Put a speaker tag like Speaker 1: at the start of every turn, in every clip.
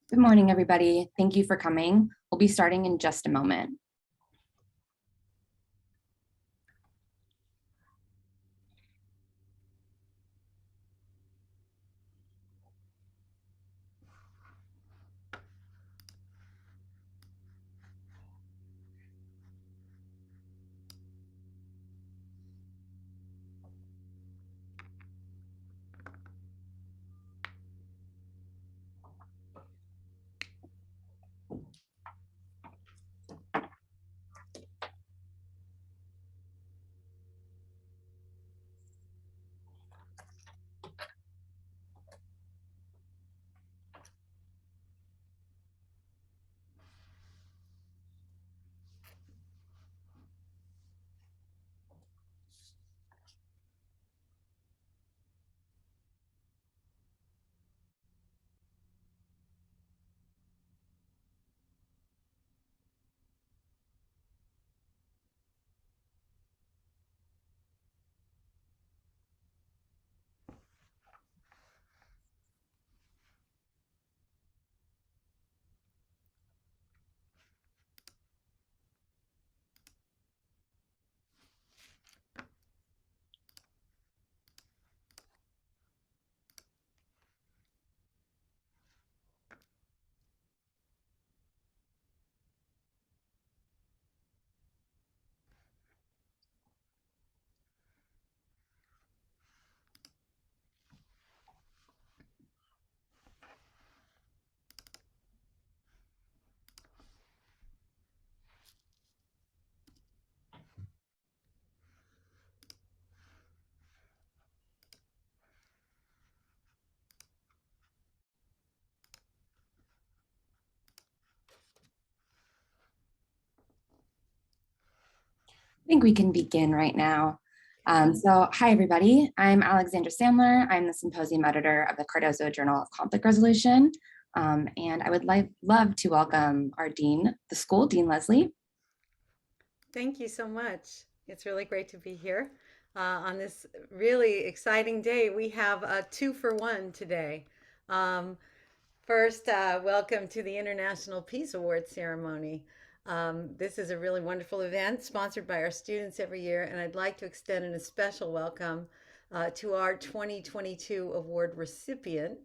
Speaker 1: Good morning, everybody. Thank you for coming. We'll be starting in just a moment. I think we can begin right now. Hi, everybody. I'm Alexandra Sandler. I'm the symposium editor of the Cardozo Journal of Conflict Resolution. And I would love to welcome our dean, the school, Dean Leslie.
Speaker 2: Thank you so much. It's really great to be here on this really exciting day. We have a 2-for-1 today. Um, First, welcome to the International Peace Award ceremony. This is a really wonderful event sponsored by our students every year, and I'd like to extend a special welcome to our 2022 award recipient,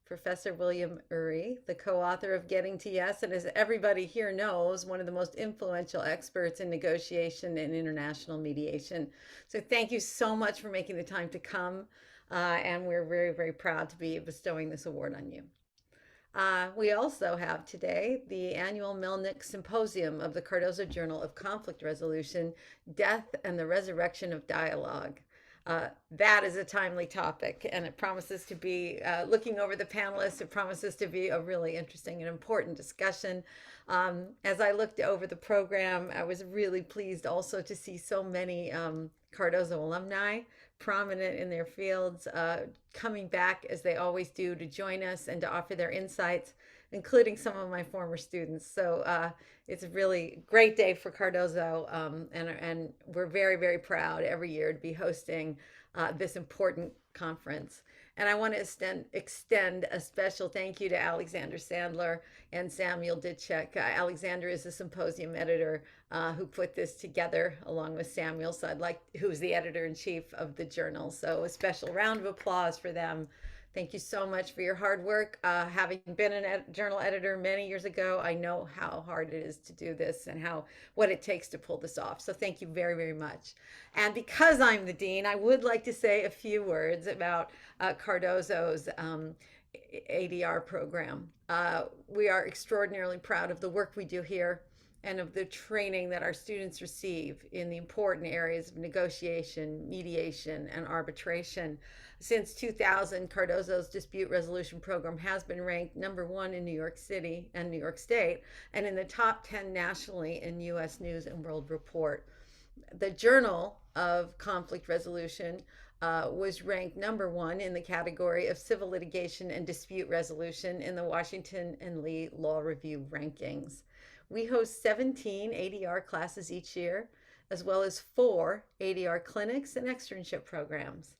Speaker 2: Professor William Ury, the co-author of Getting to Yes, and as everybody here knows, one of the most influential experts in negotiation and international mediation. So thank you so much for making the time to come, and we're very, very proud to be bestowing this award on you. We also have today the annual Melnick Symposium of the Cardozo Journal of Conflict Resolution, Death and the Resurrection of Dialogue. That is a timely topic, and it promises to be, looking over the panelists, it promises to be a really interesting and important discussion. As I looked over the program, I was really pleased also to see so many Cardozo alumni prominent in their fields, coming back as they always do to join us and to offer their insights, including some of my former students. So it's a really great day for Cardozo, and we're very, very proud every year to be hosting this important conference. And I want to extend a special thank you to Alexander Sandler and Samuel Ditchek. Alexander is the symposium editor who put this together along with Samuel, who's the editor in chief of the journal. So a special round of applause for them. Thank you so much for your hard work. Having been a journal editor many years ago, I know how hard it is to do this and what it takes to pull this off. So thank you very, very much. And because I'm the dean, I would like to say a few words about Cardozo's ADR program. We are extraordinarily proud of the work we do here and of the training that our students receive in the important areas of negotiation, mediation, and arbitration. Since 2000, Cardozo's dispute resolution program has been ranked #1 in New York City and New York State, and in the top 10 nationally in U.S. News and World Report. The Journal of Conflict Resolution was ranked #1 in the category of civil litigation and dispute resolution in the Washington and Lee Law Review rankings. We host 17 ADR classes each year, as well as 4 ADR clinics and externship programs.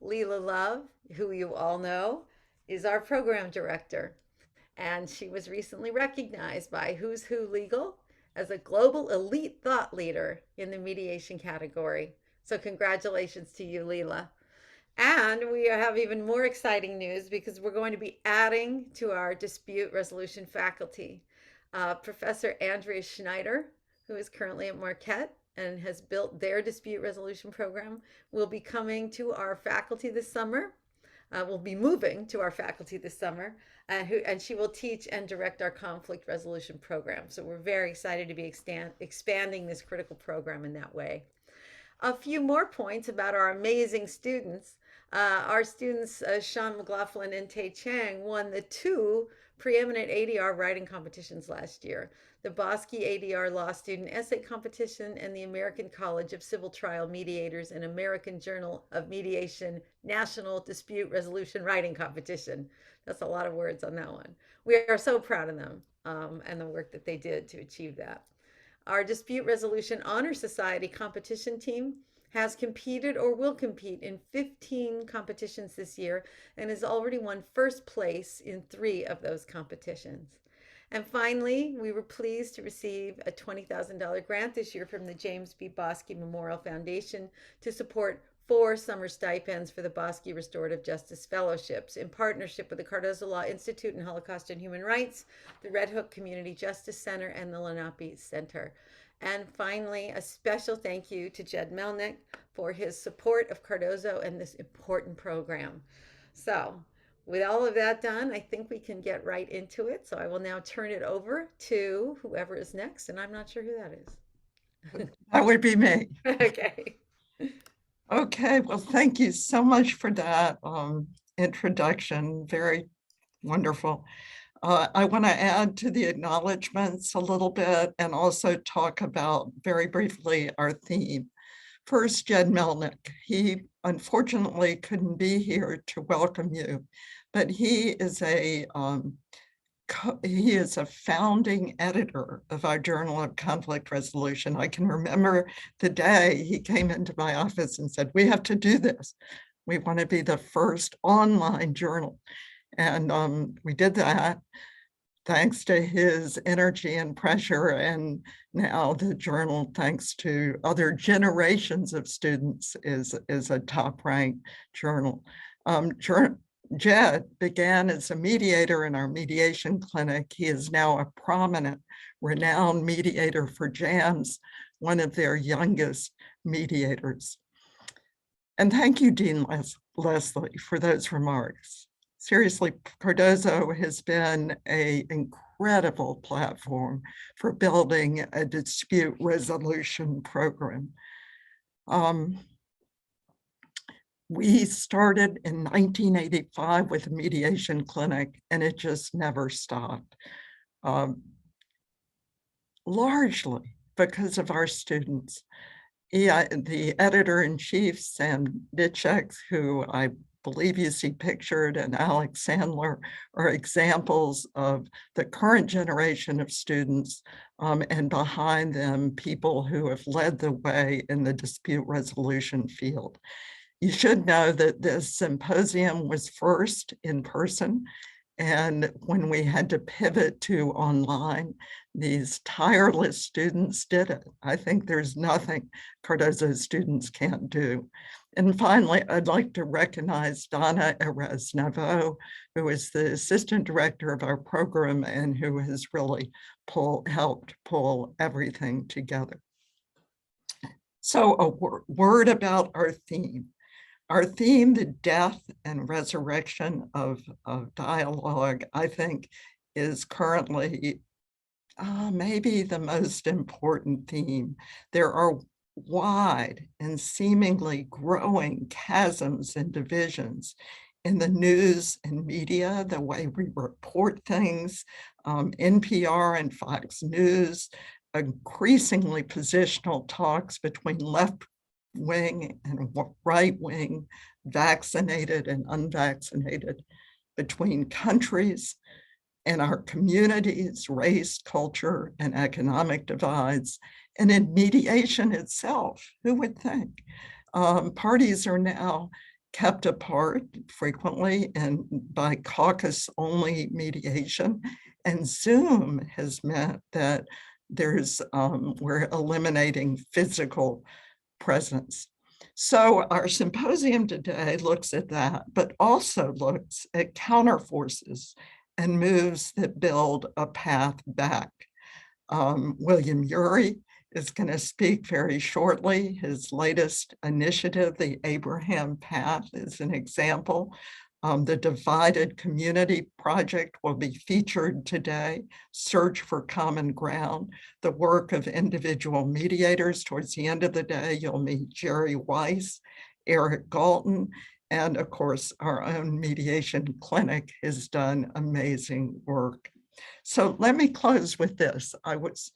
Speaker 2: Leila Love, who you all know, is our program director. And she was recently recognized by Who's Who Legal as a global elite thought leader in the mediation category. So congratulations to you, Leela. And we have even more exciting news because we're going to be adding to our dispute resolution faculty. Professor Andrea Schneider, who is currently at Marquette and has built their dispute resolution program, will be coming to our faculty this summer. Will be moving to our faculty this summer, and she will teach and direct our conflict resolution program. So we're very excited to be expanding this critical program in that way. A few more points about our amazing students. Our students, Sean McLaughlin and Tay Chang, won the two preeminent ADR writing competitions last year, the Bosque ADR Law Student Essay Competition and the American College of Civil Trial Mediators and American Journal of Mediation National Dispute Resolution Writing Competition. That's a lot of words on that one. We are so proud of them and the work that they did to achieve that. Our Dispute Resolution Honor Society competition team has competed or will compete in 15 competitions this year and has already won first place in 3 of those competitions. And finally, we were pleased to receive a $20,000 grant this year from the James B. Bosque Memorial Foundation to support 4 summer stipends for the Bosque Restorative Justice Fellowships in partnership with the Cardozo Law Institute and Holocaust and Human Rights, the Red Hook Community Justice Center, and the Lenape Center. And finally, a special thank you to Jed Melnick for his support of Cardozo and this important program. So, with all of that done, I think we can get right into it. So I will now turn it over to whoever is next, and I'm not sure who that is.
Speaker 3: That would be me.
Speaker 2: Okay.
Speaker 3: Okay, well, thank you so much for that introduction. Very wonderful. I want to add to the acknowledgments a little bit and also talk about very briefly our theme. First, Jed Melnick. He unfortunately couldn't be here to welcome you, but he is a founding editor of our Journal of Conflict Resolution. I can remember the day he came into my office and said, we have to do this. We want to be the first online journal. And we did that thanks to his energy and pressure. And now the journal, thanks to other generations of students, is a top-ranked journal. Jed began as a mediator in our mediation clinic. He is now a prominent, renowned mediator for JAMS, one of their youngest mediators. And thank you, Dean Leslie, for those remarks. Seriously, Cardozo has been an incredible platform for building a dispute resolution program. We started in 1985 with a mediation clinic, and it just never stopped. Largely because of our students. The editor-in-chief, Sam Ditchek, who I believe you see pictured, and Alex Sandler are examples of the current generation of students, and behind them, people who have led the way in the dispute resolution field. You should know that this symposium was first in person, and when we had to pivot to online, these tireless students did it. I think there's nothing Cardozo students can't do. And finally, I'd like to recognize Donna Erez-Naveau, who is the assistant director of our program and who has really helped pull everything together. So a word about our theme. Our theme, the death and resurrection of dialogue, I think is currently maybe the most important theme. There are wide and seemingly growing chasms and divisions in the news and media, the way we report things, NPR and Fox News, increasingly positional talks between left-wing and right-wing, vaccinated and unvaccinated, between countries and our communities, race, culture, and economic divides, and in mediation itself. Who would think? Parties are now kept apart frequently and by caucus-only mediation. And Zoom has meant that we're eliminating physical presence. So our symposium today looks at that, but also looks at counterforces and moves that build a path back. William Ury is going to speak very shortly. His latest initiative, the Abraham Path, is an example. The Divided Community Project will be featured today. Search for Common Ground, the work of individual mediators. Towards the end of the day, you'll meet Jerry Weiss, Eric Galton, and of course, our own mediation clinic has done amazing work. So let me close with this. I was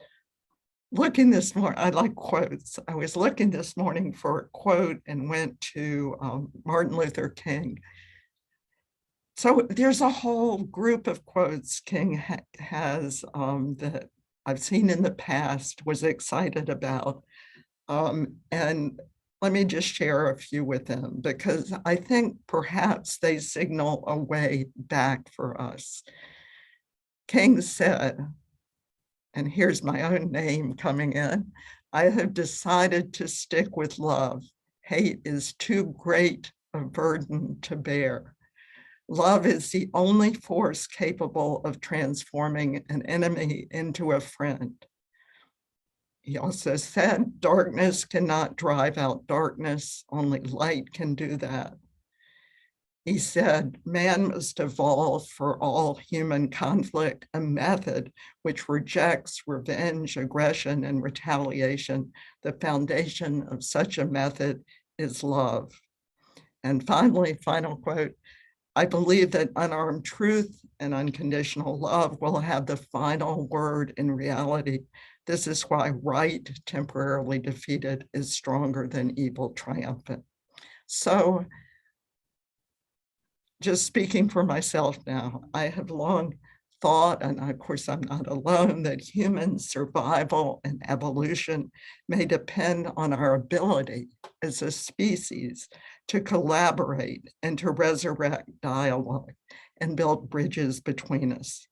Speaker 3: looking this morning, I like quotes. I was looking this morning for a quote and went to Martin Luther King. So there's a whole group of quotes King has that I've seen in the past, was excited about. And let me just share a few with them because I think perhaps they signal a way back for us. King said, and here's my own name coming in, I have decided to stick with love. Hate is too great a burden to bear. Love is the only force capable of transforming an enemy into a friend. He also said, darkness cannot drive out darkness, only light can do that. He said, man must evolve for all human conflict a method which rejects revenge, aggression, and retaliation. The foundation of such a method is love. And finally, final quote, I believe that unarmed truth and unconditional love will have the final word in reality. This is why right, temporarily defeated, is stronger than evil triumphant. So, just speaking for myself now, I have long thought, and of course I'm not alone, that human survival and evolution may depend on our ability as a species to collaborate and to resurrect dialogue and build bridges between us.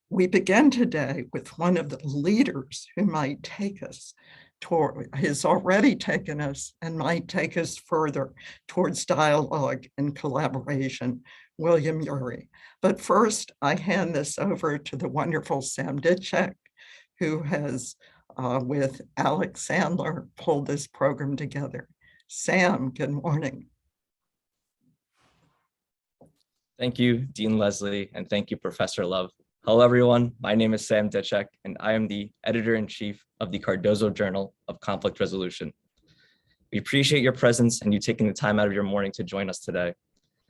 Speaker 3: We begin today with one of the leaders who might take us toward, has already taken us and might take us further towards dialogue and collaboration, William Ury. But first, I hand this over to the wonderful Sam Ditchek, who has, with Alex Sandler, pulled this program together. Sam, good morning.
Speaker 4: Thank you, Dean Leslie, and thank you, Professor Love. Hello, everyone. My name is Sam Ditchek, and I am the editor-in-chief of the Cardozo Journal of Conflict Resolution. We appreciate your presence and you taking the time out of your morning to join us today.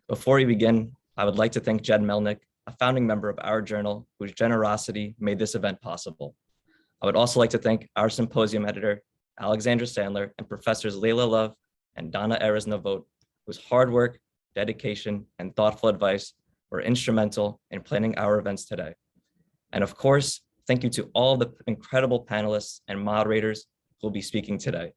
Speaker 4: Before we begin, I would like to thank Jed Melnick, a founding member of our journal, whose generosity made this event possible. I would also like to thank our symposium editor, Alexandra Sandler, and Professors Layla Love and Donna Erez-Navot, whose hard work, dedication, and thoughtful advice were instrumental in planning our events today. And of course, thank you to all the incredible panelists and moderators who will be speaking today.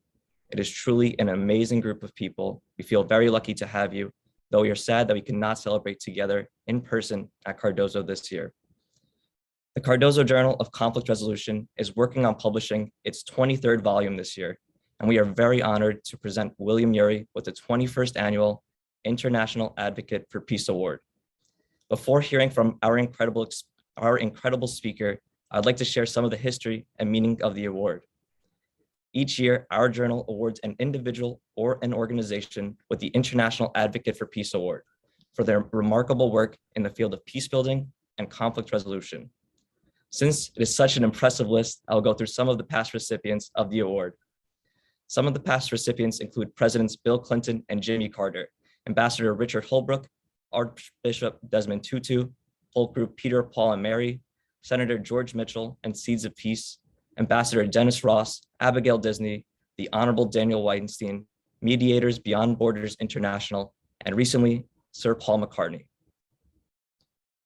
Speaker 4: It is truly an amazing group of people. We feel very lucky to have you, though we are sad that we cannot celebrate together in person at Cardozo this year. The Cardozo Journal of Conflict Resolution is working on publishing its 23rd volume this year, and we are very honored to present William Ury with the 21st Annual International Advocate for Peace Award. Before hearing from our incredible speaker, I'd like to share some of the history and meaning of the award. Each year, our journal awards an individual or an organization with the International Advocate for Peace Award for their remarkable work in the field of peace building and conflict resolution. Since it is such an impressive list, I'll go through some of the past recipients of the award. Some of the past recipients include Presidents Bill Clinton and Jimmy Carter, Ambassador Richard Holbrooke, Archbishop Desmond Tutu, Polk Group Peter, Paul, and Mary, Senator George Mitchell and Seeds of Peace, Ambassador Dennis Ross, Abigail Disney, the Honorable Daniel Weinstein, Mediators Beyond Borders International, and recently, Sir Paul McCartney.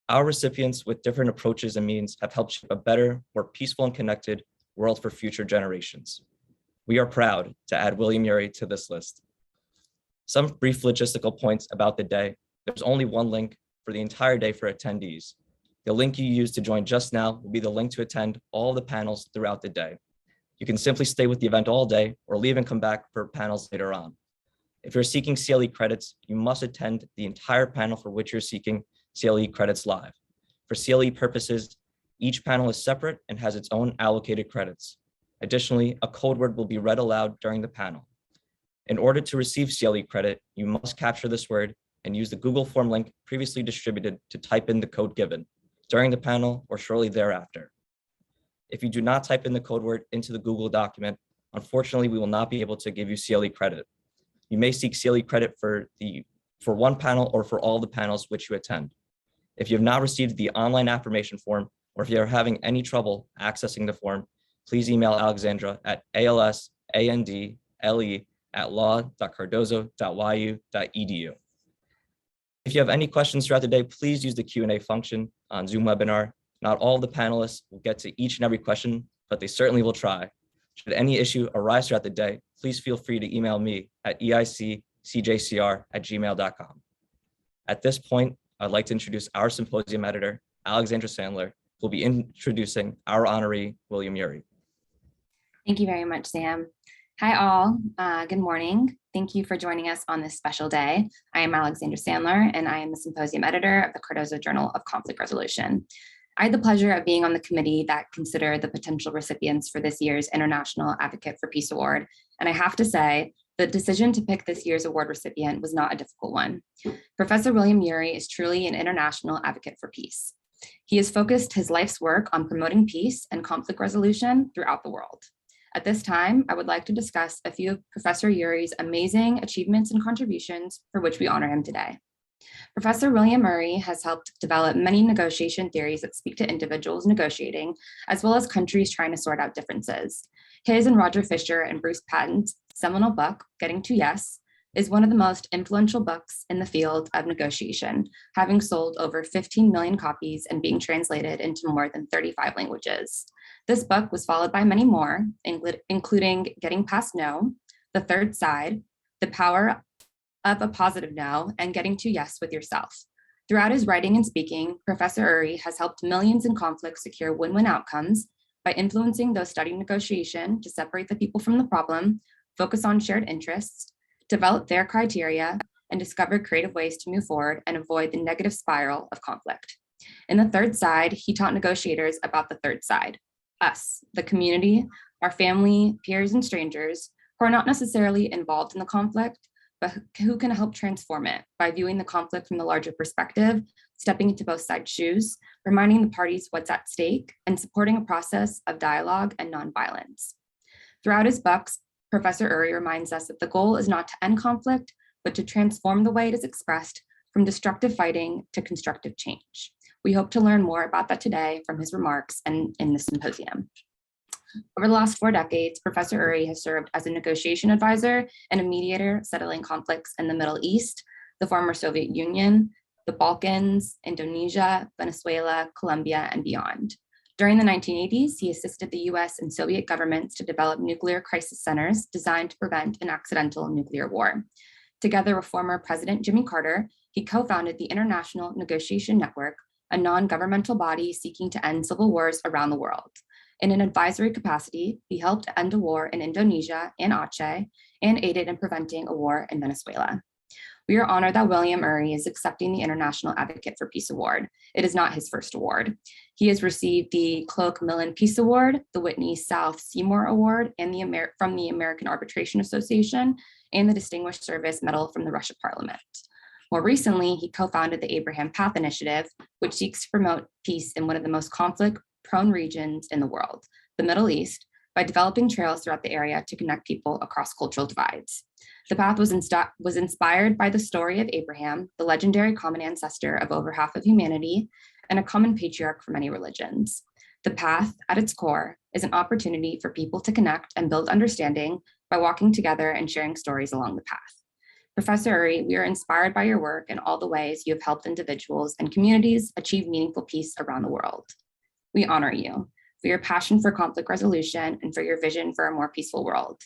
Speaker 4: Our recipients with different approaches and means have helped shape a better, more peaceful and connected world for future generations. We are proud to add William Ury to this list. Some brief logistical points about the day. There's only one link for the entire day for attendees. The link you used to join just now will be the link to attend all the panels throughout the day. You can simply stay with the event all day or leave and come back for panels later on. If you're seeking CLE credits, you must attend the entire panel for which you're seeking CLE credits live. For CLE purposes, each panel is separate and has its own allocated credits. Additionally, a code word will be read aloud during the panel. In order to receive CLE credit, you must capture this word and use the Google form link previously distributed to type in the code given during the panel or shortly thereafter. If you do not type in the code word into the Google document, unfortunately, we will not be able to give you CLE credit. You may seek CLE credit for one panel or for all the panels which you attend. If you have not received the online affirmation form, or if you are having any trouble accessing the form, please email Alexandra at alsandle@law.cardozo.yu.edu. If you have any questions throughout the day, please use the Q&A function on Zoom webinar. Not all the panelists will get to each and every question, but they certainly will try. Should any issue arise throughout the day, please feel free to email me at eiccjcr@gmail.com. At this point, I'd like to introduce our symposium editor, Alexandra Sandler, who will be introducing our honoree, William Ury.
Speaker 1: Thank you very much, Sam. Hi all, good morning. Thank you for joining us on this special day. I am Alexandra Sandler, and I am the symposium editor of the Cardozo Journal of Conflict Resolution. I had the pleasure of being on the committee that considered the potential recipients for this year's International Advocate for Peace Award. And I have to say, the decision to pick this year's award recipient was not a difficult one. Professor William Ury is truly an international advocate for peace. He has focused his life's work on promoting peace and conflict resolution throughout the world. At this time, I would like to discuss a few of Professor Ury's amazing achievements and contributions for which we honor him today. Professor William Ury has helped develop many negotiation theories that speak to individuals negotiating, as well as countries trying to sort out differences. His and Roger Fisher and Bruce Patton's seminal book, Getting to Yes, is one of the most influential books in the field of negotiation, having sold over 15 million copies and being translated into more than 35 languages. This book was followed by many more, including Getting Past No, The Third Side, The Power of a Positive No, and Getting to Yes with Yourself. Throughout his writing and speaking, Professor Ury has helped millions in conflicts secure win-win outcomes by influencing those studying negotiation to separate the people from the problem, focus on shared interests, develop their criteria, and discover creative ways to move forward and avoid the negative spiral of conflict. In The Third Side, he taught negotiators about the third side, us, the community, our family, peers, and strangers who are not necessarily involved in the conflict, but who can help transform it by viewing the conflict from the larger perspective, stepping into both sides' shoes, reminding the parties what's at stake, and supporting a process of dialogue and nonviolence. Throughout his books, Professor Ury reminds us that the goal is not to end conflict, but to transform the way it is expressed from destructive fighting to constructive change. We hope to learn more about that today from his remarks and in the symposium. Over the last 4 decades, Professor Ury has served as a negotiation advisor and a mediator settling conflicts in the Middle East, the former Soviet Union, the Balkans, Indonesia, Venezuela, Colombia, and beyond. During the 1980s, he assisted the US and Soviet governments to develop nuclear crisis centers designed to prevent an accidental nuclear war. Together with former President Jimmy Carter, he co-founded the International Negotiation Network, a non-governmental body seeking to end civil wars around the world. In an advisory capacity, he helped end a war in Indonesia and Aceh and aided in preventing a war in Venezuela. We are honored that William Ury is accepting the International Advocate for Peace Award. It is not his first award. He has received the Cloak-Millen Peace Award, the Whitney South Seymour Award, and from the American Arbitration Association, and the Distinguished Service Medal from the Russian Parliament. More recently, he co-founded the Abraham Path Initiative, which seeks to promote peace in one of the most conflict-prone regions in the world, the Middle East, by developing trails throughout the area to connect people across cultural divides. The path was inspired by the story of Abraham, the legendary common ancestor of over half of humanity, and a common patriarch for many religions. The path, at its core, is an opportunity for people to connect and build understanding by walking together and sharing stories along the path. Professor Ury, we are inspired by your work and all the ways you have helped individuals and communities achieve meaningful peace around the world. We honor you for your passion for conflict resolution and for your vision for a more peaceful world.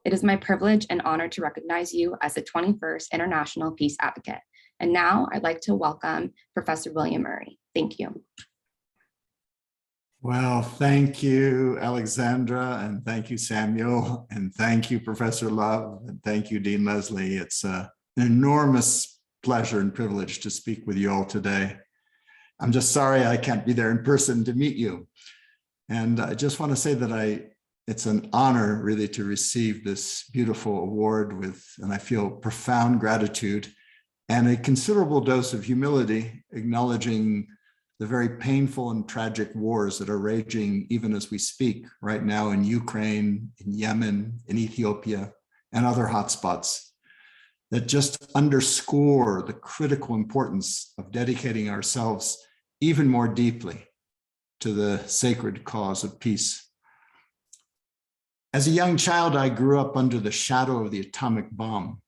Speaker 1: It is my privilege and honor to recognize you as the 21st International Peace Advocate. And now I'd like to welcome Professor William Ury. Thank you.
Speaker 5: Well, thank you, Alexandra, and thank you, Samuel, and thank you, Professor Love, and thank you, Dean Leslie. It's an enormous pleasure and privilege to speak with you all today. I'm just sorry I can't be there in person to meet you. And I just want to say that it's an honor really to receive this beautiful award and I feel profound gratitude and a considerable dose of humility, acknowledging the very painful and tragic wars that are raging even as we speak right now in Ukraine, in Yemen, in Ethiopia, and other hotspots that just underscore the critical importance of dedicating ourselves even more deeply to the sacred cause of peace. As a young child, I grew up under the shadow of the atomic bomb.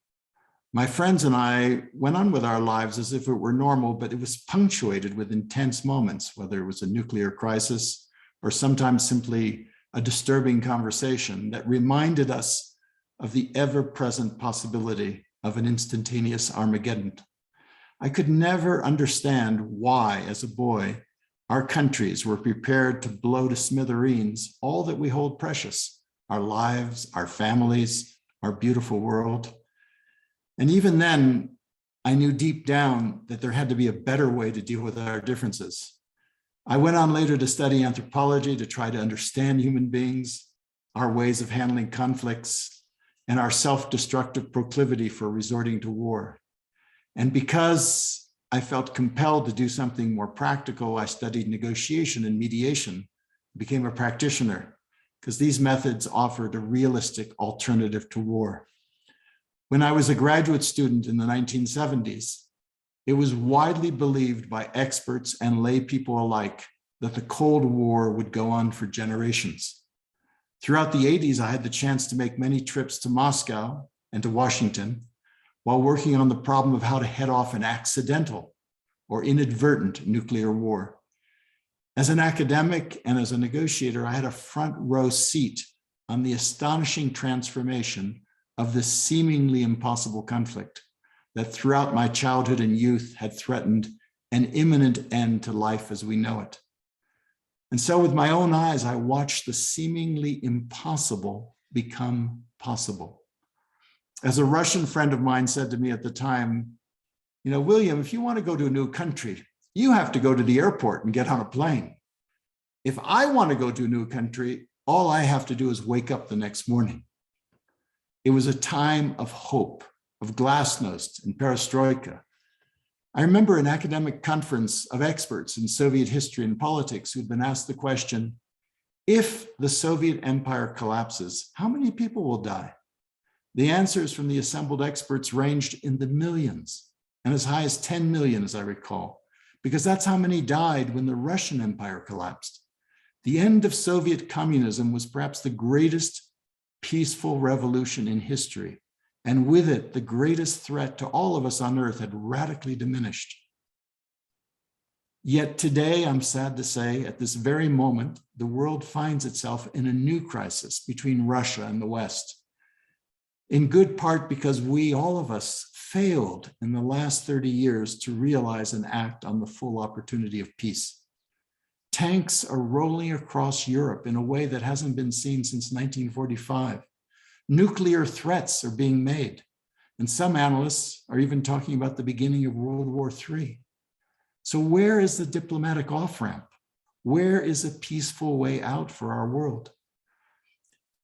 Speaker 5: My friends and I went on with our lives as if it were normal, but it was punctuated with intense moments, whether it was a nuclear crisis or sometimes simply a disturbing conversation that reminded us of the ever-present possibility of an instantaneous Armageddon. I could never understand why, as a boy, our countries were prepared to blow to smithereens all that we hold precious, our lives, our families, our beautiful world. And even then, I knew deep down that there had to be a better way to deal with our differences. I went on later to study anthropology to try to understand human beings, our ways of handling conflicts, and our self-destructive proclivity for resorting to war. And because I felt compelled to do something more practical, I studied negotiation and mediation, became a practitioner, because these methods offered a realistic alternative to war. When I was a graduate student in the 1970s, it was widely believed by experts and lay people alike that the Cold War would go on for generations. Throughout the 80s, I had the chance to make many trips to Moscow and to Washington while working on the problem of how to head off an accidental or inadvertent nuclear war. As an academic and as a negotiator, I had a front row seat on the astonishing transformation of this seemingly impossible conflict that throughout my childhood and youth had threatened an imminent end to life as we know it. And so with my own eyes, I watched the seemingly impossible become possible. As a Russian friend of mine said to me at the time, you know, William, if you want to go to a new country, you have to go to the airport and get on a plane. If I want to go to a new country, all I have to do is wake up the next morning. It was a time of hope, of glasnost and perestroika. I remember an academic conference of experts in Soviet history and politics who'd been asked the question, if the Soviet empire collapses, how many people will die? The answers from the assembled experts ranged in the millions and as high as 10 million, as I recall, because that's how many died when the Russian empire collapsed. The end of Soviet communism was perhaps the greatest peaceful revolution in history. And with it, the greatest threat to all of us on earth had radically diminished. Yet today, I'm sad to say, at this very moment, the world finds itself in a new crisis between Russia and the West. In good part because we, all of us, failed in the last 30 years to realize and act on the full opportunity of peace. Tanks are rolling across Europe in a way that hasn't been seen since 1945. Nuclear threats are being made, and some analysts are even talking about the beginning of World War III. So where is the diplomatic off-ramp? Where is a peaceful way out for our world?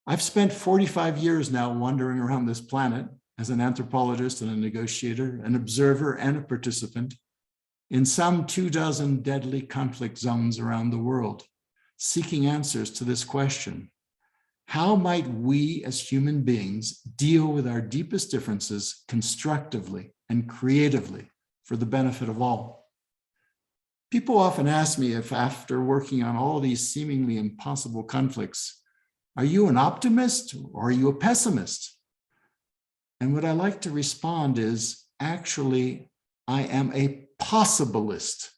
Speaker 5: I've spent 45 years now wandering around this planet as an anthropologist and a negotiator, an observer and a participant in some 24 deadly conflict zones around the world, seeking answers to this question. How might we as human beings deal with our deepest differences constructively and creatively for the benefit of all? People often ask me if after working on all these seemingly impossible conflicts, are you an optimist or are you a pessimist? And what I like to respond is, actually, I am a possibilist.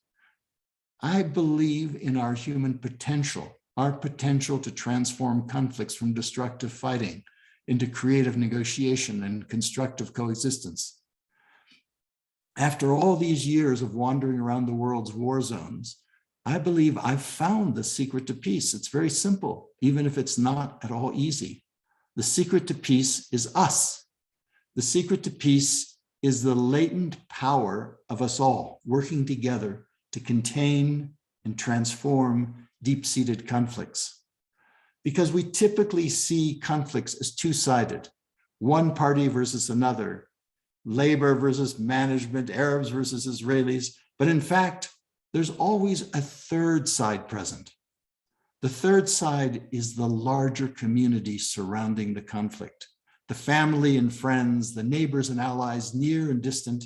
Speaker 5: I believe in our human potential, our potential to transform conflicts from destructive fighting into creative negotiation and constructive coexistence. After all these years of wandering around the world's war zones, I believe I've found the secret to peace. It's very simple, even if it's not at all easy. The secret to peace is us. The secret to peace is the latent power of us all working together to contain and transform deep-seated conflicts. Because we typically see conflicts as two-sided, one party versus another, labor versus management, Arabs versus Israelis, but in fact, there's always a third side present. The third side is the larger community surrounding the conflict, the family and friends, the neighbors and allies, near and distant.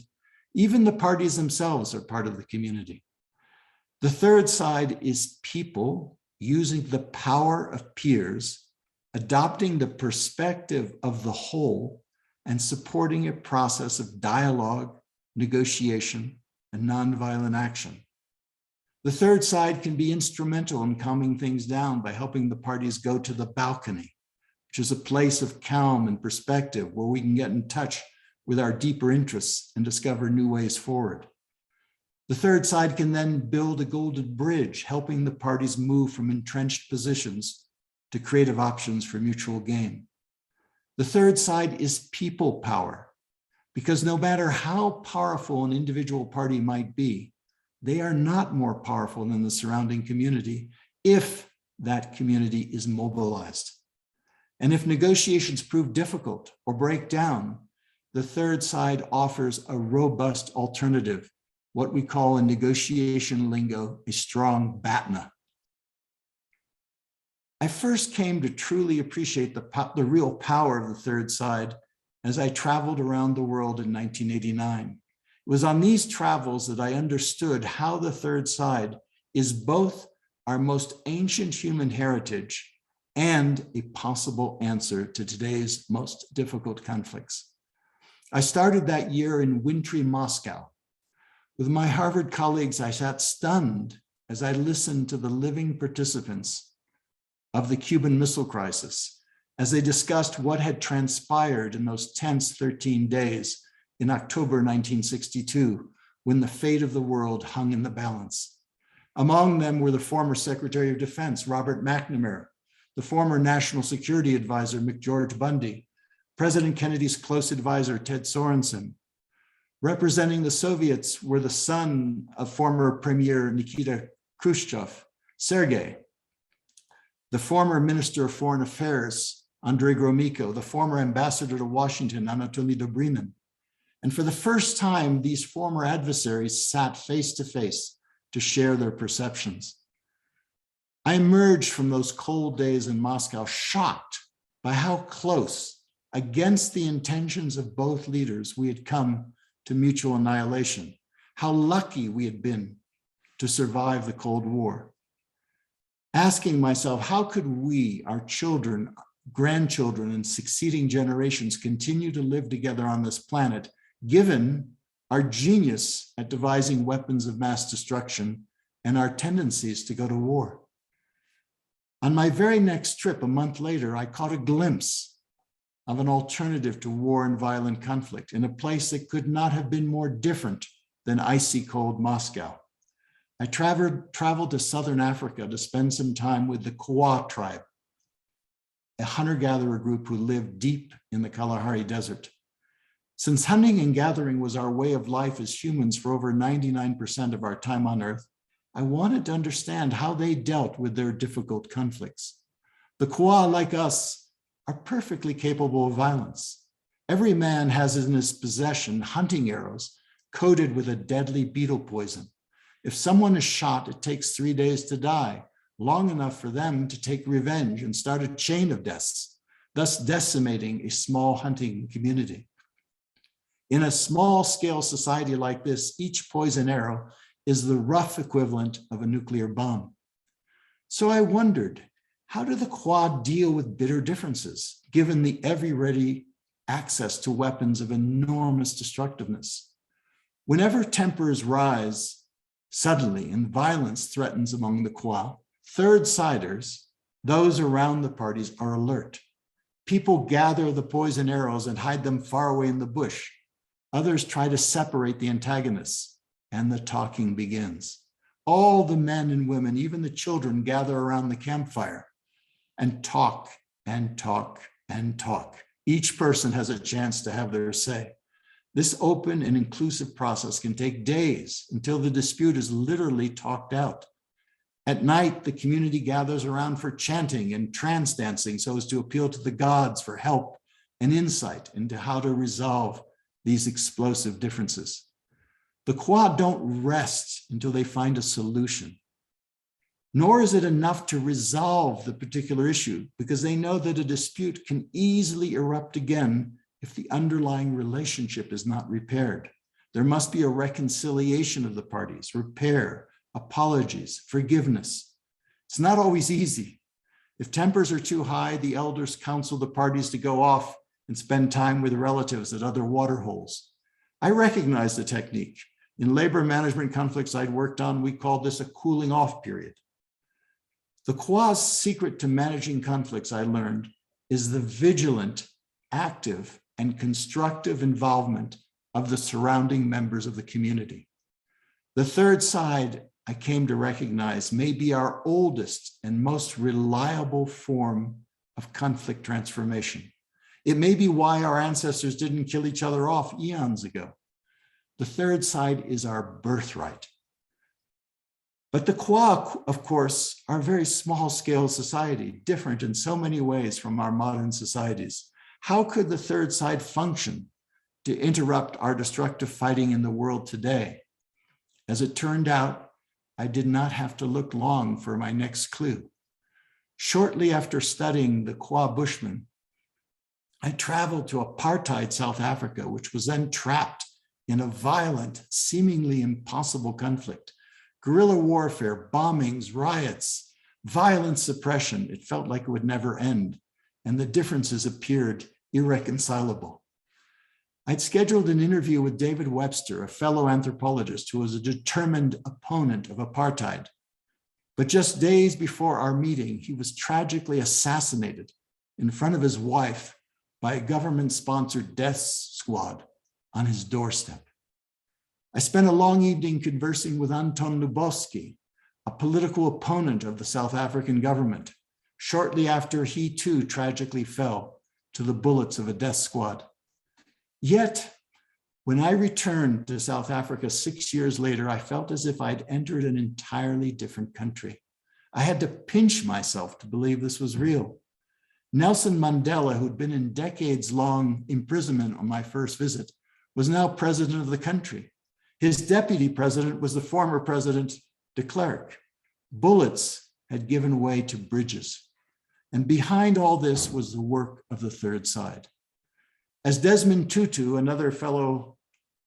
Speaker 5: Even the parties themselves are part of the community. The third side is people using the power of peers, adopting the perspective of the whole, and supporting a process of dialogue, negotiation, and nonviolent action. The third side can be instrumental in calming things down by helping the parties go to the balcony, which is a place of calm and perspective where we can get in touch with our deeper interests and discover new ways forward. The third side can then build a golden bridge, helping the parties move from entrenched positions to creative options for mutual gain. The third side is people power, because no matter how powerful an individual party might be, they are not more powerful than the surrounding community if that community is mobilized. And if negotiations prove difficult or break down, the third side offers a robust alternative, what we call in negotiation lingo, a strong BATNA. I first came to truly appreciate the real power of the third side as I traveled around the world in 1989. It was on these travels that I understood how the third side is both our most ancient human heritage and a possible answer to today's most difficult conflicts. I started that year in wintry Moscow. With my Harvard colleagues, I sat stunned as I listened to the living participants of the Cuban Missile Crisis as they discussed what had transpired in those tense 13 days in October 1962, when the fate of the world hung in the balance. Among them were the former Secretary of Defense, Robert McNamara, the former National Security Advisor, McGeorge Bundy, President Kennedy's close advisor, Ted Sorensen. Representing the Soviets were the son of former Premier Nikita Khrushchev, Sergei, the former Minister of Foreign Affairs, Andrei Gromyko, the former ambassador to Washington, Anatoly Dobrinin. And for the first time, these former adversaries sat face to face to share their perceptions. I emerged from those cold days in Moscow shocked by how close, against the intentions of both leaders, we had come to mutual annihilation, how lucky we had been to survive the Cold War. Asking myself, how could we, our children, grandchildren, and succeeding generations continue to live together on this planet, given our genius at devising weapons of mass destruction and our tendencies to go to war? On my very next trip, a month later, I caught a glimpse of an alternative to war and violent conflict in a place that could not have been more different than icy cold Moscow. I traveled to Southern Africa to spend some time with the Kwa tribe, a hunter-gatherer group who lived deep in the Kalahari Desert. Since hunting and gathering was our way of life as humans for over 99% of our time on Earth, I wanted to understand how they dealt with their difficult conflicts. The Kwa, like us, are perfectly capable of violence. Every man has in his possession hunting arrows coated with a deadly beetle poison. If someone is shot, it takes 3 days to die, long enough for them to take revenge and start a chain of deaths, thus decimating a small hunting community. In a small-scale society like this, each poison arrow is the rough equivalent of a nuclear bomb. So I wondered, how do the Kwa deal with bitter differences, given the ever-ready access to weapons of enormous destructiveness? Whenever tempers rise suddenly and violence threatens among the Kwa, third-siders, those around the parties, are alert. People gather the poison arrows and hide them far away in the bush. Others try to separate the antagonists, and the talking begins. All the men and women, even the children, gather around the campfire and talk and talk and talk. Each person has a chance to have their say. This open and inclusive process can take days until the dispute is literally talked out. At night, the community gathers around for chanting and trance dancing so as to appeal to the gods for help and insight into how to resolve these explosive differences. The Kwa don't rest until they find a solution. Nor is it enough to resolve the particular issue, because they know that a dispute can easily erupt again if the underlying relationship is not repaired. There must be a reconciliation of the parties, repair, apologies, forgiveness. It's not always easy. If tempers are too high, the elders counsel the parties to go off and spend time with relatives at other water holes. I recognize the technique. In labor management conflicts I'd worked on, we called this a cooling off period. The Kwa's secret to managing conflicts, I learned, is the vigilant, active, and constructive involvement of the surrounding members of the community. The third side, I came to recognize, may be our oldest and most reliable form of conflict transformation. It may be why our ancestors didn't kill each other off eons ago. The third side is our birthright. But the Kwa, of course, are a very small-scale society, different in so many ways from our modern societies. How could the third side function to interrupt our destructive fighting in the world today? As it turned out, I did not have to look long for my next clue. Shortly after studying the Kwa Bushmen, I traveled to apartheid South Africa, which was then trapped in a violent, seemingly impossible conflict. Guerrilla warfare, bombings, riots, violent suppression. It felt like it would never end, and the differences appeared irreconcilable. I'd scheduled an interview with David Webster, a fellow anthropologist who was a determined opponent of apartheid. But just days before our meeting, he was tragically assassinated in front of his wife by a government-sponsored death squad on his doorstep. I spent a long evening conversing with Anton Lubowski, a political opponent of the South African government, shortly after he too tragically fell to the bullets of a death squad. Yet, when I returned to South Africa 6 years later, I felt as if I'd entered an entirely different country. I had to pinch myself to believe this was real. Nelson Mandela, who'd been in decades-long imprisonment on my first visit, was now president of the country. His deputy president was the former president de Klerk. Bullets had given way to bridges. And behind all this was the work of the third side. As Desmond Tutu, another fellow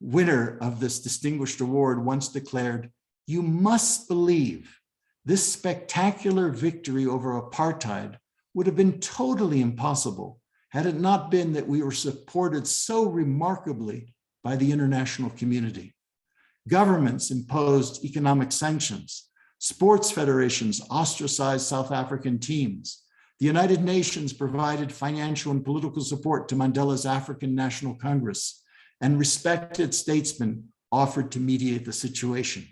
Speaker 5: winner of this distinguished award, once declared, "You must believe this spectacular victory over apartheid would have been totally impossible had it not been that we were supported so remarkably by the international community. Governments imposed economic sanctions. Sports federations ostracized South African teams. The United Nations provided financial and political support to Mandela's African National Congress, and respected statesmen offered to mediate the situation.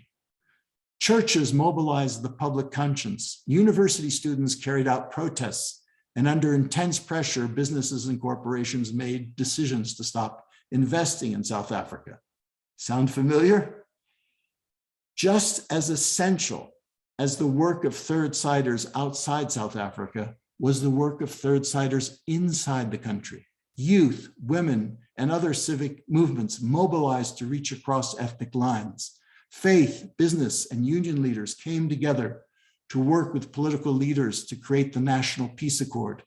Speaker 5: Churches mobilized the public conscience. University students carried out protests, and under intense pressure, businesses and corporations made decisions to stop investing in South Africa. Sound familiar? Just as essential as the work of third-siders outside South Africa was the work of third-siders inside the country. Youth, women, and other civic movements mobilized to reach across ethnic lines. Faith, business, and union leaders came together to work with political leaders to create the National Peace Accord.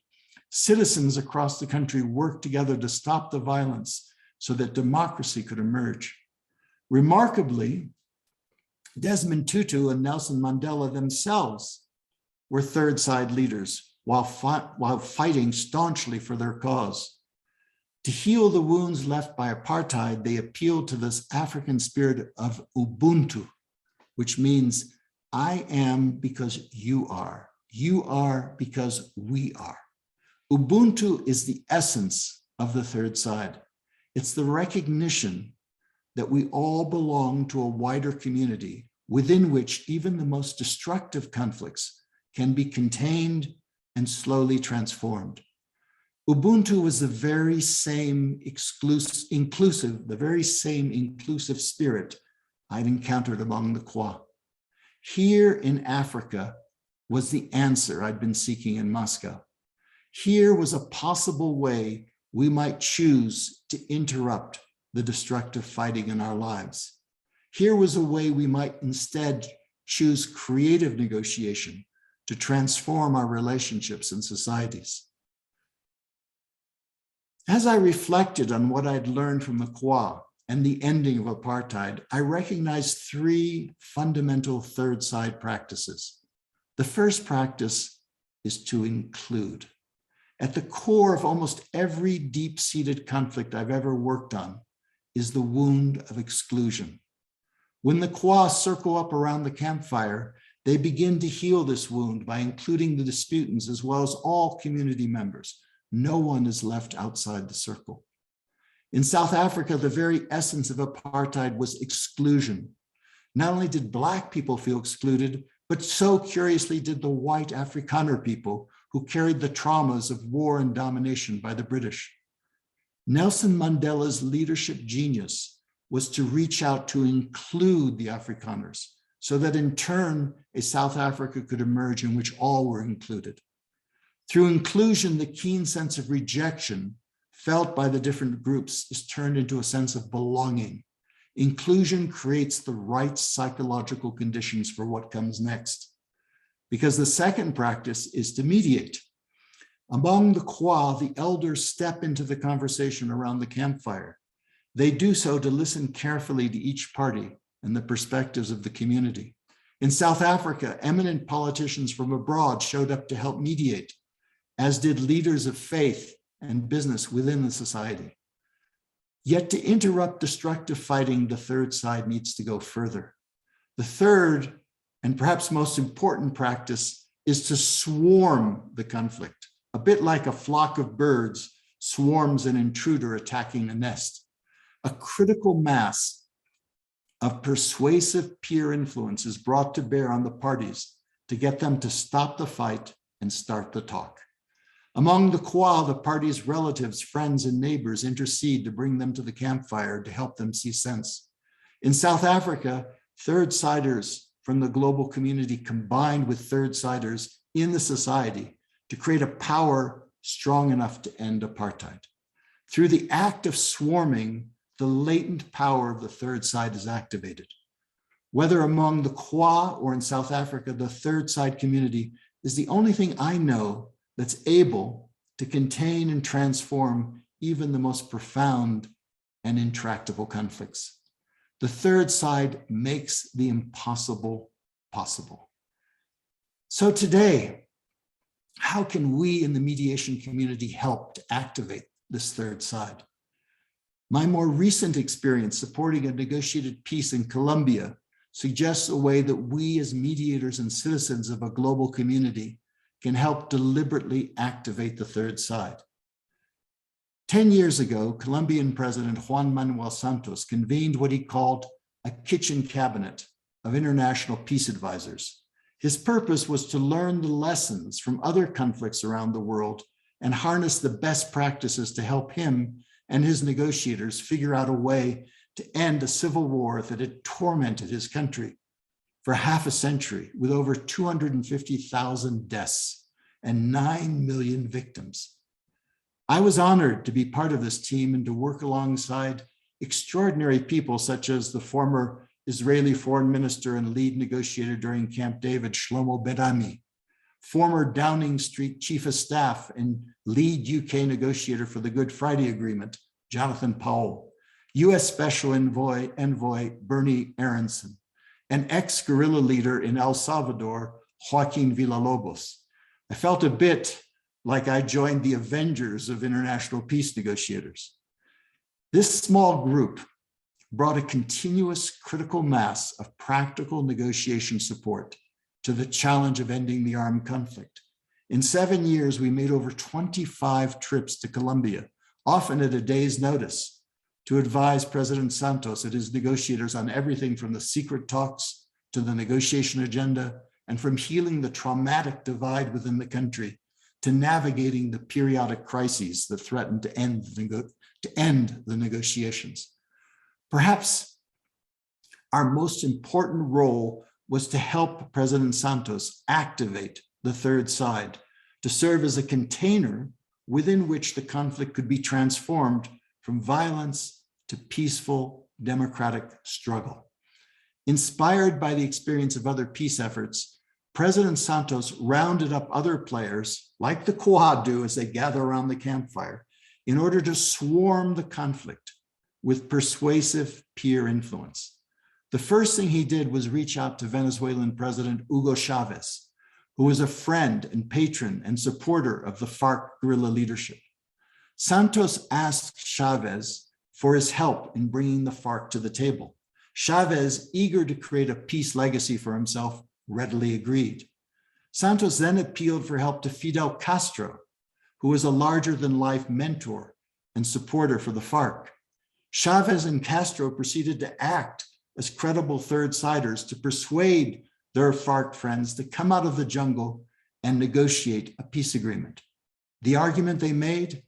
Speaker 5: Citizens across the country worked together to stop the violence so that democracy could emerge. Remarkably, Desmond Tutu and Nelson Mandela themselves were third side leaders while fighting staunchly for their cause. To heal the wounds left by apartheid, they appealed to this African spirit of Ubuntu, which means I am because you are because we are. Ubuntu is the essence of the third side. It's the recognition that we all belong to a wider community within which even the most destructive conflicts can be contained and slowly transformed. Ubuntu was the very same inclusive spirit I'd encountered among the Kwa. Here in Africa was the answer I'd been seeking in Moscow. Here was a possible way we might choose to interrupt the destructive fighting in our lives. Here was a way we might instead choose creative negotiation to transform our relationships and societies. As I reflected on what I'd learned from the Kwa and the ending of apartheid, I recognized three fundamental third side practices. The first practice is to include. At the core of almost every deep-seated conflict I've ever worked on is the wound of exclusion. When the Kwa circle up around the campfire, they begin to heal this wound by including the disputants as well as all community members. No one is left outside the circle. In South Africa, the very essence of apartheid was exclusion. Not only did Black people feel excluded, but so curiously did the white Afrikaner people who carried the traumas of war and domination by the British. Nelson Mandela's leadership genius was to reach out to include the Afrikaners so that in turn, a South Africa could emerge in which all were included. Through inclusion, the keen sense of rejection felt by the different groups is turned into a sense of belonging. Inclusion creates the right psychological conditions for what comes next. Because the second practice is to mediate. Among the Kwa, the elders step into the conversation around the campfire. They do so to listen carefully to each party and the perspectives of the community. In South Africa, eminent politicians from abroad showed up to help mediate, as did leaders of faith and business within the society. Yet to interrupt destructive fighting, the third side needs to go further. The third, and perhaps most important practice, is to swarm the conflict, a bit like a flock of birds swarms an intruder attacking a nest. A critical mass of persuasive peer influence is brought to bear on the parties to get them to stop the fight and start the talk. Among the Kwa, the party's relatives, friends, and neighbors intercede to bring them to the campfire to help them see sense. In South Africa, third-siders from the global community combined with third-siders in the society to create a power strong enough to end apartheid. Through the act of swarming, the latent power of the third side is activated. Whether among the Kwa or in South Africa, the third side community is the only thing I know that's able to contain and transform even the most profound and intractable conflicts. The third side makes the impossible possible. So today, how can we in the mediation community help to activate this third side? My more recent experience supporting a negotiated peace in Colombia suggests a way that we as mediators and citizens of a global community can help deliberately activate the third side. 10 years ago, Colombian President Juan Manuel Santos convened what he called a kitchen cabinet of international peace advisors. His purpose was to learn the lessons from other conflicts around the world and harness the best practices to help him and his negotiators figure out a way to end a civil war that had tormented his country for half a century with over 250,000 deaths and 9 million victims. I was honored to be part of this team and to work alongside extraordinary people such as the former Israeli foreign minister and lead negotiator during Camp David, Shlomo Berami, former Downing Street chief of staff and lead UK negotiator for the Good Friday Agreement, Jonathan Powell, US Special Envoy Bernie Aronson, and ex-guerrilla leader in El Salvador, Joaquin Villalobos. I felt a bit like I joined the Avengers of international peace negotiators. This small group brought a continuous critical mass of practical negotiation support to the challenge of ending the armed conflict. In 7 years, we made over 25 trips to Colombia, often at a day's notice, to advise President Santos and his negotiators on everything from the secret talks to the negotiation agenda, and from healing the traumatic divide within the country to navigating the periodic crises that threaten to end the negotiations. Perhaps our most important role was to help President Santos activate the third side, to serve as a container within which the conflict could be transformed from violence to peaceful democratic struggle. Inspired by the experience of other peace efforts, President Santos rounded up other players, like the Quad do as they gather around the campfire, in order to swarm the conflict with persuasive peer influence. The first thing he did was reach out to Venezuelan President Hugo Chavez, who was a friend and patron and supporter of the FARC guerrilla leadership. Santos asked Chavez for his help in bringing the FARC to the table. Chavez, eager to create a peace legacy for himself, readily agreed. Santos then appealed for help to Fidel Castro, who was a larger-than-life mentor and supporter for the FARC. Chavez and Castro proceeded to act as credible third-siders to persuade their FARC friends to come out of the jungle and negotiate a peace agreement. The argument they made: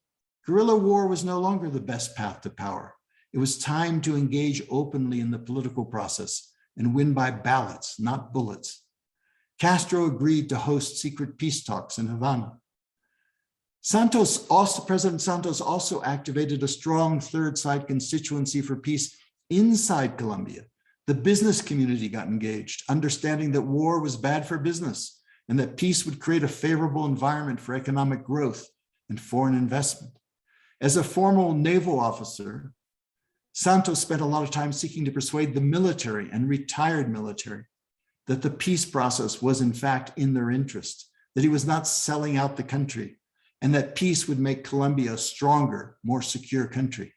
Speaker 5: guerrilla war was no longer the best path to power. It was time to engage openly in the political process and win by ballots, not bullets. Castro agreed to host secret peace talks in Havana. President Santos also activated a strong third side constituency for peace inside Colombia. The business community got engaged, understanding that war was bad for business and that peace would create a favorable environment for economic growth and foreign investment. As a former naval officer, Santos spent a lot of time seeking to persuade the military and retired military that the peace process was in fact in their interest, that he was not selling out the country, and that peace would make Colombia a stronger, more secure country.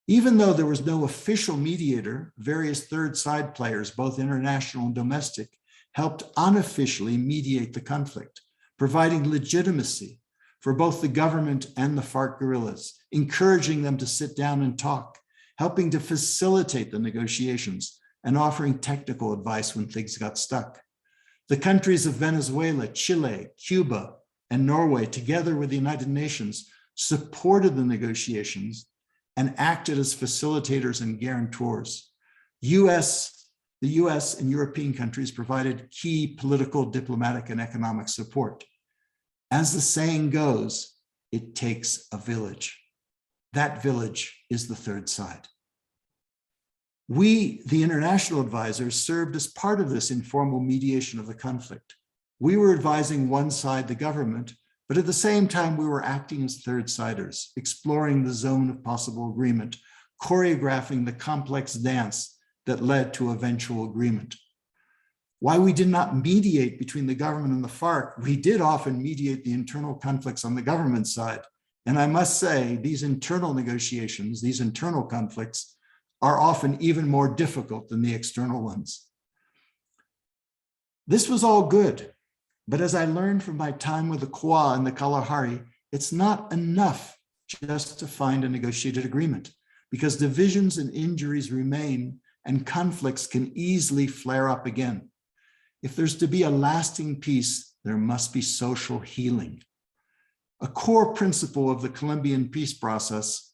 Speaker 5: Even though there was no official mediator, various third side players, both international and domestic, helped unofficially mediate the conflict, providing legitimacy for both the government and the FARC guerrillas, encouraging them to sit down and talk, helping to facilitate the negotiations, and offering technical advice when things got stuck. The countries of Venezuela, Chile, Cuba, and Norway, together with the United Nations, supported the negotiations and acted as facilitators and guarantors. The US and European countries provided key political, diplomatic, and economic support. As the saying goes, it takes a village. That village is the third side. We, the international advisors, served as part of this informal mediation of the conflict. We were advising one side, the government, but at the same time, we were acting as third-siders, exploring the zone of possible agreement, choreographing the complex dance that led to eventual agreement. While we did not mediate between the government and the FARC, we did often mediate the internal conflicts on the government side. And I must say, these internal negotiations, these internal conflicts, are often even more difficult than the external ones. This was all good, but as I learned from my time with the Kwa and the Kalahari, it's not enough just to find a negotiated agreement, because divisions and injuries remain and conflicts can easily flare up again. If there's to be a lasting peace, there must be social healing. A core principle of the Colombian peace process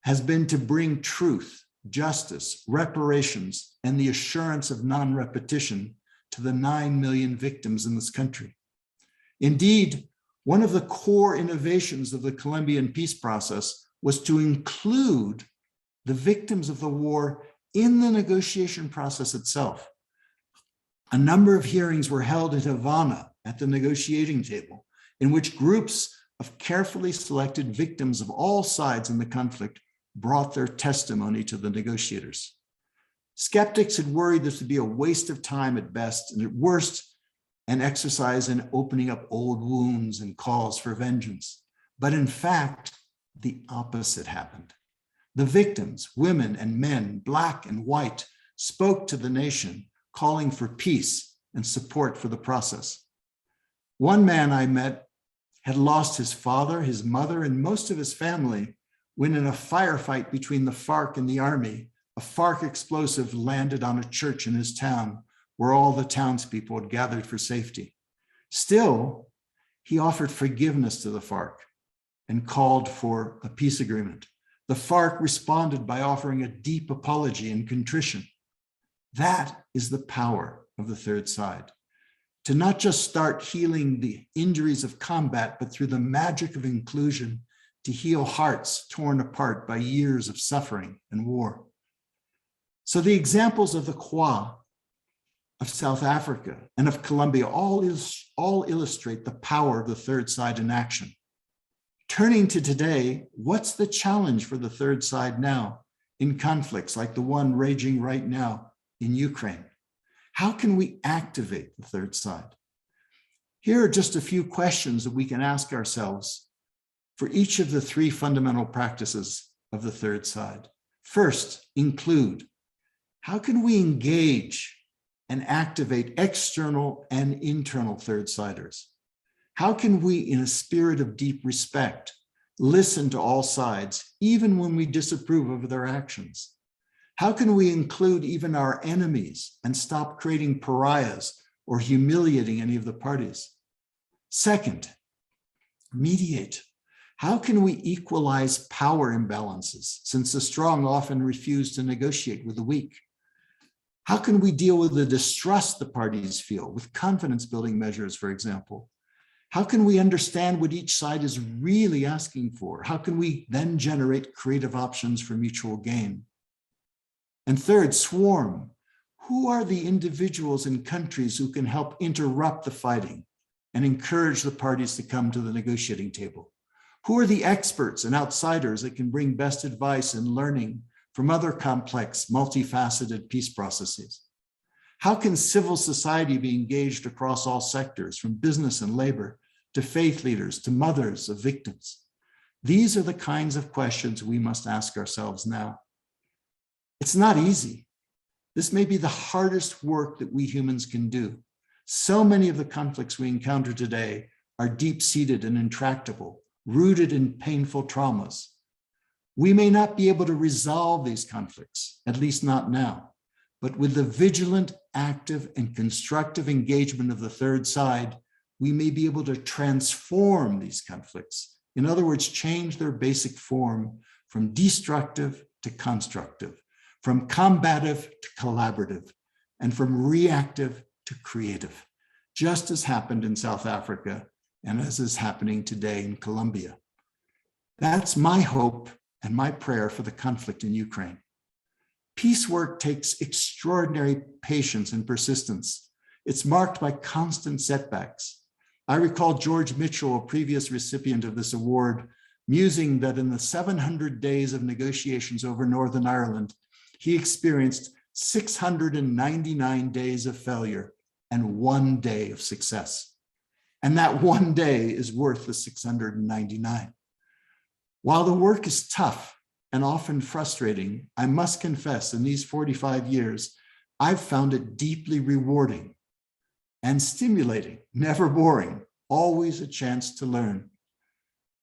Speaker 5: has been to bring truth, justice, reparations, and the assurance of non-repetition to the 9 million victims in this country. Indeed, one of the core innovations of the Colombian peace process was to include the victims of the war in the negotiation process itself. A number of hearings were held in Havana at the negotiating table, in which groups of carefully selected victims of all sides in the conflict brought their testimony to the negotiators. Skeptics had worried this would be a waste of time at best, and at worst, an exercise in opening up old wounds and calls for vengeance. But in fact, the opposite happened. The victims, women and men, black and white, spoke to the nation, calling for peace and support for the process. One man I met had lost his father, his mother, and most of his family when in a firefight between the FARC and the army, a FARC explosive landed on a church in his town where all the townspeople had gathered for safety. Still, he offered forgiveness to the FARC and called for a peace agreement. The FARC responded by offering a deep apology and contrition. That is the power of the third side. To not just start healing the injuries of combat, but through the magic of inclusion, to heal hearts torn apart by years of suffering and war. So the examples of the Kwa, of South Africa, and of Colombia all illustrate the power of the third side in action. Turning to today, what's the challenge for the third side now in conflicts like the one raging right now in Ukraine? How can we activate the third side? Here are just a few questions that we can ask ourselves for each of the three fundamental practices of the third side. First, include. How can we engage and activate external and internal third-siders? How can we, in a spirit of deep respect, listen to all sides, even when we disapprove of their actions? How can we include even our enemies and stop creating pariahs or humiliating any of the parties? Second, mediate. How can we equalize power imbalances, since the strong often refuse to negotiate with the weak? How can we deal with the distrust the parties feel with confidence-building measures, for example? How can we understand what each side is really asking for? How can we then generate creative options for mutual gain? And third, swarm. Who are the individuals and countries who can help interrupt the fighting and encourage the parties to come to the negotiating table? Who are the experts and outsiders that can bring best advice and learning from other complex, multifaceted peace processes? How can civil society be engaged across all sectors, from business and labor to faith leaders to mothers of victims? These are the kinds of questions we must ask ourselves now. It's not easy. This may be the hardest work that we humans can do. So many of the conflicts we encounter today are deep-seated and intractable, rooted in painful traumas. We may not be able to resolve these conflicts, at least not now, but with the vigilant, active, and constructive engagement of the third side, we may be able to transform these conflicts. In other words, change their basic form from destructive to constructive, from combative to collaborative, and from reactive to creative, just as happened in South Africa and as is happening today in Colombia. That's my hope and my prayer for the conflict in Ukraine. Peace work takes extraordinary patience and persistence. It's marked by constant setbacks. I recall George Mitchell, a previous recipient of this award, musing that in the 700 days of negotiations over Northern Ireland, he experienced 699 days of failure and 1 day of success. And that 1 day is worth the 699. While the work is tough and often frustrating, I must confess in these 45 years, I've found it deeply rewarding and stimulating, never boring, always a chance to learn.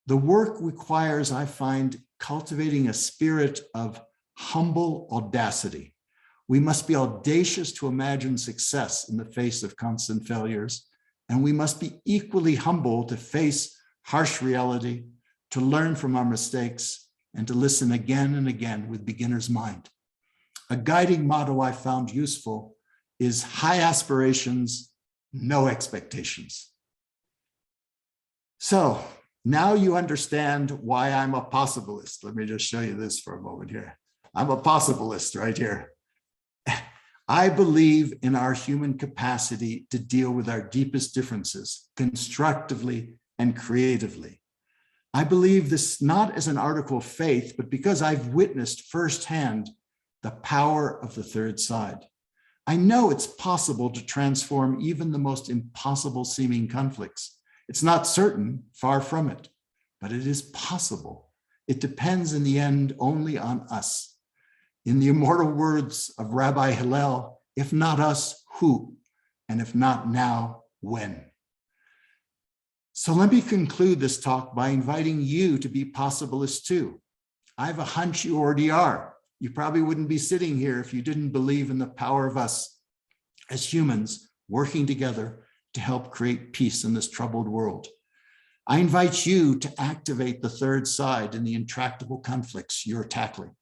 Speaker 5: The work requires, I find, cultivating a spirit of humble audacity. We must be audacious to imagine success in the face of constant failures, and we must be equally humble to face harsh reality, to learn from our mistakes, and to listen again and again with beginner's mind. A guiding motto I found useful is high aspirations, no expectations. So now you understand why I'm a possibilist. Let me just show you this for a moment here. I'm a possibilist right here. I believe in our human capacity to deal with our deepest differences constructively and creatively. I believe this not as an article of faith, but because I've witnessed firsthand the power of the third side. I know it's possible to transform even the most impossible seeming conflicts. It's not certain, far from it, but it is possible. It depends in the end only on us. In the immortal words of Rabbi Hillel, if not us, who? And if not now, when? So let me conclude this talk by inviting you to be possibilists too. I have a hunch you already are. You probably wouldn't be sitting here if you didn't believe in the power of us as humans working together to help create peace in this troubled world. I invite you to activate the third side in the intractable conflicts you're tackling,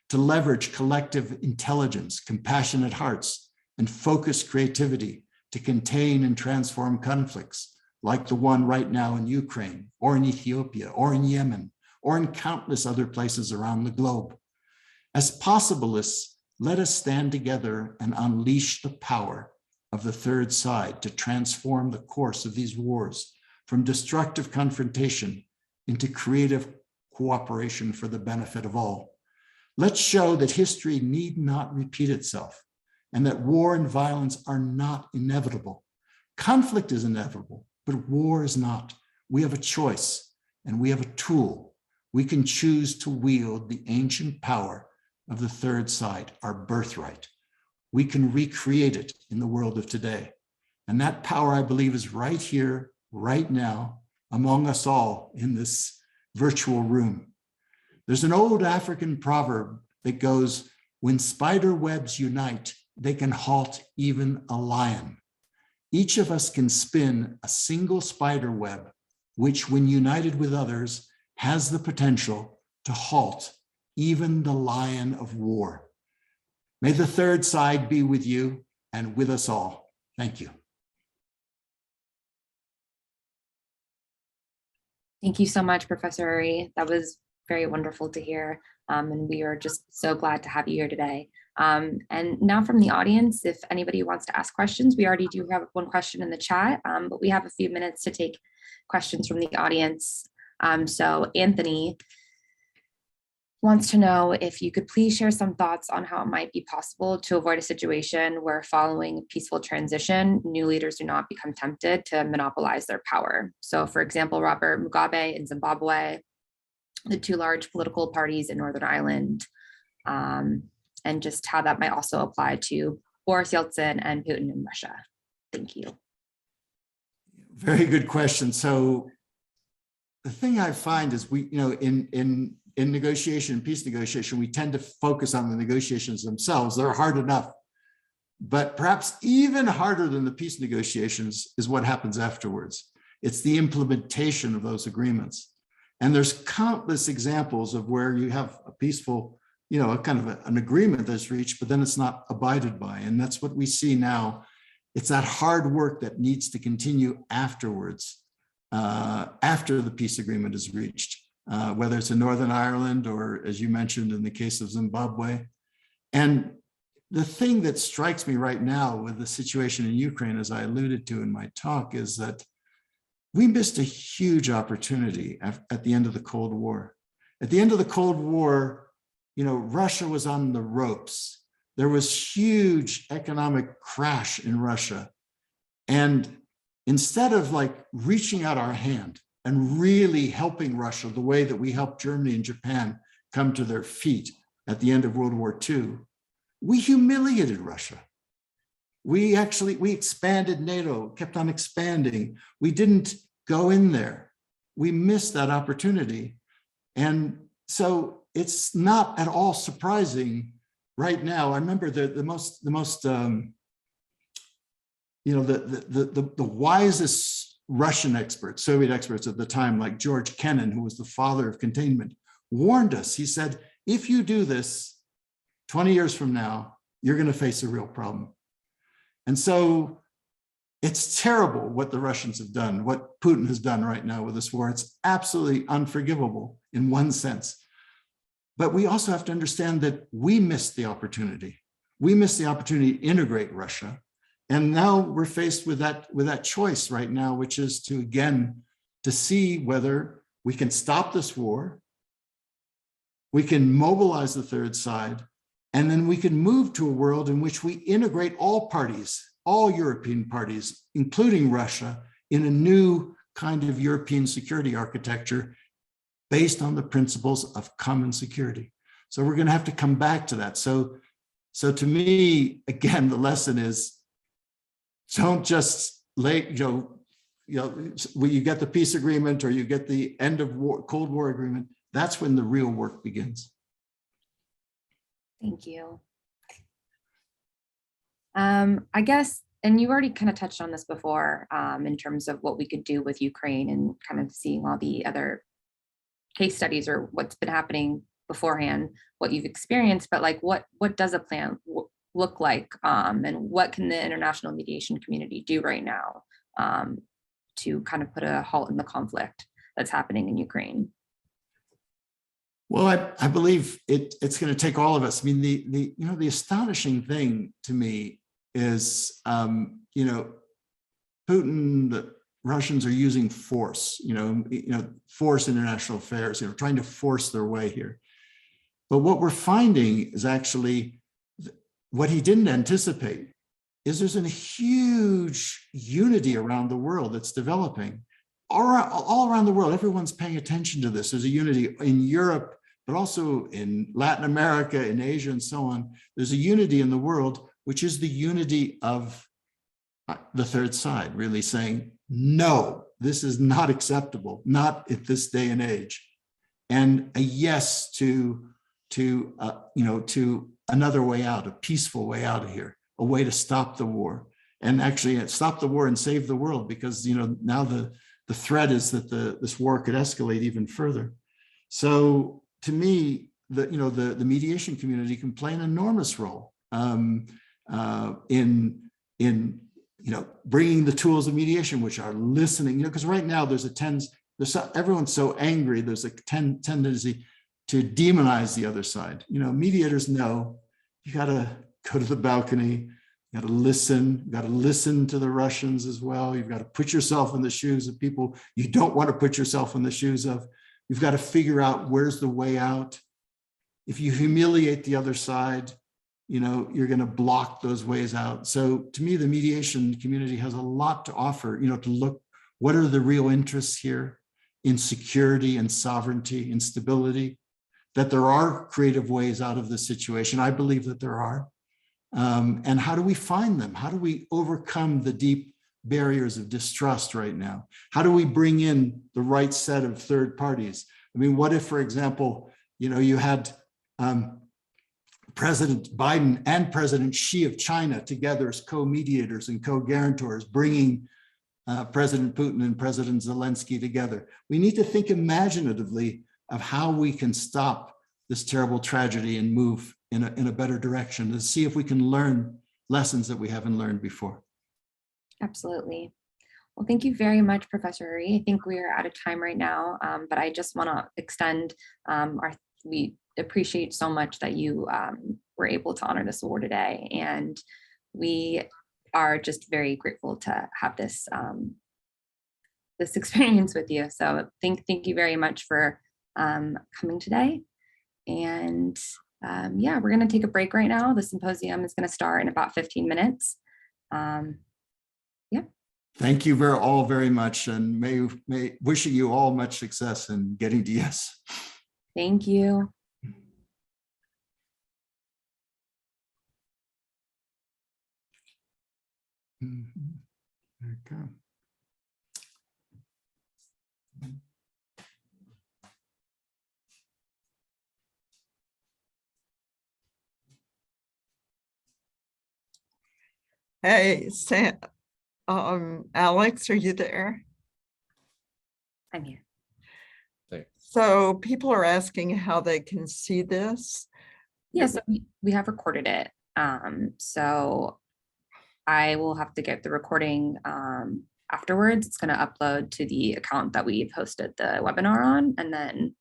Speaker 5: to leverage collective intelligence, compassionate hearts, and focused creativity to contain and transform conflicts like the one right now in Ukraine, or in Ethiopia, or in Yemen, or in countless other places around the globe. As possibilists, let us stand together and unleash the power of the third side to transform the course of these wars from destructive confrontation into creative cooperation for the benefit of all. Let's show that history need not repeat itself and that war and violence are not inevitable. Conflict is inevitable, but war is not. We have a choice and we have a tool. We can choose to wield the ancient power of the third side, our birthright. We can recreate it in the world of today. And that power, I believe, is right here, right now, among us all in this virtual room. There's an old African proverb that goes, when spider webs unite, they can halt even a lion. Each of us can spin a single spider web, which when united with others, has the potential to halt even the lion of war. May the third side be with you and with us all. Thank you.
Speaker 1: Thank you so much, Professor Ury. That was very wonderful to hear. And we are just so glad to have you here today. And now from the audience, if anybody wants to ask questions, we already do have one question in the chat, but we have a few minutes to take questions from the audience. So Anthony wants to know if you could please share some thoughts on how it might be possible to avoid a situation where following peaceful transition, new leaders do not become tempted to monopolize their power. So for example, Robert Mugabe in Zimbabwe, the two large political parties in Northern Ireland, and just how that might also apply to Boris Yeltsin and Putin in Russia. Thank you.
Speaker 5: Very good question. So the thing I find is we, in negotiation, peace negotiation, we tend to focus on the negotiations themselves. They're hard enough, but perhaps even harder than the peace negotiations is what happens afterwards. It's the implementation of those agreements. And there's countless examples of where you have a peaceful, a kind of an agreement that's reached, but then it's not abided by. And that's what we see now. It's that hard work that needs to continue afterwards, after the peace agreement is reached. Whether it's in Northern Ireland or, as you mentioned, in the case of Zimbabwe. And the thing that strikes me right now with the situation in Ukraine, as I alluded to in my talk, is that we missed a huge opportunity at the end of the Cold War. At the end of the Cold War, Russia was on the ropes. There was huge economic crash in Russia. And instead of reaching out our hand and really helping Russia the way that we helped Germany and Japan come to their feet at the end of World War II, we humiliated Russia. We expanded NATO, kept on expanding. We didn't go in there. We missed that opportunity. And so it's not at all surprising right now. I remember the wisest Russian experts, Soviet experts at the time, like George Kennan, who was the father of containment, warned us. He said, if you do this 20 years from now, you're going to face a real problem. And so it's terrible what the Russians have done, what Putin has done right now with this war. It's absolutely unforgivable in one sense. But we also have to understand that we missed the opportunity. We missed the opportunity to integrate Russia. And now we're faced with that choice right now, which is to see whether we can stop this war, we can mobilize the third side, and then we can move to a world in which we integrate all parties, all European parties, including Russia, in a new kind of European security architecture based on the principles of common security. So we're going to have to come back to that. So to me, again, the lesson is, don't just when you get the peace agreement or you get the end of war, Cold War agreement, that's when the real work begins.
Speaker 1: Thank you. I guess, and you already kind of touched on this before in terms of what we could do with Ukraine and kind of seeing all the other case studies or what's been happening beforehand, what you've experienced, but like what does a plan look like, and what can the international mediation community do right now to kind of put a halt in the conflict that's happening in Ukraine?
Speaker 5: Well, I believe it's going to take all of us. I mean, the astonishing thing to me is, Putin, the Russians are using force, force international affairs, trying to force their way here. But what we're finding is actually what he didn't anticipate is there's a huge unity around the world that's developing. All around the world, everyone's paying attention to this. There's a unity in Europe, but also in Latin America, in Asia, and so on. There's a unity in the world, which is the unity of the third side, really saying, no, this is not acceptable, not at this day and age. And a yes to another way out, a peaceful way out of here, a way to stop the war, and actually stop the war and save the world, because now the threat is that this war could escalate even further. So to me, the mediation community can play an enormous role in bringing the tools of mediation, which are listening. Because right now everyone's so angry. There's a tendency to demonize the other side. Mediators know you got to go to the balcony. You got to listen. You got to listen to the Russians as well. You've got to put yourself in the shoes of people you don't want to put yourself in the shoes of. You've got to figure out where's the way out. If you humiliate the other side, you're going to block those ways out. So to me, the mediation community has a lot to offer, to look, what are the real interests here in security and sovereignty and stability, that there are creative ways out of this situation. I believe that there are. And how do we find them? How do we overcome the deep barriers of distrust right now? How do we bring in the right set of third parties? I mean, what if, for example, you had President Biden and President Xi of China together as co-mediators and co-guarantors, bringing President Putin and President Zelensky together. We need to think imaginatively of how we can stop this terrible tragedy and move in a better direction, to see if we can learn lessons that we haven't learned before.
Speaker 1: Absolutely. Well, thank you very much, Professor Ury. I think we are out of time right now, but I just want to extend we appreciate so much that you were able to honor this award today, and we are just very grateful to have this this experience with you. So thank you very much for coming today. And yeah, we're going to take a break right now. The symposium is going to start in about 15 minutes. Yeah.
Speaker 5: Thank you all very much, and may wishing you all much success in getting to yes.
Speaker 1: Thank you.
Speaker 5: There you go.
Speaker 3: Hey, Sam, Alex, are you there?
Speaker 1: I'm here.
Speaker 3: So people are asking how they can see this.
Speaker 1: Yeah, so we have recorded it. So I will have to get the recording afterwards. It's going to upload to the account that we've hosted the webinar on, and then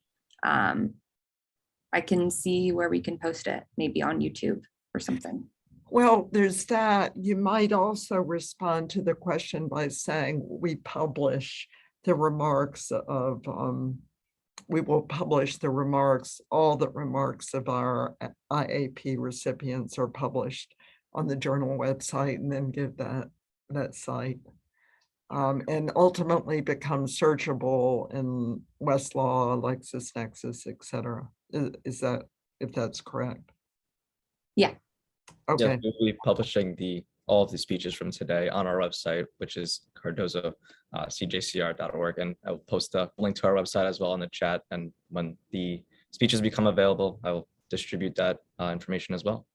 Speaker 1: I can see where we can post it, maybe on YouTube or something.
Speaker 3: Well, there's that. You might also respond to the question by saying we publish the remarks of, we will publish the remarks, all the remarks of our IAP recipients are published on the journal website, and then give that site. And ultimately become searchable in Westlaw, LexisNexis, et cetera. Is that, if that's correct?
Speaker 1: Yeah.
Speaker 3: Okay.
Speaker 4: Yes, we'll be publishing all of the speeches from today on our website, which is Cardozo, cjcr.org. And I will post a link to our website as well in the chat. And when the speeches become available, I will distribute that information as well.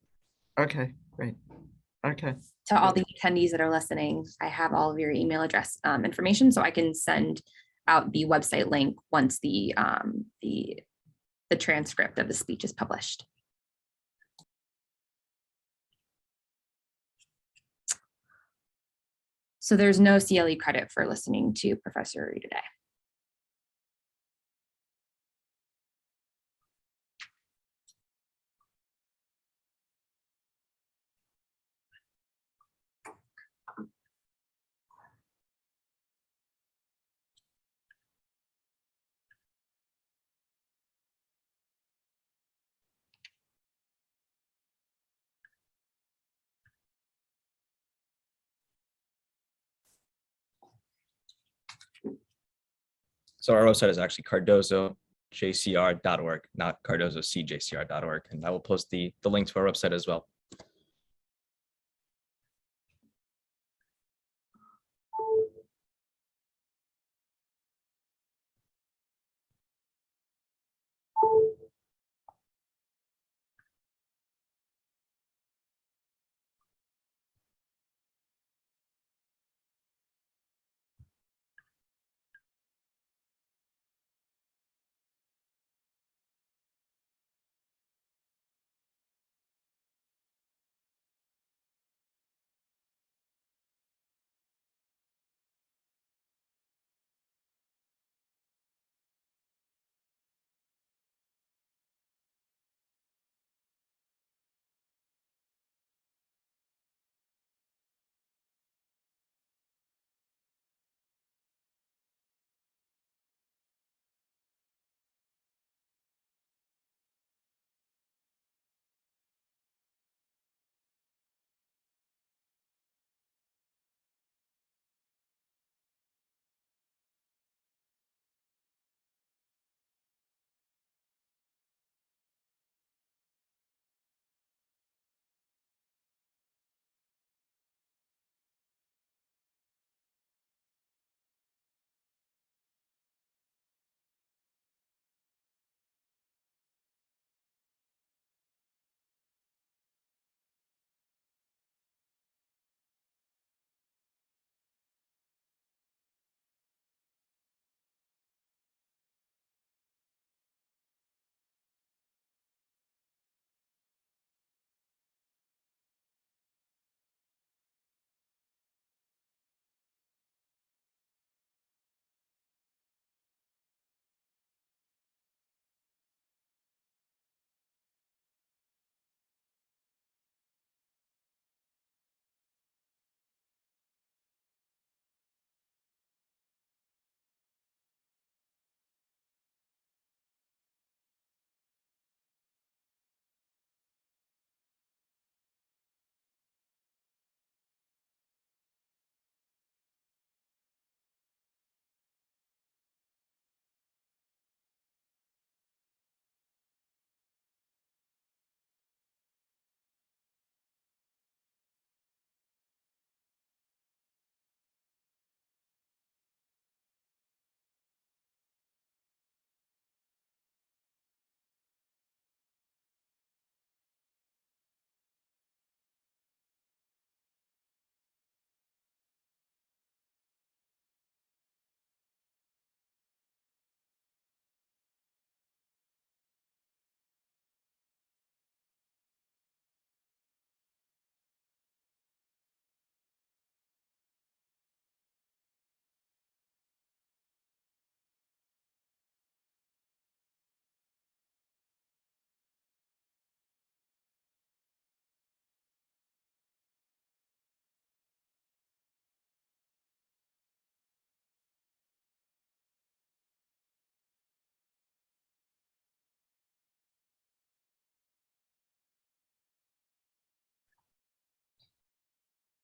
Speaker 3: Okay, great. Okay.
Speaker 1: To all the attendees that are listening, I have all of your email address information, so I can send out the website link once the transcript of the speech is published. So there's no CLE credit for listening to Professor Ury today.
Speaker 4: So our website is actually cardozojcr.org, not cardozocjcr.org. And I will post the link to our website as well.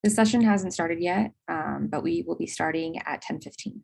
Speaker 1: The session hasn't started yet, but we will be starting at 10:15.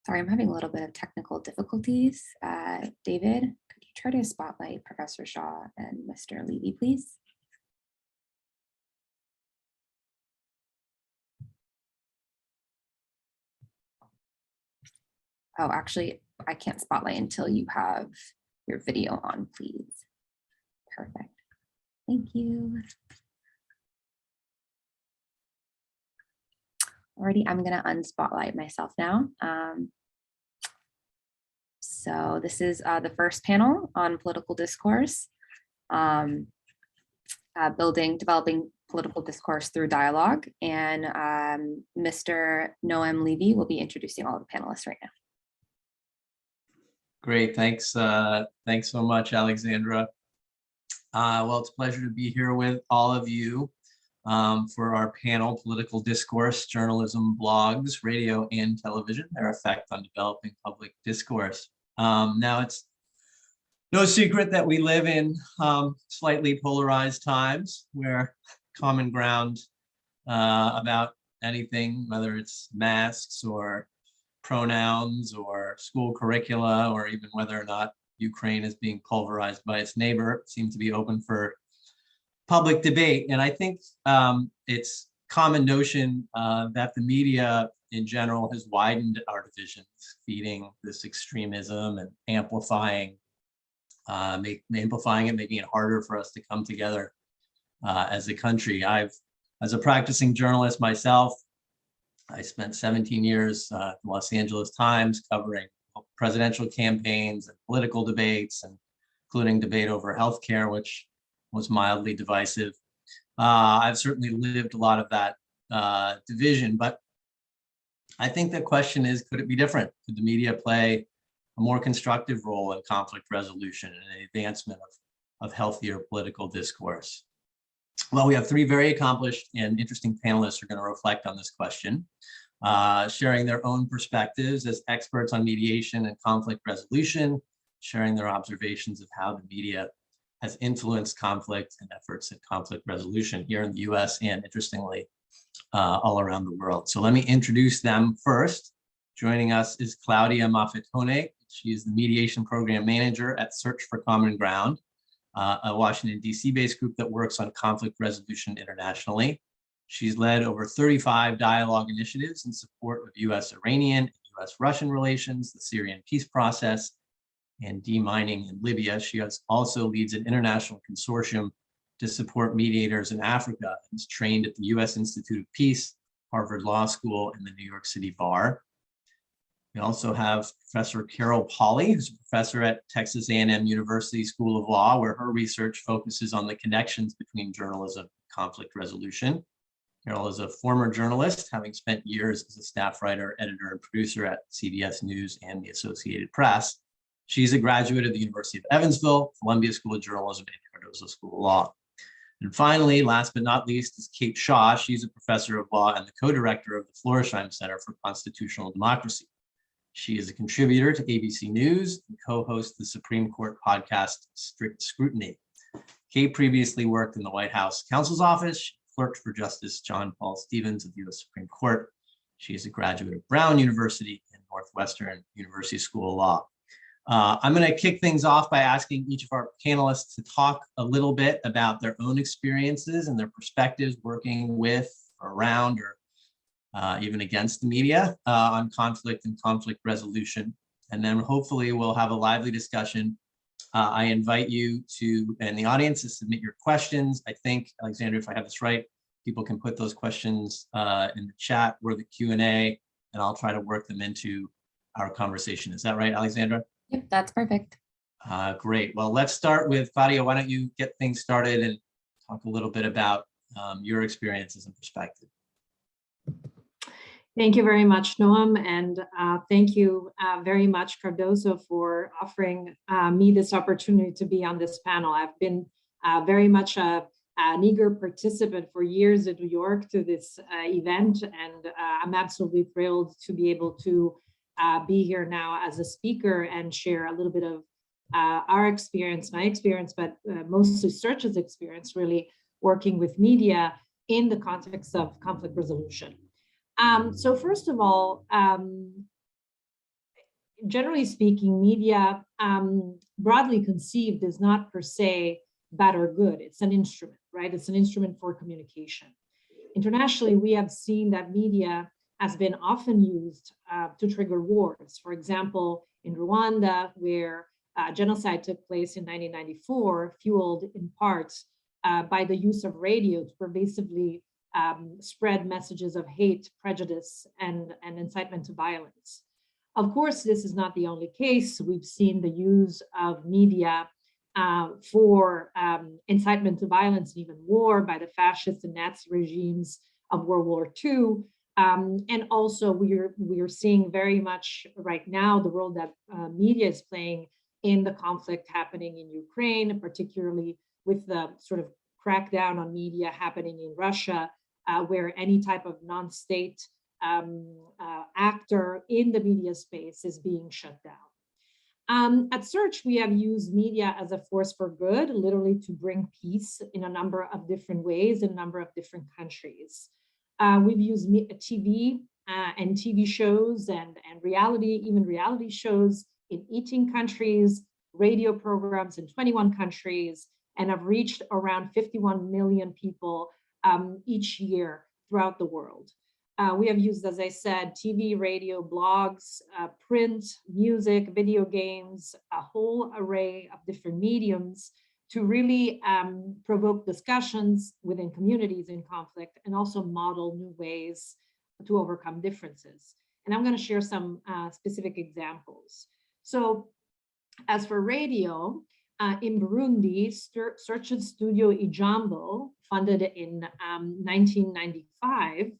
Speaker 1: Sorry, I'm having a little bit of technical difficulties. David, could you try to spotlight Professor Shaw and Mr. Levy, please? Oh, actually, I can't spotlight until you have your video on, please. Perfect. Thank you. Alrighty, I'm gonna unspotlight myself now. So this is the first panel on political discourse, developing political discourse through dialogue. And Mr. Noam Levy will be introducing all the panelists right now.
Speaker 6: Great, thanks. Thanks so much, Alexandra. Well, it's a pleasure to be here with all of you for our panel, Political Discourse, Journalism, Blogs, Radio, and Television, Their Effect on Developing Public Discourse. Now, it's no secret that we live in slightly polarized times where common ground about anything, whether it's masks or pronouns or school curricula, or even whether or not Ukraine is being pulverized by its neighbor, seem to be open for public debate. And I think it's common notion that the media in general has widened our divisions, feeding this extremism and amplifying it, making it harder for us to come together as a country. As a practicing journalist myself, I spent 17 years at the Los Angeles Times covering presidential campaigns and political debates, and including debate over healthcare, which was mildly divisive. I've certainly lived a lot of that division, but I think the question is, could it be different? Could the media play a more constructive role in conflict resolution and the advancement of healthier political discourse? Well, we have three very accomplished and interesting panelists who are going to reflect on this question, sharing their own perspectives as experts on mediation and conflict resolution, sharing their observations of how the media has influenced conflict and efforts at conflict resolution here in the US and, interestingly, all around the world. So let me introduce them first. Joining us is Claudia Maffetone. She is the mediation program manager at Search for Common Ground, a Washington, D.C. based group that works on conflict resolution internationally. She's led over 35 dialogue initiatives in support of US-Iranian and US-Russian relations, the Syrian peace process, and demining in Libya. She also leads an international consortium to support mediators in Africa and is trained at the US Institute of Peace, Harvard Law School, and the New York City Bar. We also have Professor Carol Pauley, who's a professor at Texas A&M University School of Law, where her research focuses on the connections between journalism and conflict resolution. Carol is a former journalist, having spent years as a staff writer, editor, and producer at CBS News and the Associated Press. She's a graduate of the University of Evansville, Columbia School of Journalism, and Cardozo School of Law. And finally, last but not least, is Kate Shaw. She's a professor of law and the co-director of the Floresheim Center for Constitutional Democracy. She is a contributor to ABC News and co-hosts the Supreme Court podcast, Strict Scrutiny. Kate previously worked in the White House counsel's office. She clerked for Justice John Paul Stevens of the U.S. Supreme Court. She is a graduate of Brown University and Northwestern University School of Law. I'm going to kick things off by asking each of our panelists to talk a little bit about their own experiences and their perspectives working with, around, or even against the media on conflict and conflict resolution. And then hopefully we'll have a lively discussion. I invite you to, and the audience, to submit your questions. I think, Alexandra, if I have this right, people can put those questions in the chat or the Q&A, and I'll try to work them into our conversation. Is that right, Alexandra?
Speaker 1: Yep, that's perfect.
Speaker 6: Great. Well, let's start with Claudia. Why don't you get things started and talk a little bit about your experiences and perspective.
Speaker 7: Thank you very much, Noam, and thank you very much, Cardozo, for offering me this opportunity to be on this panel. I've been very much an eager participant for years in New York to this event, and I'm absolutely thrilled to be able to be here now as a speaker and share a little bit of our experience, my experience, but mostly Search's experience, really working with media in the context of conflict resolution. So first of all, generally speaking, media, broadly conceived, is not per se bad or good. It's an instrument, right? It's an instrument for communication. Internationally, we have seen that media has been often used to trigger wars. For example, in Rwanda, where genocide took place in 1994, fueled in part by the use of radio to pervasively spread messages of hate, prejudice, and incitement to violence. Of course, this is not the only case. We've seen the use of media for incitement to violence and even war by the fascist and Nazi regimes of World War II. And also we are seeing very much right now the role that media is playing in the conflict happening in Ukraine, particularly with the sort of crackdown on media happening in Russia, where any type of non-state actor in the media space is being shut down. At Search, we have used media as a force for good, literally to bring peace in a number of different ways in a number of different countries. We've used TV and TV shows and reality, even reality shows in 18 countries, radio programs in 21 countries, and have reached around 51 million people each year throughout the world. We have used, as I said, TV, radio, blogs, print, music, video games, a whole array of different mediums to really provoke discussions within communities in conflict and also model new ways to overcome differences. And I'm going to share some specific examples. So as for radio, in Burundi, Search and Studio Ijambo, funded in 1995,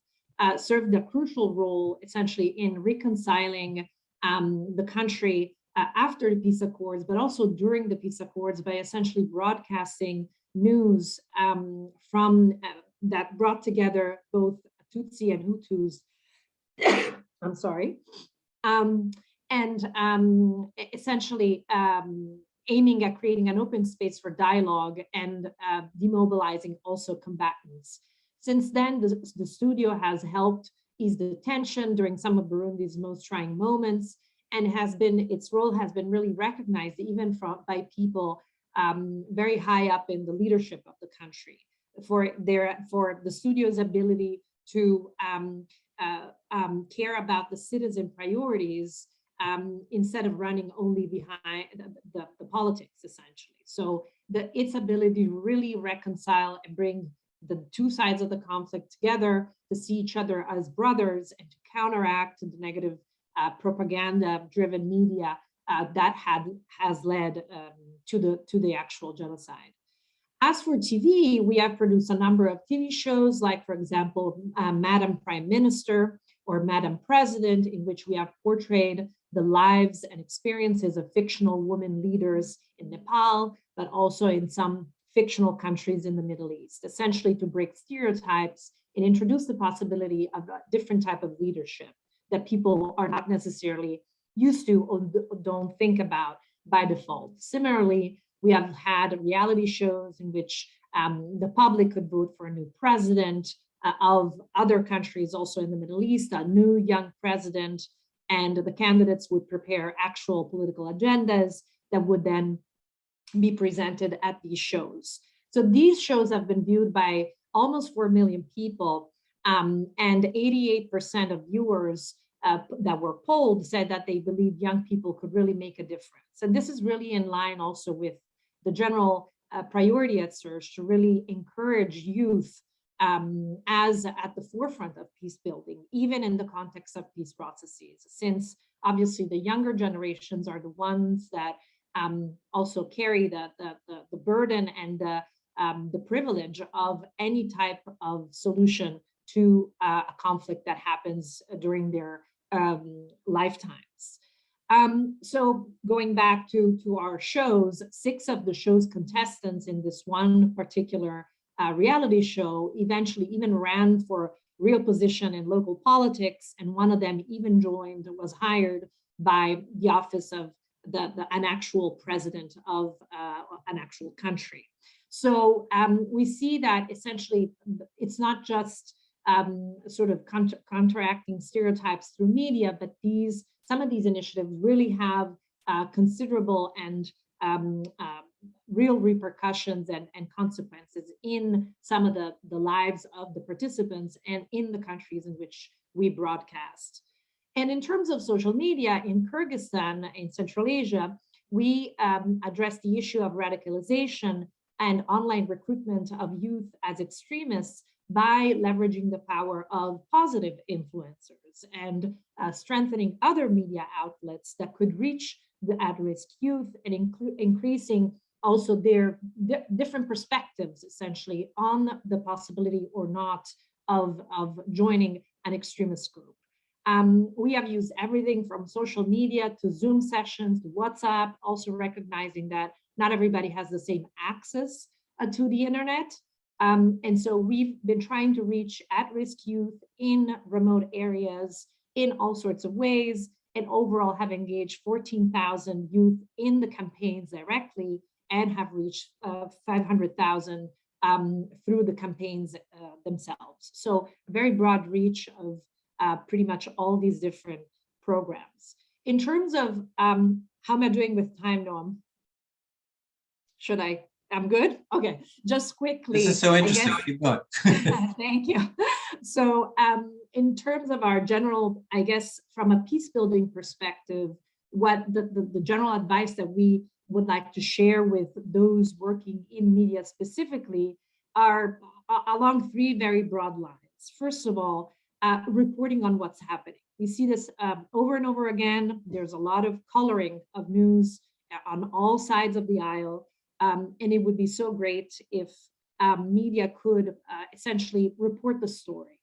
Speaker 7: served a crucial role essentially in reconciling the country after the peace accords, but also during the peace accords by essentially broadcasting news from that brought together both Tutsi and Hutus, I'm sorry, essentially aiming at creating an open space for dialogue and demobilizing also combatants. Since then, the studio has helped ease the tension during some of Burundi's most trying moments, and its role has been really recognized even by people very high up in the leadership of the country for the studio's ability to care about the citizen priorities instead of running only behind the politics, essentially. So its ability to really reconcile and bring the two sides of the conflict together, to see each other as brothers and to counteract the negative propaganda-driven media that has led to the actual genocide. As for TV, we have produced a number of TV shows, like, for example, Madam Prime Minister or Madam President, in which we have portrayed the lives and experiences of fictional women leaders in Nepal, but also in some fictional countries in the Middle East, essentially to break stereotypes and introduce the possibility of a different type of leadership that people are not necessarily used to or don't think about by default. Similarly, we have had reality shows in which the public could vote for a new president of other countries, also in the Middle East, a new young president, and the candidates would prepare actual political agendas that would then be presented at these shows. So these shows have been viewed by almost 4 million people, and 88% of viewers that were polled said that they believe young people could really make a difference. And this is really in line also with the general priority at Search to really encourage youth as at the forefront of peace building, even in the context of peace processes, since obviously the younger generations are the ones that also carry the burden and the privilege of any type of solution to a conflict that happens during their lifetimes. So going back to our shows, 6 of the show's contestants in this one particular reality show eventually even ran for real position in local politics, and one of them even was hired by the office of an actual president of an actual country. So we see that essentially it's not just sort of counteracting stereotypes through media, but these some of these initiatives really have considerable and real repercussions and consequences in some of the lives of the participants and in the countries in which we broadcast. And in terms of social media in Kyrgyzstan, in Central Asia, we address the issue of radicalization and online recruitment of youth as extremists by leveraging the power of positive influencers and strengthening other media outlets that could reach the at-risk youth and increasing also their different perspectives, essentially, on the possibility or not of joining an extremist group. We have used everything from social media to Zoom sessions to WhatsApp, also recognizing that not everybody has the same access to the internet. And so we've been trying to reach at-risk youth in remote areas in all sorts of ways, and overall have engaged 14,000 youth in the campaigns directly and have reached 500,000 through the campaigns themselves. So a very broad reach of pretty much all these different programs. In terms of how am I doing with time, Noam? Should I? I'm good? Okay, just quickly.
Speaker 6: This is so interesting. Keep going.
Speaker 7: Thank you. So in terms of our general, I guess, from a peace building perspective, what the general advice that we would like to share with those working in media specifically are along three very broad lines. First of all, reporting on what's happening. We see this over and over again. There's a lot of coloring of news on all sides of the aisle. And it would be so great if media could essentially report the story.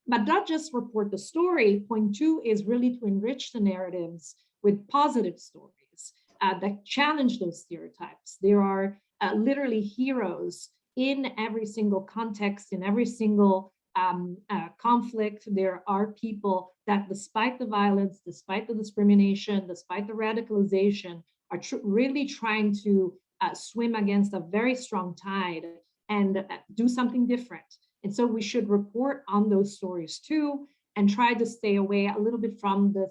Speaker 7: But not just report the story. Point two is really to enrich the narratives with positive stories that challenge those stereotypes. There are literally heroes in every single context, in every single conflict. There are people that, despite the violence, despite the discrimination, despite the radicalization, are really trying to swim against a very strong tide and do something different. And so we should report on those stories too, and try to stay away a little bit from the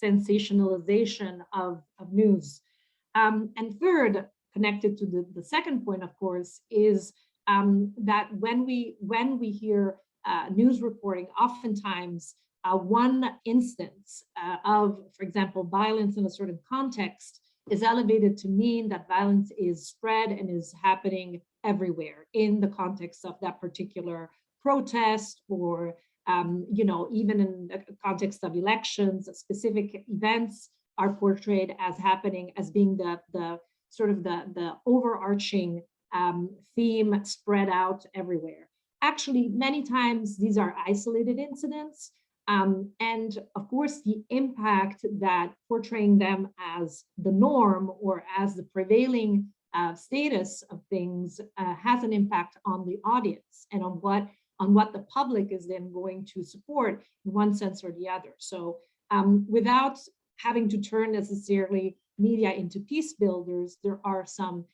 Speaker 7: sensationalization of news. And third, connected to the second point, of course, is that when we hear news reporting, oftentimes one instance of, for example, violence in a certain context is elevated to mean that violence is spread and is happening everywhere in the context of that particular protest, or even in the context of elections. Specific events are portrayed as happening, as being the sort of the overarching theme spread out everywhere. Actually, many times these are isolated incidents. And of course, the impact that portraying them as the norm or as the prevailing status of things has an impact on the audience and on what the public is then going to support in one sense or the other. So without having to turn necessarily media into peace builders, there are some,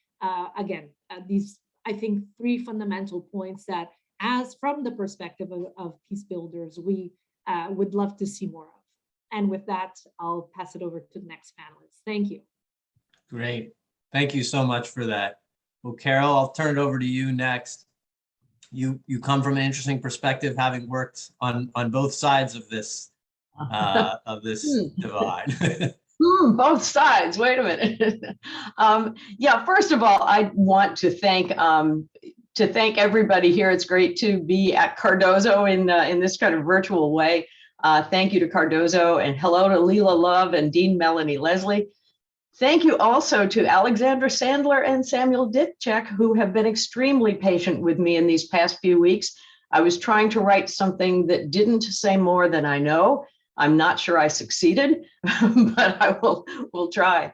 Speaker 7: these, I think, three fundamental points that, as from the perspective of peace builders, we would love to see more of. And with that, I'll pass it over to the next panelist. Thank you.
Speaker 6: Great. Thank you so much for that. Well, Carol, I'll turn it over to you next. You come from an interesting perspective, having worked on both sides of this divide.
Speaker 8: Both sides. Wait a minute. Yeah. First of all, I want to thank everybody here. It's great to be at Cardozo in this kind of virtual way. Thank you to Cardozo, and hello to Leela Love and Dean Melanie Leslie. Thank you also to Alexandra Sandler and Samuel Ditchek, who have been extremely patient with me in these past few weeks. I was trying to write something that didn't say more than I know. I'm not sure I succeeded, but I will try.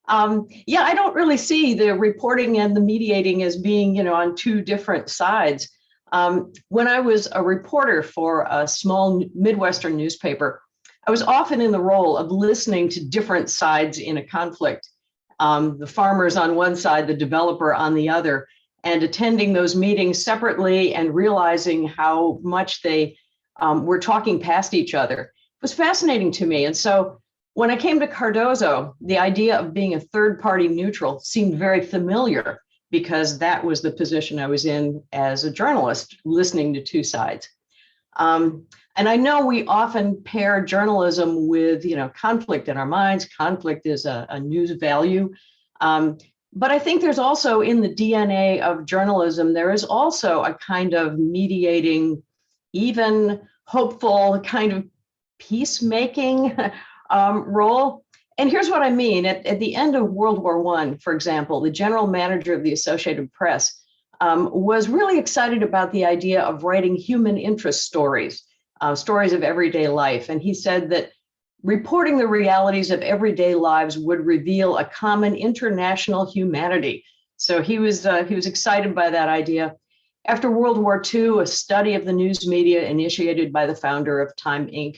Speaker 8: Yeah, I don't really see the reporting and the mediating as being, on two different sides. When I was a reporter for a small Midwestern newspaper, I was often in the role of listening to different sides in a conflict, the farmers on one side, the developer on the other, and attending those meetings separately and realizing how much they were talking past each other. It was fascinating to me. And so When I came to Cardozo, the idea of being a third-party neutral seemed very familiar because that was the position I was in as a journalist, listening to two sides. And I know we often pair journalism with, conflict in our minds. Conflict is a news value. But I think there's also in the DNA of journalism, there is also a kind of mediating, even hopeful kind of peacemaking role. And here's what I mean. At the end of World War I, for example, the general manager of the Associated Press was really excited about the idea of writing human interest stories, stories of everyday life. And he said that reporting the realities of everyday lives would reveal a common international humanity. So he was excited by that idea. After World War II, a study of the news media initiated by the founder of Time Inc.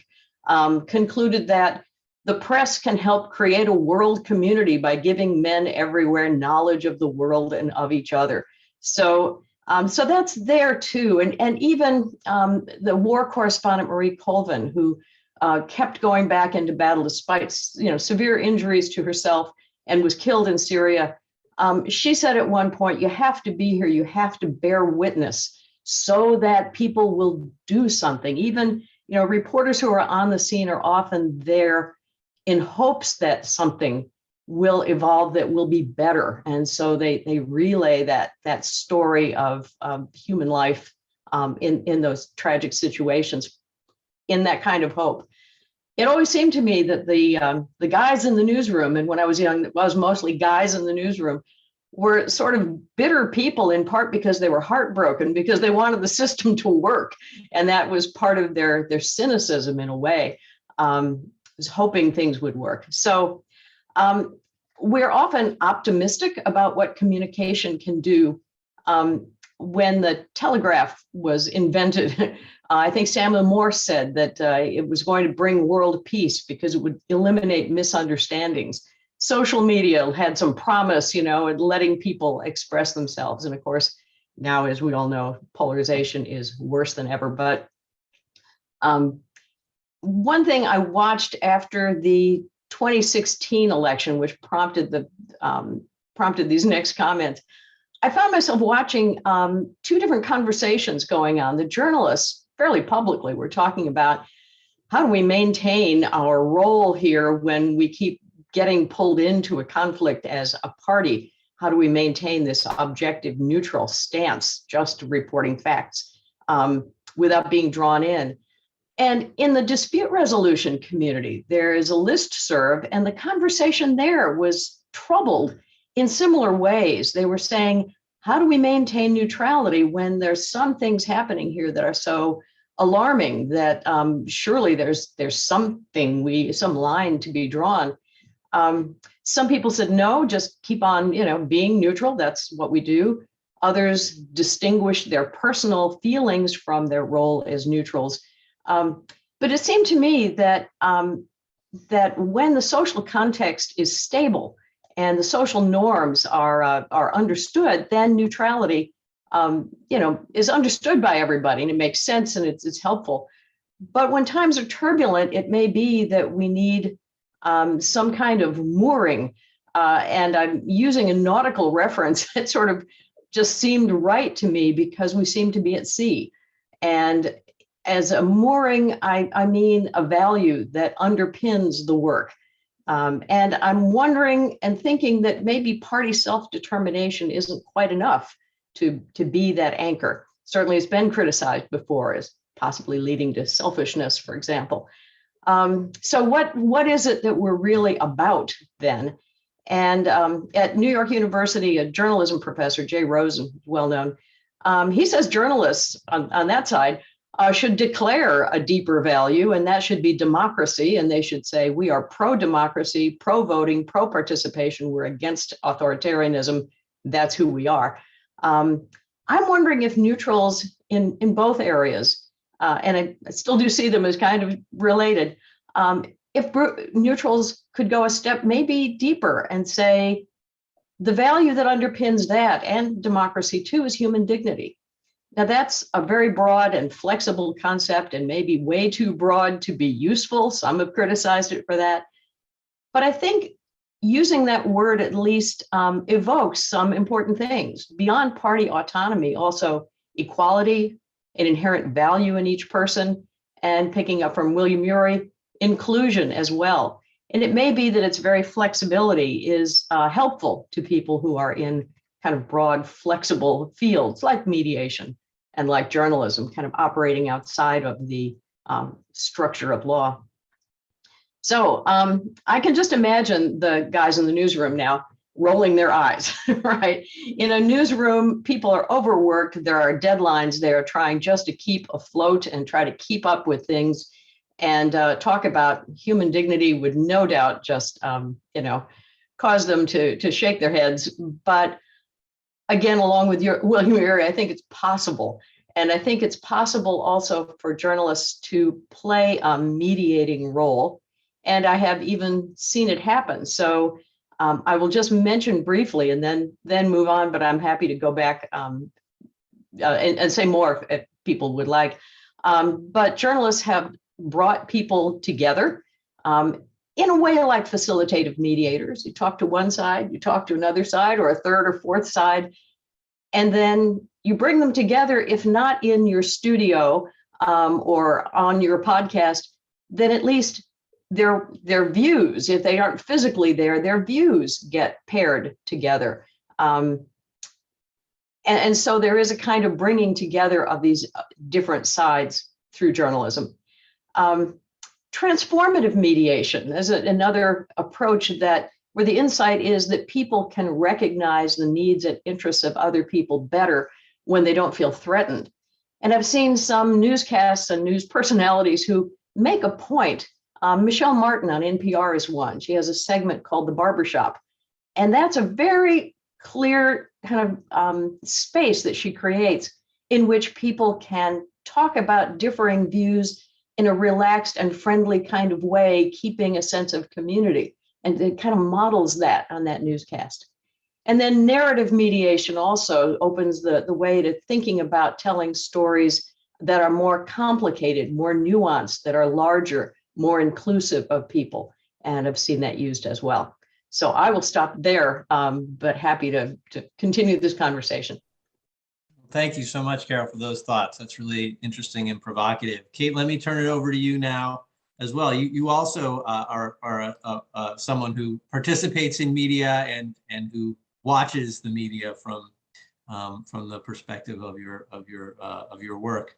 Speaker 8: Concluded that the press can help create a world community by giving men everywhere knowledge of the world and of each other. So that's there too. And even the war correspondent Marie Colvin, who kept going back into battle despite severe injuries to herself and was killed in Syria. She said at one point, you have to be here, you have to bear witness so that people will do something. Even reporters who are on the scene are often there in hopes that something will evolve that will be better. And so they relay that story of human life in those tragic situations in that kind of hope. It always seemed to me that the guys in the newsroom, and when I was young, it was mostly guys in the newsroom, were sort of bitter people, in part because they were heartbroken, because they wanted the system to work. And that was part of their cynicism in a way, was hoping things would work. So we're often optimistic about what communication can do. When the telegraph was invented, I think Samuel Morse said that it was going to bring world peace because it would eliminate misunderstandings. Social media had some promise, at letting people express themselves. And of course, now, as we all know, polarization is worse than ever. But one thing I watched after the 2016 election, which prompted these next comments, I found myself watching two different conversations going on. The journalists, fairly publicly, were talking about how do we maintain our role here when we keep getting pulled into a conflict as a party? How do we maintain this objective, neutral stance, just reporting facts without being drawn in? And in the dispute resolution community, there is a listserv, and the conversation there was troubled in similar ways. They were saying, how do we maintain neutrality when there's some things happening here that are so alarming that surely there's some line to be drawn? Some people said, no, just keep on, being neutral. That's what we do. Others distinguished their personal feelings from their role as neutrals. But it seemed to me that when the social context is stable and the social norms are understood, then neutrality, is understood by everybody, and it makes sense and it's helpful. But when times are turbulent, it may be that we need some kind of mooring. And I'm using a nautical reference that sort of just seemed right to me because we seem to be at sea. And as a mooring, I mean a value that underpins the work. And I'm wondering and thinking that maybe party self-determination isn't quite enough to be that anchor. Certainly it's been criticized before as possibly leading to selfishness, for example. So what is it that we're really about then? And at New York University, a journalism professor, Jay Rosen, well known, he says journalists on that side should declare a deeper value, and that should be democracy. And they should say, we are pro-democracy, pro-voting, pro-participation. We're against authoritarianism. That's who we are. I'm wondering if neutrals in both areas, and I still do see them as kind of related, if neutrals could go a step maybe deeper and say, the value that underpins that and democracy too is human dignity. Now, that's a very broad and flexible concept and maybe way too broad to be useful. Some have criticized it for that. But I think using that word at least evokes some important things beyond party autonomy, also equality, an inherent value in each person, and picking up from William Ury, inclusion as well. And it may be that its very flexibility is helpful to people who are in kind of broad, flexible fields like mediation and like journalism, kind of operating outside of the structure of law. So I can just imagine the guys in the newsroom now rolling their eyes, right? In a newsroom, people are overworked. There are deadlines. They are trying just to keep afloat and try to keep up with things. And talk about human dignity would no doubt just, cause them to shake their heads. But again, along with William Ury, I think it's possible. And I think it's possible also for journalists to play a mediating role. And I have even seen it happen. So I will just mention briefly and then move on, but I'm happy to go back and say more if people would like. But journalists have brought people together in a way like facilitative mediators. You talk to one side, you talk to another side, or a third or fourth side, and then you bring them together, if not in your studio or on your podcast, then at least their views, if they aren't physically there, their views get paired together. And so there is a kind of bringing together of these different sides through journalism. Transformative mediation is another approach where the insight is that people can recognize the needs and interests of other people better when they don't feel threatened. And I've seen some newscasts and news personalities who make a point. Michelle Martin on NPR is one. She has a segment called The Barbershop. And that's a very clear kind of space that she creates in which people can talk about differing views in a relaxed and friendly kind of way, keeping a sense of community. And it kind of models that on that newscast. And then narrative mediation also opens the way to thinking about telling stories that are more complicated, more nuanced, that are larger, more inclusive of people. And I've seen that used as well. So I will stop there, but happy to continue this conversation.
Speaker 6: Thank you so much, Carol, for those thoughts. That's really interesting and provocative. Kate, let me turn it over to you now as well. You also are someone who participates in media and who watches the media from the perspective of your work.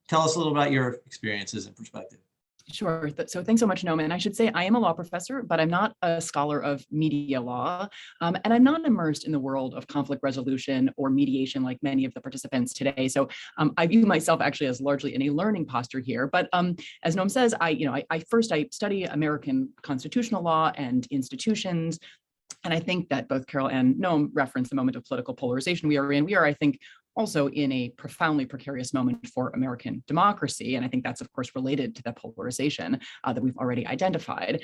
Speaker 6: Tell us a little about your experiences and perspective.
Speaker 9: Sure. So thanks so much, Noam. And I should say I am a law professor, but I'm not a scholar of media law. And I'm not immersed in the world of conflict resolution or mediation like many of the participants today. So I view myself actually as largely in a learning posture here. But as Noam says, I study American constitutional law and institutions. And I think that both Carol and Noam referenced the moment of political polarization we are in. We are, I think, also in a profoundly precarious moment for American democracy. And I think that's, of course, related to the polarization that we've already identified.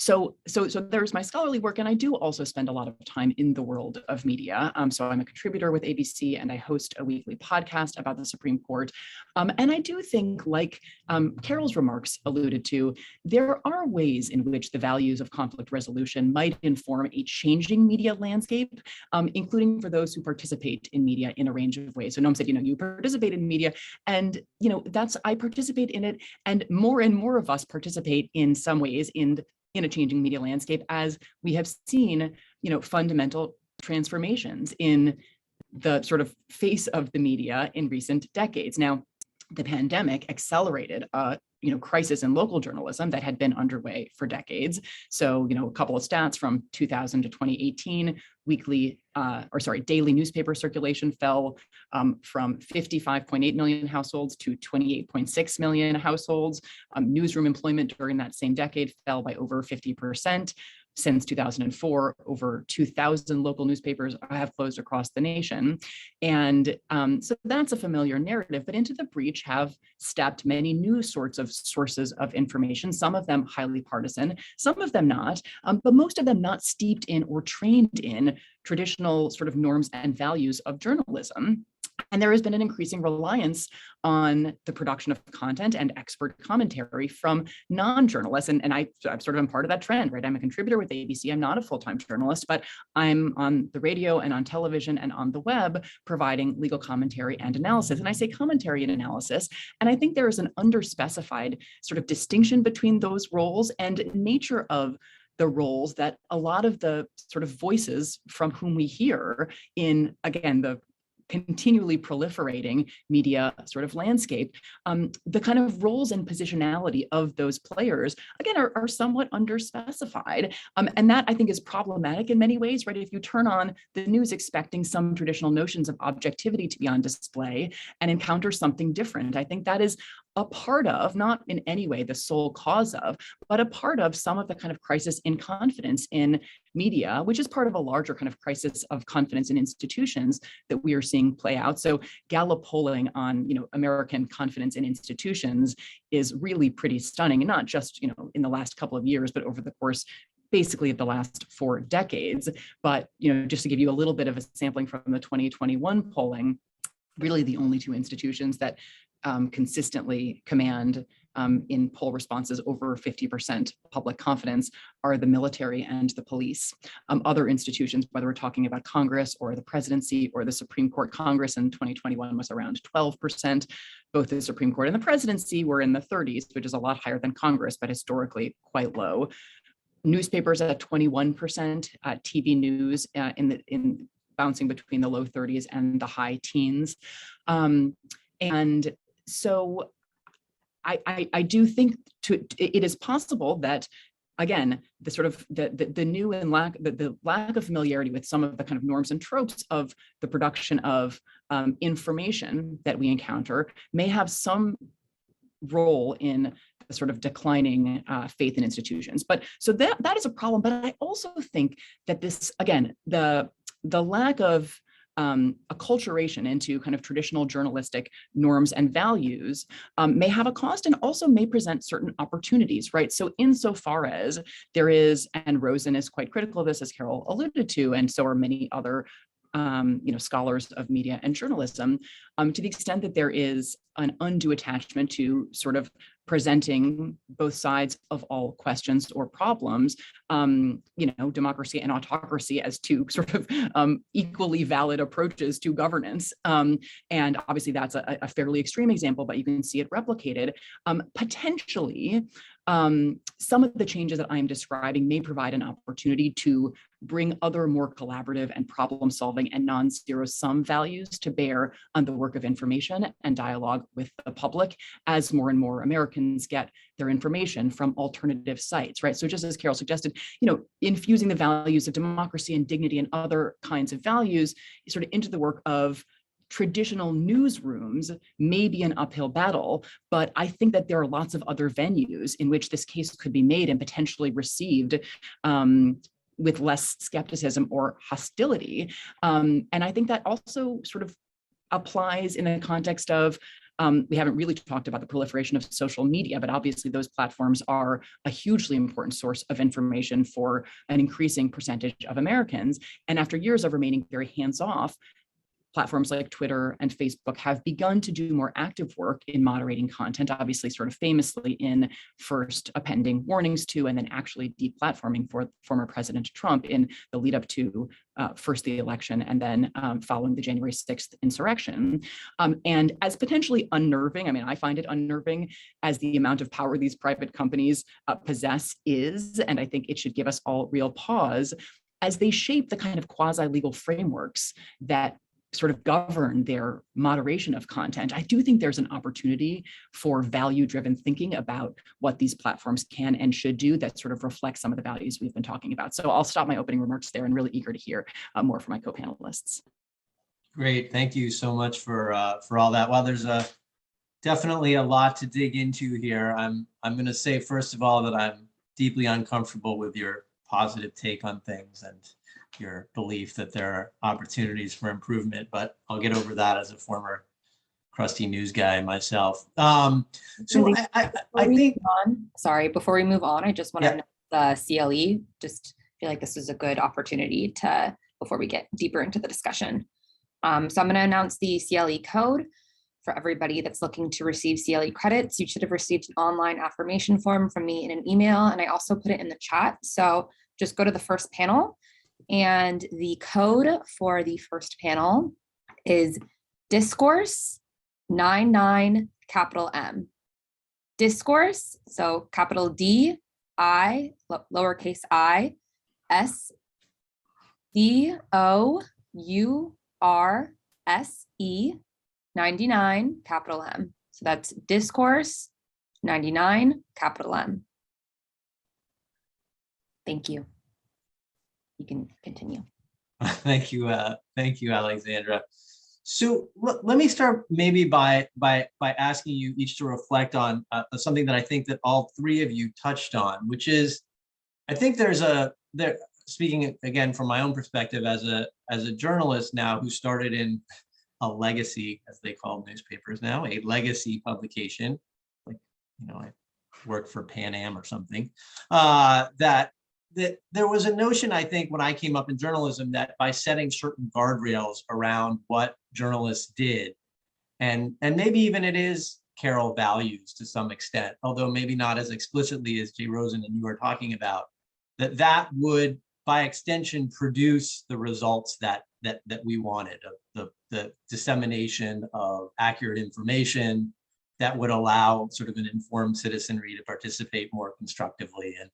Speaker 9: So there's my scholarly work, and I do also spend a lot of time in the world of media. So I'm a contributor with ABC, and I host a weekly podcast about the Supreme Court. And I do think, like Carol's remarks alluded to, there are ways in which the values of conflict resolution might inform a changing media landscape, including for those who participate in media in a range of ways. So Noam said, you participate in media, and I participate in it, and more of us participate in some ways in a changing media landscape, as we have seen, fundamental transformations in the sort of face of the media in recent decades. Now, the pandemic accelerated crisis in local journalism that had been underway for decades. So, a couple of stats from 2000 to 2018, daily newspaper circulation fell from 55.8 million households to 28.6 million households. Newsroom employment during that same decade fell by over 50%. Since 2004, over 2,000 local newspapers have closed across the nation. And so that's a familiar narrative, but into the breach have stepped many new sorts of sources of information, some of them highly partisan, some of them not, but most of them not steeped in or trained in traditional sort of norms and values of journalism. And there has been an increasing reliance on the production of content and expert commentary from non-journalists. And I've sort of been part of that trend, right? I'm a contributor with ABC. I'm not a full-time journalist, but I'm on the radio and on television and on the web providing legal commentary and analysis. And I say commentary and analysis, and I think there is an underspecified sort of distinction between those roles and nature of the roles that a lot of the sort of voices from whom we hear in, again, the continually proliferating media sort of landscape, the kind of roles and positionality of those players, again, are somewhat underspecified. And that I think is problematic in many ways, right? If you turn on the news expecting some traditional notions of objectivity to be on display and encounter something different, I think that is a part of, not in any way the sole cause of, but a part of some of the kind of crisis in confidence in media, which is part of a larger kind of crisis of confidence in institutions that we are seeing play out. So Gallup polling on, American confidence in institutions is really pretty stunning, and not just, in the last couple of years, but over the course basically of the last 4 decades. But, just to give you a little bit of a sampling from the 2021 polling, really the only 2 institutions that consistently command in poll responses over 50% public confidence are the military and the police. Other institutions, whether we're talking about Congress or the presidency or the Supreme Court, Congress in 2021 was around 12%. Both the Supreme Court and the presidency were in the 30s, which is a lot higher than Congress, but historically quite low. Newspapers at 21%, TV news in bouncing between the low 30s and the high teens. And so I do think it is possible that, again, the sort of the new and the lack of familiarity with some of the kind of norms and tropes of the production of information that we encounter may have some role in the sort of declining faith in institutions. But so that is a problem. But I also think that this, again, the lack of acculturation into kind of traditional journalistic norms and values may have a cost and also may present certain opportunities, right? So insofar as there is, and Rosen is quite critical of this, as Carol alluded to, and so are many other scholars of media and journalism, to the extent that there is an undue attachment to sort of presenting both sides of all questions or problems, democracy and autocracy as 2 sort of equally valid approaches to governance. And obviously that's a fairly extreme example, but you can see it replicated. Potentially, some of the changes that I'm describing may provide an opportunity to bring other more collaborative and problem solving and non-zero sum values to bear on the work of information and dialogue with the public as more and more Americans get their information from alternative sites, right? So just as Carol suggested, infusing the values of democracy and dignity and other kinds of values sort of into the work of traditional newsrooms may be an uphill battle, but I think that there are lots of other venues in which this case could be made and potentially received with less skepticism or hostility. And I think that also sort of applies in the context of, we haven't really talked about the proliferation of social media, but obviously those platforms are a hugely important source of information for an increasing percentage of Americans. And after years of remaining very hands-off, platforms like Twitter and Facebook have begun to do more active work in moderating content, obviously sort of famously in first appending warnings to and then actually deplatforming for former President Trump in the lead up to first the election and then following the January 6th insurrection. And as potentially unnerving, I mean, I find it unnerving as the amount of power these private companies possess is, and I think it should give us all real pause as they shape the kind of quasi-legal frameworks that sort of govern their moderation of content. I do think there's an opportunity for value-driven thinking about what these platforms can and should do that sort of reflects some of the values we've been talking about. So I'll stop my opening remarks there and really eager to hear more from my co-panelists.
Speaker 6: Great, thank you so much for all that. Well, there's definitely a lot to dig into here. I'm going to say first of all that I'm deeply uncomfortable with your positive take on things and your belief that there are opportunities for improvement, but I'll get over that as a former crusty news guy myself. So I think,
Speaker 1: sorry, before we move on, I just want to know the CLE, just feel like this is a good opportunity to, before we get deeper into the discussion. So I'm going to announce the CLE code for everybody that's looking to receive CLE credits. You should have received an online affirmation form from me in an email, and I also put it in the chat. So just go to the first panel, and the code for the first panel is discourse 99 capital M. Discourse, so capital D, I, lowercase I, S, D, O, U, R, S, E, 99 capital M. So that's discourse 99 capital M. Thank you. You can continue.
Speaker 6: Thank you, Alexandra. So let me start maybe by asking you each to reflect on something that I think that all three of you touched on, which is, I think speaking again from my own perspective as a journalist now who started in a legacy, as they call newspapers now, a legacy publication, like, I worked for Pan Am or something, that there was a notion, I think, when I came up in journalism, that by setting certain guardrails around what journalists did, and maybe even it is Carroll values to some extent, although maybe not as explicitly as Jay Rosen and you are talking about, that would, by extension, produce the results that we wanted, of the dissemination of accurate information that would allow sort of an informed citizenry to participate more constructively in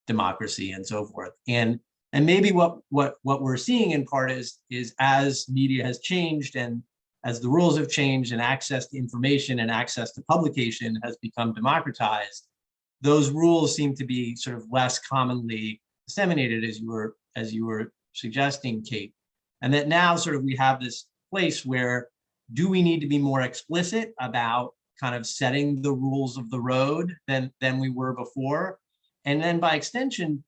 Speaker 6: democracy and so forth. And maybe what we're seeing in part is as media has changed and as the rules have changed and access to information and access to publication has become democratized, those rules seem to be sort of less commonly disseminated, as you were suggesting, Kate. And that now sort of we have this place where, do we need to be more explicit about kind of setting the rules of the road than we were before? And then by extension,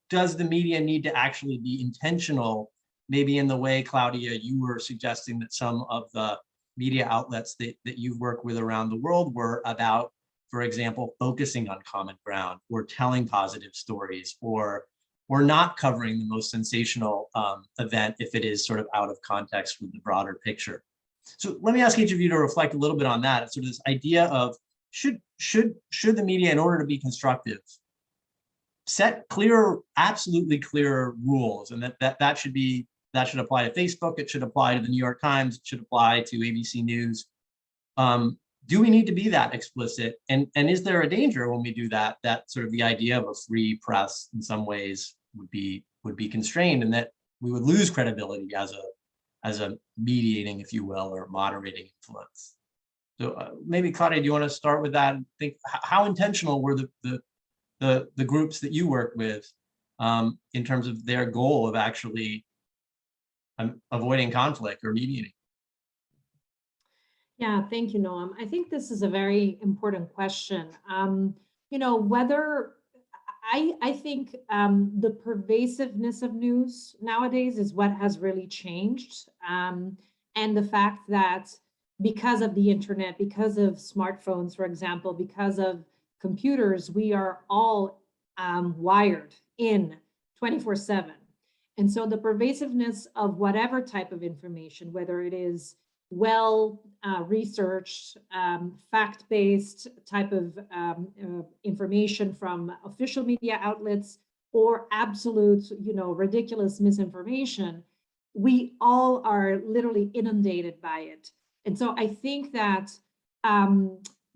Speaker 6: does the media need to actually be intentional, maybe in the way, Claudia, you were suggesting that some of the media outlets that you work with around the world were about, for example, focusing on common ground or telling positive stories or not covering the most sensational event if it is sort of out of context with the broader picture. So let me ask each of you to reflect a little bit on that. Sort of this idea of should the media, in order to be constructive, set clear, absolutely clear rules, and that should apply to Facebook, it should apply to the New York Times, it should apply to ABC News. Do we need to be that explicit? And is there a danger when we do that sort of the idea of a free press in some ways would be constrained, and that we would lose credibility as a mediating, if you will, or moderating influence? So maybe Claudia, do you want to start with that? Think how intentional were the groups that you work with in terms of their goal of actually avoiding conflict or mediating?
Speaker 7: Yeah, thank you, Noam. I think this is a very important question. Whether I think the pervasiveness of news nowadays is what has really changed. And the fact that because of the internet, because of smartphones, for example, because of computers, we are all wired in 24/7. And so the pervasiveness of whatever type of information, whether it is researched, fact-based type of information from official media outlets or absolute, ridiculous misinformation, we all are literally inundated by it. And so I think that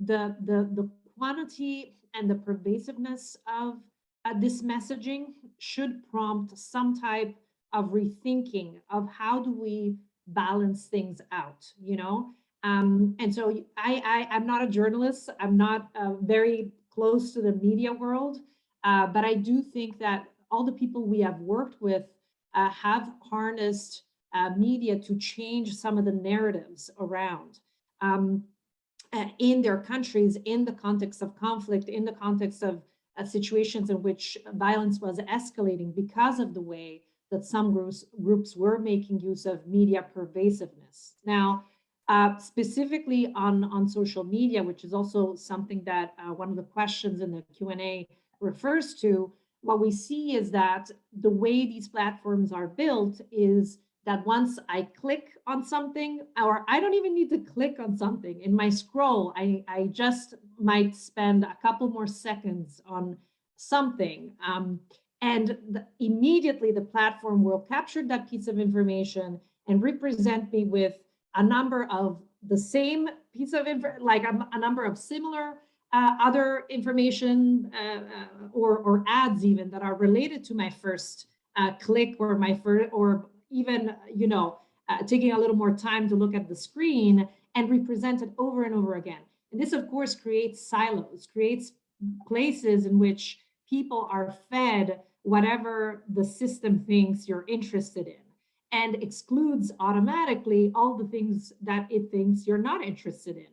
Speaker 7: the quantity and the pervasiveness of this messaging should prompt some type of rethinking of how do we balance things out, and so I'm not a journalist. I'm not very close to the media world, but I do think that all the people we have worked with have harnessed media to change some of the narratives around in their countries, in the context of conflict, in the context of situations in which violence was escalating because of the way that some groups were making use of media pervasiveness. Now, specifically on social media, which is also something that one of the questions in the Q&A refers to, what we see is that the way these platforms are built is that once I click on something, or I don't even need to click on something in my scroll, I just might spend a couple more seconds on something. And immediately the platform will capture that piece of information and represent me with a number of the same piece of info, like a number of similar other information or ads even that are related to my first click or my first, or even, you know, taking a little more time to look at the screen and represent it over and over again. And this, of course, creates silos, creates places in which people are fed whatever the system thinks you're interested in, and excludes automatically all the things that it thinks you're not interested in.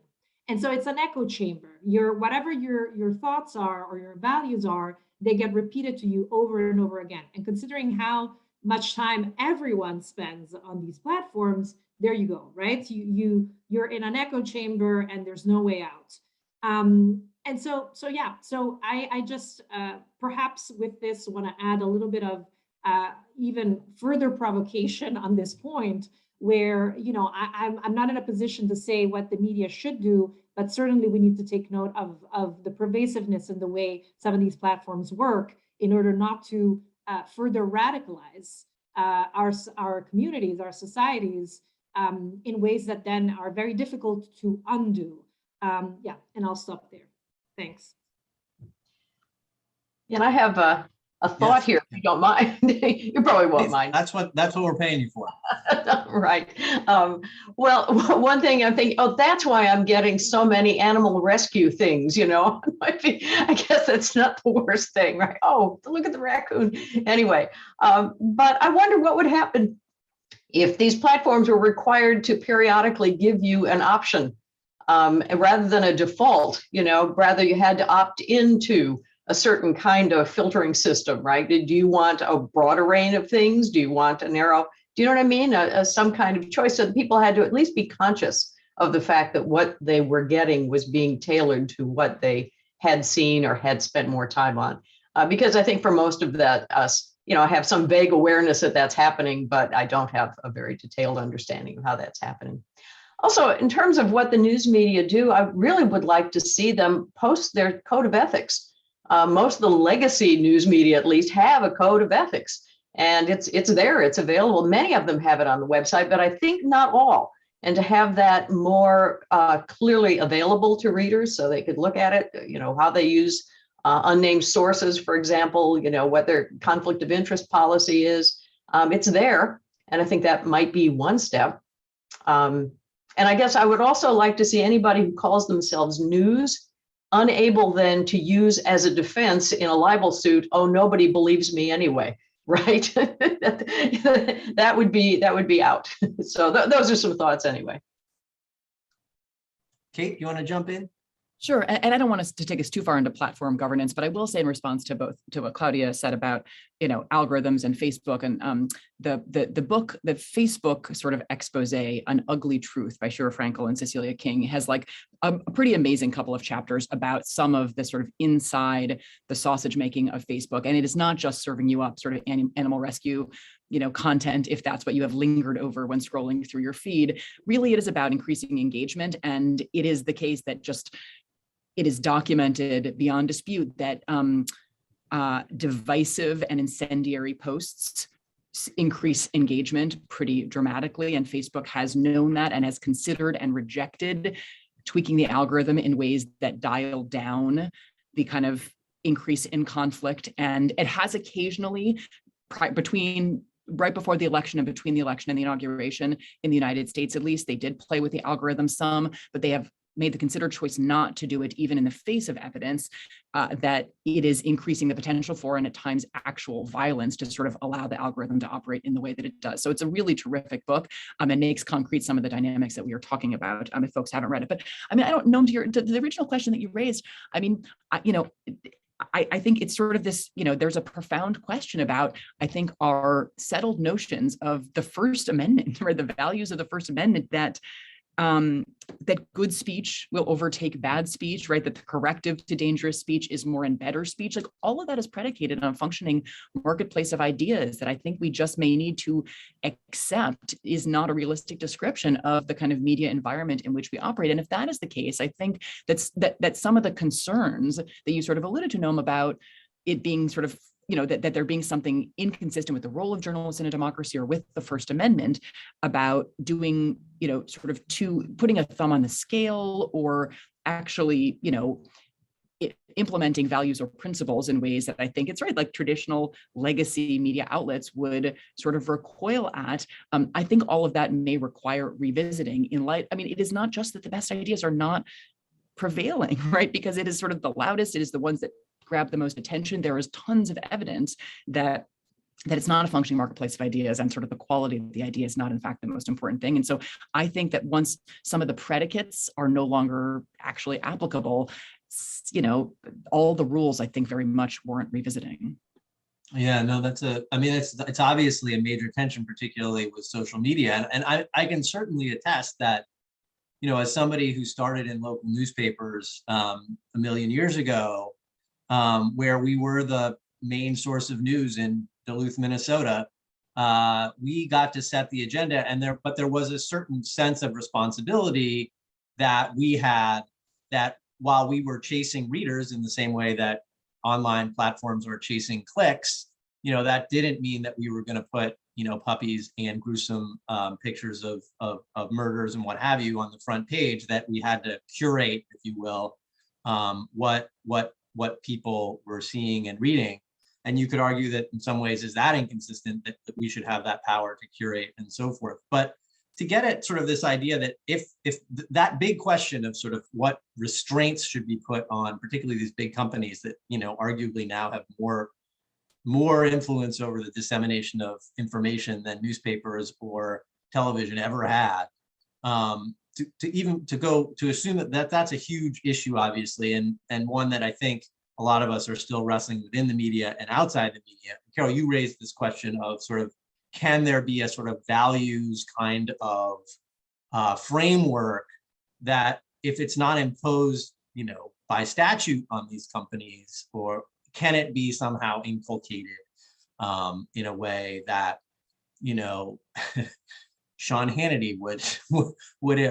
Speaker 7: And so it's an echo chamber. Whatever your thoughts are or your values are, they get repeated to you over and over again. And considering how much time everyone spends on these platforms, there you go, right? You're in an echo chamber and there's no way out. And so I just perhaps with this want to add a little bit of even further provocation on this point, where, you know, I'm not in a position to say what the media should do, but certainly we need to take note of the pervasiveness in the way some of these platforms work in order not to further radicalize our communities, our societies, in ways that then are very difficult to undo. Yeah, and I'll stop there. Thanks.
Speaker 8: And I have a thought here, if you don't mind. You probably won't mind.
Speaker 6: That's what we're paying you for.
Speaker 8: Right. Well, one thing I'm thinking, oh, that's why I'm getting so many animal rescue things, you know. I guess that's not the worst thing, right? Oh, look at the raccoon. Anyway, but I wonder what would happen if these platforms were required to periodically give you an option rather than a default, you know, rather you had to opt into a certain kind of filtering system, right? Do you want a broad array of things? Do you want a narrow, do you know what I mean? Some kind of choice. So people had to at least be conscious of the fact that what they were getting was being tailored to what they had seen or had spent more time on. Because I think for most of that, us, you know, I have some vague awareness that that's happening, but I don't have a very detailed understanding of how that's happening. Also, in terms of what the news media do, I really would like to see them post their code of ethics. Most of the legacy news media, at least, have a code of ethics, and it's there, it's available. Many of them have it on the website, but I think not all. And to have that more clearly available to readers so they could look at it, you know, how they use unnamed sources, for example, you know, what their conflict of interest policy is, it's there. And I think that might be one step. And I guess I would also like to see anybody who calls themselves news unable then to use as a defense in a libel suit, oh, nobody believes me anyway, right? that would be out. So those are some thoughts anyway.
Speaker 6: Kate, you want to jump in?
Speaker 9: Sure, and I don't want us to take us too far into platform governance, but I will say in response to what Claudia said about, you know, algorithms and Facebook, and the book, the Facebook sort of expose, An Ugly Truth by Shira Frankel and Cecilia King, has like a pretty amazing couple of chapters about some of the sort of inside the sausage making of Facebook, and it is not just serving you up sort of animal rescue, you know, content, if that's what you have lingered over when scrolling through your feed. Really, it is about increasing engagement, and it is the case that just it is documented beyond dispute that divisive and incendiary posts increase engagement pretty dramatically. And Facebook has known that and has considered and rejected tweaking the algorithm in ways that dial down the kind of increase in conflict. And it has occasionally, right before the election and between the election and the inauguration in the United States, at least, they did play with the algorithm some, but they have made the considered choice not to do it, even in the face of evidence that it is increasing the potential for, and at times actual violence, to sort of allow the algorithm to operate in the way that it does. So it's a really terrific book, and makes concrete some of the dynamics that we are talking about, if folks haven't read it. But I mean, I don't know, to the original question that you raised, I mean, I think it's sort of this, you know, there's a profound question about, I think, our settled notions of the First Amendment, or the values of the First Amendment, that that good speech will overtake bad speech, right? That the corrective to dangerous speech is more and better speech. Like all of that is predicated on a functioning marketplace of ideas that I think we just may need to accept is not a realistic description of the kind of media environment in which we operate. And if that is the case, I think that some of the concerns that you sort of alluded to, Noam, about it being sort of, that there being something inconsistent with the role of journalists in a democracy or with the First Amendment about doing, sort of putting a thumb on the scale or actually, implementing values or principles in ways that I think it's right, like traditional legacy media outlets would sort of recoil at. I think all of that may require revisiting in light. I mean, it is not just that the best ideas are not prevailing, right? Because it is sort of the loudest, it is the ones that grab the most attention. There is tons of evidence that it's not a functioning marketplace of ideas, and sort of the quality of the idea is not in fact the most important thing. And so I think that once some of the predicates are no longer actually applicable, all the rules I think very much warrant revisiting.
Speaker 6: Yeah, no, it's obviously a major tension, particularly with social media. And I can certainly attest that, as somebody who started in local newspapers a million years ago, where we were the main source of news in Duluth, Minnesota, we got to set the agenda, but there was a certain sense of responsibility that we had, that while we were chasing readers in the same way that online platforms are chasing clicks, that didn't mean that we were going to put, puppies and gruesome pictures of murders and what have you on the front page, that we had to curate, if you will, what people were seeing and reading. And you could argue that in some ways is that inconsistent, that we should have that power to curate and so forth. But to get at sort of this idea that if that big question of sort of what restraints should be put on, particularly these big companies that, arguably now have more influence over the dissemination of information than newspapers or television ever had, to assume that that's a huge issue, obviously, and one that I think a lot of us are still wrestling within the media and outside the media. Carol, you raised this question of sort of, can there be a sort of values kind of framework that, if it's not imposed, by statute on these companies, or can it be somehow inculcated in a way that, Sean Hannity would or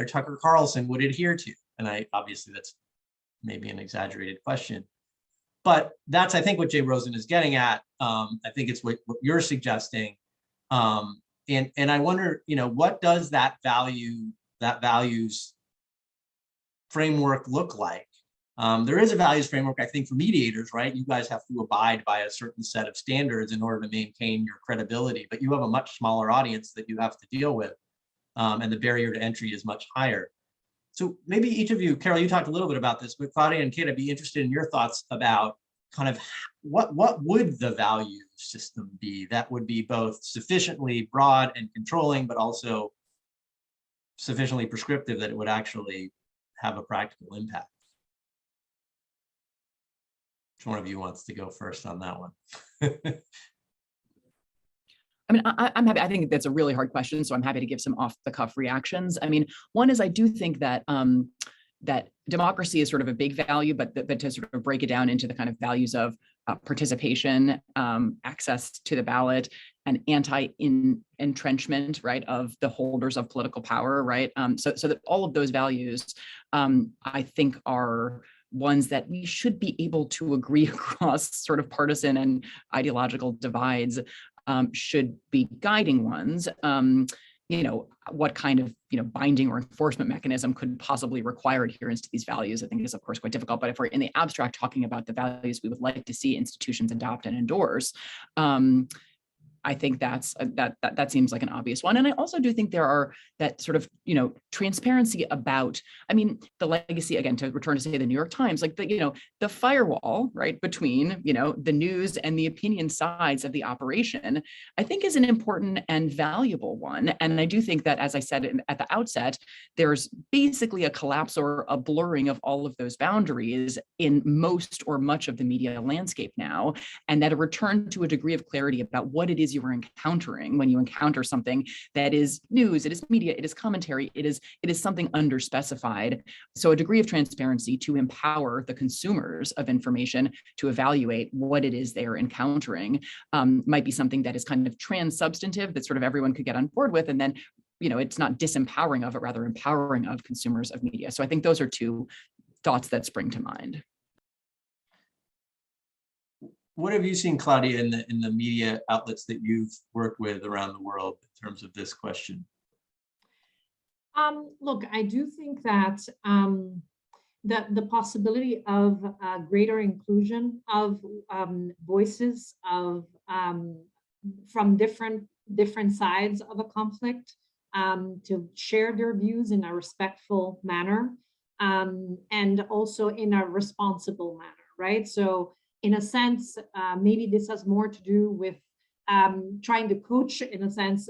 Speaker 6: Tucker Carlson would adhere to? And obviously that's maybe an exaggerated question, but that's, I think, what Jay Rosen is getting at. I think it's what you're suggesting. And I wonder, what does that values framework look like? There is a values framework, I think, for mediators, right? You guys have to abide by a certain set of standards in order to maintain your credibility, but you have a much smaller audience that you have to deal with, and the barrier to entry is much higher. So maybe each of you, Carol, you talked a little bit about this, but Claudia and Kate, I'd be interested in your thoughts about kind of what would the value system be that would be both sufficiently broad and controlling, but also sufficiently prescriptive that it would actually have a practical impact. Which one of you wants to go first on that one?
Speaker 9: I mean, I'm happy. I think that's a really hard question, so I'm happy to give some off-the-cuff reactions. I mean, one is I do think that that democracy is sort of a big value, but to sort of break it down into the kind of values of participation, access to the ballot, and anti-entrenchment, right, of the holders of political power, right? So that all of those values, I think, are ones that we should be able to agree across sort of partisan and ideological divides, should be guiding ones. What kind of binding or enforcement mechanism could possibly require adherence to these values, I think, is of course quite difficult. But if we're in the abstract talking about the values we would like to see institutions adopt and endorse, I think that seems like an obvious one. And I also do think there are that sort of, transparency about, I mean, the legacy, again, to return to say the New York Times, like the firewall, right, between, the news and the opinion sides of the operation, I think is an important and valuable one. And I do think that, as I said at the outset, there's basically a collapse or a blurring of all of those boundaries in most or much of the media landscape now, and that a return to a degree of clarity about what it is is you are encountering when you encounter something that is news, it is media, it is commentary, it is something underspecified. So a degree of transparency to empower the consumers of information to evaluate what it is they're encountering might be something that is kind of trans-substantive that sort of everyone could get on board with, and then it's not disempowering of, but rather empowering of consumers of media. So I think those are two thoughts that spring to mind.
Speaker 6: What have you seen, Claudia, in the media outlets that you've worked with around the world in terms of this question?
Speaker 7: Look, I do think that the possibility of greater inclusion of voices from different sides of a conflict to share their views in a respectful manner and also in a responsible manner, right? So in a sense, maybe this has more to do with trying to coach, in a sense,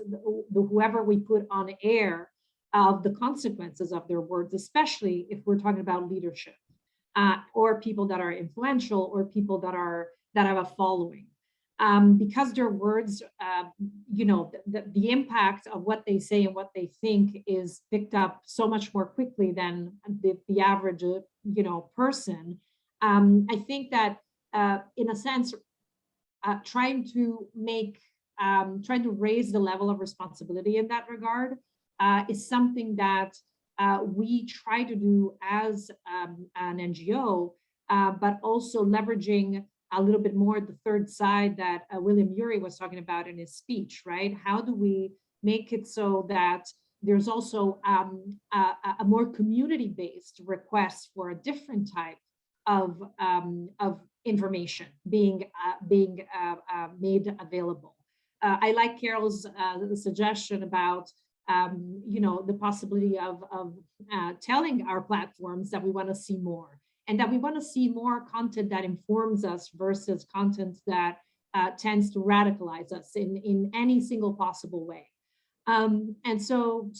Speaker 7: whoever we put on air of the consequences of their words, especially if we're talking about leadership or people that are influential or people that have a following. Because their words, the impact of what they say and what they think is picked up so much more quickly than the average, person. I think that in a sense, trying to raise the level of responsibility in that regard is something that we try to do as an NGO, but also leveraging a little bit more the third side that William Ury was talking about in his speech, right? How do we make it so that there's also a more community-based request for a different type of information being made available? I like Carol's suggestion about the possibility of telling our platforms that we want to see more, and that we want to see more content that informs us versus content that tends to radicalize us in any single possible way. So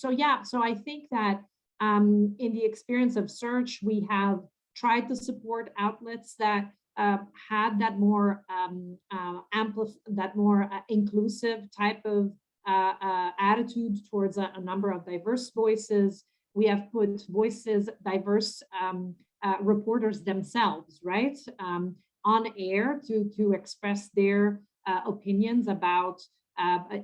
Speaker 7: I think that in the experience of Search, we have tried to support outlets that had that more inclusive type of attitude towards a number of diverse voices. We have put diverse reporters themselves, right, on air to express their opinions about,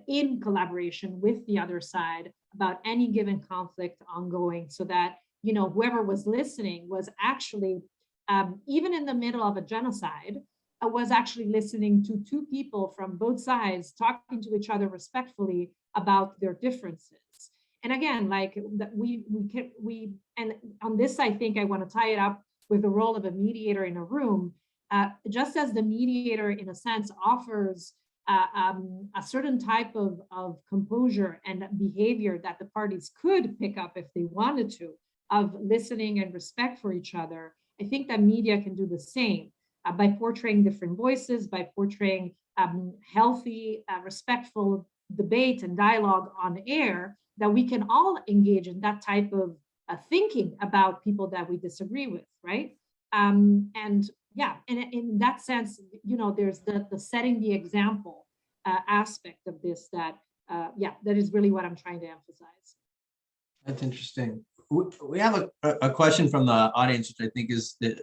Speaker 7: in collaboration with the other side, about any given conflict ongoing, so that whoever was listening was actually, even in the middle of a genocide, was actually listening to two people from both sides talking to each other respectfully about their differences. And again, like that we and on this, I think I want to tie it up with the role of a mediator in a room. Just as the mediator, in a sense, offers a certain type of composure and behavior that the parties could pick up if they wanted to, of listening and respect for each other, I think that media can do the same by portraying different voices, by portraying healthy, respectful debate and dialogue on air, that we can all engage in that type of thinking about people that we disagree with, right? And in that sense, there's the setting the example aspect of this that is really what I'm trying to emphasize.
Speaker 6: That's interesting. We have a question from the audience, which I think is that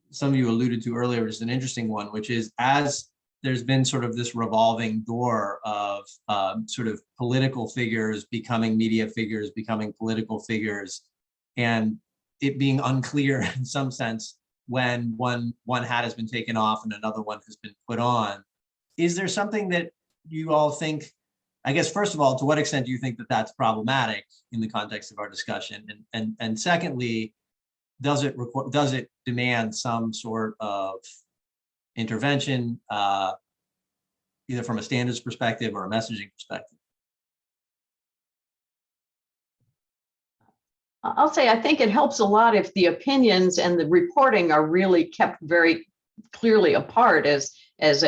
Speaker 6: some of you alluded to earlier, which is an interesting one, which is, as there's been sort of this revolving door of sort of political figures becoming media figures, becoming political figures, and it being unclear in some sense when one hat has been taken off and another one has been put on. Is there something that you all think, I guess, first of all, to what extent do you think that that's problematic in the context of our discussion? And secondly, does it demand some sort of intervention, either from a standards perspective or a messaging perspective?
Speaker 8: I'll say, I think it helps a lot if the opinions and the reporting are really kept very clearly apart. As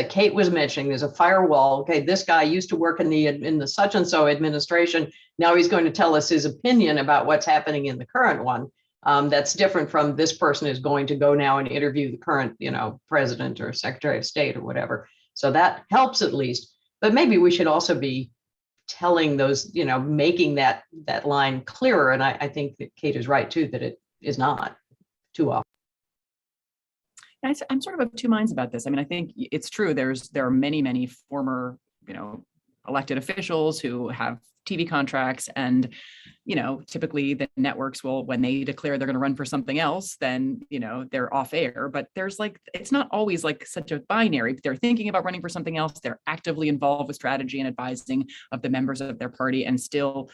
Speaker 8: Kate was mentioning, there's a firewall. Okay, this guy used to work in the such and so administration. Now he's going to tell us his opinion about what's happening in the current one. That's different from this person is going to go now and interview the current, president or secretary of state or whatever. So that helps at least. But maybe we should also be telling those, making that line clearer. And I think that Kate is right too, that it is not too often.
Speaker 9: I'm sort of of two minds about this. I mean, I think it's true. There are many former, elected officials who have TV contracts, and typically the networks will, when they declare they're going to run for something else, then they're off air. But there's it's not always such a binary. They're thinking about running for something else. They're actively involved with strategy and advising of the members of their party, and still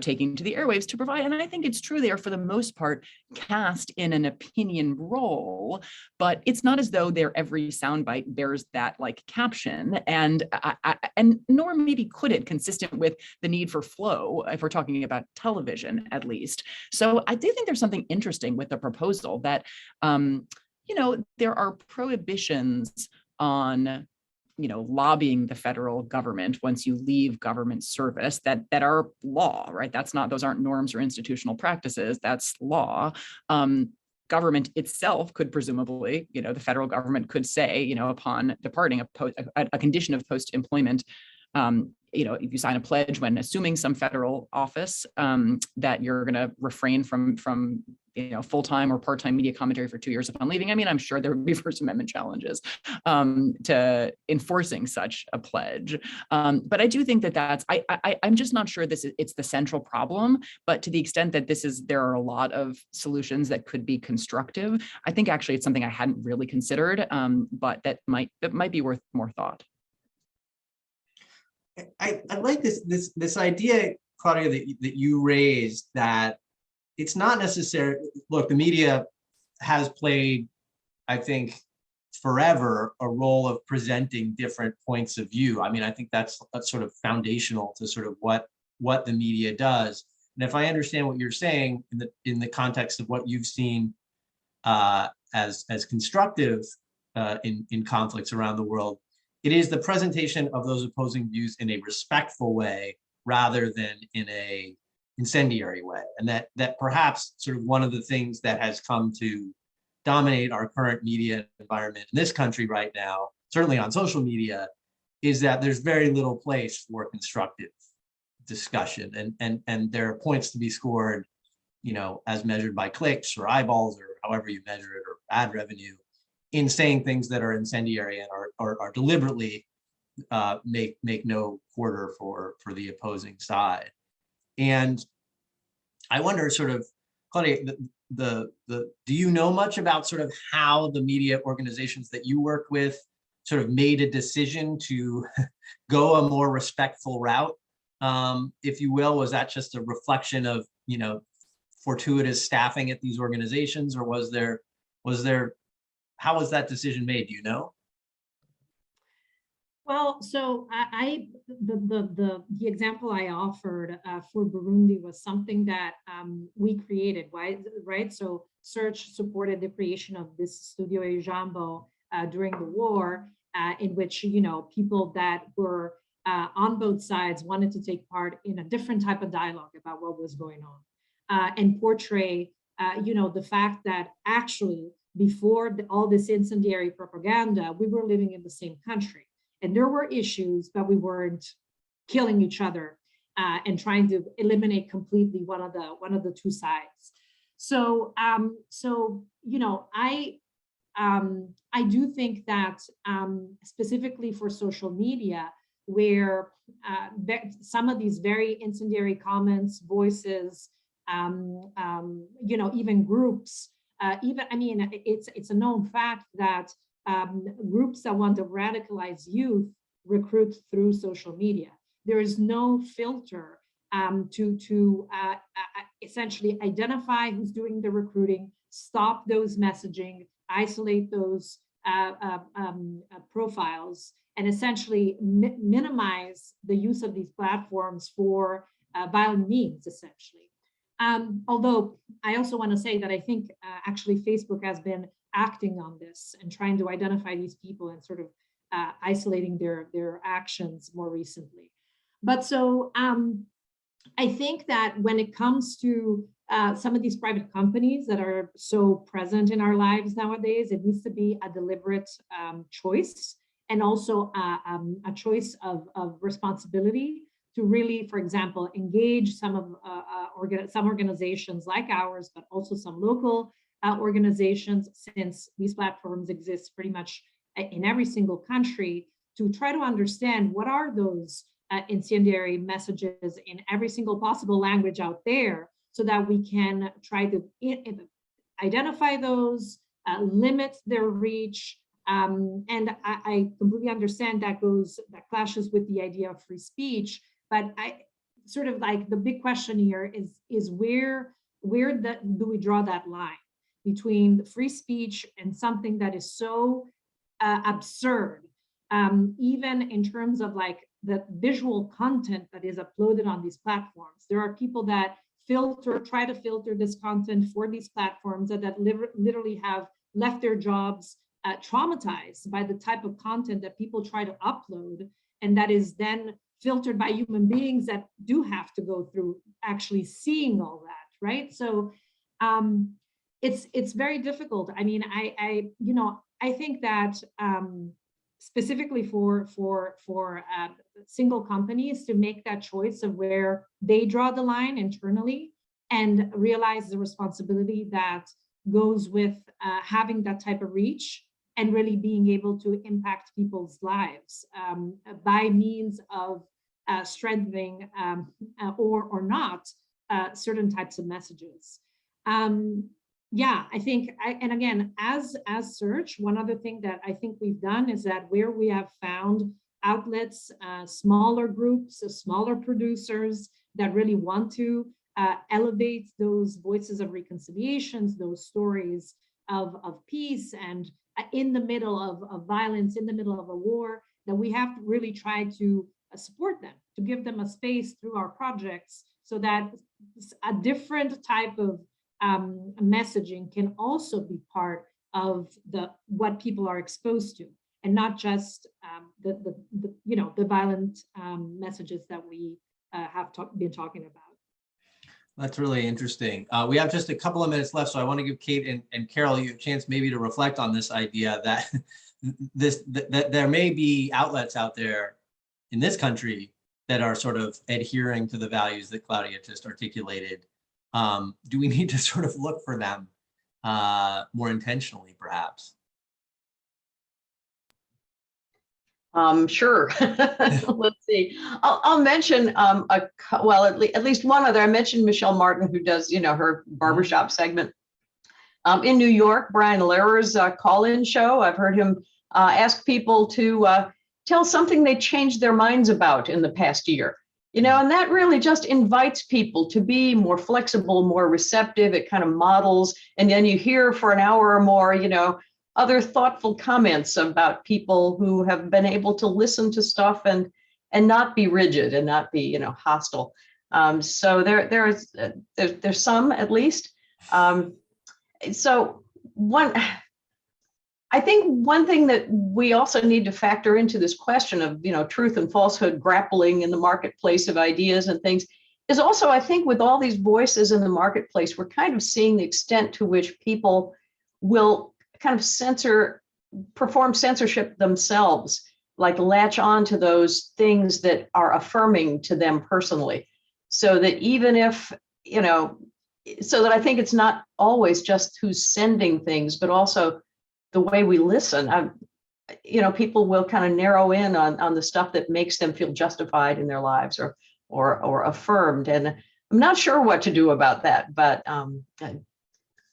Speaker 9: taking to the airwaves to provide. And I think it's true they are, for the most part, cast in an opinion role, but it's not as though their every soundbite bears that caption, and nor maybe could it, consistent with the need for flow, if we're talking about television, at least. So I do think there's something interesting with the proposal that, there are prohibitions on lobbying the federal government once you leave government service that are law, right? Those aren't norms or institutional practices, that's law. Government itself could presumably, the federal government could say, upon departing, a condition of post-employment, if you sign a pledge when assuming some federal office, that you're going to refrain from full-time or part-time media commentary for 2 years upon leaving. I mean, I'm sure there would be First Amendment challenges to enforcing such a pledge. But I do think that I'm just not sure it's the central problem. But to the extent that there are a lot of solutions that could be constructive, I think actually it's something I hadn't really considered, but that might be worth more thought.
Speaker 6: I like this idea, Claudia, that you raised, that it's not necessary. Look, the media has played, I think, forever a role of presenting different points of view. I mean, I think that's sort of foundational to sort of what the media does. And if I understand what you're saying in the context of what you've seen as constructive in conflicts around the world, it is the presentation of those opposing views in a respectful way rather than in a incendiary way. And that perhaps sort of one of the things that has come to dominate our current media environment in this country right now, certainly on social media, is that there's very little place for constructive discussion. And there are points to be scored, as measured by clicks or eyeballs or however you measure it, or ad revenue, in saying things that are incendiary and are deliberately make no quarter for the opposing side. And I wonder, sort of, Claudia, do you know much about sort of how the media organizations that you work with sort of made a decision to go a more respectful route, if you will? Was that just a reflection of fortuitous staffing at these organizations, or was there how was that decision made? Do you know?
Speaker 7: Well, so the example I offered for Burundi was something that we created, right? So Search supported the creation of this Studio Ejambo during the war, in which people that were on both sides wanted to take part in a different type of dialogue about what was going on, and portray the fact that actually before all this incendiary propaganda, we were living in the same country. And there were issues, but we weren't killing each other and trying to eliminate completely one of the two sides. So, I do think that specifically for social media, where some of these very incendiary comments, voices, even groups, it's a known fact that groups that want to radicalize youth recruit through social media. There is no filter to essentially identify who's doing the recruiting, stop those messaging, isolate those profiles, and essentially minimize the use of these platforms for violent means, essentially. Although I also want to say that I think actually Facebook has been acting on this and trying to identify these people and sort of isolating their actions more recently. But so I think that when it comes to some of these private companies that are so present in our lives nowadays, it needs to be a deliberate choice and also a choice of responsibility to really, for example, engage some organizations like ours, but also some local organizations, since these platforms exist pretty much in every single country, to try to understand what are those incendiary messages in every single possible language out there, so that we can try to identify those, limit their reach. And I completely understand that clashes with the idea of free speech, but I sort of like the big question here is where do we draw that line between the free speech and something that is so absurd, even in terms of like the visual content that is uploaded on these platforms. There are people that try to filter this content for these platforms that literally have left their jobs traumatized by the type of content that people try to upload, and that is then filtered by human beings that do have to go through actually seeing all that, right? So it's very difficult. I mean, I think that specifically for single companies to make that choice of where they draw the line internally and realize the responsibility that goes with having that type of reach and really being able to impact people's lives by means of strengthening or not certain types of messages. Yeah, I think, and again, as Search, one other thing that I think we've done is that where we have found outlets, smaller groups, smaller producers that really want to elevate those voices of reconciliations, those stories of peace, and in the middle of violence, in the middle of a war, that we have to really try to support them, to give them a space through our projects, so that a different type of messaging can also be part of what people are exposed to, and not just the violent messages that we have been talking about.
Speaker 6: That's really interesting. We have just a couple of minutes left, so I want to give Kate and Carol you a chance maybe to reflect on this idea that that there may be outlets out there in this country that are sort of adhering to the values that Claudia just articulated. Do we need to sort of look for them more intentionally, perhaps?
Speaker 8: Sure. Let's see. I'll mention at least one other. I mentioned Michelle Martin, who does her barbershop segment in New York. Brian Lehrer's call-in show. I've heard him ask people to tell something they changed their minds about in the past year. And that really just invites people to be more flexible, more receptive. It kind of models, and then you hear for an hour or more, other thoughtful comments about people who have been able to listen to stuff and not be rigid and not be, hostile. So there's some, at least. So I think one thing that we also need to factor into this question of, truth and falsehood, grappling in the marketplace of ideas and things, is also, I think, with all these voices in the marketplace, we're kind of seeing the extent to which people will kind of perform censorship themselves, like latch on to those things that are affirming to them personally. So that even if, so that I think it's not always just who's sending things, but also the way we listen. People will kind of narrow in on the stuff that makes them feel justified in their lives or affirmed. And I'm not sure what to do about that, but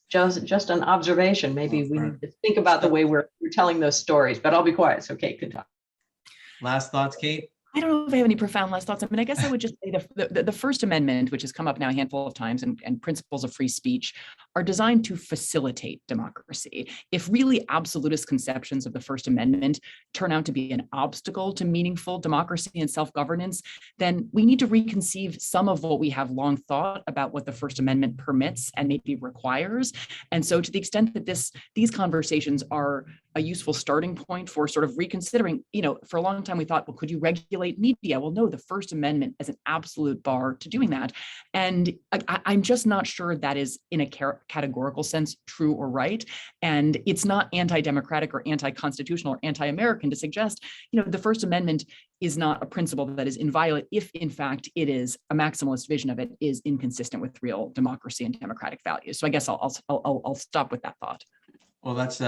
Speaker 8: just an observation. Maybe we need to think about the way we're telling those stories, but I'll be quiet so Kate can talk.
Speaker 6: Last thoughts, Kate?
Speaker 9: I don't know if I have any profound last thoughts. I mean, I guess I would just say the First Amendment, which has come up now a handful of times, and principles of free speech are designed to facilitate democracy. If really absolutist conceptions of the First Amendment turn out to be an obstacle to meaningful democracy and self-governance, then we need to reconceive some of what we have long thought about what the First Amendment permits and maybe requires. And so to the extent that these conversations are a useful starting point for sort of reconsidering, for a long time we thought, well, could you regulate media? Well, no, the First Amendment is an absolute bar to doing that. And I'm just not sure that is in a categorical sense true or right. And it's not anti-democratic or anti-constitutional or anti-American to suggest, the First Amendment is not a principle that is inviolate if in fact it is a maximalist vision of it is inconsistent with real democracy and democratic values. So I guess I'll stop with that thought.
Speaker 6: Well, that's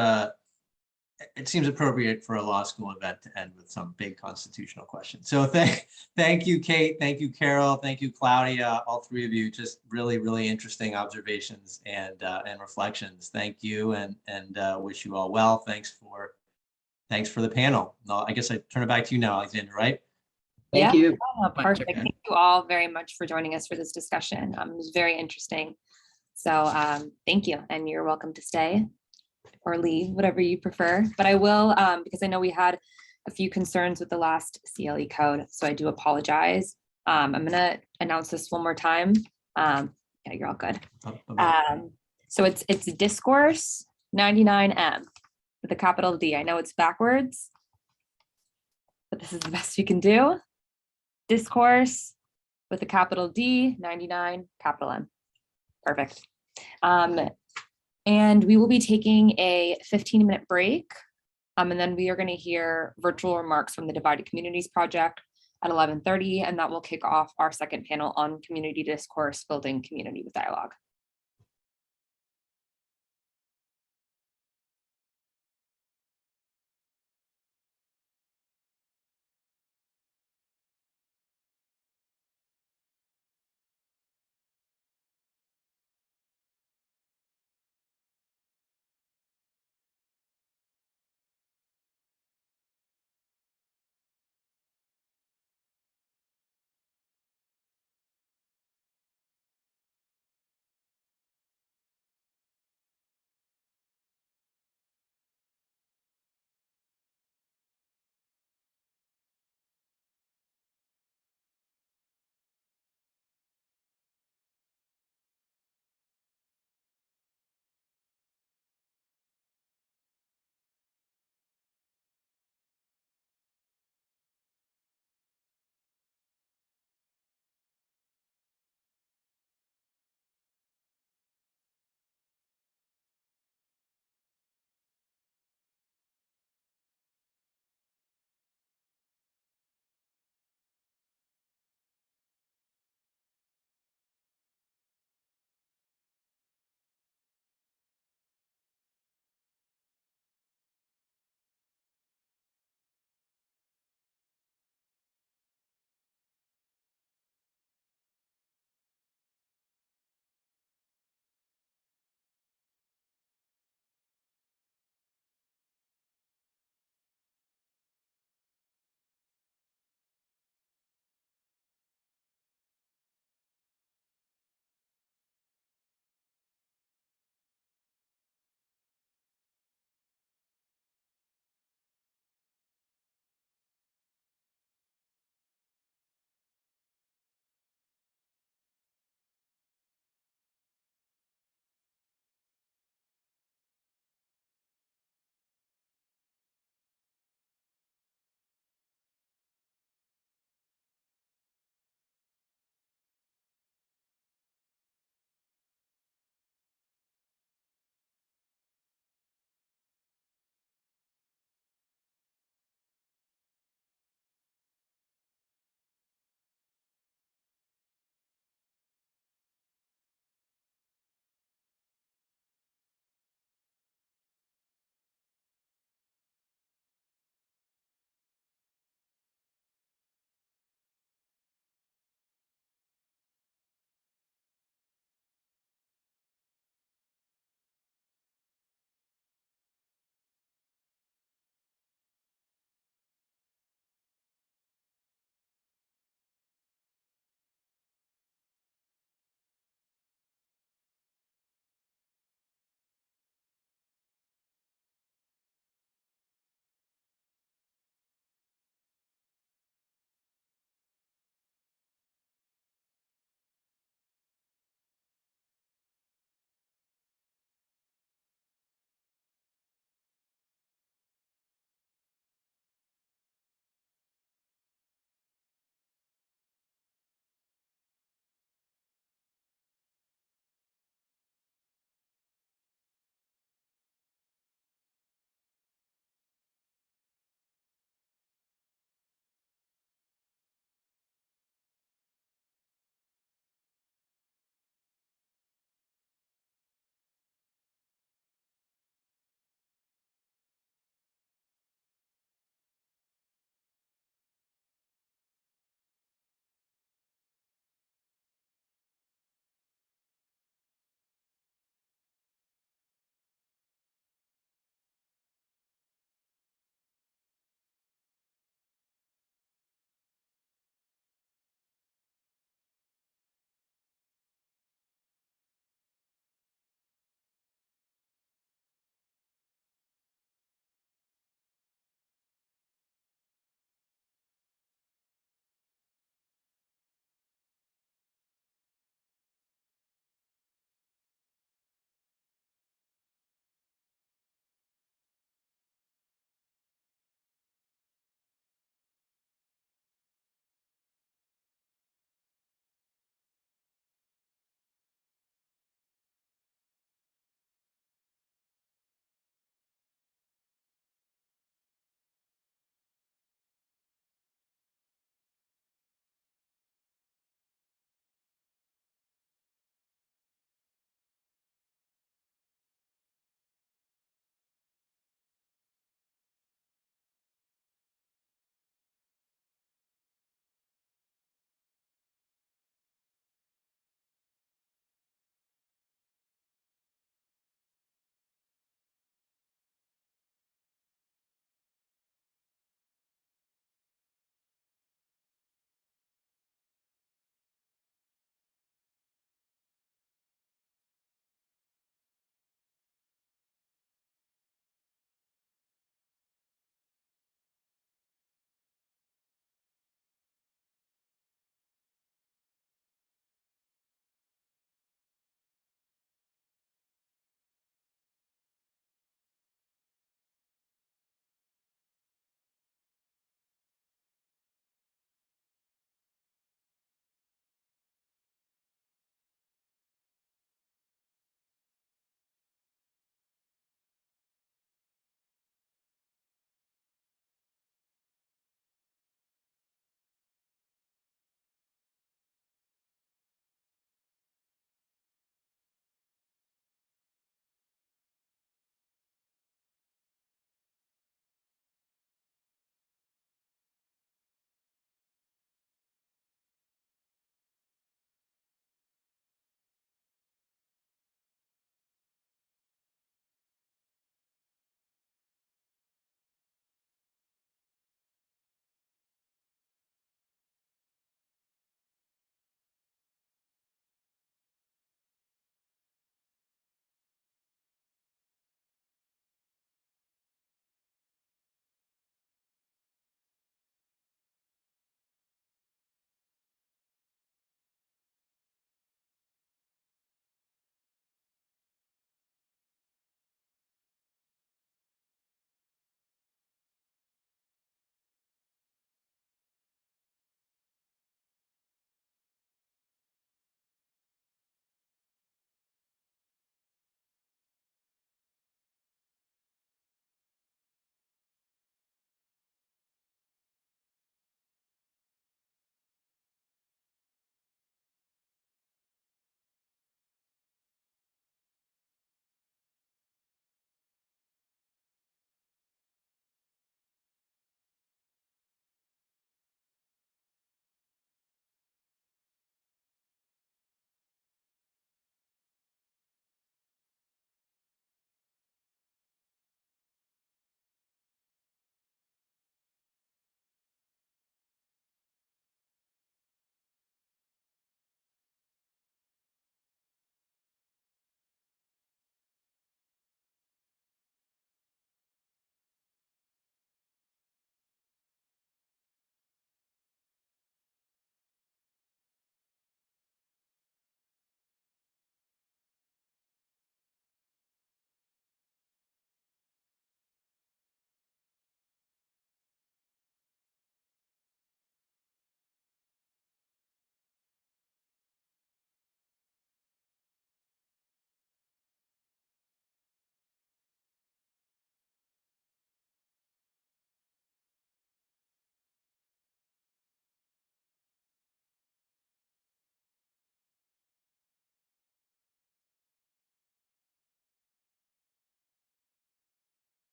Speaker 6: it seems appropriate for a law school event to end with some big constitutional question. So thank you, Kate. Thank you, Carol. Thank you, Claudia. All three of you, just really, really interesting observations and reflections. Thank you, and wish you all well. Thanks for the panel. I guess I turn it back to you now, Alexander, right?
Speaker 8: Thank you.
Speaker 1: Perfect. Thank you all very much for joining us for this discussion. It was very interesting. So thank you, and you're welcome to stay or leave, whatever you prefer. But I will, because I know we had a few concerns with the last CLE code, so I do apologize. I'm gonna announce this one more time. Yeah, you're all good. So it's discourse 99M with a capital D. I know it's backwards, but this is the best we can do. Discourse with a capital D, 99, capital M. Perfect. And we will be taking a 15-minute break. And then we are going to hear virtual remarks from the Divided Communities Project at 11:30, and that will kick off our second panel on community discourse, building community with dialogue.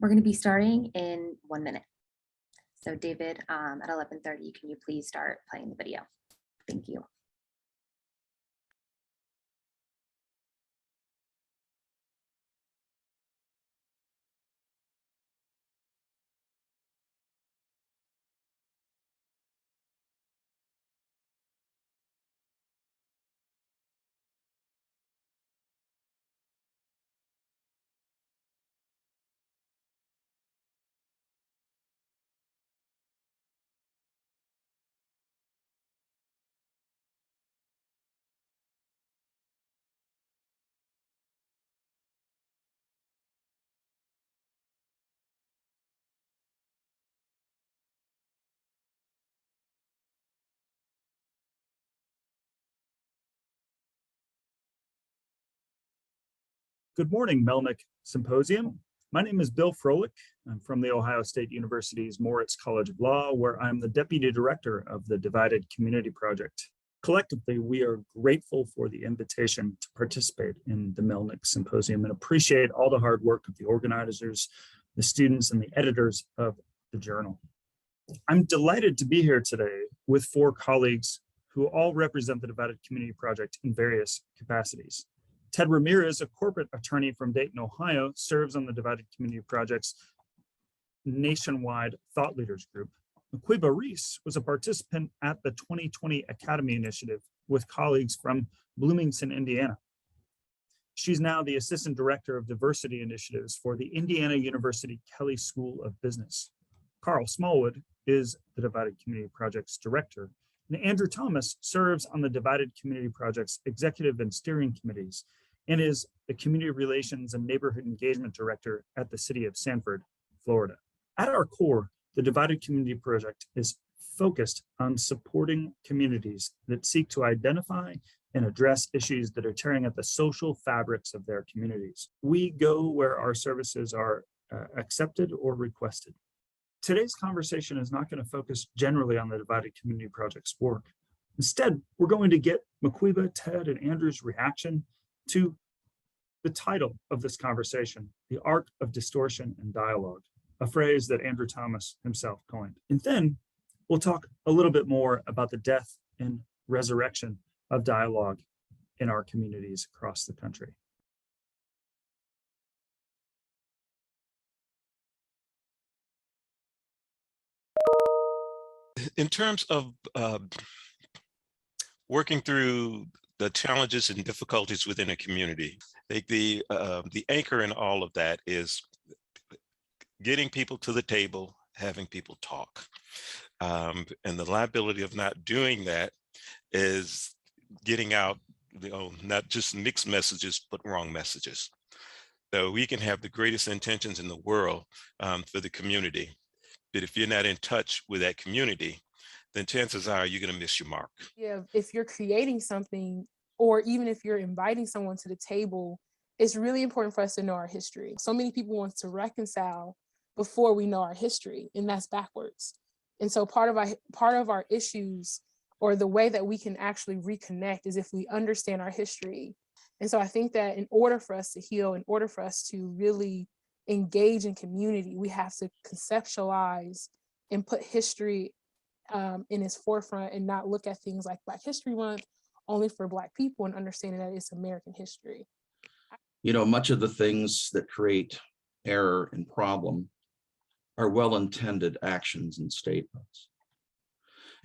Speaker 1: We're going to be starting in 1 minute. So David, at 11:30, can you please start playing the video? Thank you.
Speaker 10: Good morning, Melnick Symposium. My name is Bill Froelich. I'm from the Ohio State University's Moritz College of Law, where I'm the Deputy Director of the Divided Community Project. Collectively, we are grateful for the invitation to participate in the Melnick Symposium and appreciate all the hard work of the organizers, the students, and the editors of the journal. I'm delighted to be here today with 4 colleagues who all represent the Divided Community Project in various capacities. Ted Ramirez, a corporate attorney from Dayton, Ohio, serves on the Divided Community Project's nationwide thought leaders group. Maquiba Reese was a participant at the 2020 Academy Initiative with colleagues from Bloomington, Indiana. She's now the Assistant Director of Diversity Initiatives for the Indiana University Kelley School of Business. Carl Smallwood is the Divided Community Project's Director, and Andrew Thomas serves on the Divided Community Project's Executive and Steering Committees and is the Community Relations and Neighborhood Engagement Director at the City of Sanford, Florida. At our core, the Divided Community Project is focused on supporting communities that seek to identify and address issues that are tearing at the social fabrics of their communities. We go where our services are accepted or requested. Today's conversation is not going to focus generally on the Divided Community Project's work. Instead, we're going to get Maquiba, Ted, and Andrew's reaction to the title of this conversation, The Arc of Distortion and Dialogue, a phrase that Andrew Thomas himself coined. And then we'll talk a little bit more about the death and resurrection of dialogue in our communities across the country.
Speaker 11: In terms of working through the challenges and difficulties within a community, I think the anchor in all of that is getting people to the table, having people talk. And the liability of not doing that is getting out, not just mixed messages, but wrong messages. So we can have the greatest intentions in the world for the community, but if you're not in touch with that community, then chances are you're going to miss your mark.
Speaker 12: Yeah, if you're creating something, or even if you're inviting someone to the table, it's really important for us to know our history. So many people want to reconcile before we know our history, and that's backwards. And so part of our issues, or the way that we can actually reconnect, is if we understand our history. And so I think that in order for us to heal, in order for us to really engage in community, we have to conceptualize and put history in its forefront, and not look at things like Black History Month only for Black people, and understanding that it's American history.
Speaker 13: You know, much of the things that create error and problem are well-intended actions and statements.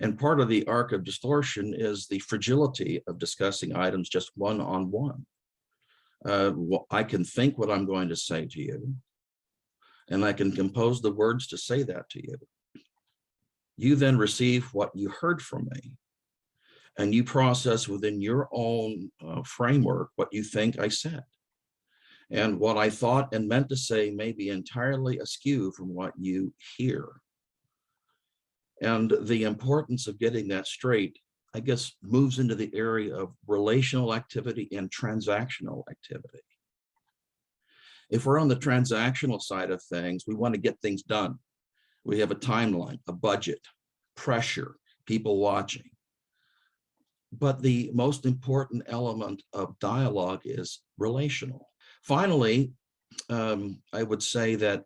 Speaker 13: And part of the arc of distortion is the fragility of discussing items just one-on-one. I can think what I'm going to say to you, and I can compose the words to say that to you. You then receive what you heard from me, and you process within your own framework what you think I said. And what I thought and meant to say may be entirely askew from what you hear. And the importance of getting that straight, I guess, moves into the area of relational activity and transactional activity. If we're on the transactional side of things, we want to get things done. We have a timeline, a budget, pressure, people watching. But the most important element of dialogue is relational. Finally, I would say that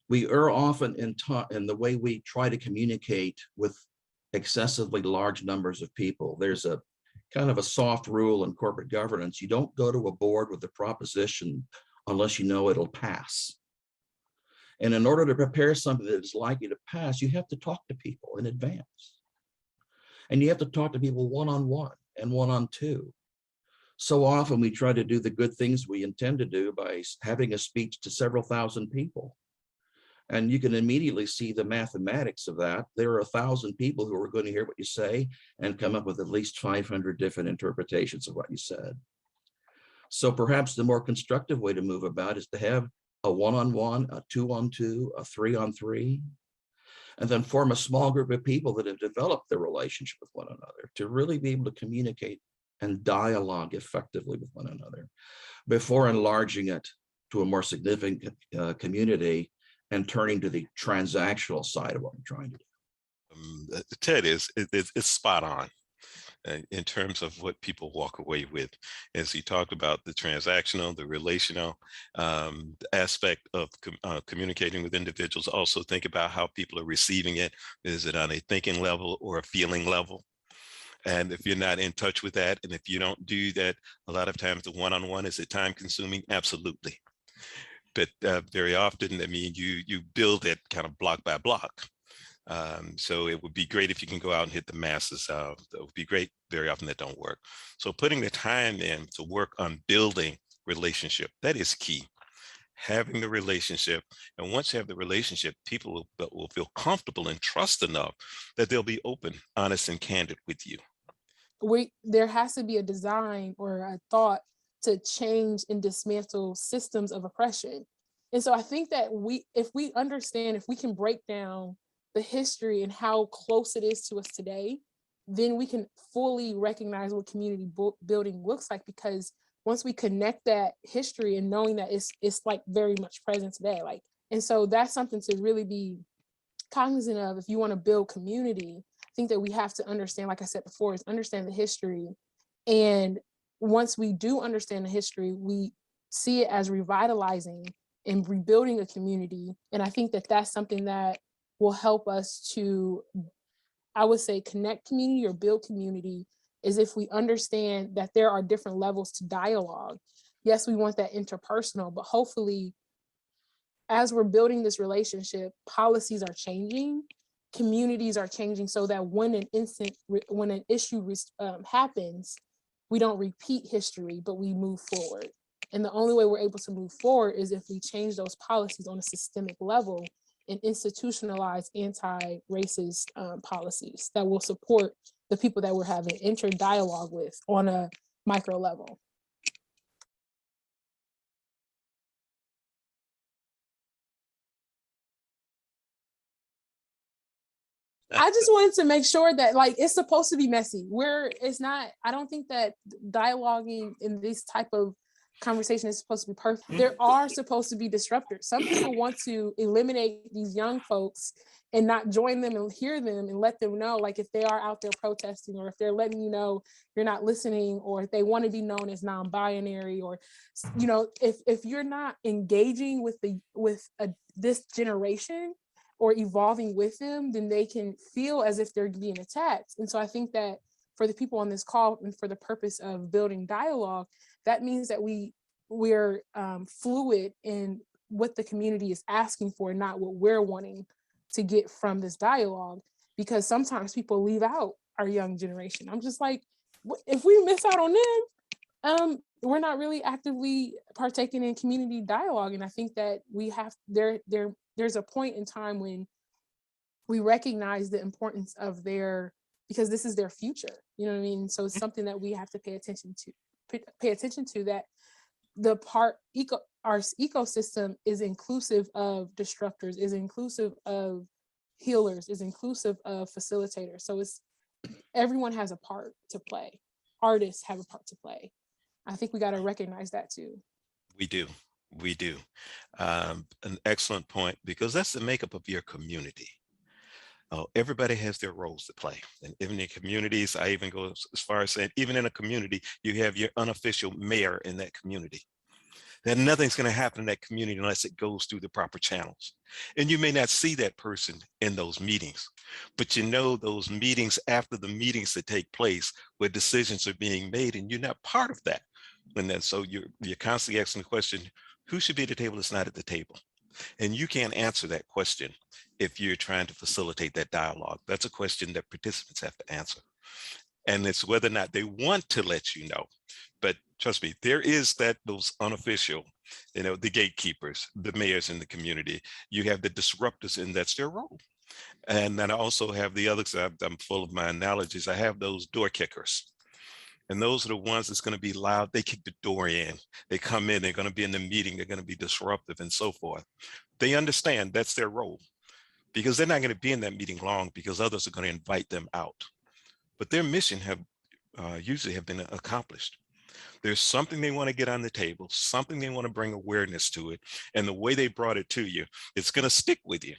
Speaker 13: We err often in the way we try to communicate with excessively large numbers of people. There's a kind of a soft rule in corporate governance. You don't go to a board with a proposition unless you know it'll pass. And in order to prepare something that is likely to pass, you have to talk to people in advance. And you have to talk to people one-on-one and one-on-two. So often we try to do the good things we intend to do by having a speech to several thousand people. And you can immediately see the mathematics of that. There are 1,000 people who are going to hear what you say and come up with at least 500 different interpretations of what you said. So perhaps the more constructive way to move about is to have a one-on-one, a two-on-two, a three-on-three, and then form a small group of people that have developed their relationship with one another to really be able to communicate and dialogue effectively with one another before enlarging it to a more significant community and turning to the transactional side of what we're trying to do.
Speaker 11: Ted is spot on in terms of what people walk away with. As he talked about the transactional, the relational aspect of communicating with individuals, also think about how people are receiving it. Is it on a thinking level or a feeling level? And if you're not in touch with that, and if you don't do that, a lot of times the one-on-one, is it time consuming? Absolutely. But very often, I mean, you build it kind of block by block. So it would be great if you can go out and hit the masses. That would be great. Very often that don't work. So putting the time in to work on building relationship, that is key. Having the relationship, and once you have the relationship, people will feel comfortable and trust enough that they'll be open, honest, and candid with you.
Speaker 12: There has to be a design or a thought to change and dismantle systems of oppression. And so I think that if we understand, if we can break down the history and how close it is to us today, then we can fully recognize what community building looks like. Because once we connect that history and knowing that it's like very much present today, like, and so that's something to really be cognizant of. If you want to build community, I think that we have to understand, like I said before, is understand the history. And once we do understand the history, we see it as revitalizing and rebuilding a community. And I think that that's something that will help us to, I would say, connect community or build community, is if we understand that there are different levels to dialogue. Yes, we want that interpersonal, but hopefully as we're building this relationship, policies are changing, communities are changing, so that when an issue happens, we don't repeat history, but we move forward. And the only way we're able to move forward is if we change those policies on a systemic level and institutionalize anti-racist policies that will support the people that we're having inter-dialogue with on a micro level. I just wanted to make sure that, like, it's supposed to be messy. I don't think that dialoguing in this type of conversation is supposed to be perfect. There are supposed to be disruptors. Some people want to eliminate these young folks and not join them and hear them and let them know, like, if they are out there protesting, or if they're letting you know you're not listening, or if they want to be known as non-binary, or, you know, if you're not engaging with this generation or evolving with them, then they can feel as if they're being attacked. And so I think that for the people on this call, and for the purpose of building dialogue, that means that we're fluid in what the community is asking for, not what we're wanting to get from this dialogue. Because sometimes people leave out our young generation. I'm just like, if we miss out on them, we're not really actively partaking in community dialogue. And I think that we have there's a point in time when we recognize the importance of because this is their future, you know what I mean? So it's something that we have to pay attention to, that our ecosystem is inclusive of disruptors, is inclusive of healers, is inclusive of facilitators. So everyone has a part to play. Artists have a part to play. I think we got to recognize that too.
Speaker 11: We do. An excellent point, because that's the makeup of your community. Everybody has their roles to play. And even in communities, I even go as far as saying, even in a community, you have your unofficial mayor in that community. that nothing's going to happen in that community unless it goes through the proper channels. And you may not see that person in those meetings, but you know those meetings after the meetings that take place where decisions are being made, and you're not part of that. And then so you're constantly asking the question, who should be at the table that's not at the table? And you can't answer that question if you're trying to facilitate that dialogue. That's a question that participants have to answer. And it's whether or not they want to let you know. But trust me, there is those unofficial, the gatekeepers, the mayors in the community. You have the disruptors, and that's their role. And then I also have the others. I'm full of my analogies. I have those door kickers. And those are the ones that's going to be loud. They kick the door in. They come in. They're going to be in the meeting. They're going to be disruptive and so forth. They understand that's their role, because they're not going to be in that meeting long, because others are going to invite them out. But their mission usually have been accomplished. There's something they want to get on the table, something they want to bring awareness to it. And the way they brought it to you, it's going to stick with you.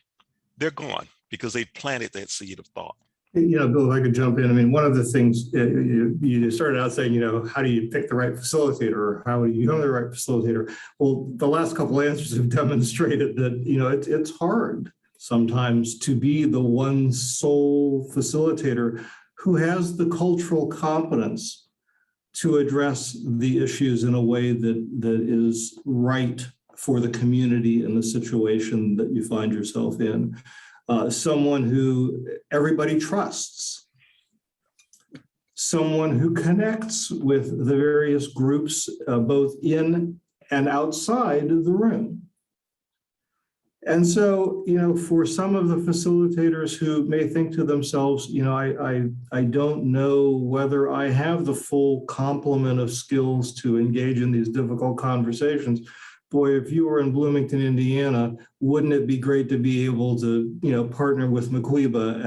Speaker 11: They're gone because they planted that seed of thought.
Speaker 14: Bill, if I could jump in. I mean, one of the things you started out saying, how do you pick the right facilitator, or how do you know the right facilitator? Well, the last couple of answers have demonstrated that, it's hard sometimes to be the one sole facilitator who has the cultural competence to address the issues in a way that is right for the community and the situation that you find yourself in. Someone who everybody trusts, someone who connects with the various groups, both in and outside the room. And so, for some of the facilitators who may think to themselves, I don't know whether I have the full complement of skills to engage in these difficult conversations. Boy, if you were in Bloomington, Indiana, wouldn't it be great to be able to, partner with Maquiba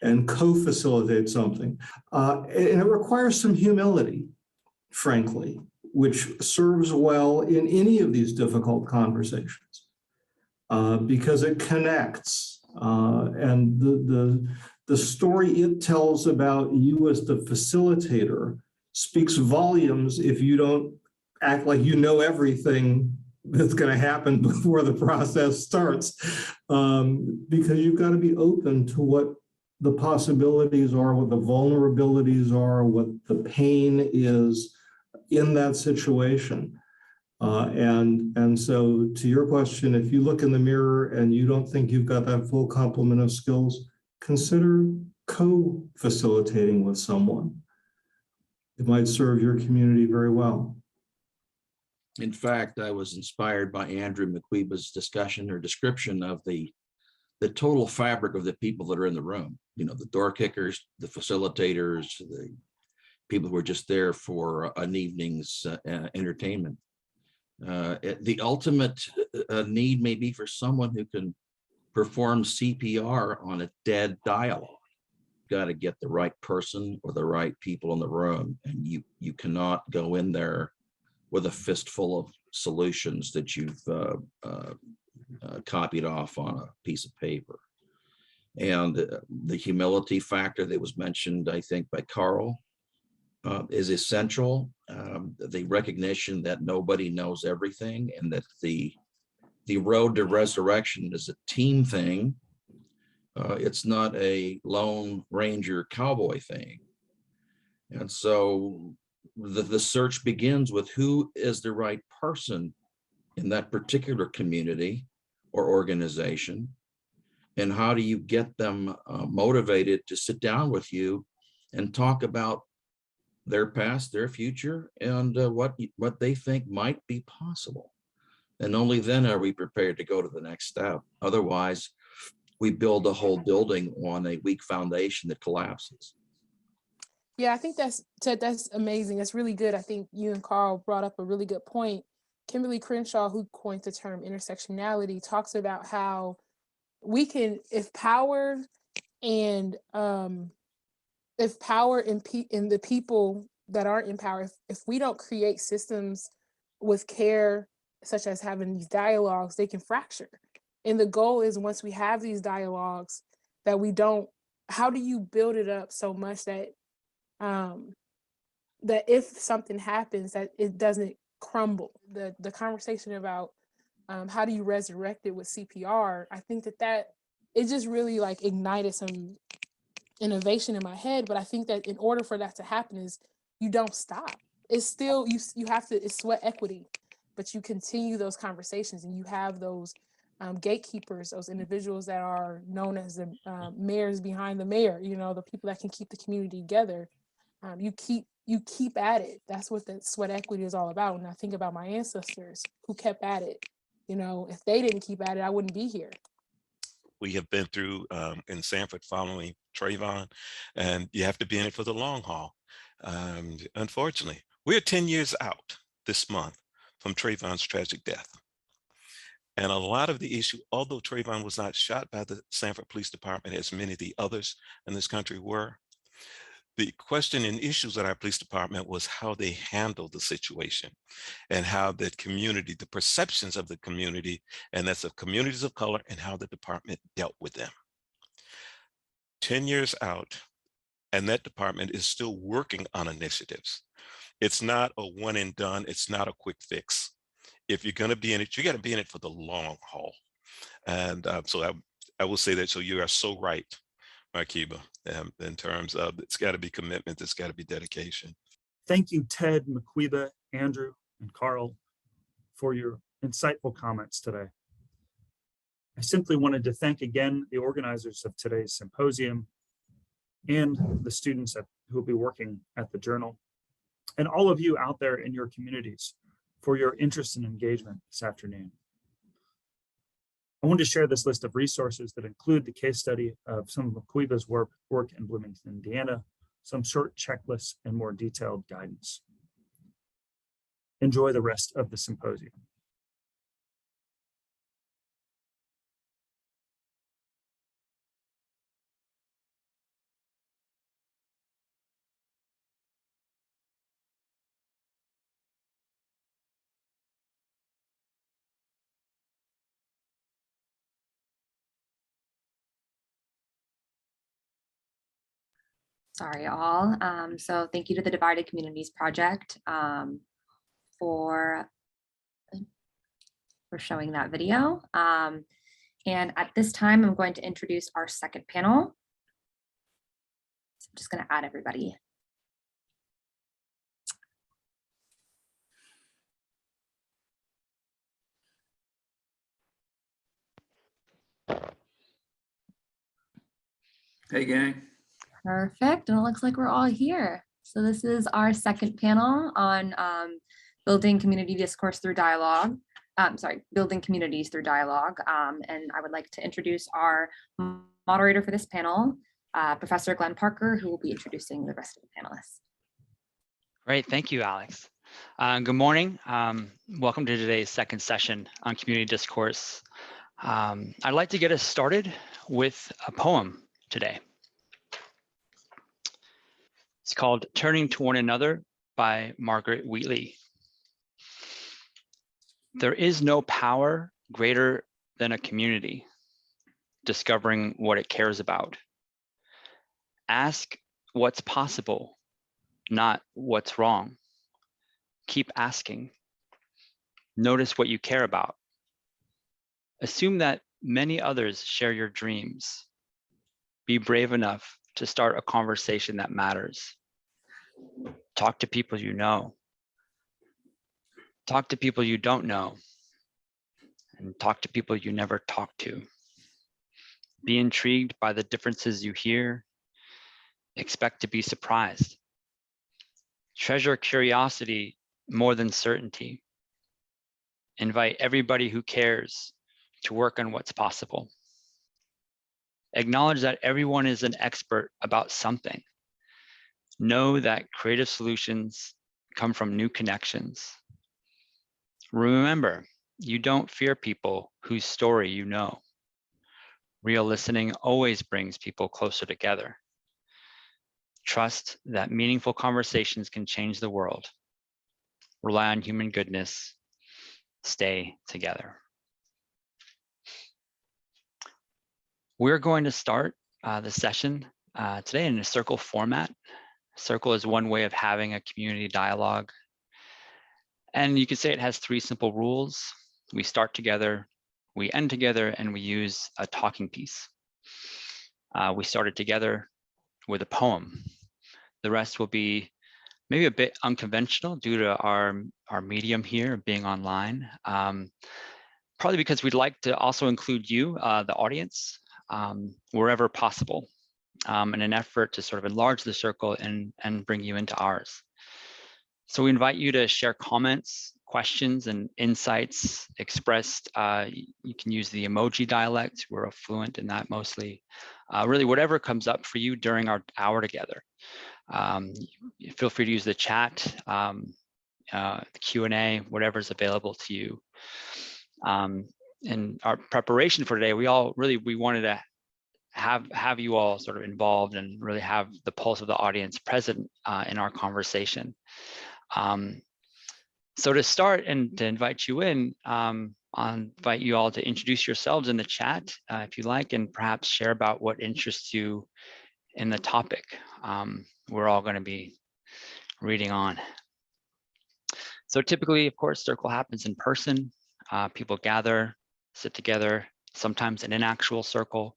Speaker 14: and co-facilitate something? And it requires some humility, frankly, which serves well in any of these difficult conversations. Because it connects, and the story it tells about you as the facilitator speaks volumes if you don't act like you know everything that's going to happen before the process starts, because you've got to be open to what the possibilities are, what the vulnerabilities are, what the pain is in that situation. And so to your question, if you look in the mirror and you don't think you've got that full complement of skills, consider co-facilitating with someone. It might serve your community very well.
Speaker 13: In fact, I was inspired by Andrew Maquiba's discussion or description of the total fabric of the people that are in the room. The door kickers, the facilitators, the people who are just there for an evening's entertainment. The ultimate need may be for someone who can perform CPR on a dead dialogue. Got to get the right person or the right people in the room, and you cannot go in there with a fistful of solutions that you've copied off on a piece of paper. And the humility factor that was mentioned, I think, by Carl, is essential. The recognition that nobody knows everything, and that the road to resurrection is a team thing. It's not a lone ranger cowboy thing. And so the search begins with who is the right person in that particular community or organization, and how do you get them motivated to sit down with you and talk about their past, their future, and what they think might be possible. And only then are we prepared to go to the next step. Otherwise, we build a whole building on a weak foundation that collapses.
Speaker 12: Yeah, I think that's amazing. That's really good. I think you and Carl brought up a really good point. Kimberly Crenshaw, who coined the term intersectionality, talks about how we can, if power and the people that aren't in power, if we don't create systems with care, such as having these dialogues, they can fracture. And the goal is, once we have these dialogues, that we don't, how do you build it up so much that that if something happens, that it doesn't crumble. The conversation about how do you resurrect it with CPR, I think that it just really like ignited some innovation in my head. But I think that in order for that to happen is you don't stop. It's still, you have to, it's sweat equity, but you continue those conversations and you have those gatekeepers, those individuals that are known as the mayors behind the mayor, you know, the people that can keep the community together. You keep at it. That's what that sweat equity is all about. When I think about my ancestors who kept at it, you know, if they didn't keep at it, I wouldn't be here.
Speaker 11: We have been through in Sanford following Trayvon, and you have to be in it for the long haul. Unfortunately, we're 10 years out this month from Trayvon's tragic death. And a lot of the issue, although Trayvon was not shot by the Sanford Police Department, as many of the others in this country were, the question and issues at our police department was how they handled the situation and how the community, the perceptions of the community, and that's of communities of color, and how the department dealt with them. 10 years out, and that department is still working on initiatives. It's not a one and done. It's not a quick fix. If you're going to be in it, you got to be in it for the long haul. And so I will say that. So you are so right, Markiba, in terms of it's got to be commitment. It's got to be dedication.
Speaker 10: Thank you, Ted, Maquiba, Andrew, and Carl, for your insightful comments today. I simply wanted to thank again the organizers of today's symposium and the students who will be working at the journal, and all of you out there in your communities for your interest and engagement this afternoon. I want to share this list of resources that include the case study of some of Maquiba's work in Bloomington, Indiana, some short checklists, and more detailed guidance. Enjoy the rest of the symposium.
Speaker 1: Sorry, all. So thank you to the Divided Communities Project for showing that video. And at this time, I'm going to introduce our second panel. So I'm just going to add everybody.
Speaker 15: Hey, gang.
Speaker 1: Perfect, and it looks like we're all here. So this is our second panel on building community discourse through dialogue. Building communities through dialogue. And I would like to introduce our moderator for this panel, Professor Glenn Parker, who will be introducing the rest of the panelists.
Speaker 16: Great, thank you, Alex. Good morning. Welcome to today's second session on community discourse. I'd like to get us started with a poem today. It's called Turning to One Another by Margaret Wheatley. There is no power greater than a community discovering what it cares about. Ask what's possible, not what's wrong. Keep asking. Notice what you care about. Assume that many others share your dreams. Be brave enough to start a conversation that matters. Talk to people you know. Talk to people you don't know. And talk to people you never talk to. Be intrigued by the differences you hear. Expect to be surprised. Treasure curiosity more than certainty. Invite everybody who cares to work on what's possible. Acknowledge that everyone is an expert about something. Know that creative solutions come from new connections. Remember, you don't fear people whose story you know. Real listening always brings people closer together. Trust that meaningful conversations can change the world. Rely on human goodness. Stay together. We're going to start the session today in a circle format. Circle is one way of having a community dialogue. And you could say it has 3 simple rules. We start together, we end together, and we use a talking piece. We started together with a poem. The rest will be maybe a bit unconventional due to our medium here being online. Probably because we'd like to also include you, the audience, wherever possible, in an effort to sort of enlarge the circle and bring you into ours. So we invite you to share comments, questions, and insights expressed. You can use the emoji dialect. We're fluent in that mostly. Really, whatever comes up for you during our hour together. Feel free to use the chat, the Q&A, whatever's available to you. In our preparation for today, we wanted to have you all sort of involved and really have the pulse of the audience present in our conversation. So to start and to invite you in, I'll invite you all to introduce yourselves in the chat if you like, and perhaps share about what interests you in the topic we're all going to be reading on. So typically, of course, circle happens in person. People gather, sit together, sometimes in an actual circle,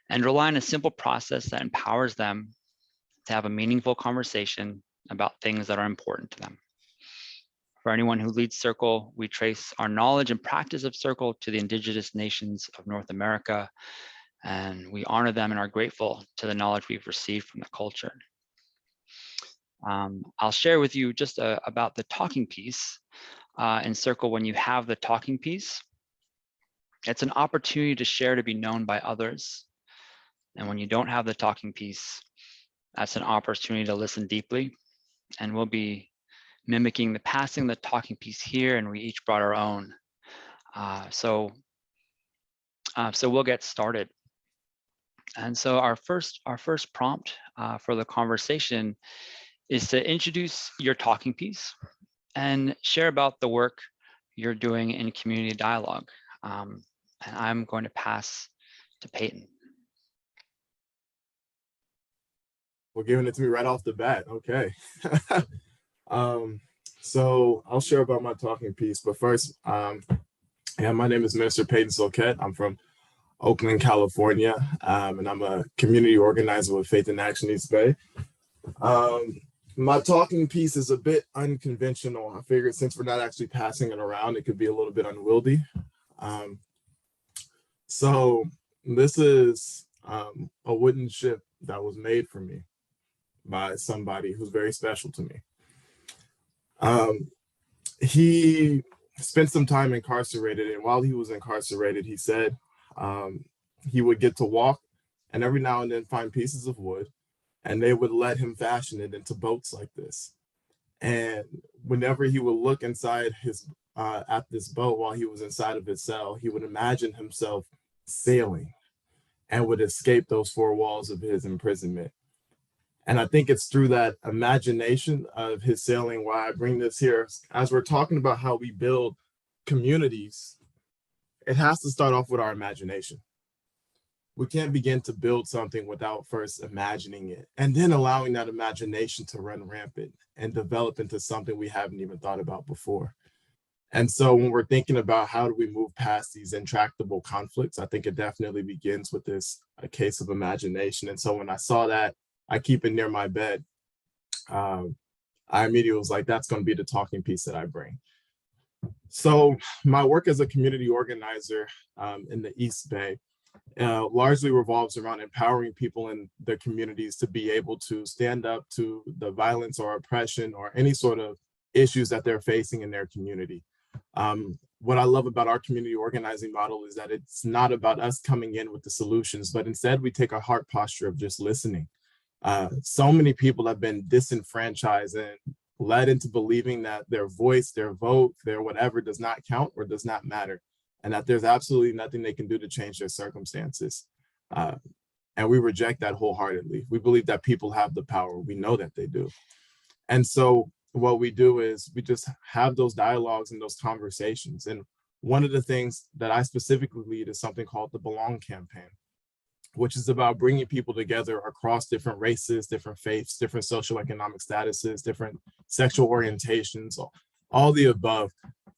Speaker 16: and rely on a simple process that empowers them to have a meaningful conversation about things that are important to them. For anyone who leads Circle, we trace our knowledge and practice of Circle to the indigenous nations of North America, and we honor them and are grateful to the knowledge we've received from the culture. I'll share with you just about the talking piece in Circle. When you have the talking piece, it's an opportunity to share, to be known by others. And when you don't have the talking piece, that's an opportunity to listen deeply. And we'll be mimicking the passing the talking piece here, and we each brought our own. So we'll get started. And so our first prompt for the conversation is to introduce your talking piece and share about the work you're doing in community dialogue. And I'm going to pass to Patton.
Speaker 15: Well, giving it to me right off the bat. Okay. So I'll share about my talking piece, but first, my name is Minister Patton Silquette. I'm from Oakland, California, and I'm a community organizer with Faith in Action East Bay. My talking piece is a bit unconventional. I figured since we're not actually passing it around, it could be a little bit unwieldy. So this is a wooden ship that was made for me by somebody who's very special to me. He spent some time incarcerated, and while he was incarcerated, he said he would get to walk and every now and then find pieces of wood, and they would let him fashion it into boats like this. And whenever he would look inside his at this boat while he was inside of his cell, he would imagine himself sailing and would escape those 4 walls of his imprisonment. And I think it's through that imagination of his sailing why I bring this here. As we're talking about how we build communities, it has to start off with our imagination. We can't begin to build something without first imagining it and then allowing that imagination to run rampant and develop into something we haven't even thought about before. And so when we're thinking about how do we move past these intractable conflicts, I think it definitely begins with a case of imagination. And so when I saw that, I keep it near my bed. I immediately was like, that's going to be the talking piece that I bring. So my work as a community organizer in the East Bay largely revolves around empowering people in their communities to be able to stand up to the violence or oppression or any sort of issues that they're facing in their community. What I love about our community organizing model is that it's not about us coming in with the solutions, but instead we take a heart posture of just listening. So many people have been disenfranchised and led into believing that their voice, their vote, their whatever does not count or does not matter, and that there's absolutely nothing they can do to change their circumstances. And we reject that wholeheartedly. We believe that people have the power. We know that they do. And so what we do is we just have those dialogues and those conversations. And one of the things that I specifically lead is something called the Belong Campaign, which is about bringing people together across different races, different faiths, different socioeconomic statuses, different sexual orientations, all the above,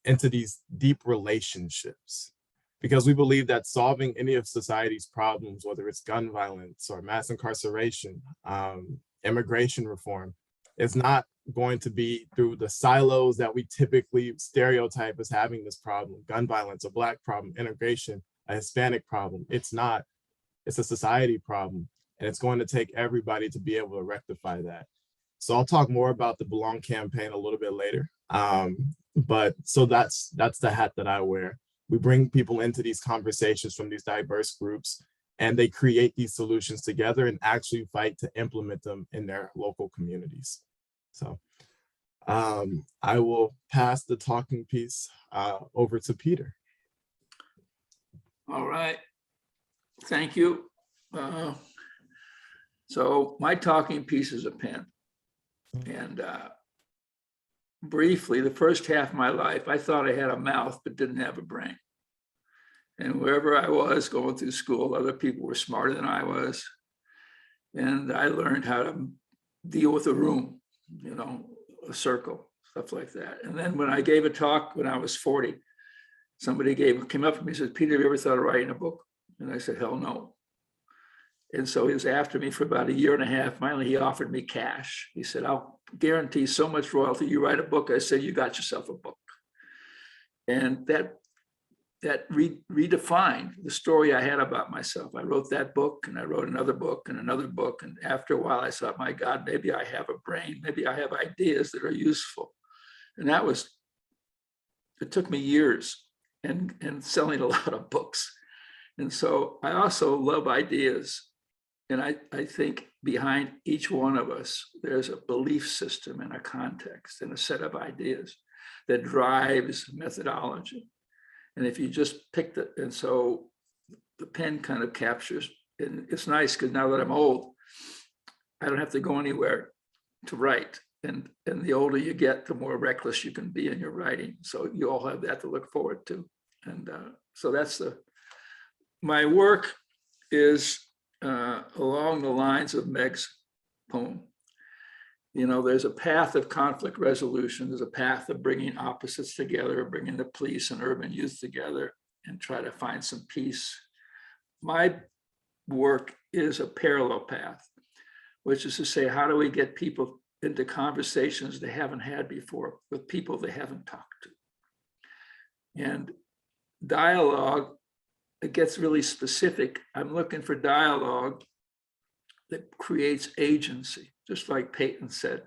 Speaker 15: into these deep relationships. Because we believe that solving any of society's problems, whether it's gun violence or mass incarceration, immigration reform, is not going to be through the silos that we typically stereotype as having this problem: gun violence, a Black problem, integration, a Hispanic problem. It's not. It's a society problem, and it's going to take everybody to be able to rectify that. So I'll talk more about the Belong campaign a little bit later. But so that's the hat that I wear. We bring people into these conversations from these diverse groups, and they create these solutions together and actually fight to implement them in their local communities. So I will pass the talking piece over to Peter.
Speaker 17: All right, thank you. So my talking piece is a pen. And briefly, the first half of my life, I thought I had a mouth but didn't have a brain. And wherever I was going through school, other people were smarter than I was. And I learned how to deal with a room, you know, a circle, stuff like that. And then when I gave a talk when I was 40, somebody came up to me and said, "Peter, have you ever thought of writing a book?" And I said, "Hell no." And so he was after me for about a year and a half. Finally, he offered me cash. He said, "I'll guarantee so much royalty. You write a book." I said, "You got yourself a book." And that redefined the story I had about myself. I wrote that book, and I wrote another book and another book. And after a while, I thought, my God, maybe I have a brain. Maybe I have ideas that are useful. And it took me years and selling a lot of books. And so I also love ideas. And I think behind each one of us, there's a belief system and a context and a set of ideas that drives methodology. And if you just pick it, and so the pen kind of captures, and it's nice because now that I'm old, I don't have to go anywhere to write. And the older you get, the more reckless you can be in your writing. So you all have that to look forward to. And so that's my work is along the lines of Meg's poem. You know, there's a path of conflict resolution. There's a path of bringing opposites together, bringing the police and urban youth together and try to find some peace. My work is a parallel path, which is to say, how do we get people into conversations they haven't had before with people they haven't talked to? And dialogue, it gets really specific. I'm looking for dialogue that creates agency. Just like Patton said,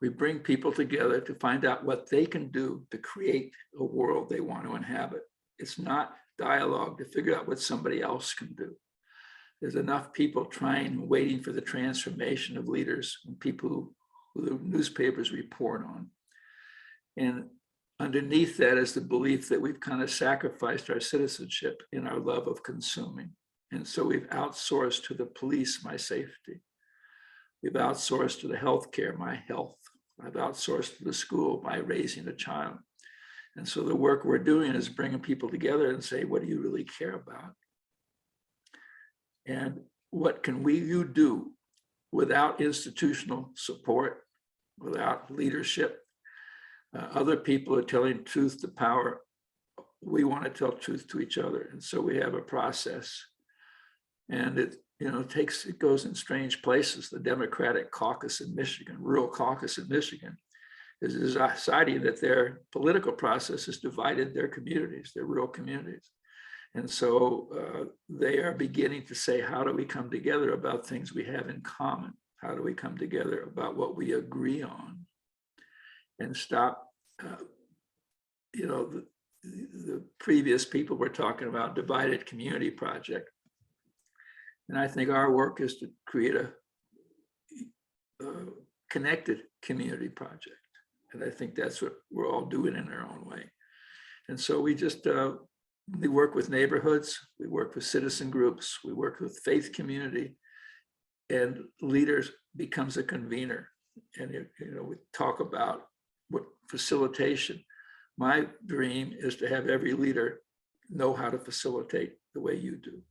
Speaker 17: we bring people together to find out what they can do to create a world they want to inhabit. It's not dialogue to figure out what somebody else can do. There's enough people trying and waiting for the transformation of leaders and people who the newspapers report on. And underneath that is the belief that we've kind of sacrificed our citizenship in our love of consuming. And so we've outsourced to the police my safety. We've outsourced to the healthcare my health. I've outsourced to the school my raising a child. And so the work we're doing is bringing people together and say, what do you really care about? And what can you do without institutional support, without leadership? Other people are telling truth to power. We want to tell truth to each other. And so we have a process. And it goes in strange places. The Democratic caucus in Michigan, rural caucus in Michigan, is a society that their political process has divided their communities, their rural communities. And so they are beginning to say, how do we come together about things we have in common? How do we come together about what we agree on and stop, the previous people were talking about divided community project. And I think our work is to create a connected community project. And I think that's what we're all doing in our own way. And so we just, we work with neighborhoods, we work with citizen groups, we work with faith community, and leaders becomes a convener. And we talk about what facilitation. My dream is to have every leader know how to facilitate the way you do.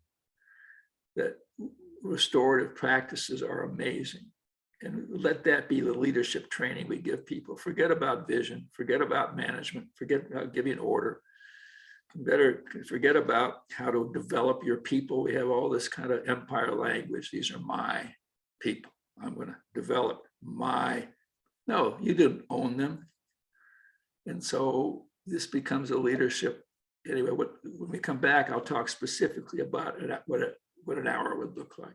Speaker 17: That restorative practices are amazing. And let that be the leadership training we give people. Forget about vision, forget about management, forget about giving order. Better forget about how to develop your people. We have all this kind of empire language. These are my people. I'm going to develop my, no, you didn't own them. And so this becomes a leadership. Anyway, when we come back, I'll talk specifically about what an hour would look like.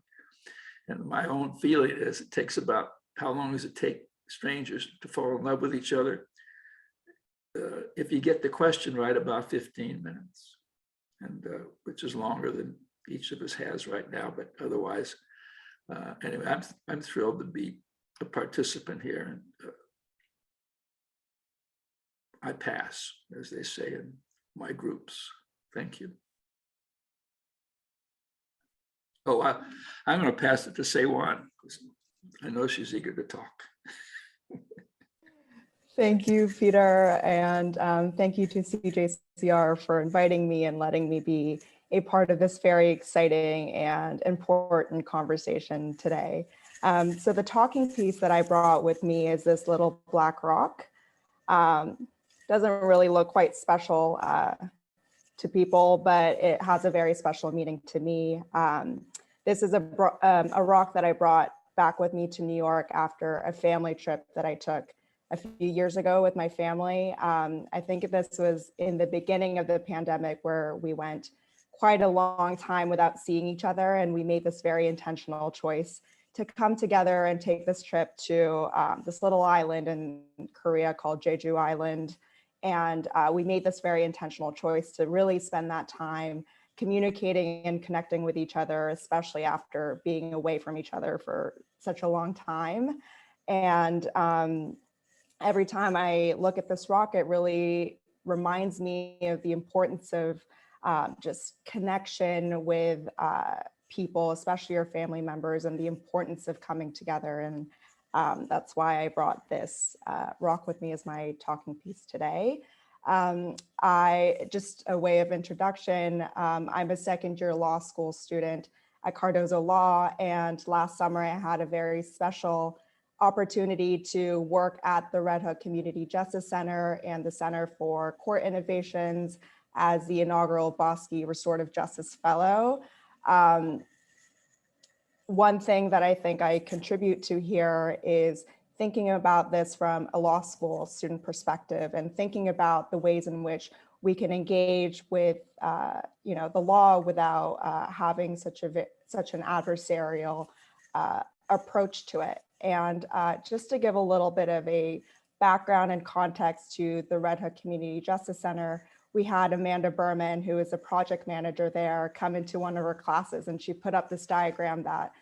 Speaker 17: And my own feeling is it takes about, how long does it take strangers to fall in love with each other? If you get the question right, about 15 minutes, and which is longer than each of us has right now, but otherwise, anyway, I'm thrilled to be a participant here. And I pass, as they say in my groups. Thank you. Oh, I'm going to pass it to Seiwan, because I know she's eager to talk.
Speaker 18: Thank you, Peter, and thank you to CJCR for inviting me and letting me be a part of this very exciting and important conversation today. So the talking piece that I brought with me is this little black rock. Doesn't really look quite special to people, but it has a very special meaning to me. This is a rock that I brought back with me to New York after a family trip that I took a few years ago with my family. I think this was in the beginning of the pandemic, where we went quite a long time without seeing each other. And we made this very intentional choice to come together and take this trip to this little island in Korea called Jeju Island. And we made this very intentional choice to really spend that time communicating and connecting with each other, especially after being away from each other for such a long time. And every time I look at this rock, it really reminds me of the importance of just connection with people, especially your family members, and the importance of coming together. And that's why I brought this rock with me as my talking piece today. Just a way of introduction, I'm a second-year law school student at Cardozo Law, and last summer I had a very special opportunity to work at the Red Hook Community Justice Center and the Center for Court Innovations as the inaugural Bosky Restorative Justice Fellow. One thing that I think I contribute to here is thinking about this from a law school student perspective and thinking about the ways in which we can engage with the law without having such an adversarial approach to it. And just to give a little bit of a background and context to the Red Hook Community Justice Center, we had Amanda Berman, who is a project manager there, come into one of her classes, and she put up this diagram that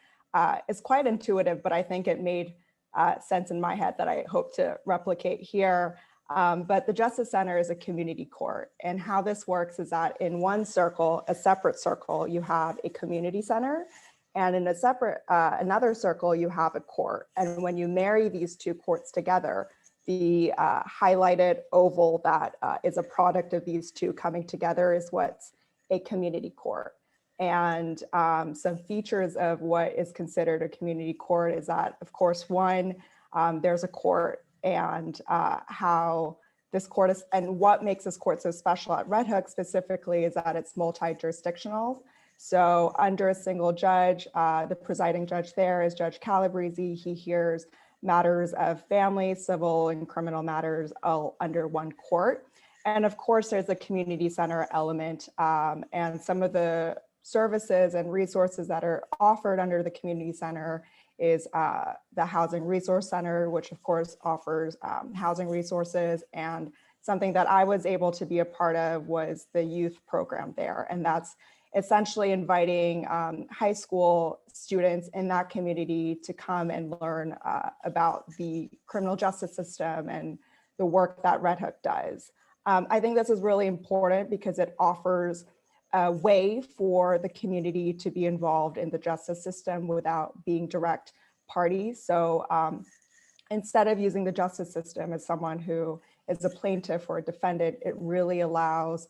Speaker 18: is quite intuitive, but I think it made sense in my head that I hope to replicate here. But the Justice Center is a community court, and how this works is that in one circle, a separate circle, you have a community center, and in a separate, another circle, you have a court. And when you marry these two courts together, the highlighted oval that is a product of these two coming together is what's a community court. And some features of what is considered a community court is that, of course, one, there's a court, and how this court is, and what makes this court so special at Red Hook specifically is that it's multi-jurisdictional. So under a single judge, the presiding judge there is Judge Calabrese. He hears matters of family, civil, and criminal matters all under one court. And of course, there's a community center element, and some of the services and resources that are offered under the community center is the Housing Resource Center, which of course offers housing resources. And something that I was able to be a part of was the youth program there. And that's essentially inviting high school students in that community to come and learn about the criminal justice system and the work that Red Hook does. I think this is really important because it offers a way for the community to be involved in the justice system without being direct parties. So instead of using the justice system as someone who is a plaintiff or a defendant, it really allows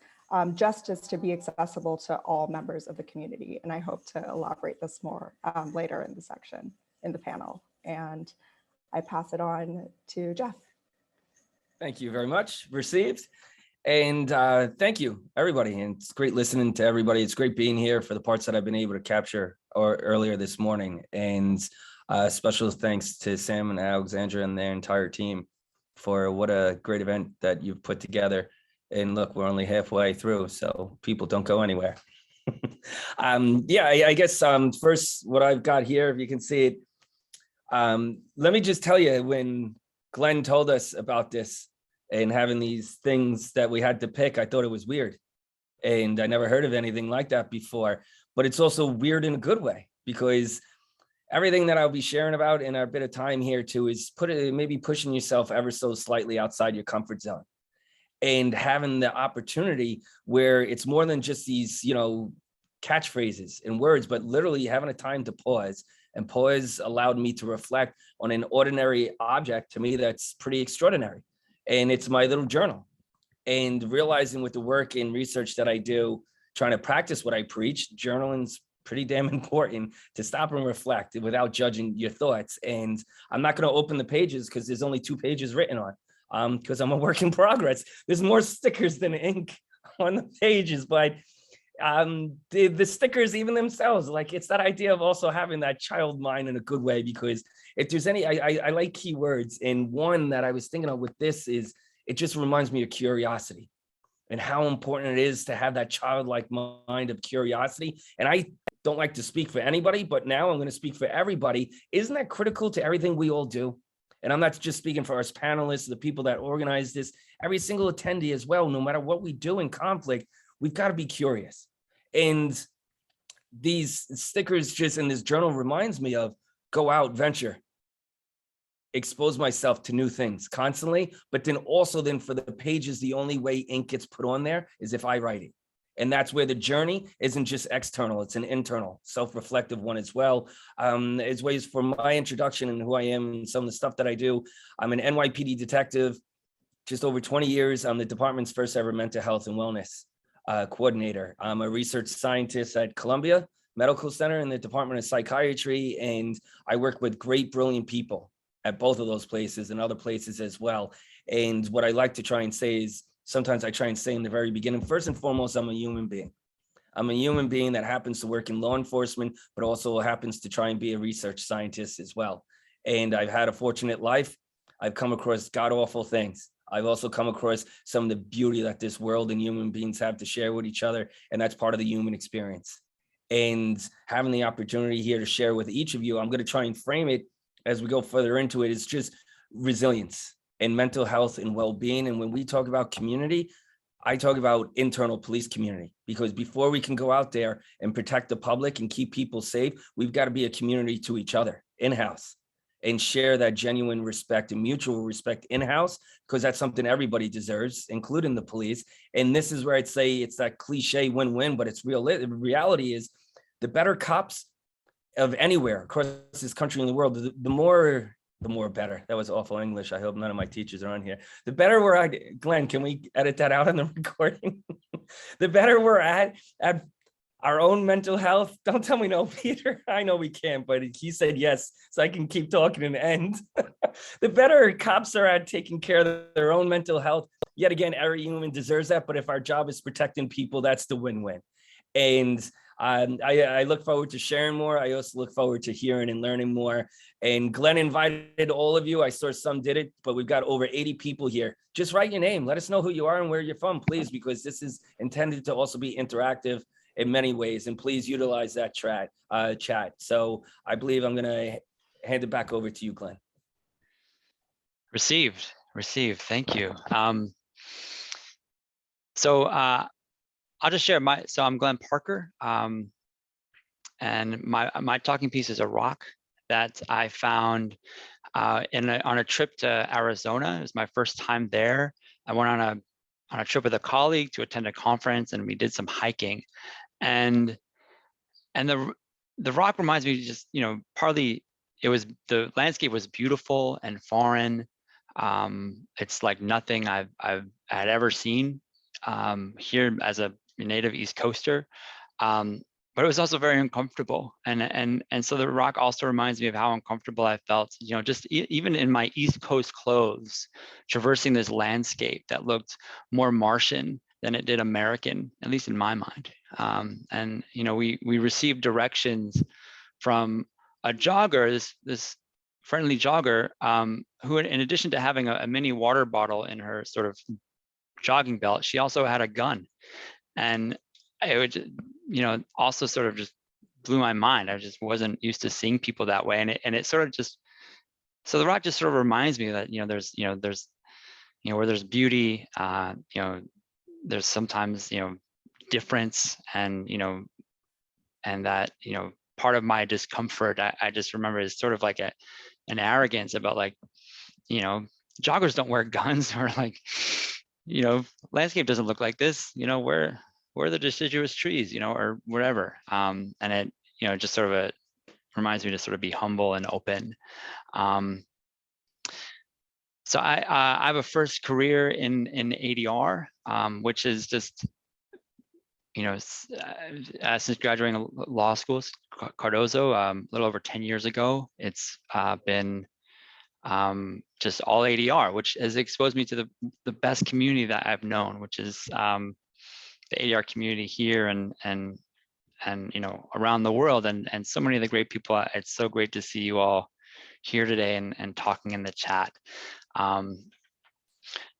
Speaker 18: justice to be accessible to all members of the community. And I hope to elaborate this more later in the section, in the panel. And I pass it on to Jeff.
Speaker 4: Thank you very much. Received. And thank you, everybody. And it's great listening to everybody. It's great being here for the parts that I've been able to capture earlier this morning. And special thanks to Sam and Alexandra and their entire team for what a great event that you've put together. And look, we're only halfway through, so people don't go anywhere. Yeah, I guess first what I've got here, if you can see it, let me just tell you, when Glenn told us about this and having these things that we had to pick, I thought it was weird. And I never heard of anything like that before, but it's also weird in a good way, because everything that I'll be sharing about in our bit of time here too is maybe pushing yourself ever so slightly outside your comfort zone and having the opportunity where it's more than just these, catchphrases and words, but literally having a time to pause. And pause allowed me to reflect on an ordinary object to me that's pretty extraordinary. And it's my little journal. And realizing with the work and research that I do, trying to practice what I preach, journaling's pretty damn important, to stop and reflect without judging your thoughts. And I'm not going to open the pages because there's only 2 pages written on, because I'm a work in progress. There's more stickers than ink on the pages, but the stickers even themselves, like, it's that idea of also having that child mind in a good way, because if there's any, I like keywords, and one that I was thinking of with this is, it just reminds me of curiosity and how important it is to have that childlike mind of curiosity. And I don't like to speak for anybody, but now I'm going to speak for everybody. Isn't that critical to everything we all do? And I'm not just speaking for us panelists, the people that organize this, every single attendee as well. No matter what we do in conflict, we've got to be curious. And these stickers just in this journal reminds me of go out, venture, expose myself to new things constantly. But then also for the pages, the only way ink gets put on there is if I write it. And that's where the journey isn't just external, it's an internal, self-reflective one as well. As ways for my introduction and who I am and some of the stuff that I do. I'm an NYPD detective, just over 20 years. I'm the department's first ever mental health and wellness coordinator. I'm a research scientist at Columbia Medical Center in the Department of Psychiatry, and I work with great, brilliant people at both of those places and other places as well. And what I like to try and say is, sometimes I try and say in the very beginning, first and foremost, I'm a human being. I'm a human being that happens to work in law enforcement, but also happens to try and be a research scientist as well. And I've had a fortunate life. I've come across god-awful things. I've also come across some of the beauty that this world and human beings have to share with each other. And that's part of the human experience. And having the opportunity here to share with each of you, I'm going to try and frame it as we go further into it. It's just resilience and mental health and well-being. And when we talk about community, I talk about internal police community, because before we can go out there and protect the public and keep people safe, we've got to be a community to each other in-house and share that genuine respect and mutual respect in-house, because that's something everybody deserves, including the police. And this is where I'd say it's that cliche win-win, but it's real. The reality is the better cops of anywhere across this country and the world, the more better. That was awful English. I hope none of my teachers are on here. The better we're at, Glenn, can we edit that out in the recording? The better we're at our own mental health. Don't tell me no, Peter. I know we can't, but he said yes, so I can keep talking and end. The better cops are at taking care of their own mental health. Yet again, every human deserves that, but if our job is protecting people, that's the win-win. And I look forward to sharing more. I also look forward to hearing and learning more. And Glenn invited all of you. I saw some did it, but we've got over 80 people here. Just write your name. Let us know who you are and where you're from, please, because this is intended to also be interactive in many ways. And please utilize that chat. So I believe I'm going to hand it back over to you, Glenn.
Speaker 16: Received. Thank you. So I'll just share so I'm Glenn Parker, and my talking piece is a rock that I found on a trip to Arizona. It was my first time there. I went on a trip with a colleague to attend a conference, and we did some hiking. And the rock reminds me just, partly the landscape was beautiful and foreign. It's like nothing I've had ever seen here as a native East Coaster. but it was also very uncomfortable. And so the rock also reminds me of how uncomfortable I felt, you know, just even in my East Coast clothes, traversing this landscape that looked more Martian than it did American, at least in my mind. And, you know, we received directions from a jogger, this friendly jogger, who in addition to having a mini water bottle in her sort of jogging belt, she also had a gun. And it would, you know, also sort of just blew my mind. I just wasn't used to seeing people that way. And it sort of just, so the rock just sort of reminds me that, you know, there's where there's beauty, you know, there's sometimes, you know, difference, and, you know, and that, you know, part of my discomfort, I just remember is sort of like an arrogance about, like, you know, joggers don't wear guns, or like, you know, landscape doesn't look like this, you know, where are the deciduous trees, you know, or whatever. And it, you know, just sort of reminds me to sort of be humble and open. So I have a first career in ADR, which is just, you know, since graduating law school, Cardozo, a little over 10 years ago, it's been just all ADR, which has exposed me to the best community that I've known, which is the ADR community here and you know, around the world, and so many of the great people. It's so great to see you all here today and talking in the chat. And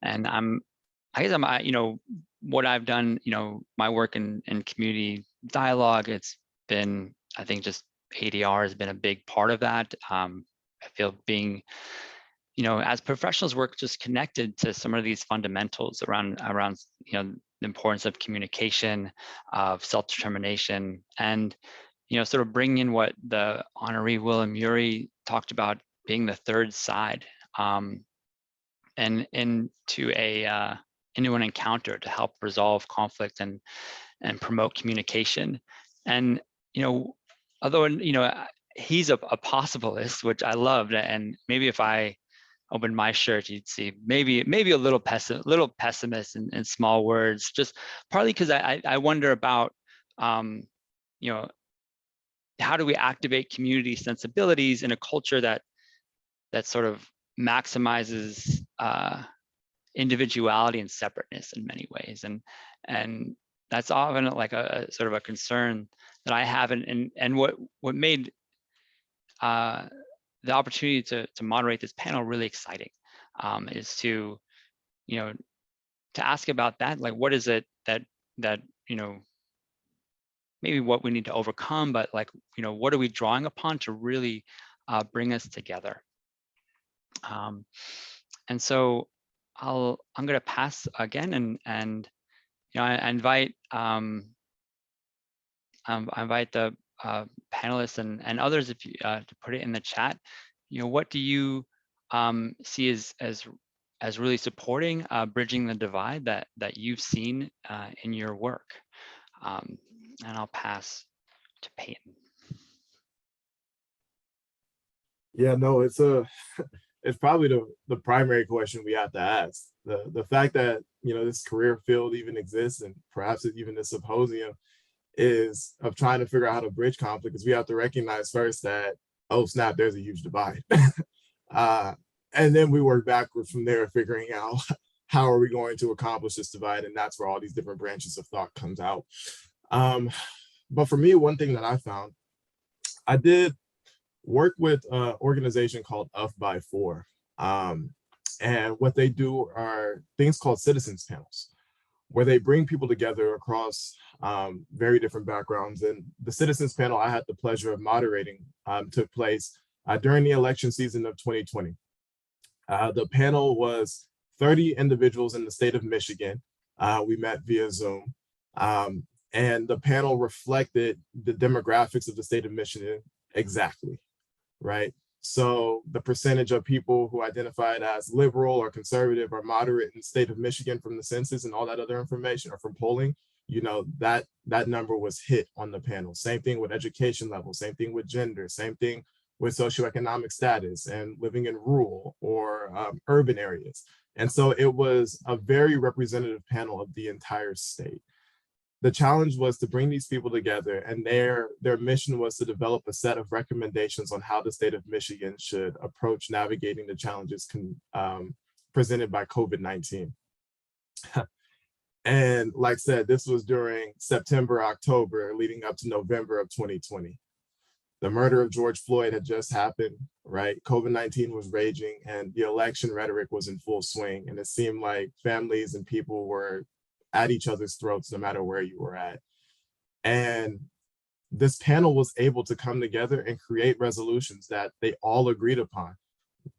Speaker 16: I guess I'm, you know, what I've done, you know, my work in community dialogue, it's been, I think just ADR has been a big part of that. I feel being, you know, as professionals, we're just connected to some of these fundamentals around, you know, the importance of communication, of self-determination, and, you know, sort of bring in what the honoree William Ury talked about being the third side, and into an encounter to help resolve conflict and promote communication. And, you know, although, you know, he's a possibilist, which I loved, and maybe if I opened my shirt, you'd see maybe a little pessimist in small words, just partly because I wonder about, you know, how do we activate community sensibilities in a culture that sort of maximizes individuality and separateness in many ways, and that's often like a sort of a concern that I have, and what made the opportunity to moderate this panel really exciting, is to, you know, to ask about that, like, what is it that you know, maybe what we need to overcome, but, like, you know, what are we drawing upon to really bring us together? And so I'm going to pass again, and you know, I invite the panelists and others, if you to put it in the chat. You know, what do you see as really supporting bridging the divide that you've seen in your work? And I'll pass to Patton.
Speaker 15: Yeah, no, it's probably the primary question we have to ask. The fact that, you know, this career field even exists, and perhaps even this symposium, is of trying to figure out how to bridge conflict, because we have to recognize first that, oh snap, there's a huge divide. And then we work backwards from there, figuring out how are we going to accomplish this divide, and that's where all these different branches of thought comes out. But for me, one thing that I found, I did work with an organization called Up by 4. And what they do are things called citizens panels, where they bring people together across very different backgrounds. And the citizens panel I had the pleasure of moderating took place during the election season of 2020. The panel was 30 individuals in the state of Michigan. We met via Zoom. And the panel reflected the demographics of the state of Michigan exactly, right? So the percentage of people who identified as liberal or conservative or moderate in the state of Michigan from the census and all that other information, or from polling, you know, that number was hit on the panel. Same thing with education level, same thing with gender, same thing with socioeconomic status and living in rural or urban areas. And so it was a very representative panel of the entire state. The challenge was to bring these people together, and their mission was to develop a set of recommendations on how the state of Michigan should approach navigating the challenges presented by COVID-19. And like I said, this was during September, October, leading up to November of 2020. The murder of George Floyd had just happened, right? COVID-19 was raging and the election rhetoric was in full swing. And it seemed like families and people were at each other's throats, no matter where you were at. And this panel was able to come together and create resolutions that they all agreed upon.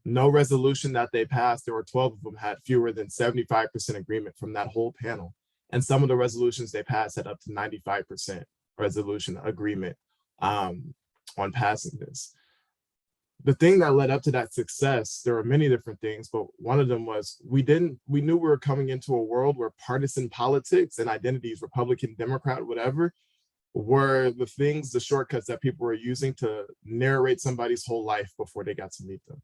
Speaker 15: No resolution that they passed, there were 12 of them, had fewer than 75% agreement from that whole panel. And some of the resolutions they passed had up to 95% resolution agreement on passing this. The thing that led up to that success, there were many different things, but one of them was we knew we were coming into a world where partisan politics and identities, Republican, Democrat, whatever, were the things, the shortcuts that people were using to narrate somebody's whole life before they got to meet them.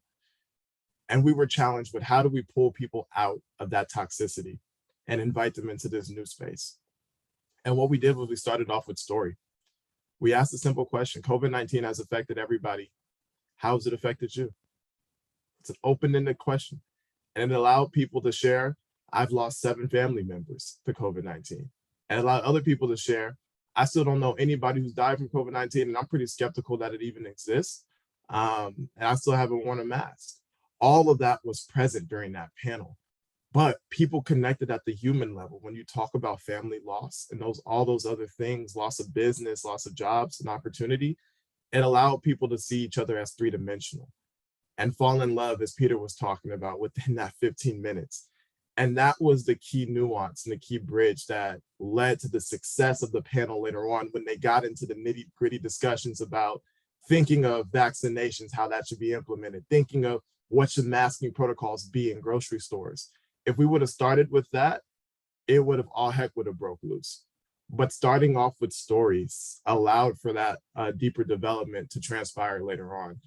Speaker 15: And we were challenged with how do we pull people out of that toxicity and invite them into this new space? And what we did was we started off with story. We asked a simple question: COVID-19 has affected everybody. How has it affected you? It's an open-ended question. And it allowed people to share, I've lost 7 family members to COVID-19. And it allowed other people to share, I still don't know anybody who's died from COVID-19, and I'm pretty skeptical that it even exists. And I still haven't worn a mask. All of that was present during that panel. But people connected at the human level. When you talk about family loss and all those other things, loss of business, loss of jobs and opportunity, it allowed people to see each other as 3-dimensional and fall in love, as Peter was talking about, within that 15 minutes. And that was the key nuance and the key bridge that led to the success of the panel later on, when they got into the nitty-gritty discussions about thinking of vaccinations, how that should be implemented, thinking of what should masking protocols be in grocery stores. If we would have started with that, it would have, all heck would have broke loose. But starting off with stories allowed for that deeper development to transpire later on.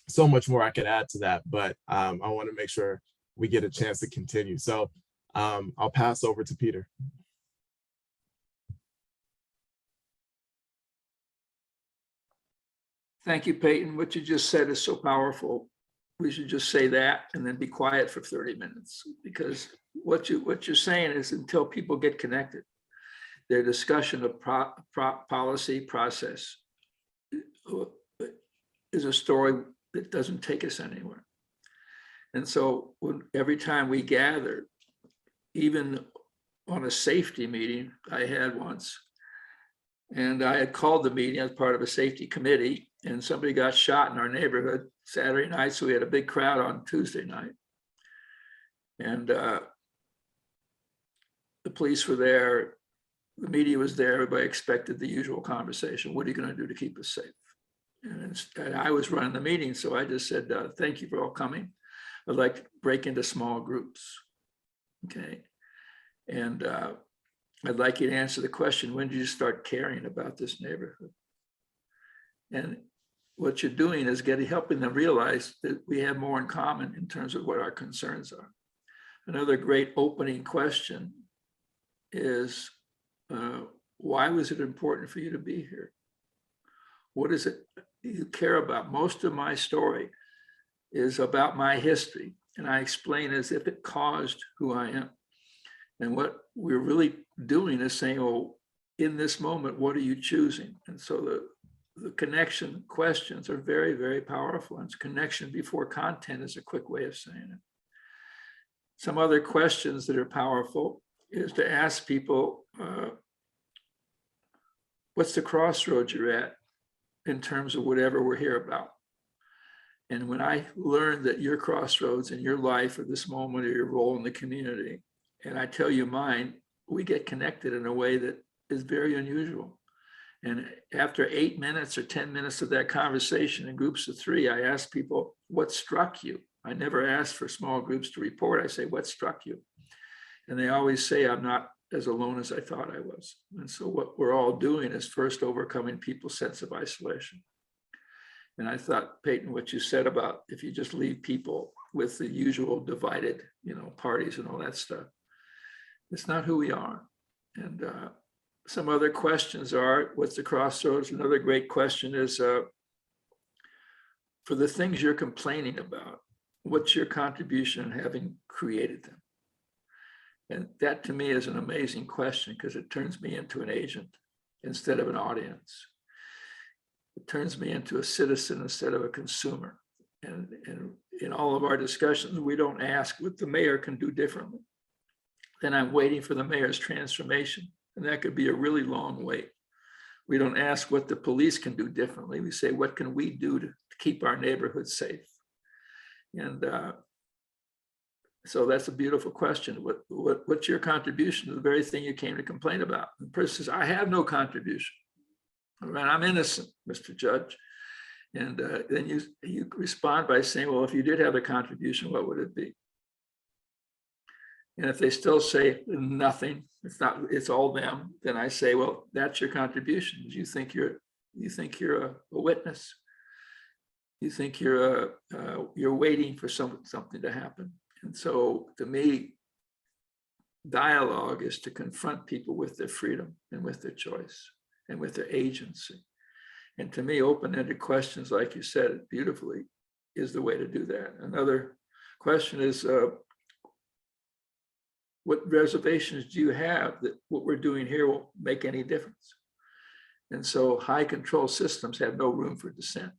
Speaker 15: So much more I could add to that, but I want to make sure we get a chance to continue. So I'll pass over to Peter.
Speaker 17: Thank you, Peyton. What you just said is so powerful. We should just say that and then be quiet for 30 minutes, because what you're saying is, until people get connected, their discussion of policy process is a story that doesn't take us anywhere. And so every time we gather, even on a safety meeting I had once, and I had called the meeting as part of a safety committee, and somebody got shot in our neighborhood Saturday night, so we had a big crowd on Tuesday night. And the police were there, the media was there, everybody expected the usual conversation. What are you going to do to keep us safe? And I was running the meeting, so I just said, thank you for all coming. I'd like to break into small groups, okay? And I'd like you to answer the question, when did you start caring about this neighborhood? And what you're doing is helping them realize that we have more in common in terms of what our concerns are. Another great opening question is, why was it important for you to be here? What is it you care about? Most of my story is about my history, and I explain as if it caused who I am. And what we're really doing is saying, oh, in this moment, what are you choosing? And so the connection questions are very, very powerful. And connection before content is a quick way of saying it. Some other questions that are powerful is to ask people, what's the crossroads you're at in terms of whatever we're here about? And when I learned that your crossroads in your life or this moment or your role in the community, and I tell you mine, we get connected in a way that is very unusual. And after 8 minutes or 10 minutes of that conversation in groups of 3, I ask people, what struck you? I never ask for small groups to report. I say, what struck you? And they always say, I'm not as alone as I thought I was. And so what we're all doing is first overcoming people's sense of isolation. And I thought, Peyton, what you said about if you just leave people with the usual divided, parties and all that stuff, it's not who we are. And some other questions are, what's the crossroads? Another great question is, for the things you're complaining about, what's your contribution in having created them? And that to me is an amazing question because it turns me into an agent instead of an audience. It turns me into a citizen instead of a consumer. And in all of our discussions, we don't ask what the mayor can do differently. Then I'm waiting for the mayor's transformation. And that could be a really long wait. We don't ask what the police can do differently. We say, what can we do to keep our neighborhood safe? And so that's a beautiful question. What's your contribution to the very thing you came to complain about? The person says, I have no contribution. All right, I'm innocent, Mr. Judge. And then you respond by saying, well, if you did have a contribution, what would it be? And if they still say nothing, it's all them, then I say, well, that's your contribution. You think you're a witness. You think you're waiting for something to happen. And so to me, dialogue is to confront people with their freedom and with their choice and with their agency. And to me, open-ended questions, like you said beautifully, is the way to do that. Another question is, what reservations do you have that what we're doing here won't make any difference? And so high control systems have no room for dissent.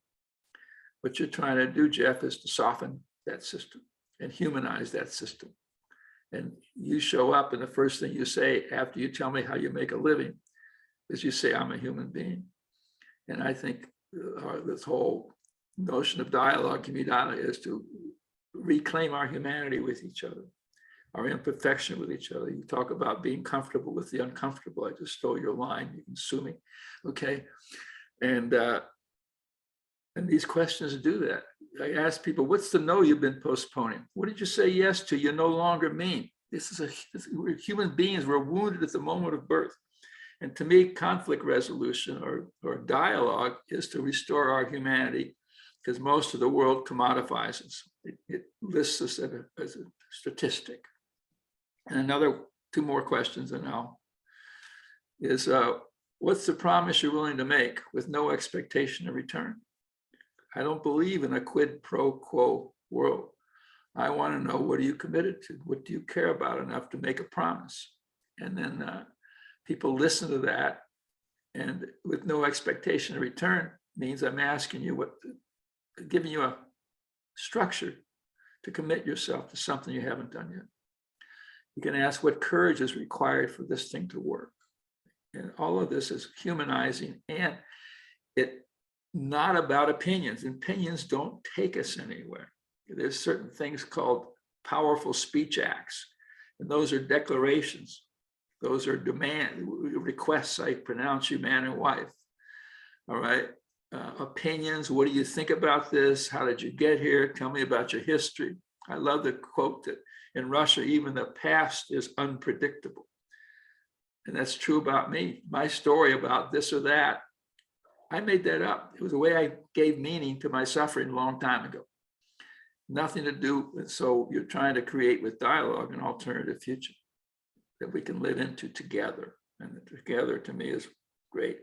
Speaker 17: What you're trying to do, Jeff, is to soften that system and humanize that system. And you show up and the first thing you say after you tell me how you make a living is you say, I'm a human being. And I think this whole notion of dialogue, community dialogue, is to reclaim our humanity with each other, our imperfection with each other. You talk about being comfortable with the uncomfortable. I just stole your line. You can sue me, okay? And these questions do that. I ask people, what's the no you've been postponing? What did you say yes to you no longer mean? We're human beings. We're wounded at the moment of birth. And to me, conflict resolution or dialogue is to restore our humanity, because most of the world commodifies us. It lists us as a statistic. And two more questions and now is, what's the promise you're willing to make with no expectation of return? I don't believe in a quid pro quo world. I want to know, what are you committed to? What do you care about enough to make a promise? And then people listen to that, and with no expectation of return means I'm asking you giving you a structure to commit yourself to something you haven't done yet. You can ask what courage is required for this thing to work. And all of this is humanizing, and it not about opinions. Opinions don't take us anywhere. There's certain things called powerful speech acts, and those are declarations. Those are requests. I pronounce you man and wife. All right. Opinions. What do you think about this? How did you get here? Tell me about your history. I love the quote that in Russia, even the past is unpredictable. And that's true about me. My story about this or that, I made that up. It was the way I gave meaning to my suffering a long time ago. Nothing to do with, so you're trying to create with dialogue an alternative future that we can live into together. And together to me is great.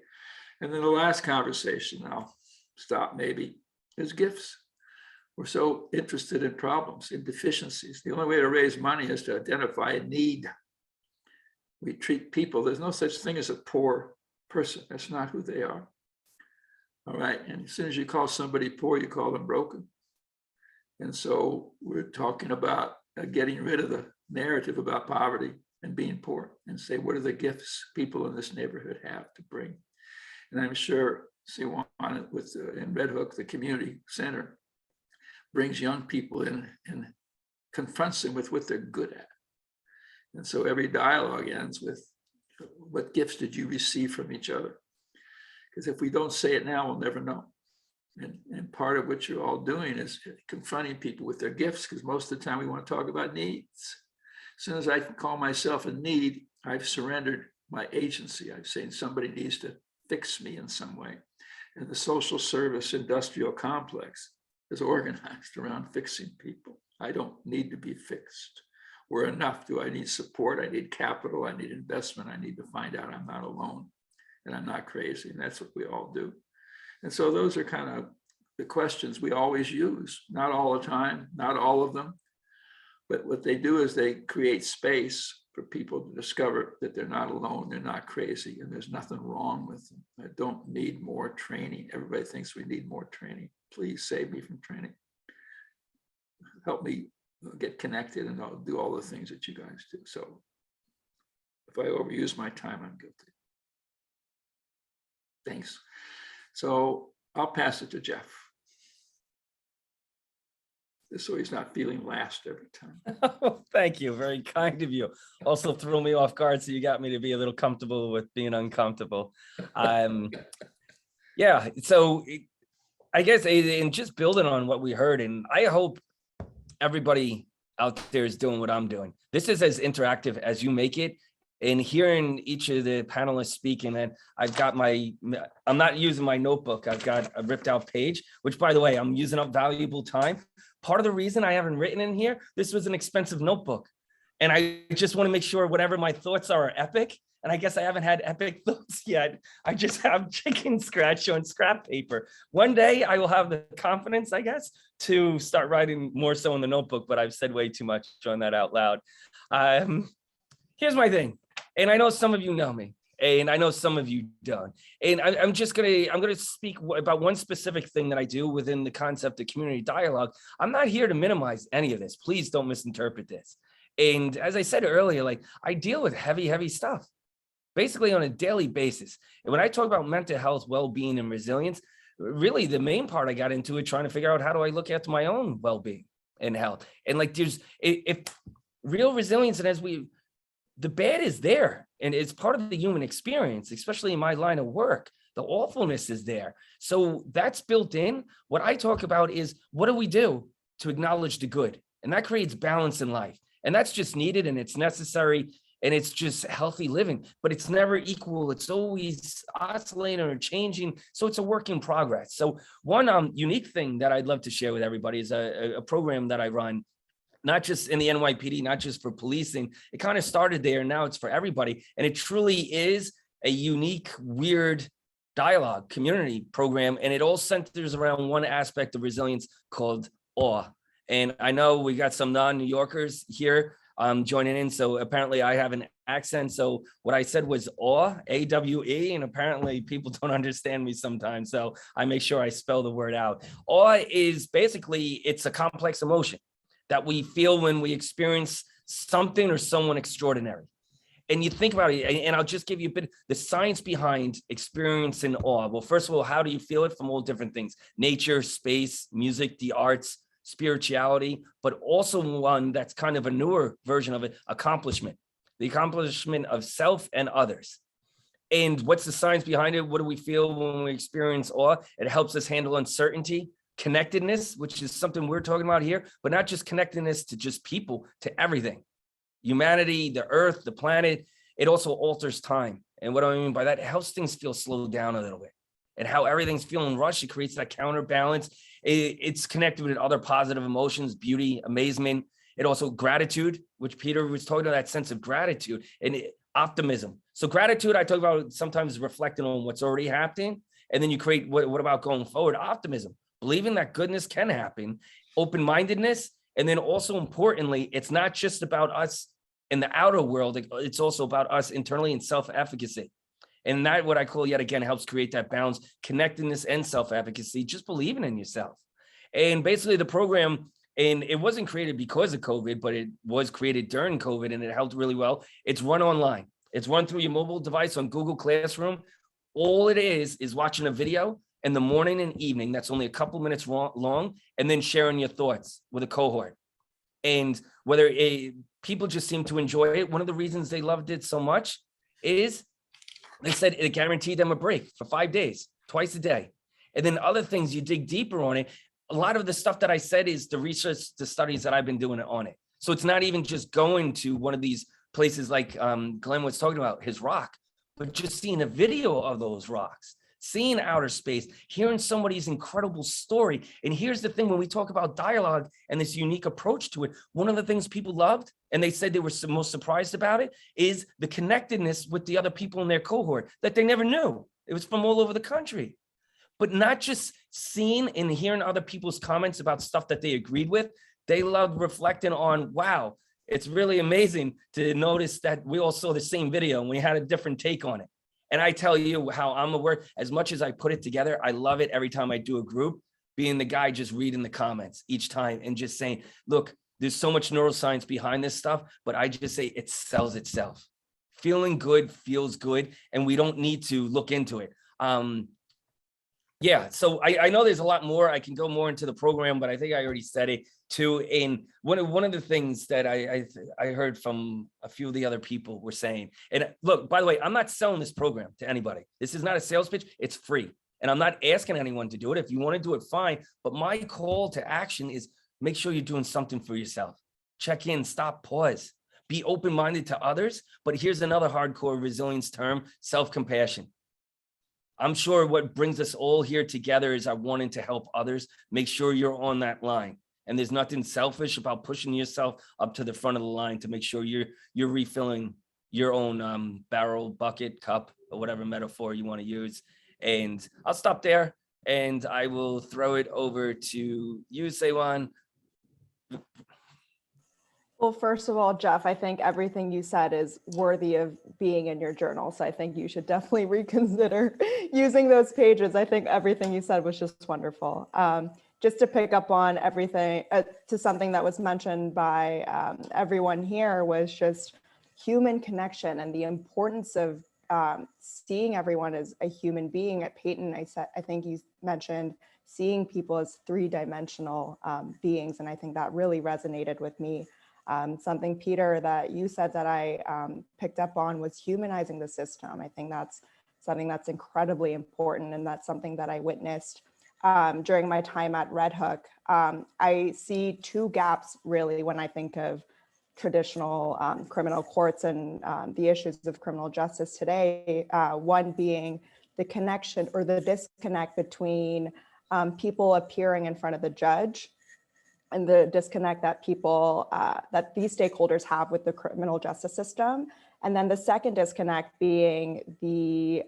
Speaker 17: And then the last conversation, I'll stop maybe, is gifts. We're so interested in problems, in deficiencies. The only way to raise money is to identify a need. We treat people, there's no such thing as a poor person. That's not who they are. All right, and as soon as you call somebody poor, you call them broken. And so we're talking about getting rid of the narrative about poverty and being poor, and say, what are the gifts people in this neighborhood have to bring? And I'm sure Siwan in Red Hook, the community center, brings young people in and confronts them with what they're good at. And so every dialogue ends with, what gifts did you receive from each other? Because if we don't say it now, we'll never know. And part of what you're all doing is confronting people with their gifts, because most of the time we want to talk about needs. As soon as I can call myself a need, I've surrendered my agency. I've said somebody needs to fix me in some way. And the social service industrial complex is organized around fixing people. I don't need to be fixed. were enough. Do I need support? I need capital. I need investment. I need to find out I'm not alone and I'm not crazy. And that's what we all do. And so those are kind of the questions we always use, not all the time, not all of them. But what they do is they create space for people to discover that they're not alone, they're not crazy, and there's nothing wrong with them. I don't need more training. Everybody thinks we need more training. Please save me from training. Help me get connected, and I'll do all the things that you guys do. So if I overuse my time, I'm guilty. Thanks. So I'll pass it to Jeff, so he's not feeling last every time.
Speaker 4: Oh, thank you. Very kind of you. Also threw me off guard, so you got me to be a little comfortable with being uncomfortable. Yeah, so I guess, and just building on what we heard, and I hope everybody out there is doing what I'm doing. This is as interactive as you make it. And hearing each of the panelists speaking, and I've got I'm not using my notebook. I've got a ripped out page, which, by the way, I'm using up valuable time. Part of the reason I haven't written in here, this was an expensive notebook. And I just want to make sure whatever my thoughts are epic. And I guess I haven't had epic thoughts yet. I just have chicken scratch on scrap paper. One day I will have the confidence, I guess, to start writing more so in the notebook, but I've said way too much on that out loud. Here's my thing. And I know some of you know me, and I know some of you don't. And I'm gonna speak about one specific thing that I do within the concept of community dialogue. I'm not here to minimize any of this. Please don't misinterpret this. And as I said earlier, like, I deal with heavy stuff, basically on a daily basis. And when I talk about mental health, well-being, and resilience, really the main part I got into it trying to figure out how do I look after my own well-being and health. And like, if real resilience, and the bad is there, and it's part of the human experience, especially in my line of work. The awfulness is there. So that's built in. What I talk about is, what do we do to acknowledge the good? And that creates balance in life. And that's just needed, and it's necessary, and it's just healthy living, but it's never equal. It's always oscillating or changing. So it's a work in progress. So one unique thing that I'd love to share with everybody is a program that I run, not just in the NYPD, not just for policing. It kind of started there, and now it's for everybody. And it truly is a unique, weird dialogue community program. And it all centers around one aspect of resilience called awe. And I know we got some non-New Yorkers here joining in. So apparently I have an accent. So what I said was awe, A-W-E, and apparently people don't understand me sometimes. So I make sure I spell the word out. Awe is basically, it's a complex emotion that we feel when we experience something or someone extraordinary. And you think about it, and I'll just give you a bit, the science behind experiencing awe. Well, first of all, how do you feel it? From all different things: nature, space, music, the arts, spirituality, but also one that's kind of a newer version of it, accomplishment, the accomplishment of self and others. And what's the science behind it? What do we feel when we experience awe? It helps us handle uncertainty, connectedness, which is something we're talking about here, but not just connectedness to just people, to everything. Humanity, the earth, the planet. It also alters time. And what do I mean by that? It helps things feel slowed down a little bit. And how everything's feeling rushed, it creates that counterbalance. It's connected with other positive emotions, beauty, amazement. It also gratitude, which Peter was talking about, that sense of gratitude, and optimism. So gratitude, I talk about sometimes reflecting on what's already happening. And then you create, what about going forward? Optimism, believing that goodness can happen, open-mindedness. And then also importantly, it's not just about us in the outer world, it's also about us internally in self-efficacy. And that, what I call, yet again, helps create that balance, connectedness and self-efficacy, just believing in yourself. And basically the program, and it wasn't created because of COVID, but it was created during COVID, and it helped really well. It's run online. It's run through your mobile device on Google Classroom. All it is watching a video in the morning and evening that's only a couple minutes long, and then sharing your thoughts with a cohort. And whether people just seem to enjoy it. One of the reasons they loved it so much is they said it guaranteed them a break for 5 days, twice a day. And then other things, you dig deeper on it. A lot of the stuff that I said is the research, the studies that I've been doing on it. So it's not even just going to one of these places like Glenn was talking about, his rock, but just seeing a video of those rocks.
Speaker 19: seeing outer space, hearing somebody's incredible story. And here's the thing, when we talk about dialogue and this unique approach to it, one of the things people loved, and they said they were most surprised about it, is the connectedness with the other people in their cohort that they never knew. It was from all over the country. But not just seeing and hearing other people's comments about stuff that they agreed with, they loved reflecting on, wow, it's really amazing to notice that we all saw the same video and we had a different take on it. And I tell you how I'm aware, as much as I put it together, I love it every time I do a group, being the guy just reading the comments each time and just saying, look, there's so much neuroscience behind this stuff, but I just say it sells itself. Feeling good feels good, and we don't need to look into it. Yeah, so I know there's a lot more. I can go more into the program, but I think I already said it too. And one of the things that I heard from a few of the other people were saying, and look, by the way, I'm not selling this program to anybody. This is not a sales pitch. It's free. And I'm not asking anyone to do it. If you want to do it, fine. But my call to action is make sure you're doing something for yourself. Check in, stop, pause. Be open-minded to others. But here's another hardcore resilience term, self-compassion. I'm sure what brings us all here together is our wanting to help others. Make sure you're on that line. And there's nothing selfish about pushing yourself up to the front of the line to make sure you're refilling your own barrel, bucket, cup, or whatever metaphor you want to use. And I'll stop there and I will throw it over to you, Seiwan.
Speaker 18: Well, first of all, Jeff, I think everything you said is worthy of being in your journal. So I think you should definitely reconsider using those pages. I think everything you said was just wonderful. Just to pick up on everything, to something that was mentioned by everyone here, was just human connection and the importance of seeing everyone as a human being. At Patton, I think you mentioned seeing people as three-dimensional beings, and I think that really resonated with me. Something, Peter, that you said that I picked up on was humanizing the system. I think that's something that's incredibly important, and that's something that I witnessed during my time at Red Hook. I see two gaps really when I think of traditional criminal courts and the issues of criminal justice today. One being the connection or the disconnect between people appearing in front of the judge and the disconnect that people, that these stakeholders have with the criminal justice system. And then the second disconnect being the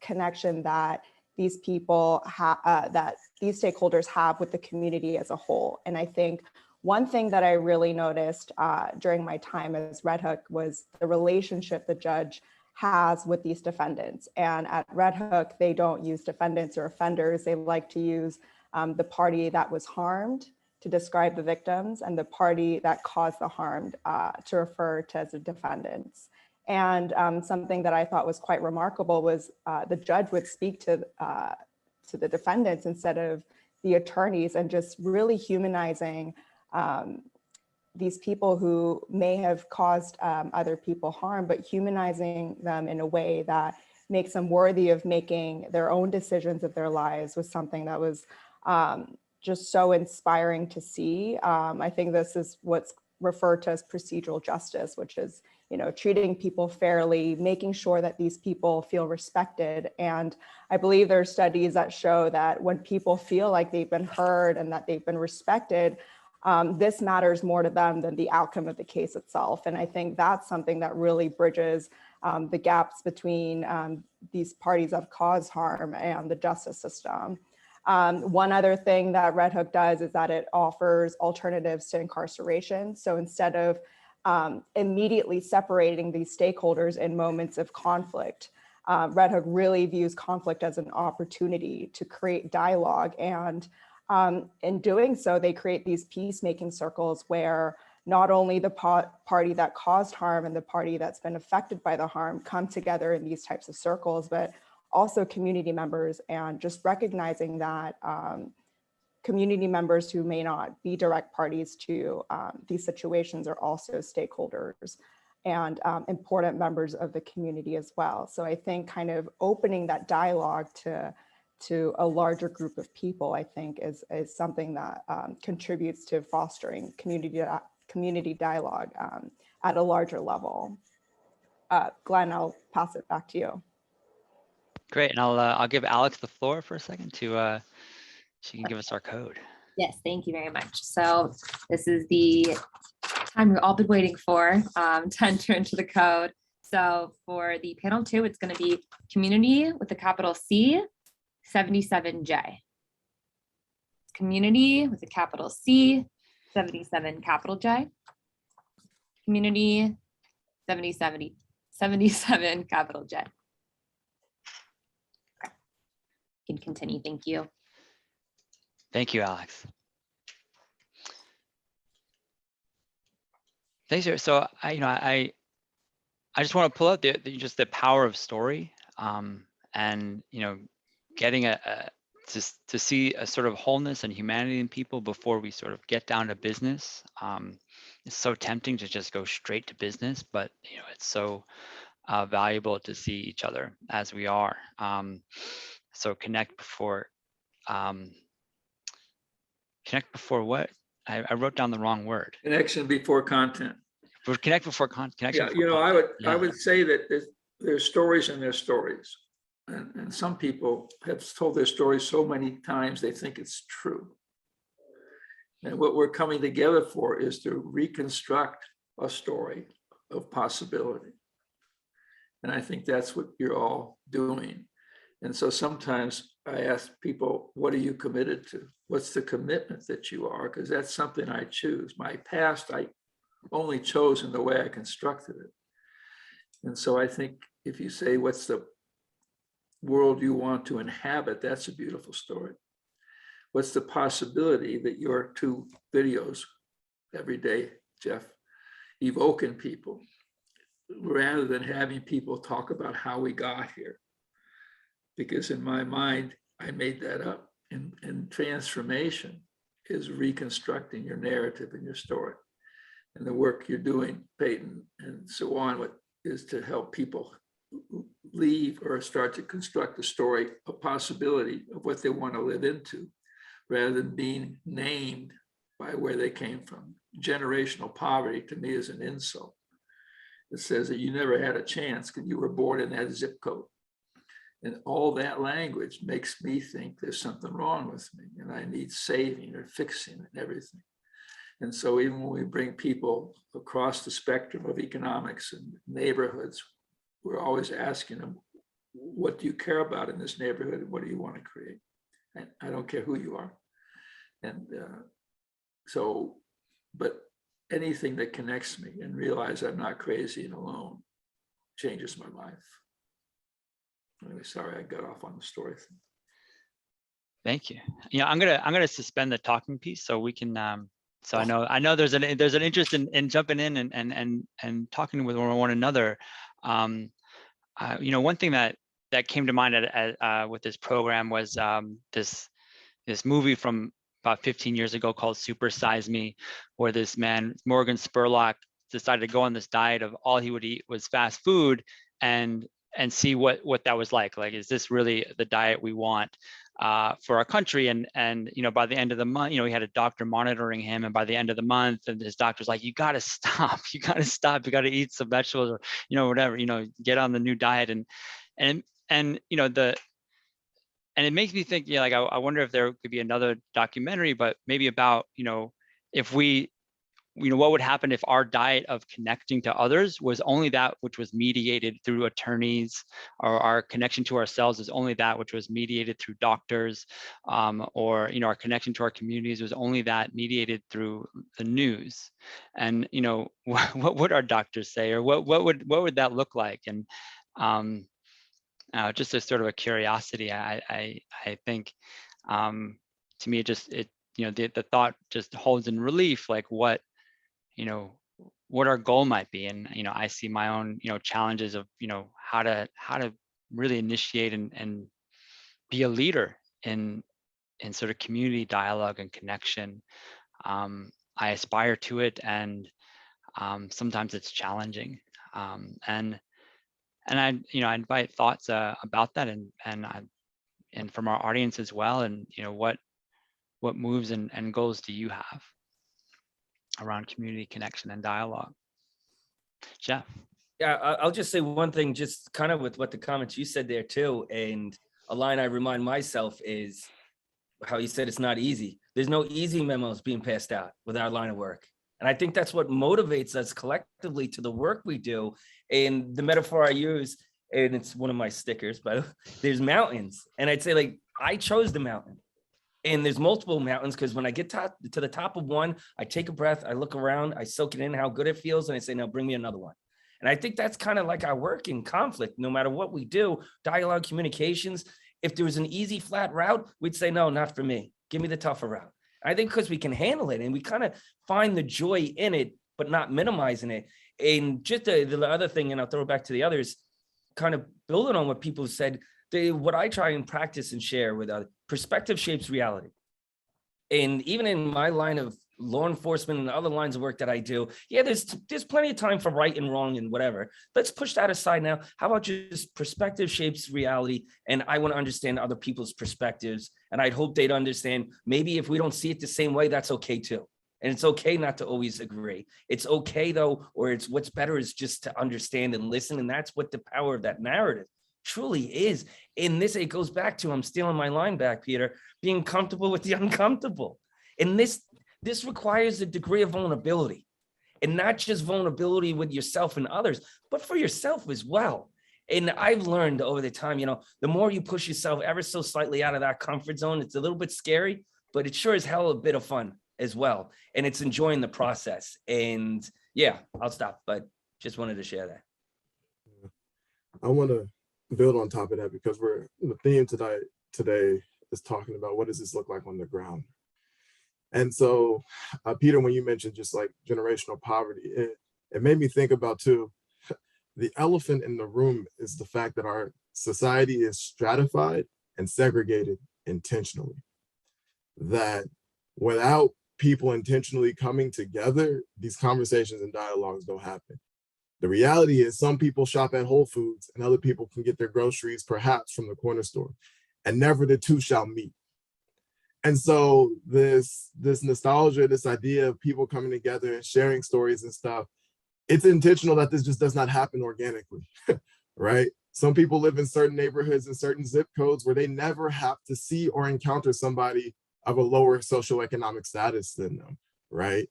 Speaker 18: connection that these people that these stakeholders have with the community as a whole. And I think one thing that I really noticed during my time as Red Hook was the relationship the judge has with these defendants. And at Red Hook, they don't use defendants or offenders. They like to use the party that was harmed to describe the victims, and the party that caused the harm to refer to as the defendants. And something that I thought was quite remarkable was the judge would speak to the defendants instead of the attorneys, and just really humanizing these people who may have caused other people harm, but humanizing them in a way that makes them worthy of making their own decisions of their lives was something that was just so inspiring to see. I think this is what's referred to as procedural justice, which is, treating people fairly, making sure that these people feel respected. And I believe there are studies that show that when people feel like they've been heard and that they've been respected, this matters more to them than the outcome of the case itself. And I think that's something that really bridges the gaps between these parties that have caused harm and the justice system. One other thing that Red Hook does is that it offers alternatives to incarceration. So instead of immediately separating these stakeholders in moments of conflict, Red Hook really views conflict as an opportunity to create dialogue. And in doing so, they create these peacemaking circles where not only the party that caused harm and the party that's been affected by the harm come together in these types of circles, but also community members, and just recognizing that community members who may not be direct parties to these situations are also stakeholders and important members of the community as well. So I think kind of opening that dialogue to a larger group of people, I think is something that contributes to fostering community dialogue at a larger level. Glenn, I'll pass it back to you.
Speaker 16: Great, and I'll give Alex the floor for a second to she can give us our code.
Speaker 1: Yes, thank you very much. So this is the time we've all been waiting for to enter into the code. So for the panel 2, it's going to be community with a capital C, 77J. Community with a capital C, 77 capital J. Community 77 capital J. Okay. You can continue. Thank you.
Speaker 16: Thank you, Alex. Thanks, sir. So I just want to pull out just the power of story, and getting to see a sort of wholeness and humanity in people before we sort of get down to business. It's so tempting to just go straight to business, but it's so valuable to see each other as we are. So connect before what? I wrote down the wrong word.
Speaker 17: Connection before content.
Speaker 16: Connect before connection.
Speaker 17: Yeah,
Speaker 16: before
Speaker 17: I would say that there's stories and there's stories. And some people have told their stories so many times they think it's true. And what we're coming together for is to reconstruct a story of possibility. And I think that's what you're all doing. And so sometimes I ask people, what are you committed to? What's the commitment that you are? Because that's something I choose. My past, I only chose in the way I constructed it. And so I think if you say, what's the world you want to inhabit, that's a beautiful story. What's the possibility that your 2 videos every day, Jeff, evoke in people, rather than having people talk about how we got here? Because in my mind, I made that up. And transformation is reconstructing your narrative and your story. And the work you're doing, Patton and so on, is to help people leave or start to construct a story, a possibility of what they want to live into, rather than being named by where they came from. Generational poverty to me is an insult. It says that you never had a chance because you were born in that zip code. And all that language makes me think there's something wrong with me and I need saving or fixing and everything. And so even when we bring people across the spectrum of economics and neighborhoods, we're always asking them, what do you care about in this neighborhood and what do you want to create? And I don't care who you are. And but anything that connects me and realize I'm not crazy and alone changes my life. Anyway, sorry, I got off on the story thing.
Speaker 16: Thank you. I'm gonna suspend the talking piece so we can. So I know there's an interest in jumping in and talking with one another. One thing that came to mind with this program was this movie from about 15 years ago called Super Size Me, where this man Morgan Spurlock decided to go on this diet of all he would eat was fast food and see what that was like. Like, is this really the diet we want for our country? And by the end of the month, he had a doctor monitoring him, and by the end of the month, and his doctor's like, you got to stop, you got to eat some vegetables or whatever, get on the new diet. And it makes me think, I wonder if there could be another documentary, but maybe about if we what would happen if our diet of connecting to others was only that which was mediated through attorneys, or our connection to ourselves is only that which was mediated through doctors, or our connection to our communities was only that mediated through the news. And what would our doctors say, or what would that look like? And just as sort of a curiosity, I think to me the thought just holds in relief like what our goal might be. And I see my own challenges of how to really initiate and be a leader in sort of community dialogue and connection. I aspire to it, and sometimes it's challenging. And I invite thoughts about that, and from our audience as well. And what moves and goals do you have around community connection and dialogue? Jeff.
Speaker 19: Yeah, I'll just say one thing, just kind of with what the comments you said there too. And a line I remind myself is how you said it's not easy. There's no easy memos being passed out with our line of work. And I think that's what motivates us collectively to the work we do. And the metaphor I use, and it's one of my stickers, but there's mountains. And I'd say, like, I chose the mountain. And there's multiple mountains, because when I get to the top of one, I take a breath, I look around, I soak it in how good it feels, and I say, now bring me another one. And I think that's kind of like our work in conflict, no matter what we do, dialogue, communications. If there was an easy, flat route, we'd say, no, not for me. Give me the tougher route. I think because we can handle it and we kind of find the joy in it, but not minimizing it. And just the other thing, and I'll throw it back to the others, kind of building on what people said, what I try and practice and share with others, perspective shapes reality. And even in my line of law enforcement and other lines of work that I do, yeah, there's plenty of time for right and wrong and whatever. Let's push that aside now. How about just perspective shapes reality? And I want to understand other people's perspectives. And I'd hope they'd understand, maybe if we don't see it the same way, that's okay too. And it's okay not to always agree. It's okay though, or it's what's better is just to understand and listen. And that's what the power of that narrative truly is. In this, it goes back to, I'm stealing my line back, Peter, being comfortable with the uncomfortable. And this requires a degree of vulnerability, and not just vulnerability with yourself and others, but for yourself as well. And I've learned over the time, the more you push yourself ever so slightly out of that comfort zone, it's a little bit scary, but it sure is hell a bit of fun as well. And it's enjoying the process. And yeah, I'll stop, but just wanted to share that.
Speaker 15: I want to build on top of that, because the theme today is talking about what does this look like on the ground. And so, Peter, when you mentioned just like generational poverty, it made me think about too, the elephant in the room is the fact that our society is stratified and segregated intentionally. That without people intentionally coming together, these conversations and dialogues don't happen. The reality is some people shop at Whole Foods and other people can get their groceries perhaps from the corner store, and never the two shall meet. And so this nostalgia, this idea of people coming together and sharing stories and stuff, it's intentional that this just does not happen organically, right? Some people live in certain neighborhoods and certain zip codes where they never have to see or encounter somebody of a lower socioeconomic status than them, right?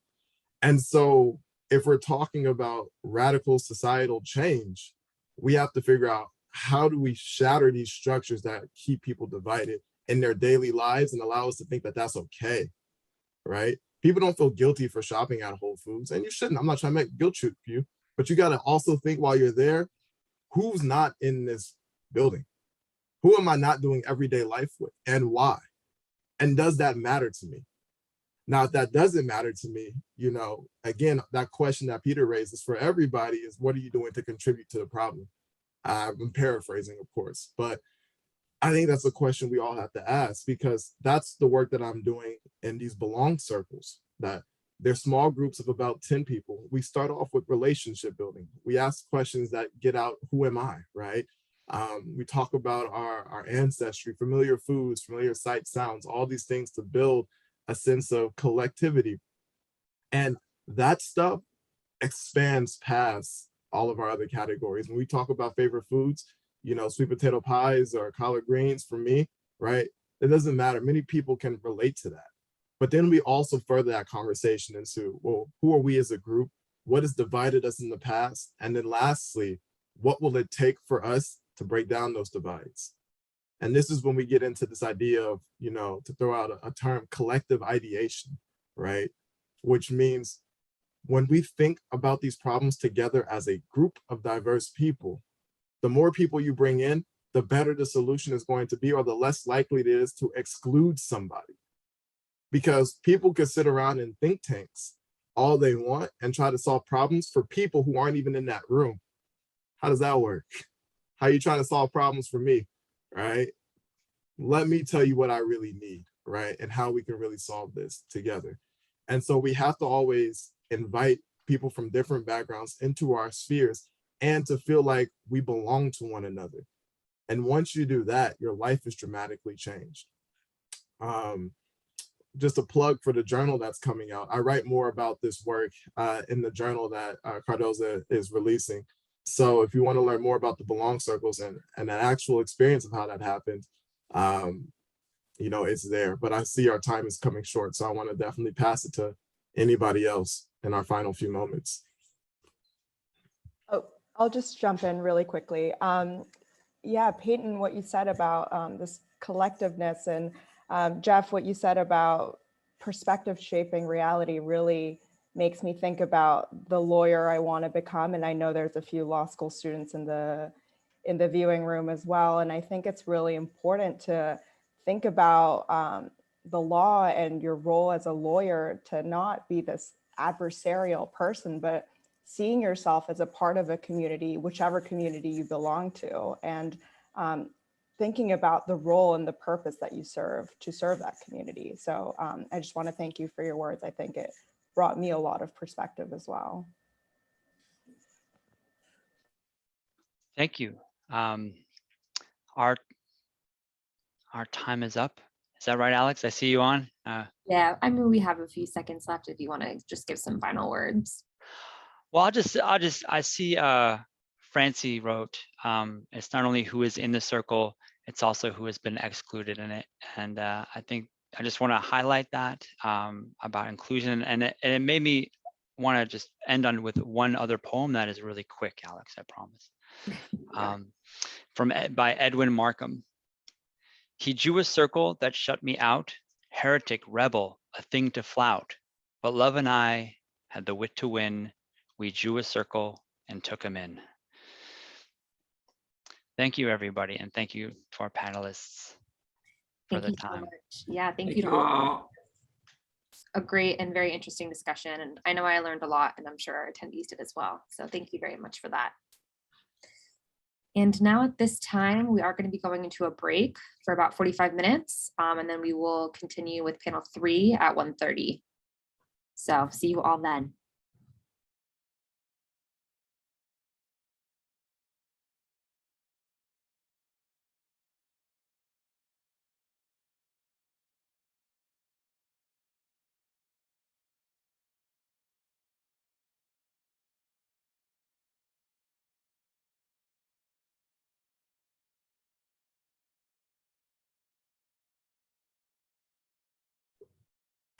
Speaker 15: And so if we're talking about radical societal change, we have to figure out, how do we shatter these structures that keep people divided in their daily lives and allow us to think that that's okay, right? People don't feel guilty for shopping at Whole Foods, and you shouldn't. I'm not trying to make guilt trip for you, but you got to also think while you're there, who's not in this building? Who am I not doing everyday life with, and why? And does that matter to me? Now, if that doesn't matter to me, again, that question that Peter raises for everybody is, what are you doing to contribute to the problem? I'm paraphrasing, of course, but I think that's a question we all have to ask, because that's the work that I'm doing in these belong circles, that they're small groups of about 10 people. We start off with relationship building. We ask questions that get out, who am I, right? We talk about our ancestry, familiar foods, familiar sights, sounds, all these things to build a sense of collectivity. And that stuff expands past all of our other categories. When we talk about favorite foods, sweet potato pies or collard greens for me, right? It doesn't matter. Many people can relate to that. But then we also further that conversation into, well, who are we as a group? What has divided us in the past? And then lastly, what will it take for us to break down those divides? And this is when we get into this idea of, to throw out a term, collective ideation, right? Which means when we think about these problems together as a group of diverse people, the more people you bring in, the better the solution is going to be, or the less likely it is to exclude somebody. Because people can sit around in think tanks all they want and try to solve problems for people who aren't even in that room. How does that work? How are you trying to solve problems for me, right? Let me tell you what I really need, right? And how we can really solve this together. And so we have to always invite people from different backgrounds into our spheres and to feel like we belong to one another. And once you do that, your life is dramatically changed. Just a plug for the journal that's coming out. I write more about this work in the journal that Cardozo is releasing. So if you want to learn more about the belong circles and an actual experience of how that happened, you know, it's there. But I see our time is coming short, so I want to definitely pass it to anybody else in our final few moments.
Speaker 18: Oh, I'll just jump in really quickly. Yeah, Peyton, what you said about this collectiveness, and Jeff, what you said about perspective shaping reality really makes me think about the lawyer I want to become. And I know there's a few law school students in the viewing room as well. And I think it's really important to think about the law and your role as a lawyer to not be this adversarial person, but seeing yourself as a part of a community, whichever community you belong to, and thinking about the role and the purpose that you serve to serve that community. So I just want to thank you for your words. I think it brought me a lot of perspective as well.
Speaker 16: Thank you. Our time is up. Is that right, Alex? I see you on.
Speaker 1: Yeah, I mean, we have a few seconds left if you want to just give some final words.
Speaker 16: Well, I see Francie wrote, it's not only who is in the circle, it's also who has been excluded in it. And I think I just want to highlight that about inclusion. And it made me want to just end on with one other poem that is really quick, Alex, I promise. By Edwin Markham. He drew a circle that shut me out, heretic, rebel, a thing to flout. But love and I had the wit to win. We drew a circle and took him in. Thank you, everybody. And thank you to our panelists for the time.
Speaker 1: So much. Yeah, thank you to all. A great and very interesting discussion. And I know I learned a lot, and I'm sure our attendees did as well. So thank you very much for that. And now at this time, we are going to be going into a break for about 45 minutes. And then we will continue with panel 3 at 1:30. So see you all then.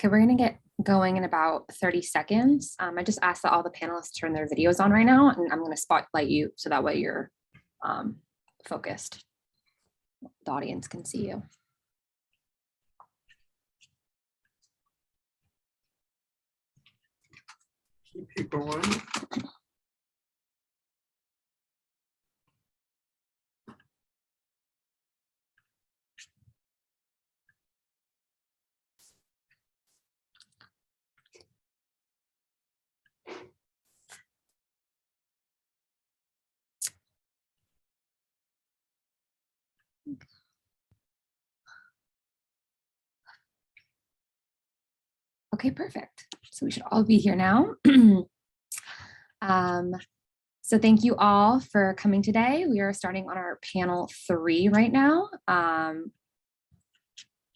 Speaker 1: Okay, we're going to get going in about 30 seconds. I just asked that all the panelists turn their videos on right now, and I'm going to spotlight you so that way you're focused. The audience can see you.
Speaker 3: Keep going.
Speaker 1: Okay, perfect. So we should all be here now. So thank you all for coming today. We are starting on our panel 3 right now,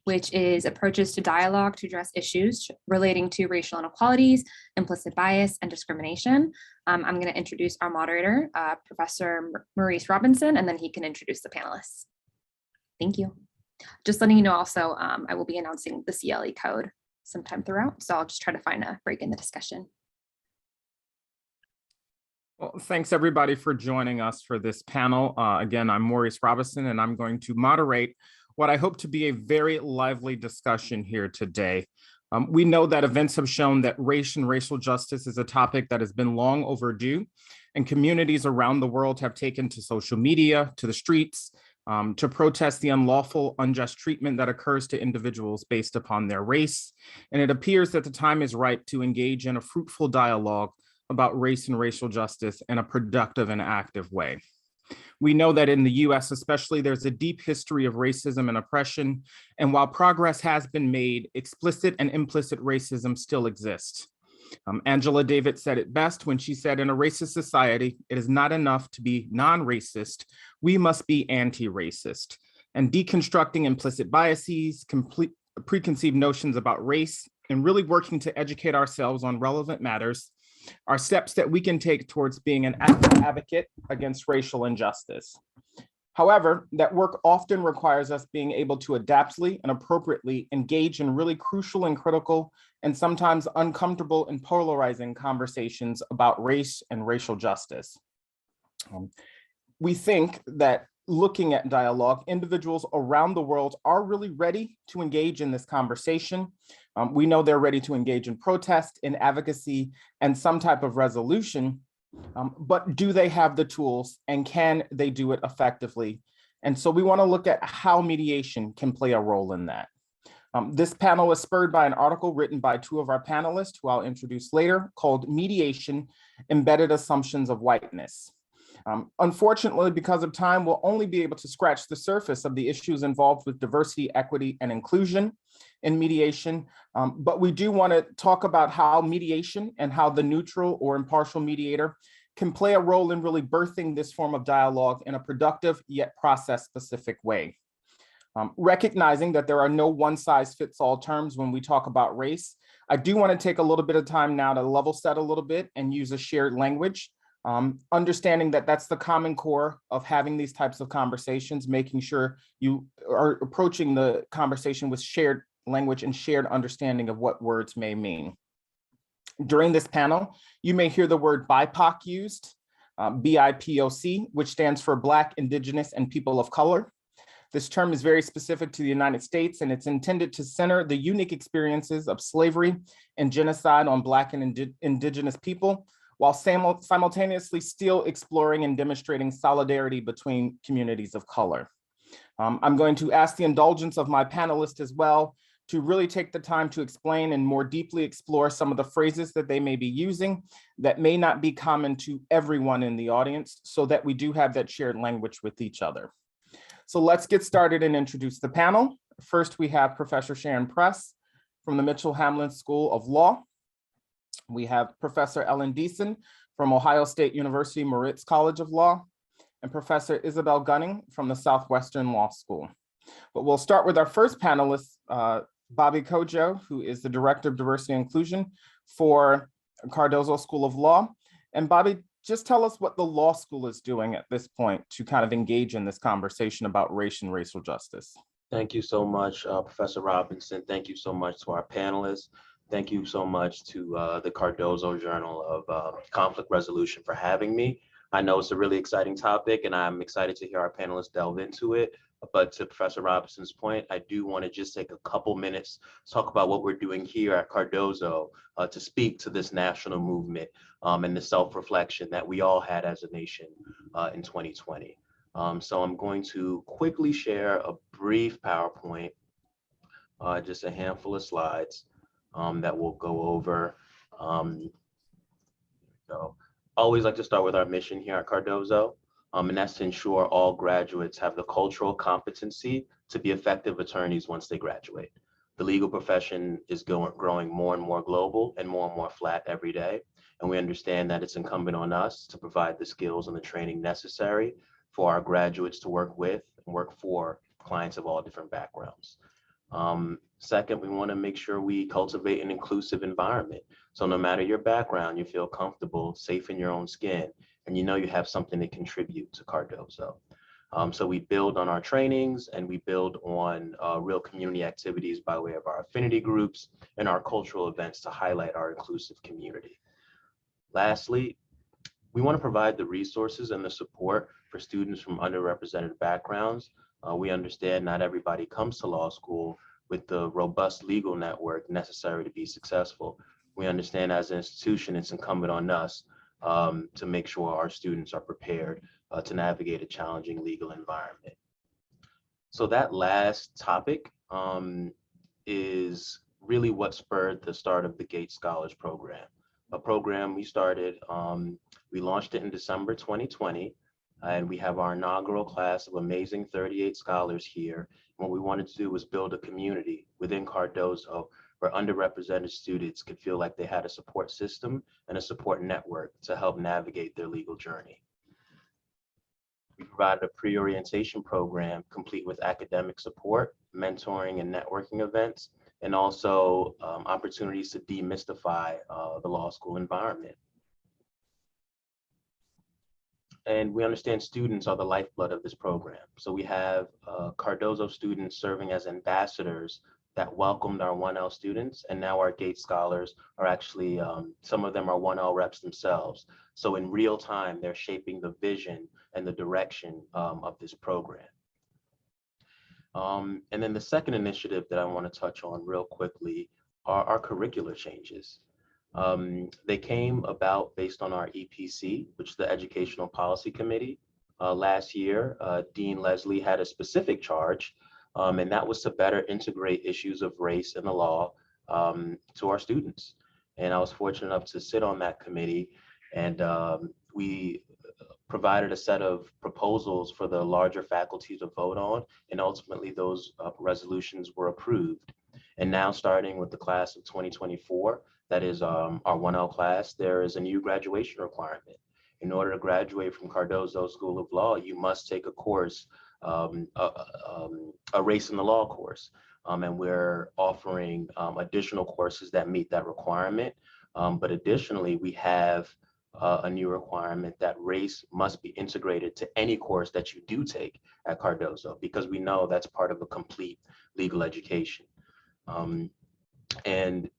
Speaker 1: which is approaches to dialogue to address issues relating to racial inequalities, implicit bias, and discrimination. I'm going to introduce our moderator, Professor Maurice Robinson, and then he can introduce the panelists. Thank you. Just letting you know also, I will be announcing the CLE code sometime throughout, so I'll just try to find a break in the discussion.
Speaker 20: Well, thanks everybody for joining us for this panel. Again, I'm Maurice Robinson, and I'm going to moderate what I hope to be a very lively discussion here today. We know that events have shown that race and racial justice is a topic that has been long overdue, and communities around the world have taken to social media, to the streets, to protest the unlawful, unjust treatment that occurs to individuals based upon their race. And it appears that the time is right to engage in a fruitful dialogue about race and racial justice in a productive and active way. We know that in the US especially, there's a deep history of racism and oppression. And while progress has been made, explicit and implicit racism still exists. Angela Davis said it best when she said, in a racist society, it is not enough to be non-racist, we must be anti-racist. And deconstructing implicit biases, preconceived notions about race, and really working to educate ourselves on relevant matters are steps that we can take towards being an active advocate against racial injustice. However, that work often requires us being able to adaptly and appropriately engage in really crucial and critical and sometimes uncomfortable and polarizing conversations about race and racial justice. We think that looking at dialogue, individuals around the world are really ready to engage in this conversation. We know they're ready to engage in protest, in advocacy, and some type of resolution. But do they have the tools and can they do it effectively? And so we want to look at how mediation can play a role in that. This panel is spurred by an article written by two of our panelists, who I'll introduce later, called Mediation: Embedded Assumptions of Whiteness. Unfortunately, because of time, we'll only be able to scratch the surface of the issues involved with diversity, equity, and inclusion in mediation. But we do want to talk about how mediation and how the neutral or impartial mediator can play a role in really birthing this form of dialogue in a productive yet process-specific way. Recognizing that there are no one-size-fits-all terms when we talk about race, I do want to take a little bit of time now to level set a little bit and use a shared language. Understanding that that's the common core of having these types of conversations, making sure you are approaching the conversation with shared language and shared understanding of what words may mean. During this panel, you may hear the word BIPOC used, BIPOC, which stands for Black, Indigenous, and People of Color. This term is very specific to the United States, and it's intended to center the unique experiences of slavery and genocide on Black and Indigenous people, while simultaneously still exploring and demonstrating solidarity between communities of color. I'm going to ask the indulgence of my panelists as well to really take the time to explain and more deeply explore some of the phrases that they may be using that may not be common to everyone in the audience, so that we do have that shared language with each other. So let's get started and introduce the panel. First, we have Professor Sharon Press from the Mitchell-Hamlin School of Law. We have Professor Ellen Deason from Ohio State University Moritz College of Law, and Professor Isabel Gunning from the Southwestern Law School. But we'll start with our first panelist, Bobby Kojo, who is the Director of Diversity and Inclusion for Cardozo School of Law. And Bobby, just tell us what the law school is doing at this point to kind of engage in this conversation about race and racial justice.
Speaker 21: Thank you so much, Professor Robinson. Thank you so much to our panelists. Thank you so much to the Cardozo Journal of Conflict Resolution for having me. I know it's a really exciting topic, and I'm excited to hear our panelists delve into it. But to Professor Robinson's point, I do want to just take a couple minutes to talk about what we're doing here at Cardozo to speak to this national movement and the self-reflection that we all had as a nation in 2020. So I'm going to quickly share a brief PowerPoint, just a handful of slides that we'll go over. So always like to start with our mission here at Cardozo, and that's to ensure all graduates have the cultural competency to be effective attorneys once they graduate. The legal profession is growing more and more global and more flat every day, and we understand that it's incumbent on us to provide the skills and the training necessary for our graduates to work with and work for clients of all different backgrounds. Second, we want to make sure we cultivate an inclusive environment. So no matter your background, you feel comfortable, safe in your own skin, and you know you have something to contribute to Cardozo. So we build on our trainings and we build on real community activities by way of our affinity groups and our cultural events to highlight our inclusive community. Lastly, we want to provide the resources and the support for students from underrepresented backgrounds. We understand not everybody comes to law school with the robust legal network necessary to be successful. We understand as an institution, it's incumbent on us to make sure our students are prepared to navigate a challenging legal environment. So that last topic is really what spurred the start of the Gates Scholars Program, a program we started, we launched it in December 2020, and we have our inaugural class of amazing 38 scholars here. What we wanted to do was build a community within Cardozo where underrepresented students could feel like they had a support system and a support network to help navigate their legal journey. We provided a pre-orientation program complete with academic support, mentoring and networking events, and also opportunities to demystify the law school environment. And we understand students are the lifeblood of this program. So we have Cardozo students serving as ambassadors that welcomed our 1L students, and now our Gates scholars are actually, some of them are 1L reps themselves. So in real time, they're shaping the vision and the direction of this program. And then the second initiative that I want to touch on real quickly are our curricular changes. They came about based on our EPC, which is the Educational Policy Committee. Last year, Dean Leslie had a specific charge, and that was to better integrate issues of race in the law to our students. And I was fortunate enough to sit on that committee, and we provided a set of proposals for the larger faculty to vote on, and ultimately those resolutions were approved. And now, starting with the class of 2024, that is our 1L class, there is a new graduation requirement. In order to graduate from Cardozo School of Law, you must take a course, a race in the law course. And we're offering additional courses that meet that requirement. But additionally, we have a new requirement that race must be integrated to any course that you do take at Cardozo, because we know that's part of a complete legal education. And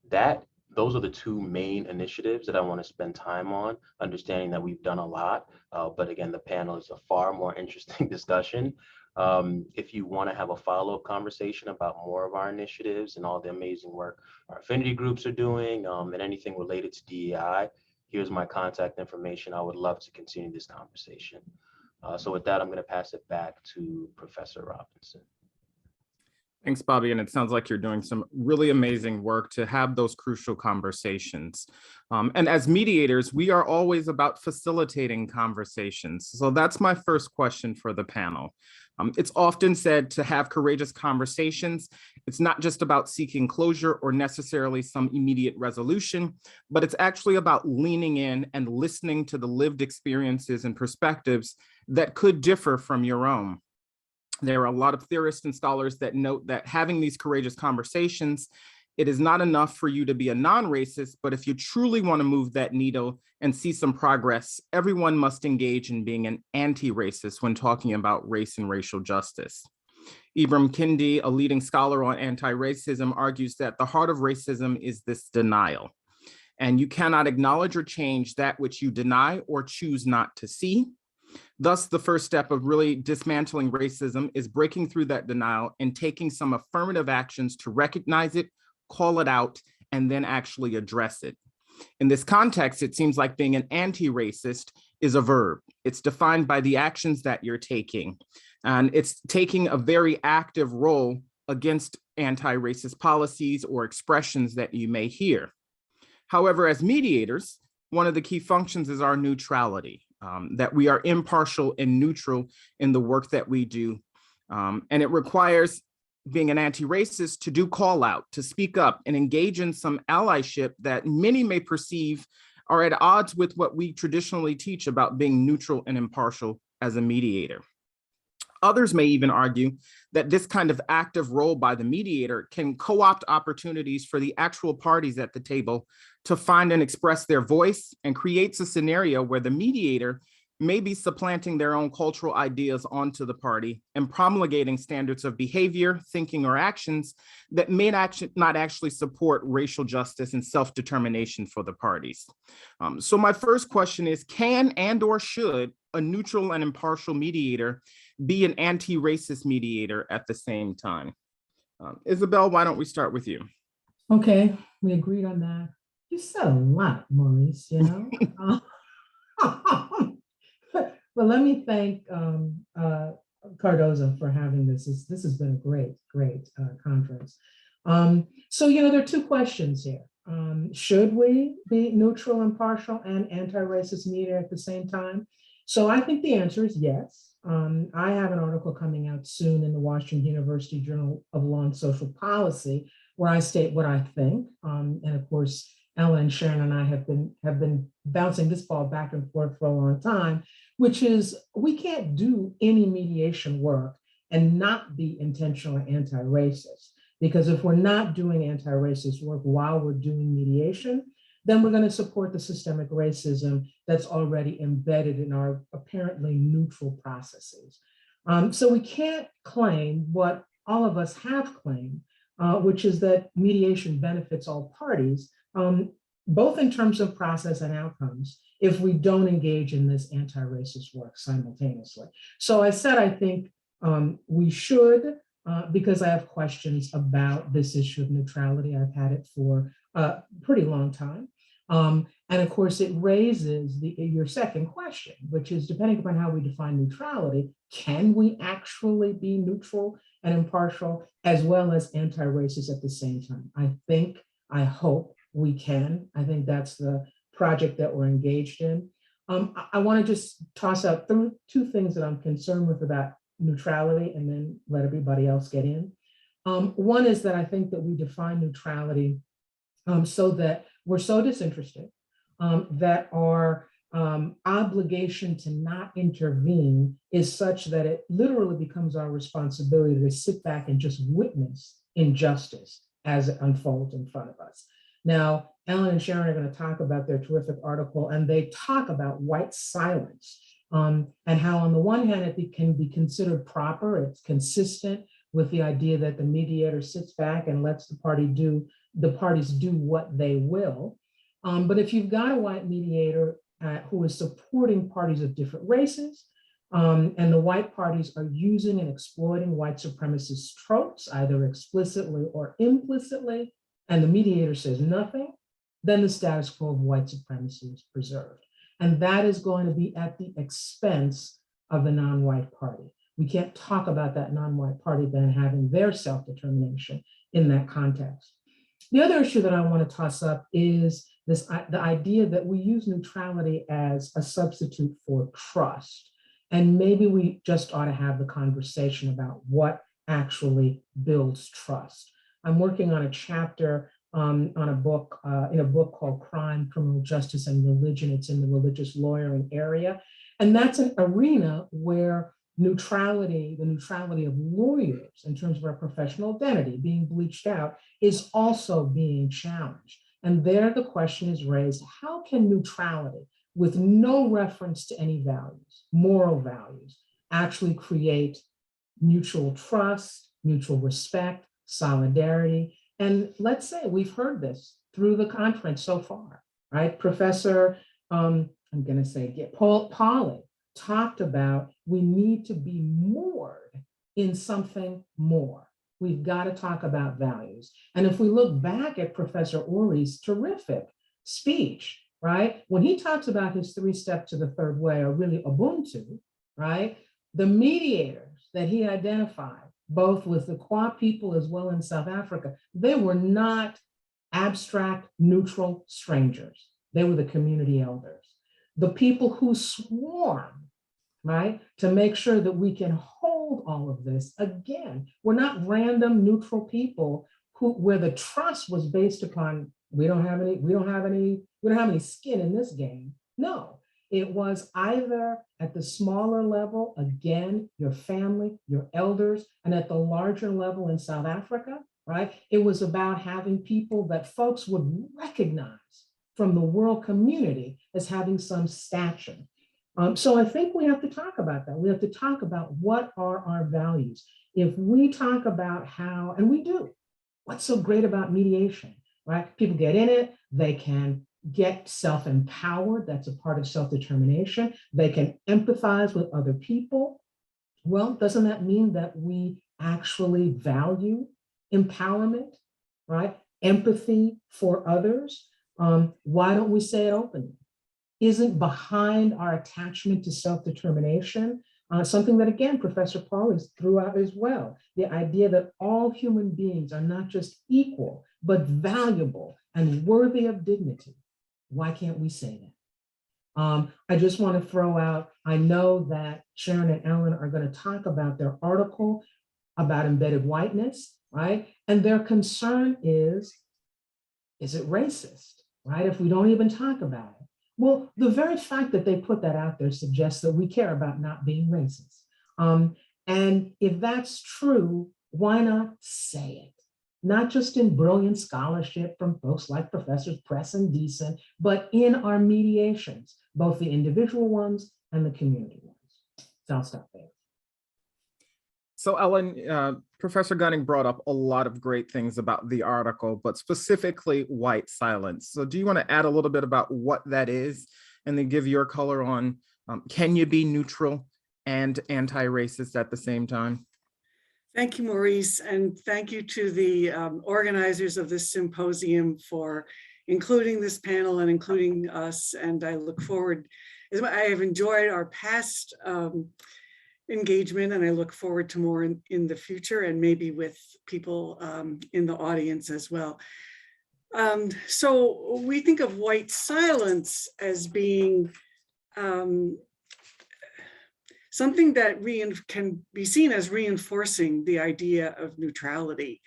Speaker 21: those are the two main initiatives that I want to spend time on, understanding that we've done a lot, but again, the panel is a far more interesting discussion. If you want to have a follow-up conversation about more of our initiatives and all the amazing work our affinity groups are doing, and anything related to DEI, here's my contact information. I would love to continue this conversation. So with that, I'm going to pass it back to Professor Robinson.
Speaker 20: Thanks, Bobby. And it sounds like you're doing some really amazing work to have those crucial conversations. And as mediators, we are always about facilitating conversations. So that's my first question for the panel. It's often said to have courageous conversations. It's not just about seeking closure or necessarily some immediate resolution, but it's actually about leaning in and listening to the lived experiences and perspectives that could differ from your own. There are a lot of theorists and scholars that note that having these courageous conversations, it is not enough for you to be a non-racist, but if you truly want to move that needle and see some progress, everyone must engage in being an anti-racist when talking about race and racial justice. Ibram Kendi, a leading scholar on anti-racism, argues that the heart of racism is this denial. And you cannot acknowledge or change that which you deny or choose not to see. Thus, the first step of really dismantling racism is breaking through that denial and taking some affirmative actions to recognize it, call it out, and then actually address it. In this context, it seems like being an anti-racist is a verb. It's defined by the actions that you're taking, and it's taking a very active role against anti-racist policies or expressions that you may hear. However, as mediators, one of the key functions is our neutrality. That we are impartial and neutral in the work that we do. And it requires being an anti-racist to do call out, to speak up and engage in some allyship that many may perceive are at odds with what we traditionally teach about being neutral and impartial as a mediator. Others may even argue that this kind of active role by the mediator can co-opt opportunities for the actual parties at the table to find and express their voice, and creates a scenario where the mediator may be supplanting their own cultural ideas onto the party and promulgating standards of behavior, thinking, or actions that may not actually support racial justice and self-determination for the parties. So my first question is, can and or should a neutral and impartial mediator be an anti-racist mediator at the same time? Isabel, why don't we start with you?
Speaker 2: Okay, we agreed on that. You said a lot, Maurice, you know? But let me thank Cardozo for having this. This has been a great conference. So, you know, there are two questions here. Should we be neutral, impartial, and anti-racist media at the same time? So I think the answer is yes. I have an article coming out soon in the Washington University Journal of Law and Social Policy, where I state what I think. And of course, Ella and Sharon and I have been bouncing this ball back and forth for a long time, which is we can't do any mediation work and not be intentionally anti-racist. Because if we're not doing anti-racist work while we're doing mediation, then we're going to support the systemic racism that's already embedded in our apparently neutral processes. So we can't claim what all of us have claimed, which is that mediation benefits all parties, both in terms of process and outcomes, if we don't engage in this anti-racist work simultaneously. So I said, I think we should, because I have questions about this issue of neutrality. I've had it for a pretty long time. And of course, it raises your second question, which is, depending upon how we define neutrality, can we actually be neutral and impartial as well as anti-racist at the same time? I hope we can. I think that's the project that we're engaged in. I want to just toss out two things that I'm concerned with about neutrality and then let everybody else get in. One is that I think that we define neutrality so that we're so disinterested that our obligation to not intervene is such that it literally becomes our responsibility to sit back and just witness injustice as it unfolds in front of us. Now, Ellen and Sharon are going to talk about their terrific article, and they talk about white silence and how on the one hand, it can be considered proper, it's consistent with the idea that the mediator sits back and lets the parties do what they will. But if you've got a white mediator who is supporting parties of different races, and the white parties are using and exploiting white supremacist tropes, either explicitly or implicitly, and the mediator says nothing, then the status quo of white supremacy is preserved. And that is going to be at the expense of the non-white party. We can't talk about that non-white party then having their self-determination in that context. The other issue that I want to toss up is the idea that we use neutrality as a substitute for trust. And maybe we just ought to have the conversation about what actually builds trust. I'm working on a chapter on a book, in a book called Crime, Criminal Justice, and Religion. It's in the religious lawyering area. And that's an arena where neutrality, the neutrality of lawyers in terms of our professional identity being bleached out, is also being challenged. And there the question is raised, how can neutrality, with no reference to any values, moral values, actually create mutual trust, mutual respect, solidarity? And let's say we've heard this through the conference so far, right? Professor, I'm going to say, Polly talked about we need to be moored in something more. We've got to talk about values. And if we look back at Professor Ury's terrific speech, right? When he talks about his 3 steps to the third way, or really Ubuntu, right? The mediators that he identified, both with the Kwa people as well in South Africa, they were not abstract, neutral strangers. They were the community elders, the people who swarm, right, to make sure that we can hold all of this. Again, we're not random neutral people where the trust was based upon we don't have any skin in this game. No, it was either at the smaller level, again, your family, your elders, and at the larger level in South Africa, right? It was about having people that folks would recognize from the world community as having some stature. So I think we have to talk about that. We have to talk about what are our values. If we talk about how, and we do, what's so great about mediation, right? People get in it, they can get self-empowered, that's a part of self-determination. They can empathize with other people. Well, doesn't that mean that we actually value empowerment, right? Empathy for others? Why don't we say it openly? Isn't behind our attachment to self-determination something that, again, Professor Paul threw out as well, the idea that all human beings are not just equal, but valuable and worthy of dignity? Why can't we say that? I just want to throw out, I know that Sharon and Ellen are going to talk about their article about embedded whiteness, right? And their concern is it racist, right? If we don't even talk about it. Well, the very fact that they put that out there suggests that we care about not being racist. And if that's true, why not say it? not just in brilliant scholarship from folks like Professors Press and Deason, but in our mediations, both the individual ones and the community ones. So I'll stop there.
Speaker 20: So Ellen, Professor Gunning brought up a lot of great things about the article, but specifically white silence. So do you want to add a little bit about what that is and then give your color on can you be neutral and anti-racist at the same time?
Speaker 5: Thank you, Maurice, and thank you to the organizers of this symposium for including this panel and including us. And I look forward, I have enjoyed our past engagement, and I look forward to more in the future, and maybe with people in the audience as well. So we think of white silence as being something that can be seen as reinforcing the idea of neutrality.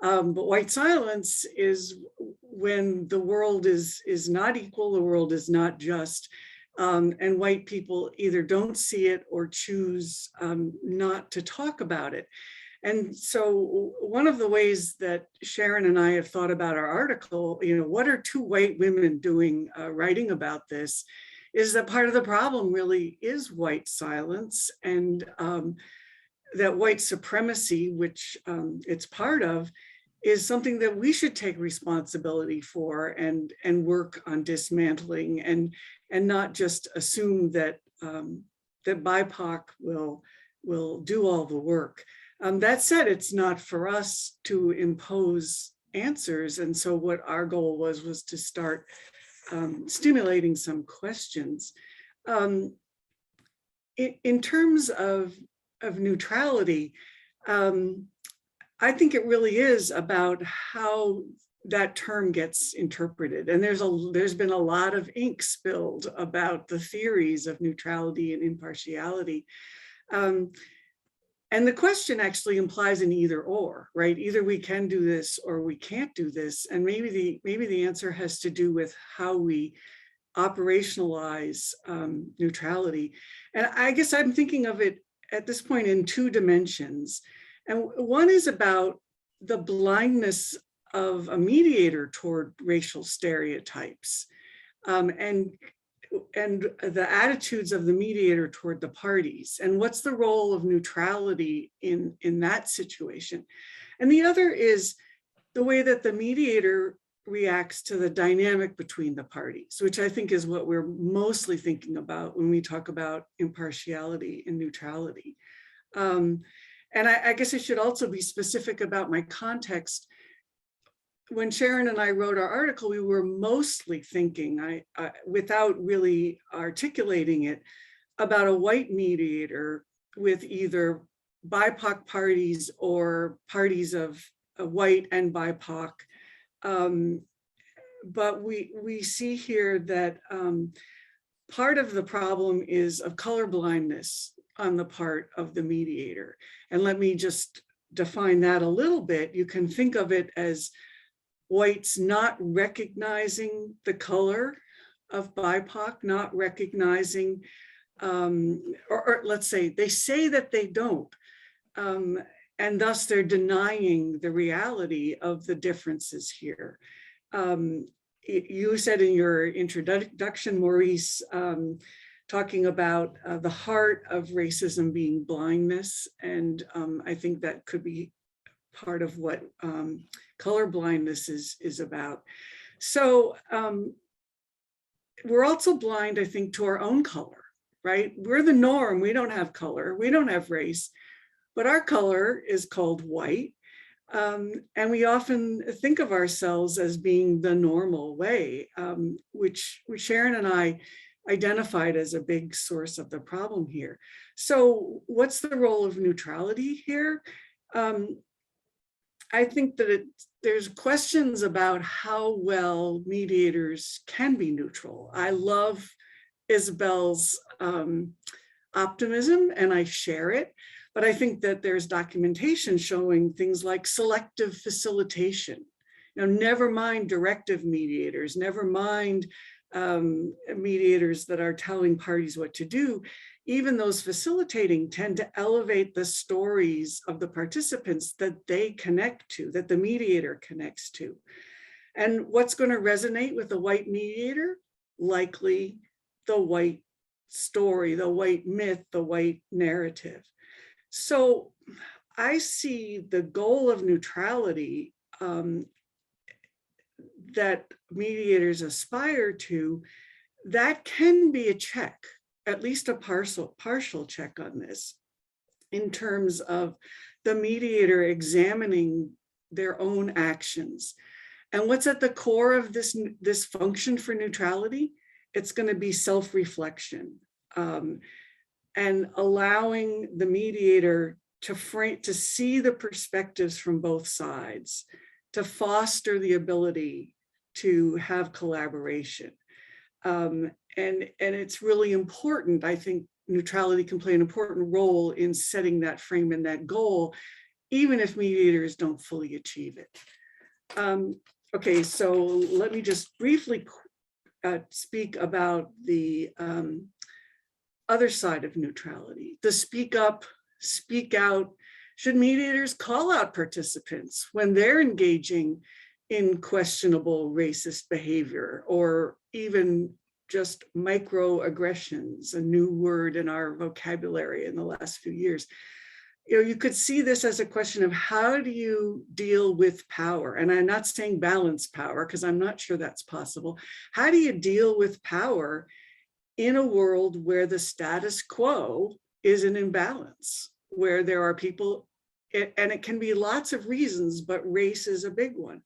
Speaker 5: But white silence is when the world is not equal, the world is not just, and white people either don't see it or choose not to talk about it. And so one of the ways that Sharon and I have thought about our article, what are two white women doing writing about this, is that part of the problem really is white silence, and that white supremacy, which it's part of, is something that we should take responsibility for and work on dismantling, and not just assume that that BIPOC will do all the work. That said, it's not for us to impose answers, and so what our goal was to start stimulating some questions. In terms of neutrality, I think it really is about how that term gets interpreted. And there's been a lot of ink spilled about the theories of neutrality and impartiality. And the question actually implies an either or, right? Either we can do this or we can't do this. And maybe the answer has to do with how we operationalize neutrality. And I guess I'm thinking of it at this point in two dimensions. And one is about the blindness of a mediator toward racial stereotypes, and the attitudes of the mediator toward the parties, and what's the role of neutrality in that situation. And the other is the way that the mediator reacts to the dynamic between the parties, which I think is what we're mostly thinking about when we talk about impartiality and neutrality. And I guess I should also be specific about my context. When Sharon and I wrote our article, we were mostly thinking, without really articulating it, about a white mediator with either BIPOC parties or parties of white and BIPOC. But we see here that part of the problem is of colorblindness on the part of the mediator. And let me just define that a little bit. You can think of it as whites not recognizing the color of BIPOC, not recognizing, or let's say that they don't, and thus they're denying the reality of the differences here. You said in your introduction, Maurice, talking about the heart of racism being blindness, and I think that could be part of what color blindness is about. So we're also blind, I think, to our own color, right? We're the norm. We don't have color. We don't have race, but our color is called white. And we often think of ourselves as being the normal way, which Sharon and I identified as a big source of the problem here. So what's the role of neutrality here? I think that there's questions about how well mediators can be neutral. I love Isabel's optimism, and I share it, but I think that there's documentation showing things like selective facilitation. Never mind directive mediators, never mind mediators that are telling parties what to do. even those facilitating tend to elevate the stories of the participants that they connect to, that the mediator connects to. And what's going to resonate with the white mediator? Likely the white story, the white myth, the white narrative. So I see the goal of neutrality that mediators aspire to, that can be a check, at least a partial check on this, in terms of the mediator examining their own actions. And what's at the core of this function for neutrality? It's going to be self-reflection and allowing the mediator to see the perspectives from both sides, to foster the ability to have collaboration. And it's really important. I think neutrality can play an important role in setting that frame and that goal, even if mediators don't fully achieve it. Okay, so let me just briefly speak about the other side of neutrality, the speak up, speak out. Should mediators call out participants when they're engaging in questionable racist behavior, or even just microaggressions, a new word in our vocabulary in the last few years? You know, you could see this as a question of how do you deal with power? And I'm not saying balance power, because I'm not sure that's possible. How do you deal with power in a world where the status quo is an imbalance, where there are people, and it can be lots of reasons, but race is a big one.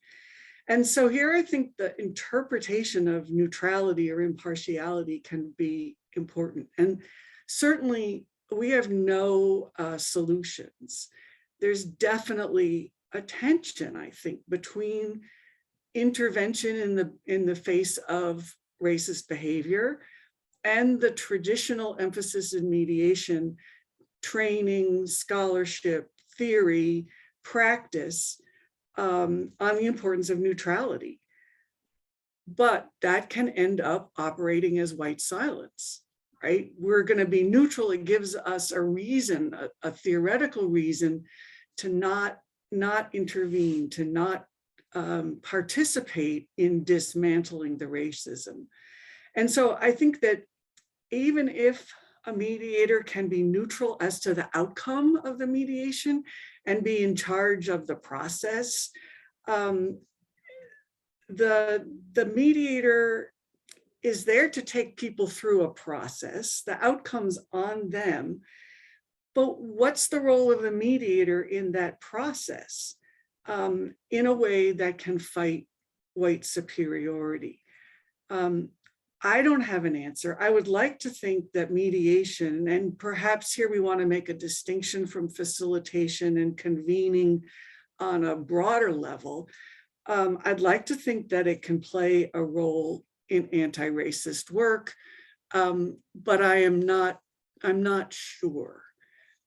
Speaker 5: And so here I think the interpretation of neutrality or impartiality can be important. And certainly we have no solutions. There's definitely a tension, I think, between intervention in the face of racist behavior and the traditional emphasis in mediation, training, scholarship, theory, practice on the importance of neutrality. But that can end up operating as white silence, right? We're going to be neutral. It gives us a reason, a theoretical reason to not intervene, to not participate in dismantling the racism. And so I think that even if a mediator can be neutral as to the outcome of the mediation and be in charge of the process, the mediator is there to take people through a process. The outcome's on them. But what's the role of the mediator in that process in a way that can fight white superiority? I don't have an answer. I would like to think that mediation, and perhaps here we want to make a distinction from facilitation and convening on a broader level. I'd like to think that it can play a role in anti-racist work, but I'm not sure.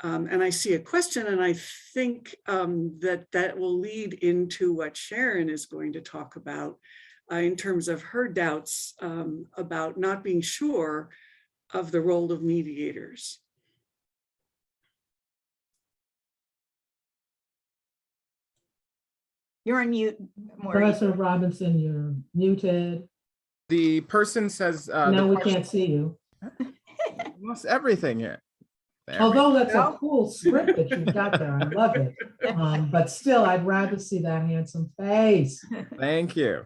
Speaker 5: And I see a question, and I think that will lead into what Sharon is going to talk about in terms of her doubts about not being sure of the role of mediators.
Speaker 7: You're on mute,
Speaker 2: Professor Robinson, you're muted.
Speaker 20: The person says,
Speaker 2: no, we can't see you.
Speaker 20: Lost everything here.
Speaker 2: Although that's a cool script that you've got there, I love it. But still, I'd rather see that handsome face.
Speaker 20: Thank you.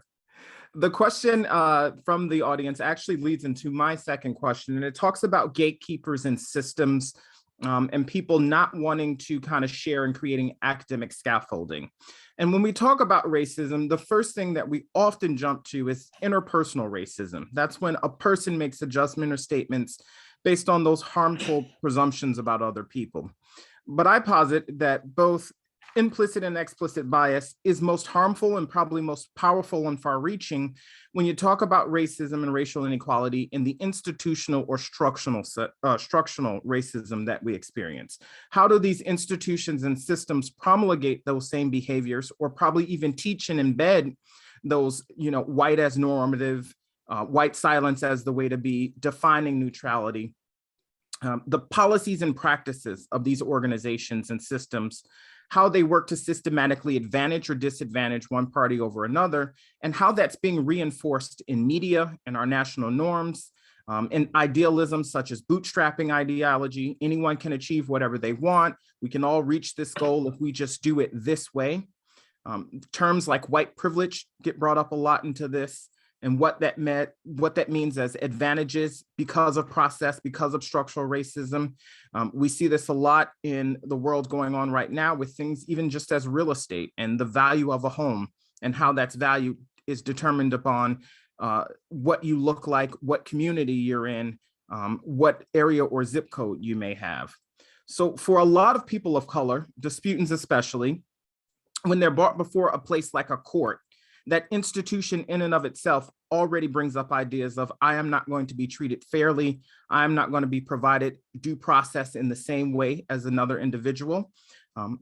Speaker 20: The question from the audience actually leads into my second question, and it talks about gatekeepers and systems and people not wanting to kind of share and creating academic scaffolding. And when we talk about racism, the first thing that we often jump to is interpersonal racism. That's when a person makes adjustment or statements based on those harmful presumptions about other people. But I posit that both implicit and explicit bias is most harmful and probably most powerful and far-reaching when you talk about racism and racial inequality in the institutional or structural racism that we experience. How do these institutions and systems promulgate those same behaviors, or probably even teach and embed those, white as normative, white silence as the way to be, defining neutrality? the policies and practices of these organizations and systems, how they work to systematically advantage or disadvantage one party over another, and how that's being reinforced in media and our national norms, and idealism such as bootstrapping ideology. Anyone can achieve whatever they want. We can all reach this goal if we just do it this way. Terms like white privilege get brought up a lot into this, and what that means as advantages because of process, because of structural racism. We see this a lot in the world going on right now with things even just as real estate and the value of a home and how that's valued is determined upon what you look like, what community you're in, what area or zip code you may have. So for a lot of people of color, disputants especially, when they're brought before a place like a court, that institution in and of itself already brings up ideas of, I am not going to be treated fairly. I am not going to be provided due process in the same way as another individual.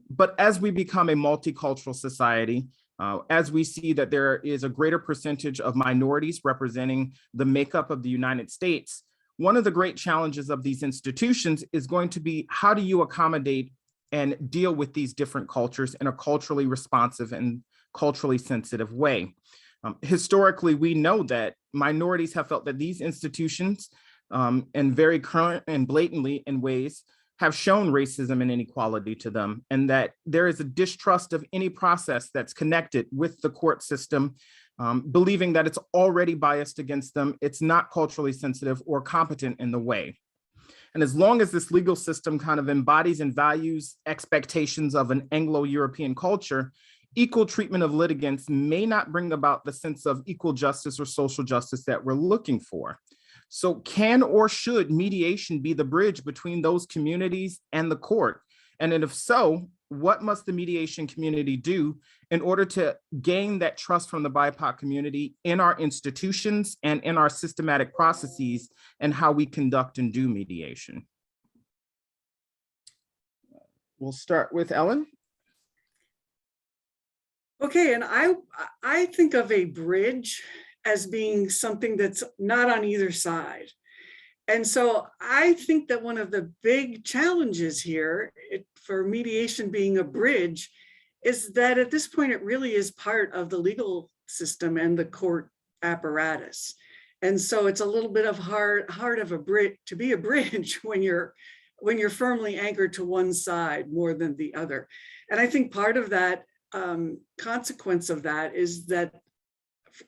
Speaker 20: But as we become a multicultural society, as we see that there is a greater percentage of minorities representing the makeup of the United States, one of the great challenges of these institutions is going to be, how do you accommodate and deal with these different cultures in a culturally responsive and culturally sensitive way? Historically, we know that minorities have felt that these institutions, and very current and blatantly in ways, have shown racism and inequality to them, and that there is a distrust of any process that's connected with the court system, believing that it's already biased against them, it's not culturally sensitive or competent in the way. And as long as this legal system kind of embodies and values expectations of an Anglo-European culture, equal treatment of litigants may not bring about the sense of equal justice or social justice that we're looking for. So can or should mediation be the bridge between those communities and the court? And if so, what must the mediation community do in order to gain that trust from the BIPOC community in our institutions and in our systematic processes and how we conduct and do mediation? We'll start with Ellen.
Speaker 5: Okay, and I think of a bridge as being something that's not on either side. And so I think that one of the big challenges here for mediation being a bridge is that at this point, it really is part of the legal system and the court apparatus. And so it's a little bit of hard of a bridge to be a bridge when you're firmly anchored to one side more than the other. And I think part of that consequence of that is that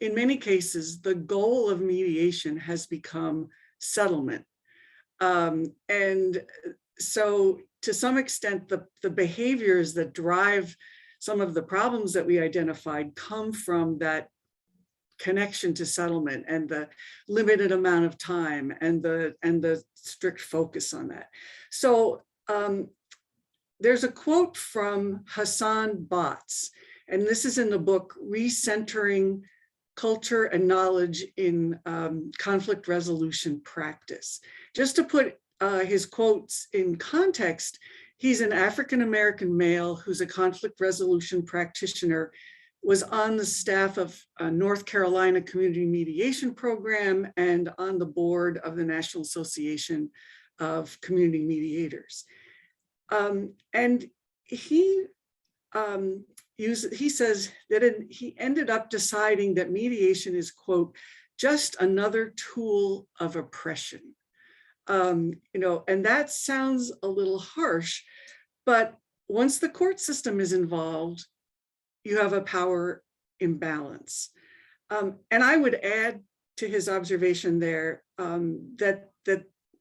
Speaker 5: in many cases, the goal of mediation has become settlement. And so to some extent, the behaviors that drive some of the problems that we identified come from that connection to settlement and the limited amount of time and the strict focus on that. So there's a quote from Hassan Batts, and this is in the book, Recentering Culture and Knowledge in Conflict Resolution Practice. Just to put his quotes in context, he's an African-American male who's a conflict resolution practitioner, was on the staff of North Carolina Community Mediation Program and on the board of the National Association of Community Mediators. And he says that he ended up deciding that mediation is, quote, just another tool of oppression. And that sounds a little harsh, but once the court system is involved, you have a power imbalance. And I would add to his observation there that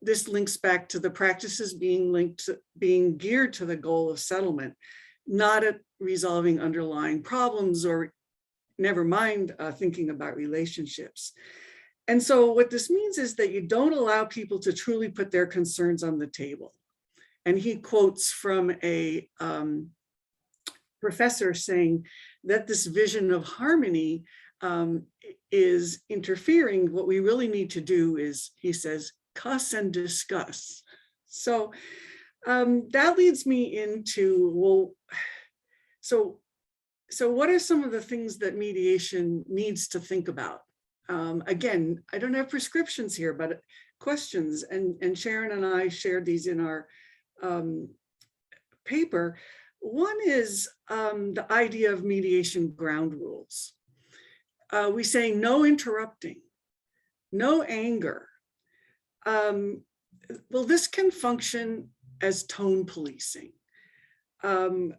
Speaker 5: this links back to the practices being geared to the goal of settlement, not at resolving underlying problems or never mind thinking about relationships. And so what this means is that you don't allow people to truly put their concerns on the table. And he quotes from a professor saying that this vision of harmony is interfering. What we really need to do is, he says, cuss and discuss. So that leads me into, well, so what are some of the things that mediation needs to think about? Again, I don't have prescriptions here, but questions, and Sharon and I shared these in our paper. One is the idea of mediation ground rules. We say no interrupting, no anger. Well, this can function as tone policing, and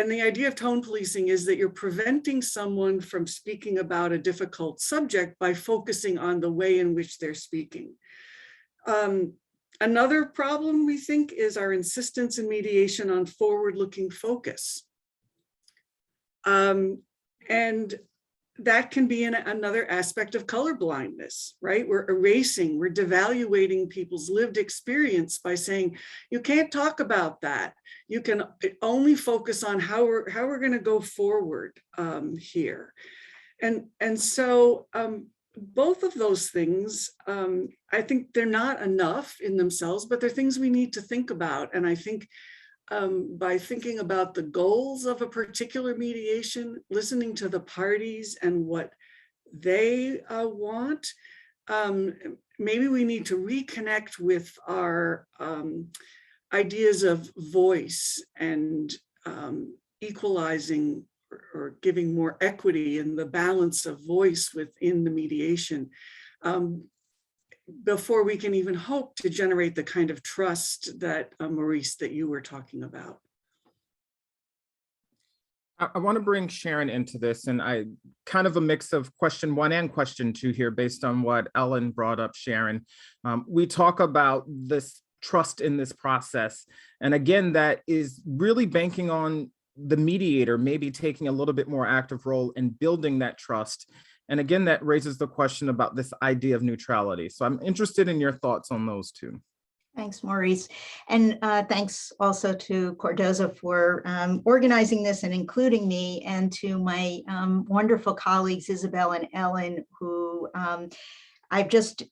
Speaker 5: the idea of tone policing is that you're preventing someone from speaking about a difficult subject by focusing on the way in which they're speaking. Another problem, we think, is our insistence in mediation on forward-looking focus. And that can be another aspect of colorblindness, right? We're erasing, we're devaluating people's lived experience by saying, you can't talk about that. You can only focus on how we're going to go forward here. And so both of those things, I think they're not enough in themselves, but they're things we need to think about. And I think by thinking about the goals of a particular mediation, listening to the parties and what they want, maybe we need to reconnect with our ideas of voice and equalizing or giving more equity in the balance of voice within the mediation, before we can even hope to generate the kind of trust that, Maurice, that you were talking about.
Speaker 20: I want to bring Sharon into this, and I kind of a mix of question 1 and question 2 here based on what Ellen brought up, Sharon. We talk about this trust in this process. And again, that is really banking on the mediator maybe taking a little bit more active role in building that trust. And again, that raises the question about this idea of neutrality. So I'm interested in your thoughts on those two.
Speaker 7: Thanks, Maurice. And thanks also to Cardozo for organizing this and including me, and to my wonderful colleagues, Isabel and Ellen, who I've just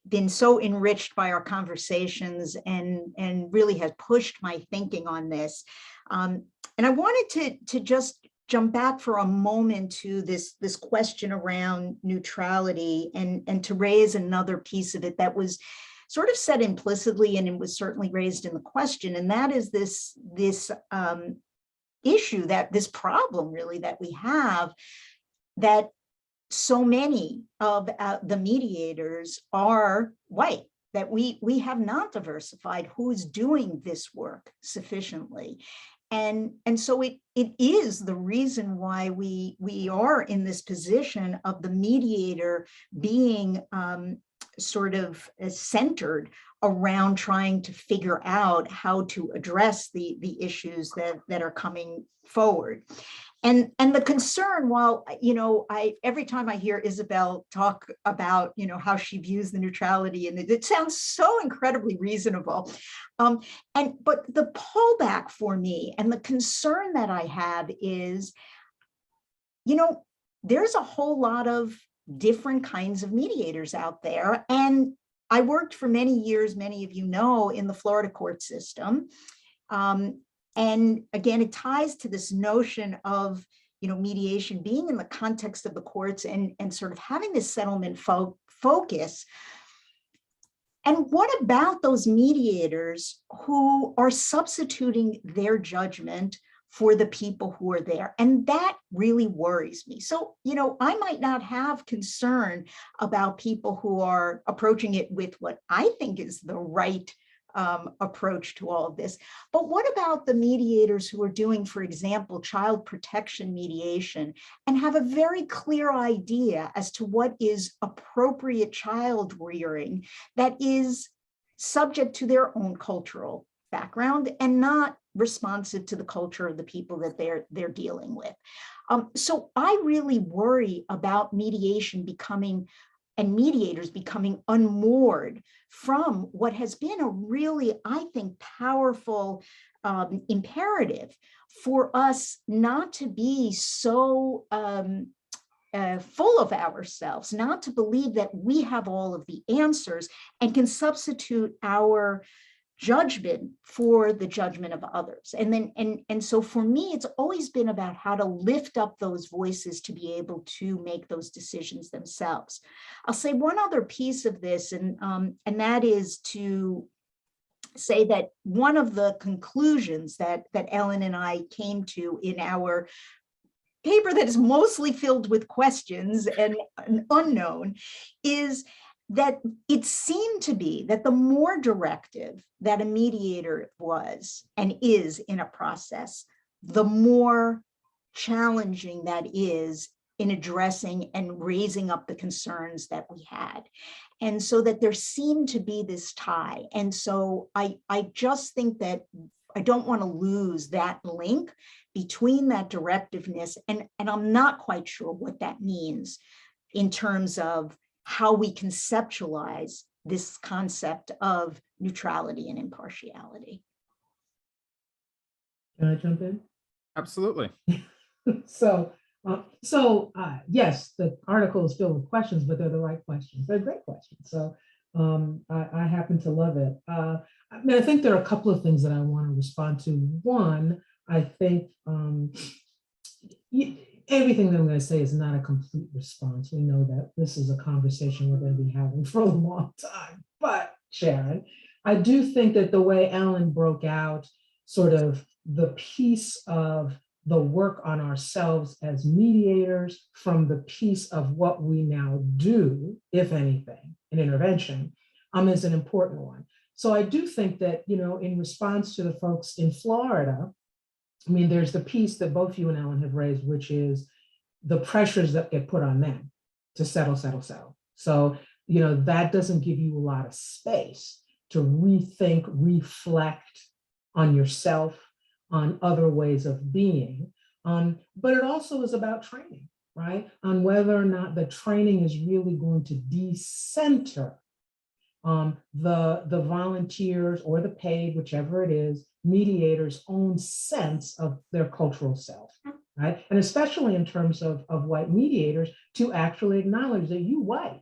Speaker 7: been so enriched by our conversations and really has pushed my thinking on this. And I wanted to just jump back for a moment to this question around neutrality and to raise another piece of it that was sort of said implicitly, and it was certainly raised in the question, and that is this issue, that this problem really that we have, that so many of the mediators are white, that we have not diversified who's doing this work sufficiently. And so it is the reason why we are in this position of the mediator being sort of centered around trying to figure out how to address the issues that are coming forward. And the concern, while, every time I hear Isabel talk about, how she views the neutrality, and it sounds so incredibly reasonable. But the pullback for me and the concern that I have is, there's a whole lot of different kinds of mediators out there. And I worked for many years, many of you know, in the Florida court system. And again, it ties to this notion of, mediation being in the context of the courts and sort of having this settlement focus. And what about those mediators who are substituting their judgment for the people who are there? And that really worries me. So, I might not have concern about people who are approaching it with what I think is the right approach to all of this. But what about the mediators who are doing, for example, child protection mediation and have a very clear idea as to what is appropriate child rearing that is subject to their own cultural background and not responsive to the culture of the people that they're dealing with? So I really worry about mediation becoming and mediators becoming unmoored from what has been a really, I think, powerful imperative for us not to be so full of ourselves, not to believe that we have all of the answers and can substitute our judgment for the judgment of others. And so for me, it's always been about how to lift up those voices to be able to make those decisions themselves. I'll say one other piece of this, and that is to say that one of the conclusions that Ellen and I came to in our paper that is mostly filled with questions and unknown is that it seemed to be that the more directive that a mediator was and is in a process, the more challenging that is in addressing and raising up the concerns that we had. And so that there seemed to be this tie. And so I just think that I don't want to lose that link between that directiveness, and I'm not quite sure what that means in terms of how we conceptualize this concept of neutrality and impartiality.
Speaker 2: Can I jump in?
Speaker 20: Absolutely.
Speaker 2: So yes, the article is filled with questions, but they're the right questions. They're great questions. So I happen to love it. I think there are a couple of things that I want to respond to. One, I think everything that I'm going to say is not a complete response. We know that this is a conversation we're going to be having for a long time. But Sharon, I do think that the way Ellen broke out sort of the piece of the work on ourselves as mediators from the piece of what we now do, if anything, in intervention, is an important one. So I do think that, in response to the folks in Florida, I mean, there's the piece that both you and Ellen have raised, which is the pressures that get put on them to settle. So, that doesn't give you a lot of space to rethink, reflect on yourself, on other ways of being. But it also is about training, right? On whether or not the training is really going to decenter the volunteers or the paid, whichever it is, mediators' own sense of their cultural self, right? And especially in terms of white mediators, to actually acknowledge that you white.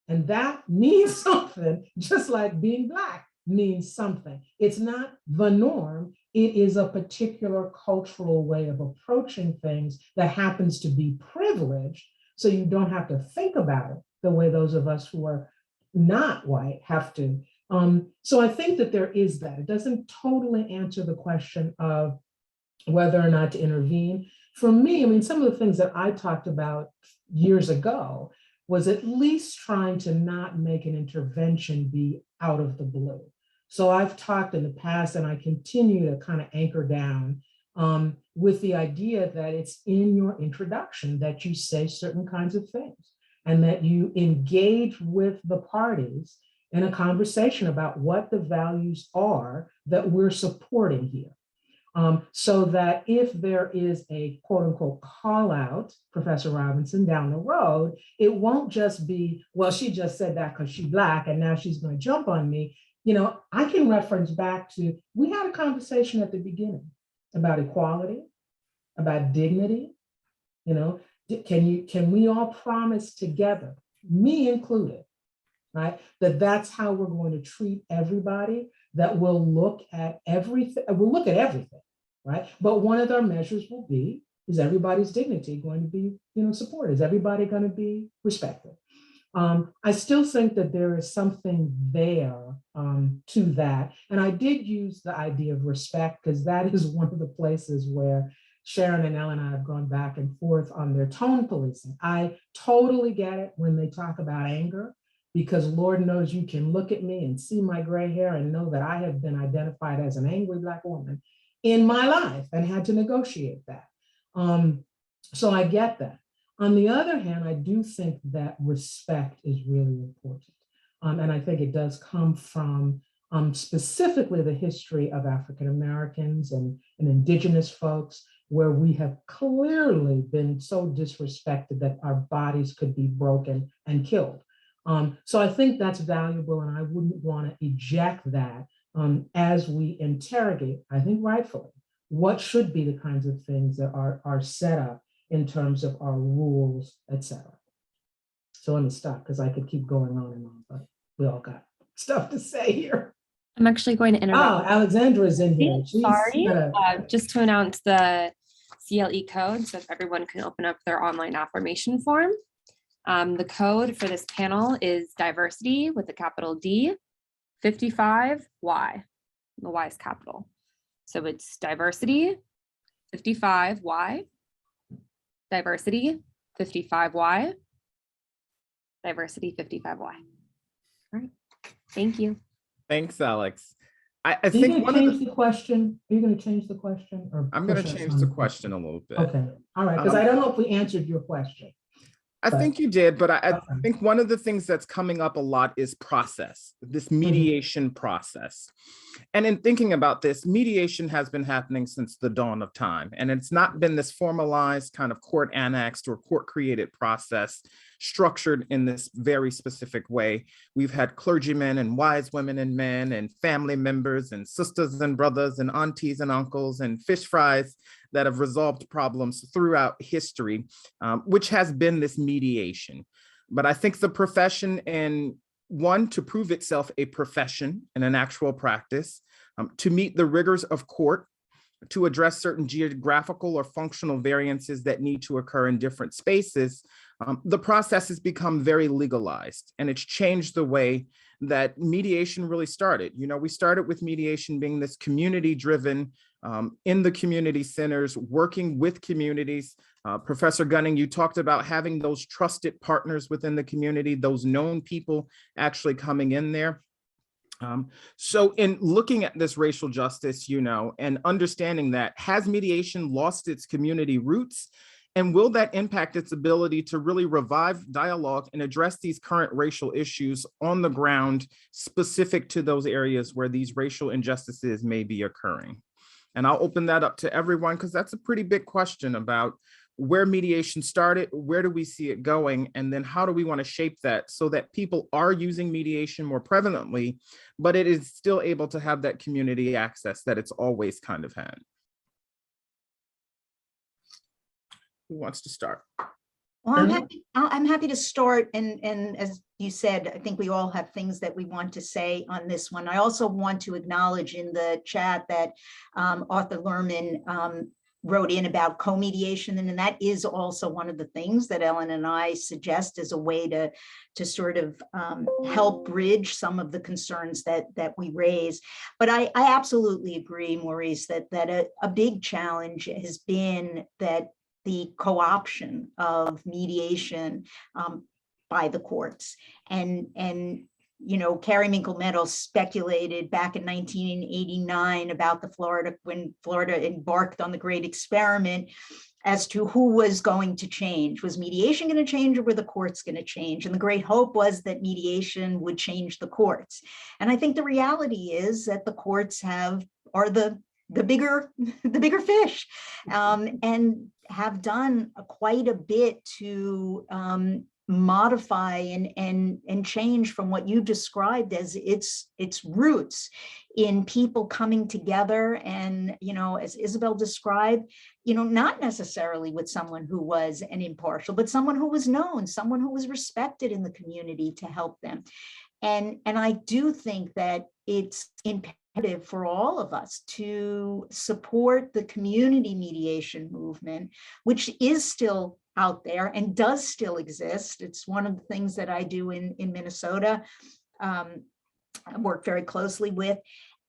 Speaker 2: And that means something, just like being Black means something. It's not the norm. It is a particular cultural way of approaching things that happens to be privileged. So you don't have to think about it the way those of us who are not white have to. So I think that there is that. It doesn't totally answer the question of whether or not to intervene. For me, I mean, some of the things that I talked about years ago was at least trying to not make an intervention be out of the blue. So I've talked in the past, and I continue to kind of anchor down with the idea that it's in your introduction that you say certain kinds of things, and that you engage with the parties in a conversation about what the values are that we're supporting here. So that if there is a quote unquote call out, Professor Robinson, down the road, it won't just be, well, she just said that because she's Black and now she's going to jump on me. I can reference back to, we had a conversation at the beginning about equality, about dignity. Can we all promise together, me included, right, that that's how we're going to treat everybody, that we'll look at everything, right? But one of our measures will be, is everybody's dignity going to be, supported? Is everybody going to be respected? I still think that there is something there to that. And I did use the idea of respect because that is one of the places where Sharon and Ellen and I have gone back and forth on their tone policing. I totally get it when they talk about anger, because Lord knows you can look at me and see my gray hair and know that I have been identified as an angry Black woman in my life and had to negotiate that. So I get that. On the other hand, I do think that respect is really important. And I think it does come from specifically the history of African Americans and Indigenous folks, where we have clearly been so disrespected that our bodies could be broken and killed. So I think that's valuable, and I wouldn't want to eject that as we interrogate, I think rightfully, what should be the kinds of things that are set up in terms of our rules, et cetera. So let me stop because I could keep going on and on, but we all got stuff to say here.
Speaker 1: I'm actually going to
Speaker 2: Oh,
Speaker 1: interrupt.
Speaker 2: Alexandra's in here. She's
Speaker 1: Sorry,
Speaker 2: gonna-
Speaker 1: just to announce the CLE code, so if everyone can open up their online affirmation form. The code for this panel is diversity with a capital D, 55Y. The Y is capital. So it's diversity, 55Y, diversity, 55Y, diversity, 55Y. All right, thank you.
Speaker 20: Thanks, Alex. I
Speaker 2: Are you
Speaker 20: think
Speaker 2: gonna
Speaker 20: one of
Speaker 2: change
Speaker 20: the,
Speaker 2: the question? Are you gonna change the question? Or
Speaker 20: I'm going
Speaker 2: push
Speaker 20: to
Speaker 2: us
Speaker 20: change
Speaker 2: on
Speaker 20: the question a little bit.
Speaker 2: Okay, all right, because I don't know if we answered your question.
Speaker 20: I think you did, but I
Speaker 2: Okay.
Speaker 20: think one of the things that's coming up a lot is process, this mediation process. And in thinking about this, mediation has been happening since the dawn of time. And it's not been this formalized kind of court annexed or court created process structured in this very specific way. We've had clergymen and wise women and men and family members and sisters and brothers and aunties and uncles and fish fries that have resolved problems throughout history, which has been this mediation. But I think the profession, and one, to prove itself a profession and an actual practice, to meet the rigors of court, to address certain geographical or functional variances that need to occur in different spaces, the process has become very legalized, and it's changed the way that mediation really started. You know, we started with mediation being this community-driven, in the community centers, working with communities. Professor Gunning, you talked about having those trusted partners within the community, those known people actually coming in there. So in looking at this racial justice, you know, and understanding that, has mediation lost its community roots? And will that impact its ability to really revive dialogue and address these current racial issues on the ground, specific to those areas where these racial injustices may be occurring? And I'll open that up to everyone, because that's a pretty big question about where mediation started, where do we see it going, and then how do we want to shape that so that people are using mediation more prevalently, but it is still able to have that community access that it's always kind of had. Who wants to start?
Speaker 7: Well, I'm happy to start. And as you said, I think we all have things that we want to say on this one. I also want to acknowledge in the chat that Arthur Lerman wrote in about co-mediation, and that is also one of the things that Ellen and I suggest as a way to sort of help bridge some of the concerns that we raise. But I absolutely agree, Maurice, that a big challenge has been that the co-option of mediation by the courts. And you know, Carrie Minkle Meadows speculated back in 1989 about when Florida embarked on the Great Experiment, as to who was going to change. Was mediation going to change, or were the courts going to change? And the great hope was that mediation would change the courts. And I think the reality is that the courts are the bigger fish, and have done quite a bit to modify and change from what you described as its roots in people coming together. And, you know, as Isabel described, you know, not necessarily with someone who was an impartial, but someone who was known, someone who was respected in the community to help them. And I do think that it's imperative for all of us to support the community mediation movement, which is still out there and does still exist. It's one of the things that I do in Minnesota, I work very closely with,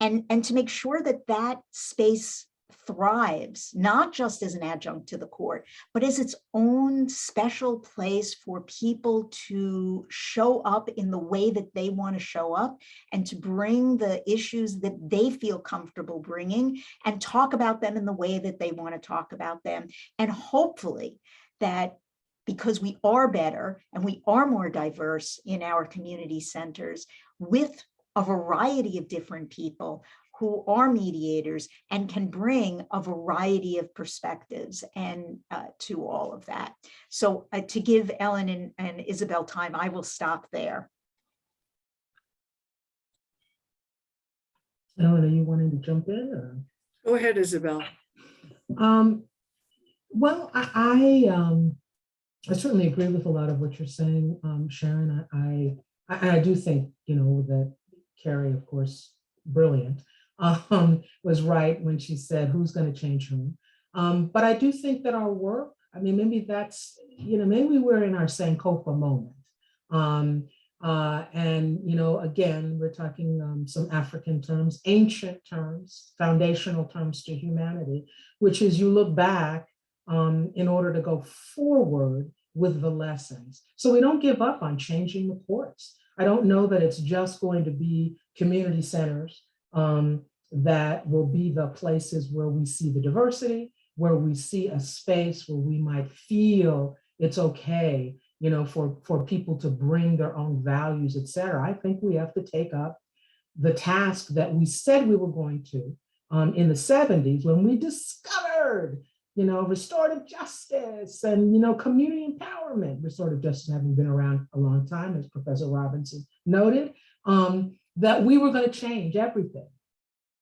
Speaker 7: and to make sure that space thrives, not just as an adjunct to the court, but as its own special place for people to show up in the way that they want to show up, and to bring the issues that they feel comfortable bringing and talk about them in the way that they want to talk about them. And hopefully that, because we are better and we are more diverse in our community centers, with a variety of different people who are mediators and can bring a variety of perspectives and to all of that. So to give Ellen and Isabel time, I will stop there.
Speaker 2: Ellen, are you wanting to jump in? Or?
Speaker 5: Go ahead, Isabel.
Speaker 2: Well, I certainly agree with a lot of what you're saying, Sharon. I do think, you know, that Carrie, of course, brilliant, was right when she said, who's going to change whom? But I do think that our work, I mean, maybe that's, maybe we're in our Sankofa moment. And, again, we're talking some African terms, ancient terms, foundational terms to humanity, which is you look back in order to go forward with the lessons. So we don't give up on changing the courts. I don't know that it's just going to be community centers that will be the places where we see the diversity, where we see a space where we might feel it's okay, for people to bring their own values, et cetera. I think we have to take up the task that we said we were going to in the 70s when we discovered, restorative justice and, community empowerment. Restorative justice having been around a long time, as Professor Robinson noted, that we were going to change everything,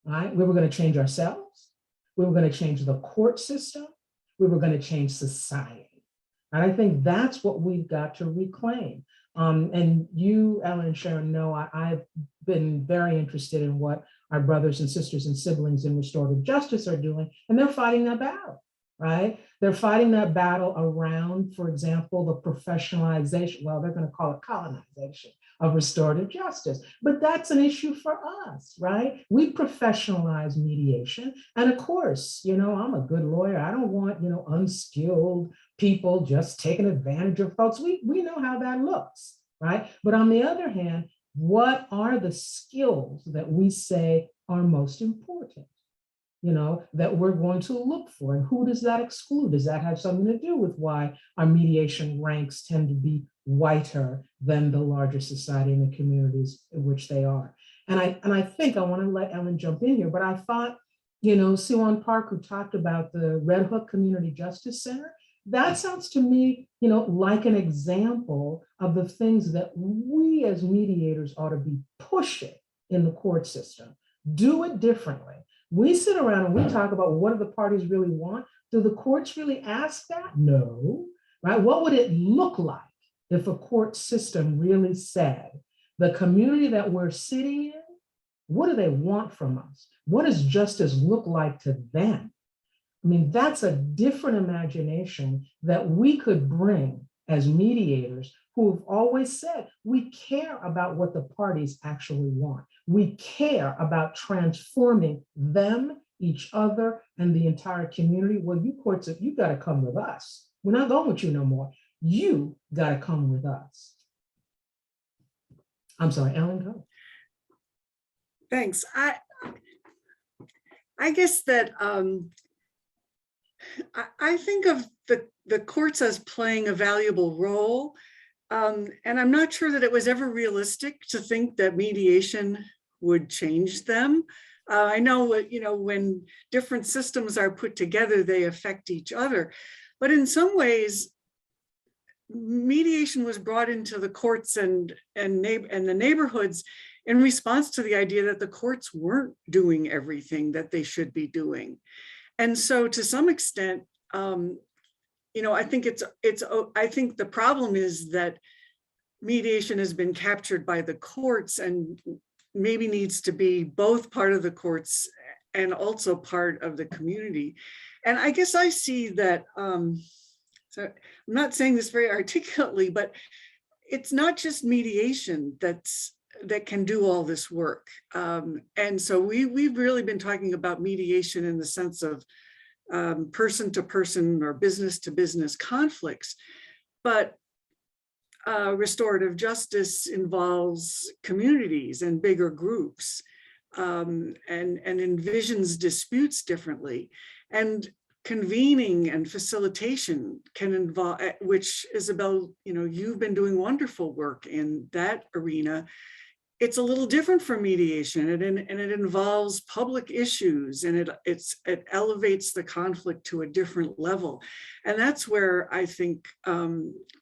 Speaker 2: right? We were going to change ourselves. We were going to change the court system. We were going to change society. And I think that's what we've got to reclaim. And you, Ellen and Sharon, know I've been very interested in what our brothers and sisters and siblings in restorative justice are doing, and they're fighting that battle, right? They're fighting that battle around, for example, the professionalization, well, they're going to call it colonization of restorative justice, but that's an issue for us, right? We professionalize mediation. And of course, I'm a good lawyer. I don't want, unskilled people just taking advantage of folks. We know how that looks, right? But on the other hand, what are the skills that we say are most important, that we're going to look for? And who does that exclude? Does that have something to do with why our mediation ranks tend to be whiter than the larger society and the communities in which they are? And I think I want to let Ellen jump in here, but I thought, Siwan Park, who talked about the Red Hook Community Justice Center, that sounds to me, like an example of the things that we as mediators ought to be pushing in the court system. Do it differently. We sit around and we talk about what do the parties really want. Do the courts really ask that? No, right? What would it look like if a court system really said, the community that we're sitting in, what do they want from us? What does justice look like to them? I mean, that's a different imagination that we could bring as mediators who have always said, we care about what the parties actually want. We care about transforming them, each other, and the entire community. Well, you courts, you got to come with us. We're not going with you no more. You got to come with us. I'm sorry, Ellen, go.
Speaker 5: Thanks. I guess that I think of the courts as playing a valuable role. And I'm not sure that it was ever realistic to think that mediation would change them. I know when different systems are put together, they affect each other. But in some ways, mediation was brought into the courts and the neighborhoods in response to the idea that the courts weren't doing everything that they should be doing. And so to some extent, I think I think the problem is that mediation has been captured by the courts and maybe needs to be both part of the courts and also part of the community. And I guess I see that, so I'm not saying this very articulately, but it's not just mediation that can do all this work. And so we've really been talking about mediation in the sense of person to person or business to business conflicts. But restorative justice involves communities and bigger groups and envisions disputes differently. And convening and facilitation can involve, which Isabel, you've been doing wonderful work in that arena. It's a little different from mediation, and it involves public issues, and it elevates the conflict to a different level. And that's where I think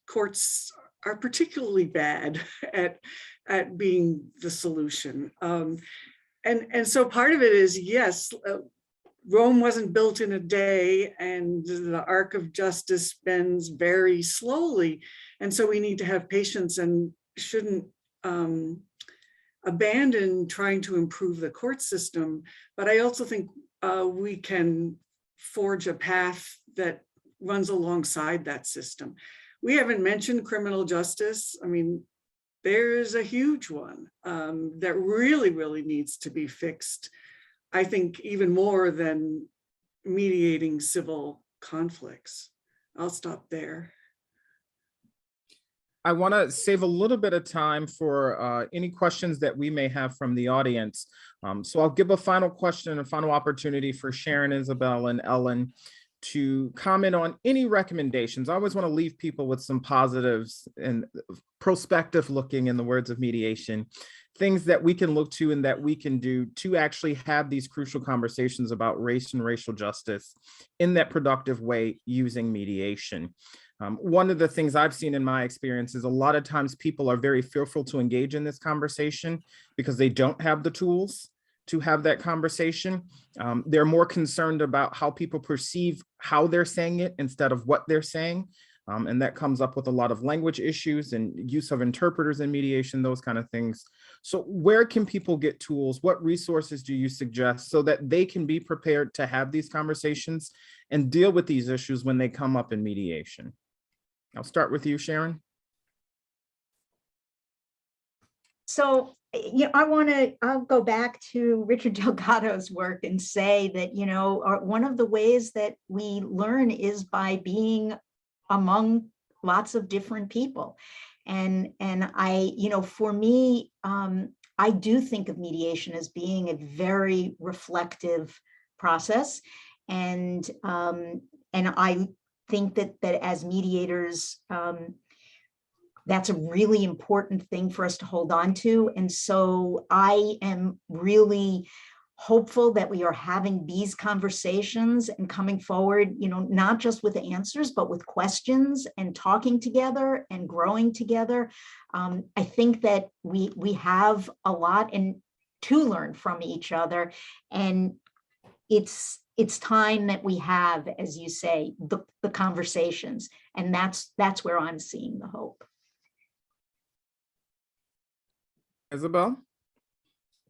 Speaker 5: courts are particularly bad at being the solution. And so part of it is, yes, Rome wasn't built in a day, and the arc of justice bends very slowly. And so we need to have patience and shouldn't abandon trying to improve the court system, but I also think we can forge a path that runs alongside that system. We haven't mentioned criminal justice. I mean, there's a huge one that really, really needs to be fixed. I think even more than mediating civil conflicts. I'll stop there.
Speaker 20: I want to save a little bit of time for any questions that we may have from the audience. So I'll give a final question, a final opportunity for Sharon, Isabel, and Ellen to comment on any recommendations. I always want to leave people with some positives and prospective looking, in the words of mediation, things that we can look to and that we can do to actually have these crucial conversations about race and racial justice in that productive way using mediation. One of the things I've seen in my experience is a lot of times people are very fearful to engage in this conversation because they don't have the tools to have that conversation. They're more concerned about how people perceive how they're saying it instead of what they're saying. And that comes up with a lot of language issues and use of interpreters in mediation, those kind of things. So where can people get tools? What resources do you suggest so that they can be prepared to have these conversations and deal with these issues when they come up in mediation? I'll start with you, Sharon.
Speaker 7: So, I'll go back to Richard Delgado's work and say that, one of the ways that we learn is by being among lots of different people. And I, for me, I do think of mediation as being a very reflective process. And I think that as mediators, that's a really important thing for us to hold on to. And so I am really hopeful that we are having these conversations and coming forward, not just with answers, but with questions and talking together and growing together. I think that we have a lot to learn from each other. And it's time that we have, as you say, the conversations. And that's where I'm seeing the hope.
Speaker 20: Isabel?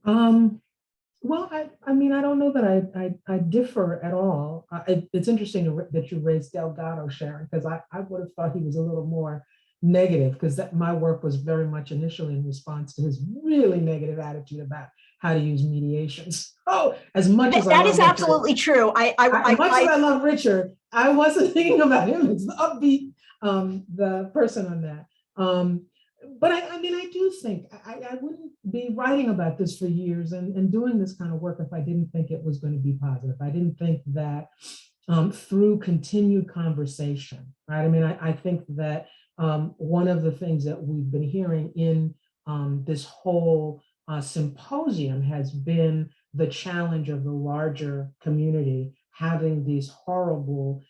Speaker 2: Well, I mean, I don't know that I differ at all. It's interesting that you raised Delgado, Sharon, because I would have thought he was a little more negative, because my work was very much initially in response to his really negative attitude about how to use mediations. Oh, as much as
Speaker 7: that is absolutely true.
Speaker 2: As much as I love Richard, I wasn't thinking about him as the upbeat the person on that. But I mean, I do think I wouldn't be writing about this for years and doing this kind of work if I didn't think it was going to be positive. I didn't think that through continued conversation, right? I mean, I think that one of the things that we've been hearing in this whole symposium has been the challenge of the larger community having these horrible,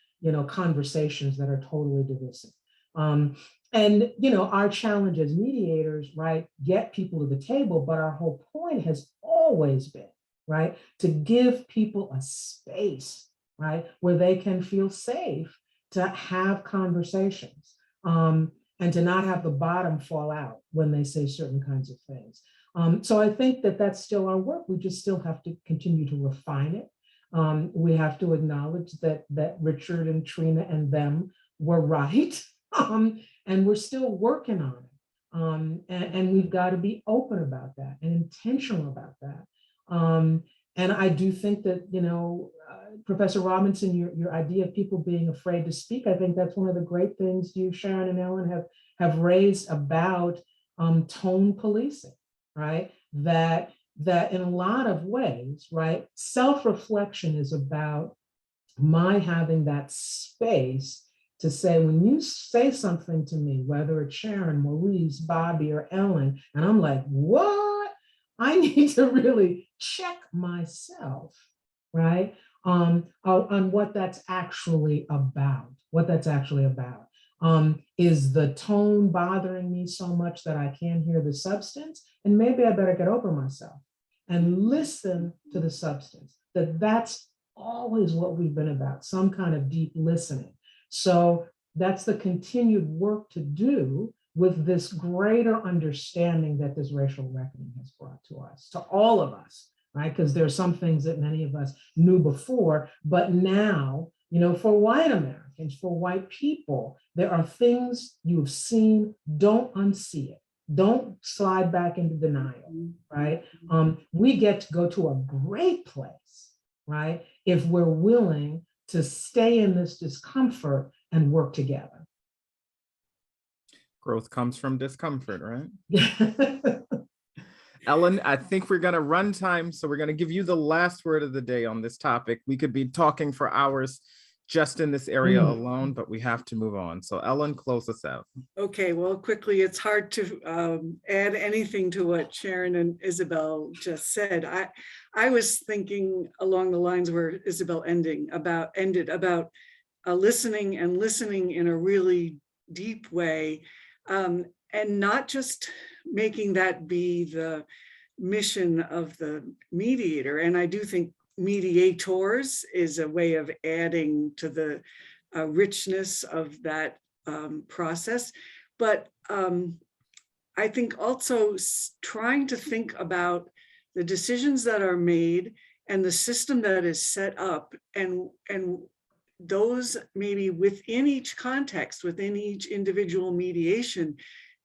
Speaker 2: conversations that are totally divisive. And, our challenge as mediators, right, get people to the table, but our whole point has always been, right, to give people a space, right, where they can feel safe to have conversations and to not have the bottom fall out when they say certain kinds of things. So I think that that's still our work. We just still have to continue to refine it. We have to acknowledge that Richard and Trina and them were right. And we're still working on it. And we've got to be open about that and intentional about that. And I do think that, Professor Robinson, your idea of people being afraid to speak, I think that's one of the great things you, Sharon and Ellen, have raised about tone policing, right? That in a lot of ways, right, self-reflection is about my having that space to say, when you say something to me, whether it's Sharon, Maurice, Bobby, or Ellen, and I'm like, what? I need to really check myself, right? On what that's actually about, Is the tone bothering me so much that I can't hear the substance? And maybe I better get over myself and listen to the substance. That's always what we've been about, some kind of deep listening. So that's the continued work to do with this greater understanding that this racial reckoning has brought to us, to all of us, right? Because there are some things that many of us knew before, but now, for white Americans, for white people, there are things you've seen, don't unsee it. Don't slide back into denial, right? We get to go to a great place, right? If we're willing to stay in this discomfort and work together.
Speaker 20: Growth comes from discomfort, right? Ellen, I think we're going to run time, so we're going to give you the last word of the day on this topic. We could be talking for hours just in this area alone, but we have to move on. So Ellen, close us out.
Speaker 5: Okay, well, quickly, it's hard to add anything to what Sharon and Isabel just said. I was thinking along the lines where Isabel ended about listening and listening in a really deep way, and not just making that be the mission of the mediator. And I do think mediators is a way of adding to the richness of that process. But I think also trying to think about the decisions that are made and the system that is set up, and those maybe within each context, within each individual mediation,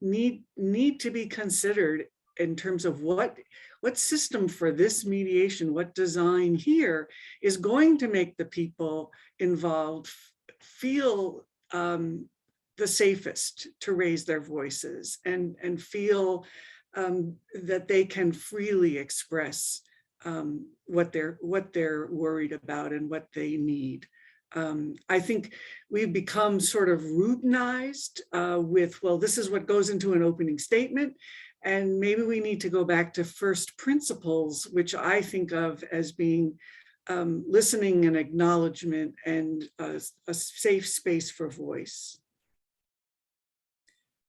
Speaker 5: need to be considered in terms of what system for this mediation, what design here is going to make the people involved feel the safest to raise their voices and feel that they can freely express what they're worried about and what they need. I think we've become sort of routinized with, well, this is what goes into an opening statement. And maybe we need to go back to first principles, which I think of as being listening and acknowledgement and a safe space for voice.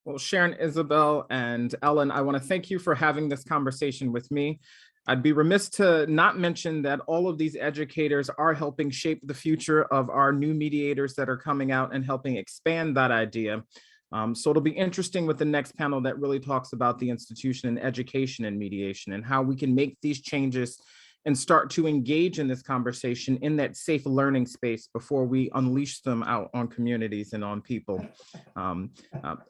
Speaker 20: Well, Sharon, Isabel, and Ellen, I want to thank you for having this conversation with me. I'd be remiss to not mention that all of these educators are helping shape the future of our new mediators that are coming out and helping expand that idea. So it'll be interesting with the next panel that really talks about the institution and education and mediation and how we can make these changes and start to engage in this conversation in that safe learning space before we unleash them out on communities and on people.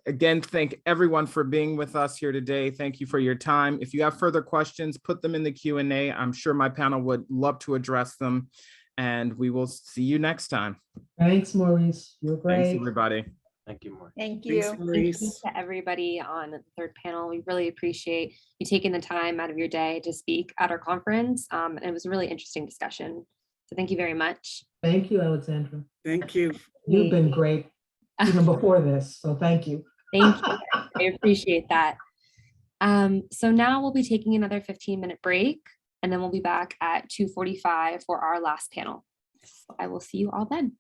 Speaker 20: Again, thank everyone for being with us here today. Thank you for your time. If you have further questions, put them in the Q&A. I'm sure my panel would love to address them, and we will see you next time.
Speaker 2: Thanks, Maurice. You're great.
Speaker 20: Thanks, everybody.
Speaker 21: Thank you, Maurice.
Speaker 7: Thank you.
Speaker 5: Thanks, Maurice.
Speaker 1: Thank you to everybody on the third panel. We really appreciate you taking the time out of your day to speak at our conference. And it was a really interesting discussion. So thank you very much.
Speaker 2: Thank you, Alexandra.
Speaker 5: Thank you.
Speaker 2: You've been great even before this, so thank you.
Speaker 1: Thank you. I appreciate that. So now we'll be taking another 15-minute break, and then we'll be back at 2:45 for our last panel. So I will see you all then.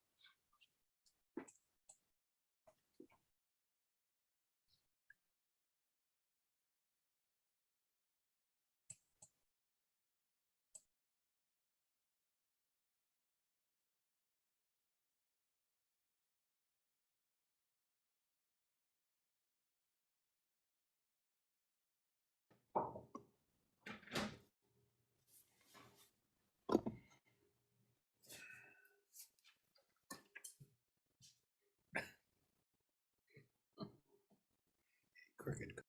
Speaker 9: Cricket.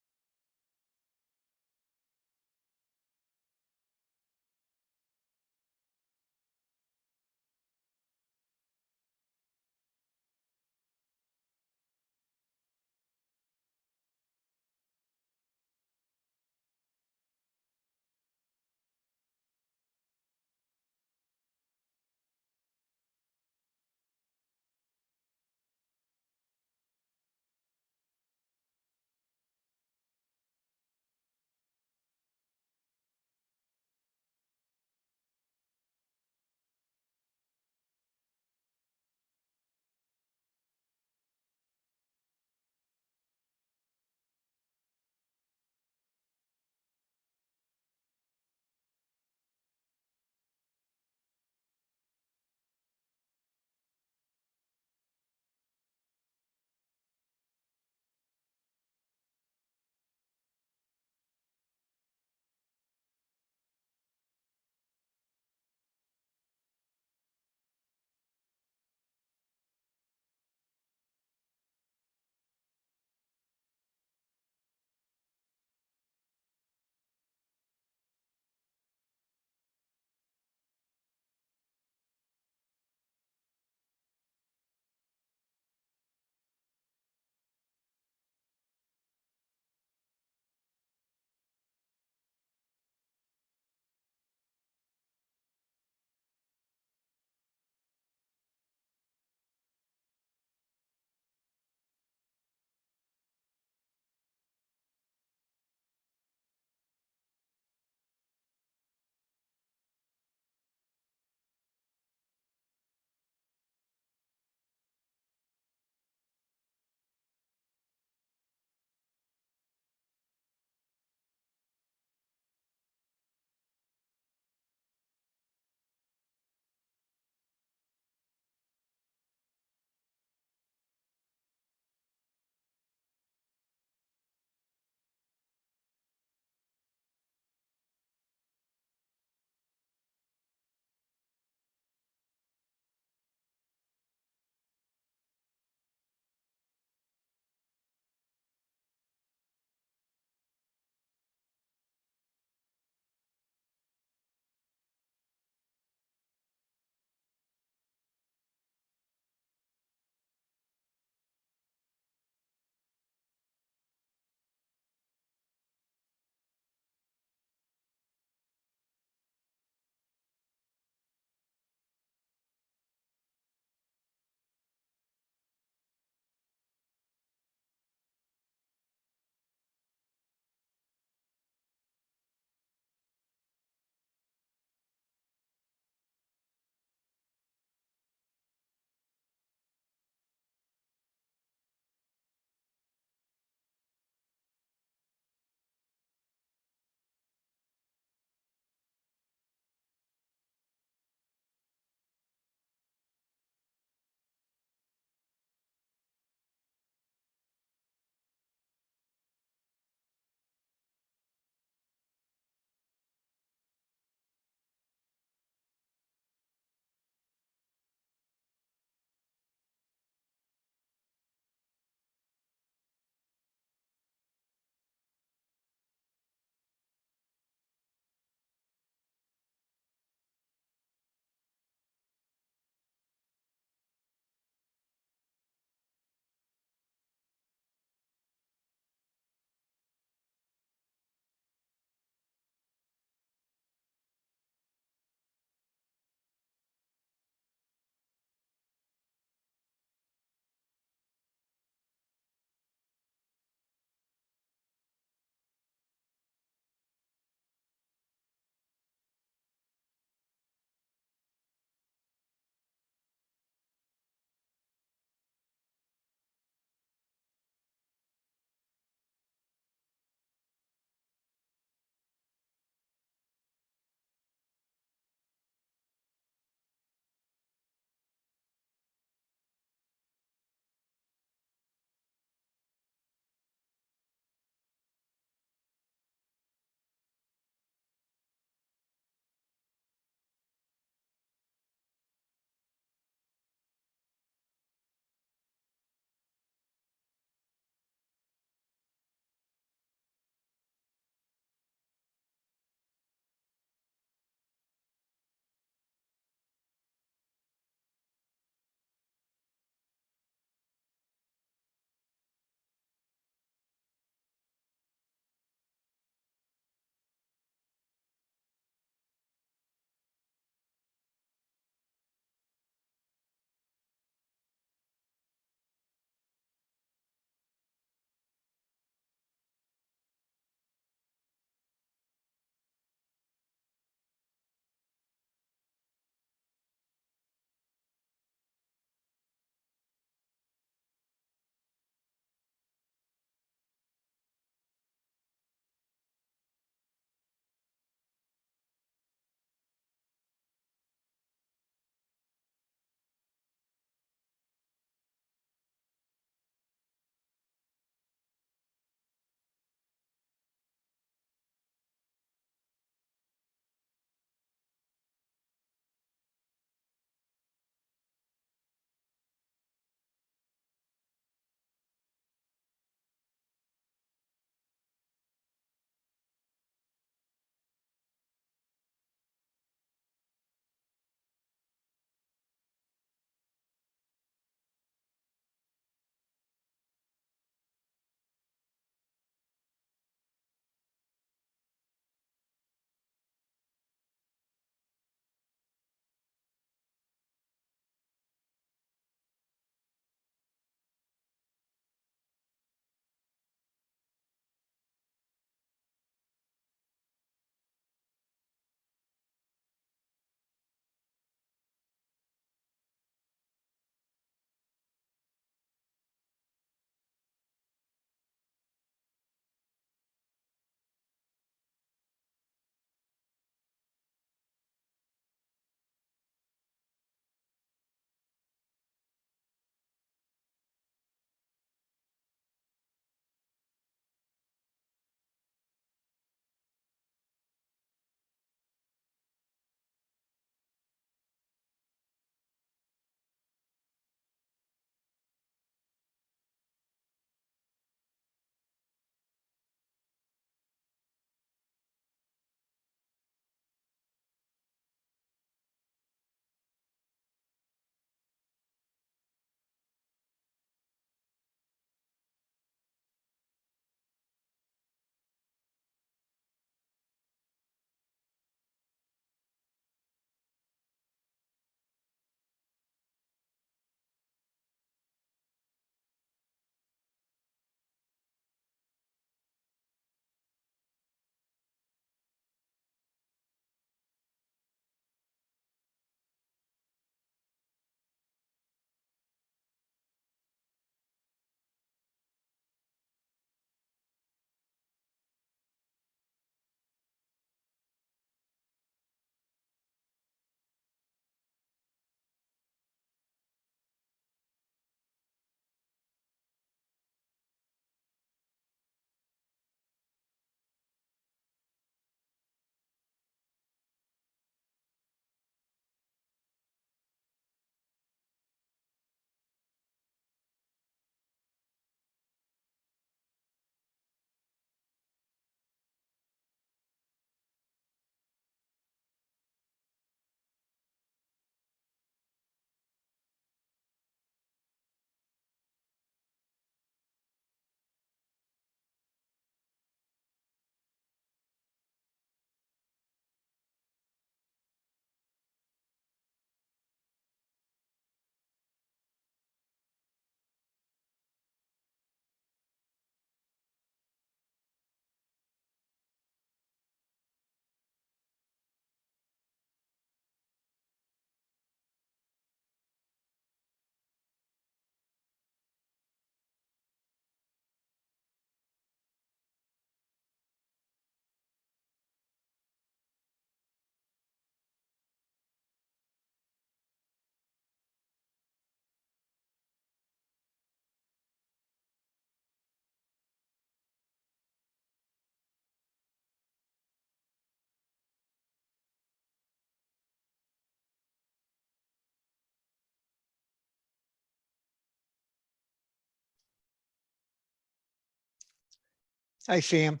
Speaker 6: Hi, Sam.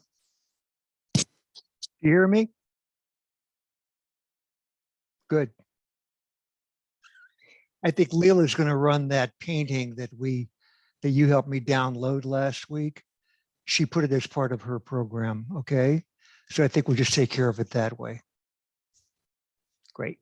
Speaker 6: You hear me? Good. I think Leela's going to run that painting that you helped me download last week. She put it as part of her program. Okay. So I think we'll just take care of it that way. Great.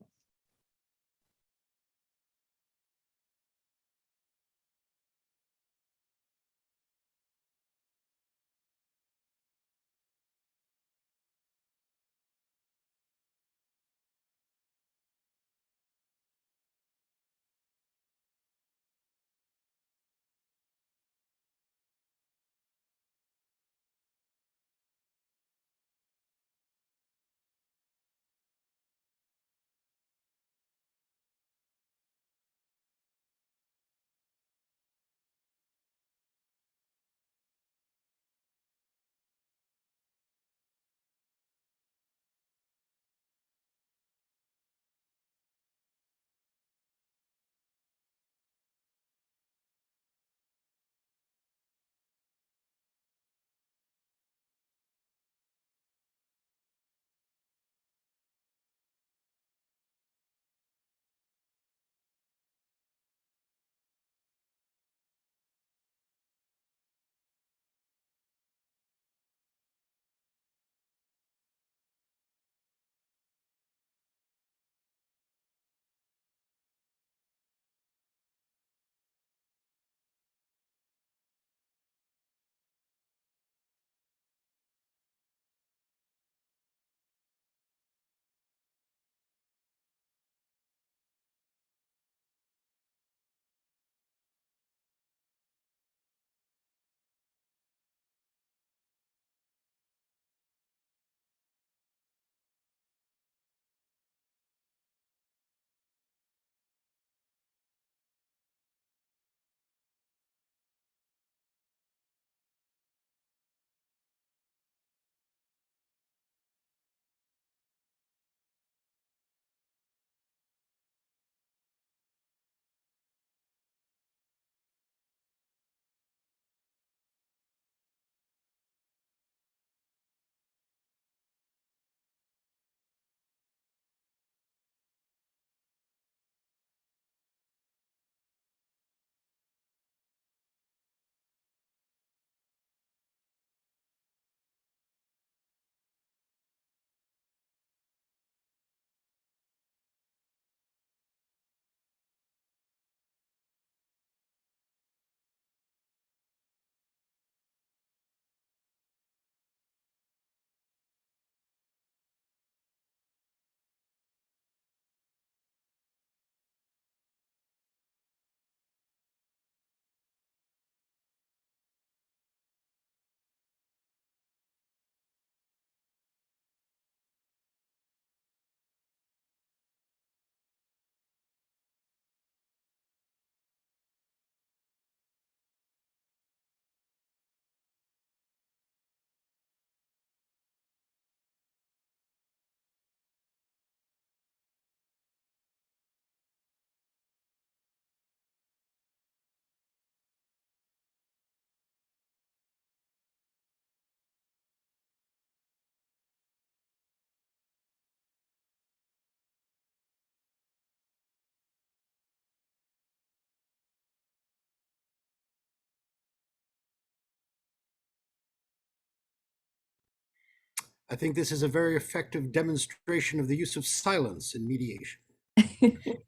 Speaker 9: I think this is a very effective demonstration of the use of silence in mediation.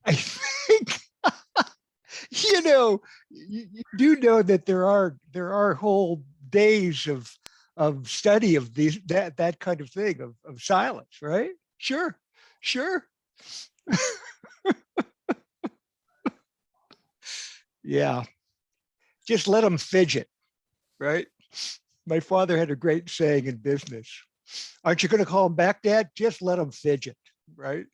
Speaker 6: I think, you do know that there are whole days of study of that kind of thing of silence, right? Sure. Yeah. Just let them fidget, right? My father had a great saying in business. Aren't you going to call them back, Dad? Just let them fidget, right?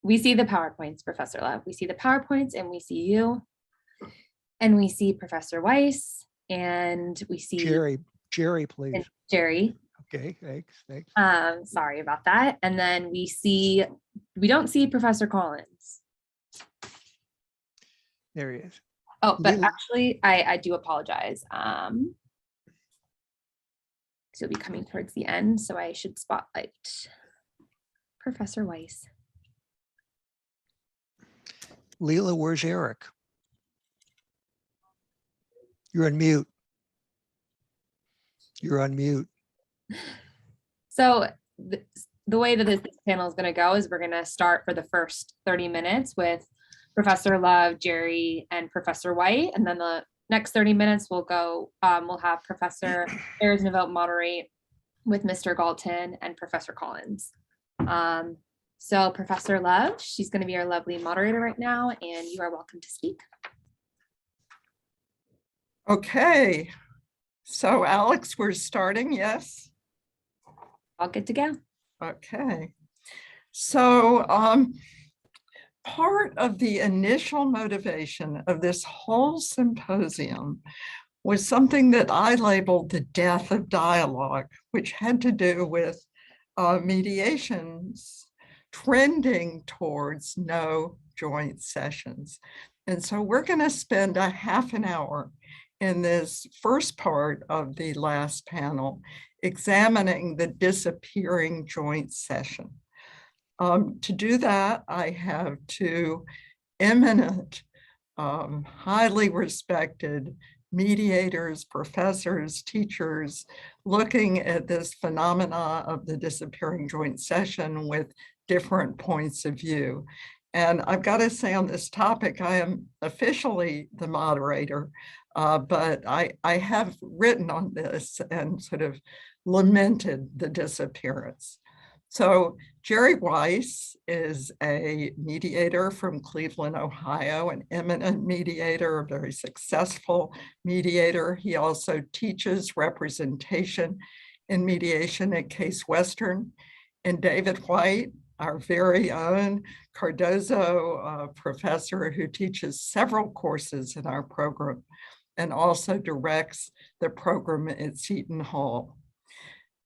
Speaker 1: We see the PowerPoints, Professor Love. We see the PowerPoints and we see you. And we see Professor Weiss and we see
Speaker 6: Jerry, please.
Speaker 1: Jerry.
Speaker 6: Okay, thanks.
Speaker 1: Sorry about that. And then we don't see Professor Collins.
Speaker 6: There he is.
Speaker 1: Oh, but actually, I do apologize. So you'll be coming towards the end, so I should spotlight Professor Weiss.
Speaker 6: Leela, where's Eric? You're on mute. You're on mute.
Speaker 1: So the way that this panel is going to go is we're going to start for the first 30 minutes with Professor Love, Jerry, and Professor White, and then the next 30 minutes we'll have Professor Ayers-Nevelt moderate with Mr. Galton and Professor Collins. So Professor Love, she's going to be our lovely moderator right now, and you are welcome to speak.
Speaker 3: Okay, so Alex, we're starting, yes?
Speaker 1: All good to go.
Speaker 3: Okay, so part of the initial motivation of this whole symposium was something that I labeled the death of dialogue, which had to do with mediations trending towards no joint sessions. And so we're going to spend a half an hour in this first part of the last panel examining the disappearing joint session. To do that, I have two eminent, highly respected mediators, professors, teachers, looking at this phenomena of the disappearing joint session with different points of view. And I've got to say on this topic, I am officially the moderator, but I have written on this and sort of lamented the disappearance. So Jerry Weiss is a mediator from Cleveland, Ohio, an eminent mediator, a very successful mediator. He also teaches representation in mediation at Case Western. And David White, our very own Cardozo professor who teaches several courses in our program and also directs the program at Seton Hall.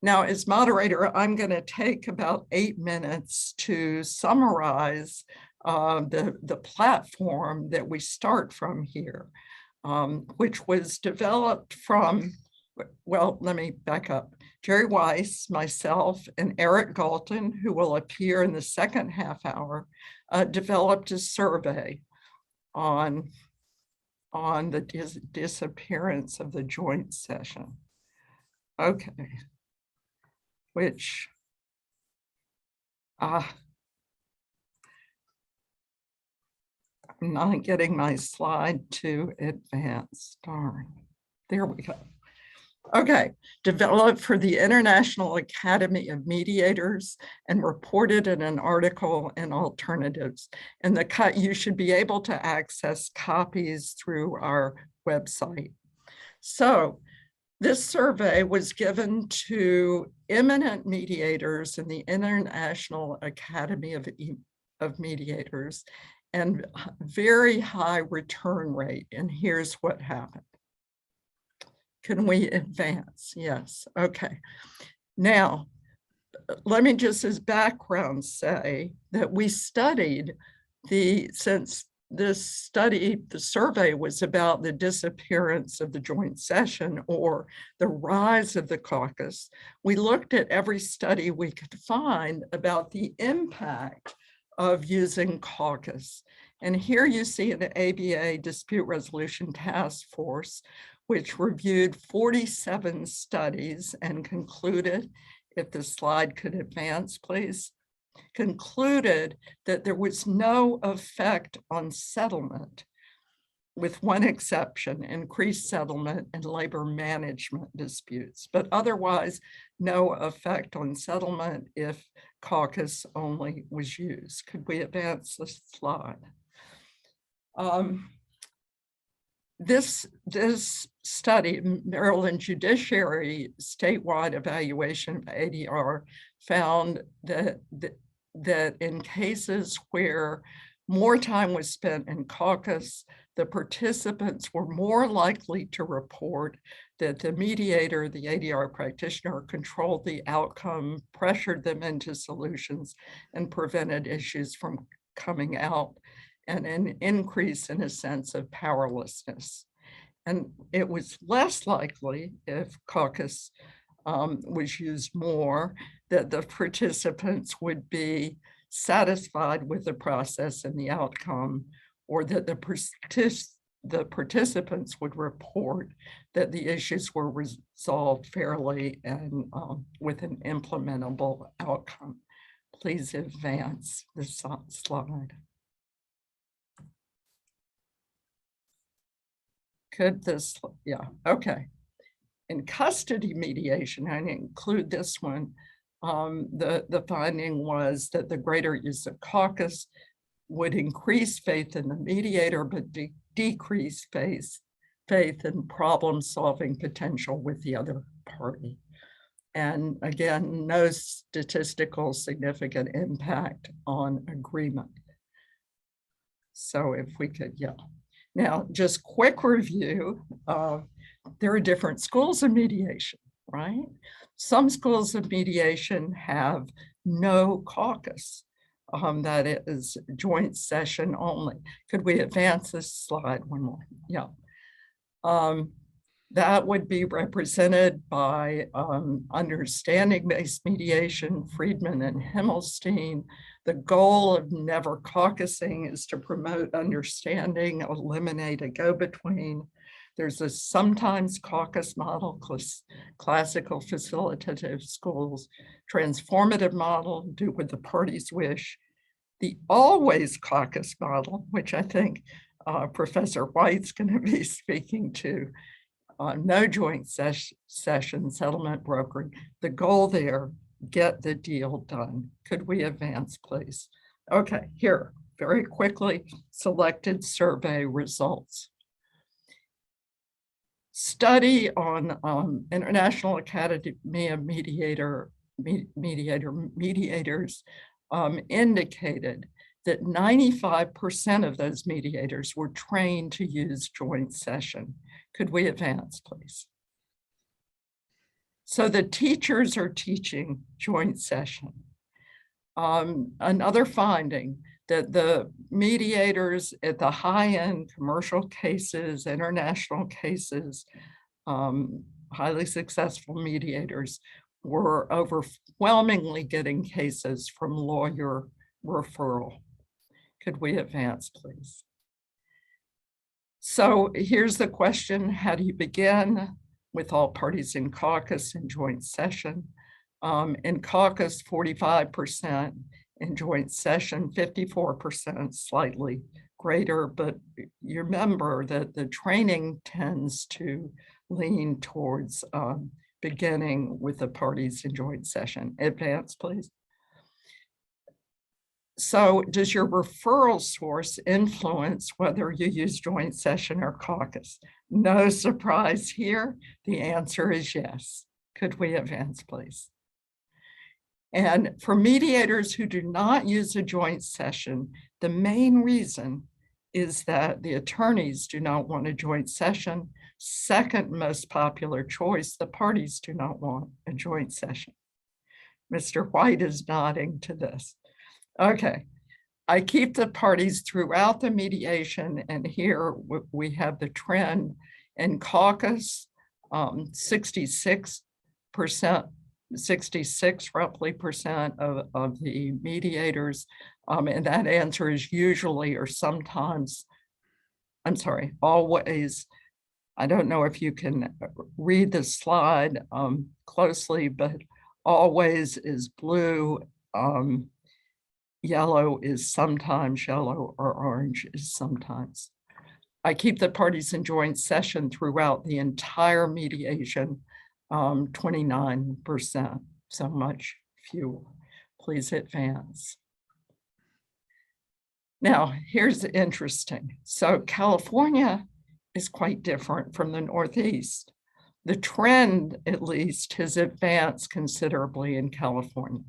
Speaker 3: Now, as moderator, I'm going to take about 8 minutes to summarize the platform that we start from here, which was developed from, well, let me back up. Jerry Weiss, myself, and Eric Galton, who will appear in the second half hour, developed a survey on the disappearance of the joint session. Okay. Which, I'm not getting my slide to advance, darn. There we go. Okay, developed for the International Academy of Mediators and reported in an article in Alternatives. And you should be able to access copies through our website. So, this survey was given to eminent mediators in the International Academy of Mediators and very high return rate. And here's what happened. Can we advance? Yes, okay. Now, let me just as background say that we studied since this study, the survey was about the disappearance of the joint session or the rise of the caucus. We looked at every study we could find about the impact of using caucus. And here you see an ABA dispute resolution task force, which reviewed 47 studies and concluded, if the slide could advance, please, concluded that there was no effect on settlement, with one exception, increased settlement and labor management disputes, but otherwise no effect on settlement if caucus only was used. Could we advance the slide? This study, Maryland Judiciary statewide evaluation of ADR, found that that in cases where more time was spent in caucus, the participants were more likely to report that the mediator, the ADR practitioner, controlled the outcome, pressured them into solutions, and prevented issues from coming out, and an increase in a sense of powerlessness. And it was less likely, if caucus was used more, that the participants would be satisfied with the process and the outcome, or that the participants would report that the issues were resolved fairly and with an implementable outcome. Please advance the slide. Could this, yeah, okay. In custody mediation, I include this one, the finding was that the greater use of caucus would increase faith in the mediator, but decrease faith in problem-solving potential with the other party. And again, no statistical significant impact on agreement. So if we could, yeah. Now, just quick review. There are different schools of mediation, right? Some schools of mediation have no caucus. That is joint session only. Could we advance this slide one more? Yeah. That would be represented by understanding-based mediation, Friedman and Himmelstein. The goal of never caucusing is to promote understanding, eliminate a go-between. There's a sometimes caucus model, classical facilitative schools, transformative model, do what the parties wish. The always caucus model, which I think Professor White's going to be speaking to, no joint session, settlement brokering. The goal there, get the deal done. Could we advance, please? Okay, here, very quickly, selected survey results. Study on International Academy of Mediators indicated that 95% of those mediators were trained to use joint session. Could we advance, please? So the teachers are teaching joint session. Another finding that the mediators at the high-end commercial cases, international cases, highly successful mediators were overwhelmingly getting cases from lawyer referral. Could we advance, please? So here's the question: how do you begin? With all parties in caucus and joint session. In caucus, 45%, in joint session, 54%, slightly greater, but you remember that the training tends to lean towards beginning with the parties in joint session. Advance, please. So does your referral source influence whether you use joint session or caucus? No surprise here. The answer is yes. Could we advance, please? And for mediators who do not use a joint session, the main reason is that the attorneys do not want a joint session. Second most popular choice, the parties do not want a joint session. Mr. White is nodding to this. Okay, I keep the parties throughout the mediation, and here we have the trend in caucus, 66% roughly of the mediators, and that answer is usually or sometimes, I'm sorry, always. I don't know if you can read the slide closely, but always is blue, yellow is sometimes, yellow or orange is sometimes. I keep the parties in joint session throughout the entire mediation, 29%, so much fewer. Please advance. Now, here's interesting. So California is quite different from the Northeast. The trend, at least, has advanced considerably in California.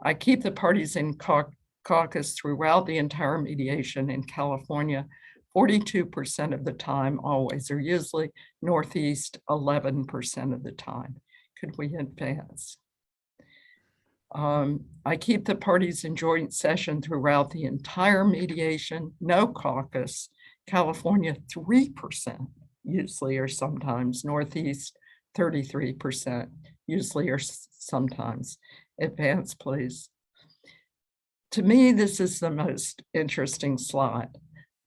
Speaker 3: I keep the parties in caucus throughout the entire mediation in California, 42% of the time, always, or usually Northeast 11% of the time. Could we advance? I keep the parties in joint session throughout the entire mediation, no caucus, California 3%, usually or sometimes, Northeast 33%, usually or sometimes. Advance, please. To me, this is the most interesting slide.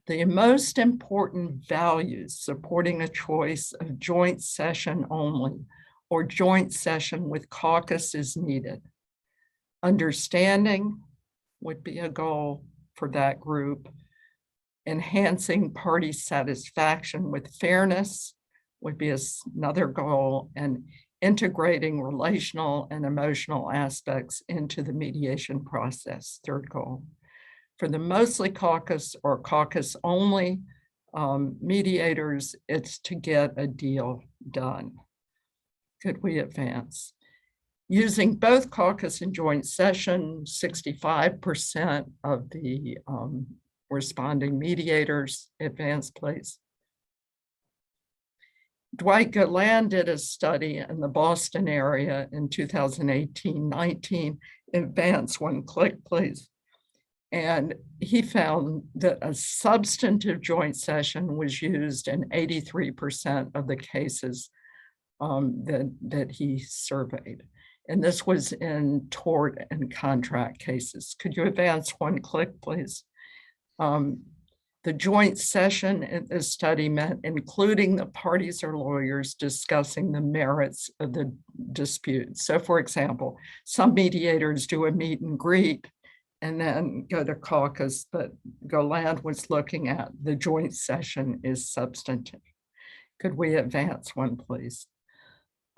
Speaker 3: The most important values supporting a choice of joint session only or joint session with caucus is needed. Understanding would be a goal for that group. Enhancing party satisfaction with fairness would be another goal, and integrating relational and emotional aspects into the mediation process, third goal. For the mostly caucus or caucus only mediators, it's to get a deal done. Could we advance? Using both caucus and joint session, 65% of the responding mediators. Advance, please. Dwight Golan did a study in the Boston area in 2018-19. Advance, one click, please. And he found that a substantive joint session was used in 83% of the cases that he surveyed. And this was in tort and contract cases. Could you advance one click, please? The joint session in this study meant including the parties or lawyers discussing the merits of the dispute. So for example, some mediators do a meet and greet and then go to caucus, but Golan was looking at the joint session is substantive. Could we advance one, please?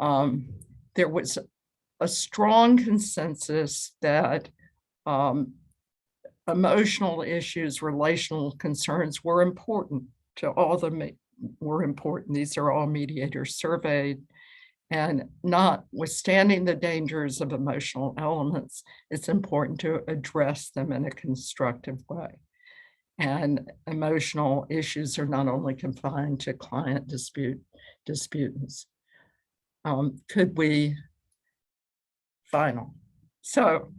Speaker 3: There was a strong consensus that emotional issues, relational concerns were important to all These are all mediators surveyed. And notwithstanding the dangers of emotional elements, it's important to address them in a constructive way. And emotional issues are not only confined to client disputants. Could we, final. So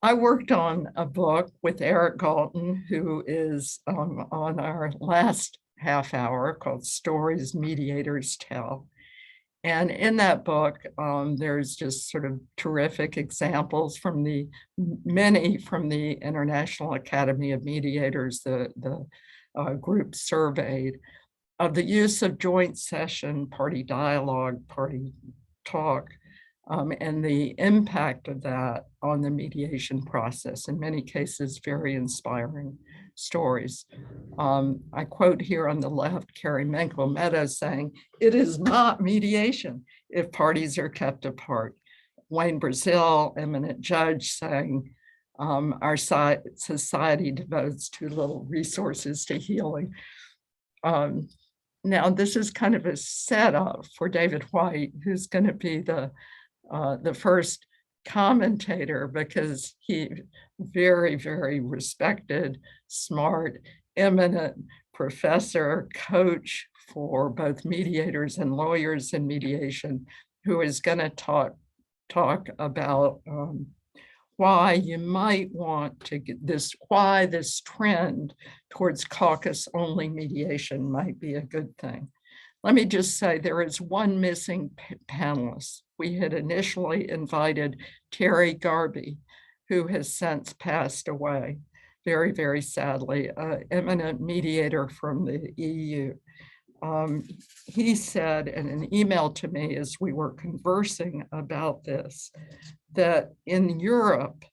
Speaker 3: I worked on a book with Eric Galton, who is on our last half hour, called Stories Mediators Tell. And in that book, there's just sort of terrific examples from many from the International Academy of Mediators, the group surveyed, of the use of joint session, party dialogue, party talk, and the impact of that on the mediation process. In many cases, very inspiring stories. I quote here on the left, Carrie Menkel-Meadows saying, "It is not mediation if parties are kept apart." Wayne Brazil, eminent judge, saying, our society devotes too little resources to healing. Now, this is kind of a setup for David White, who's going to be the first commentator, because he very, very respected, smart, eminent professor, coach for both mediators and lawyers in mediation, who is going to talk about why you might want to get this, why this trend towards caucus-only mediation might be a good thing. Let me just say there is one missing panelist. We had initially invited Terry Garby, who has since passed away, very, very sadly, an eminent mediator from the EU. He said in an email to me as we were conversing about this, that in Europe,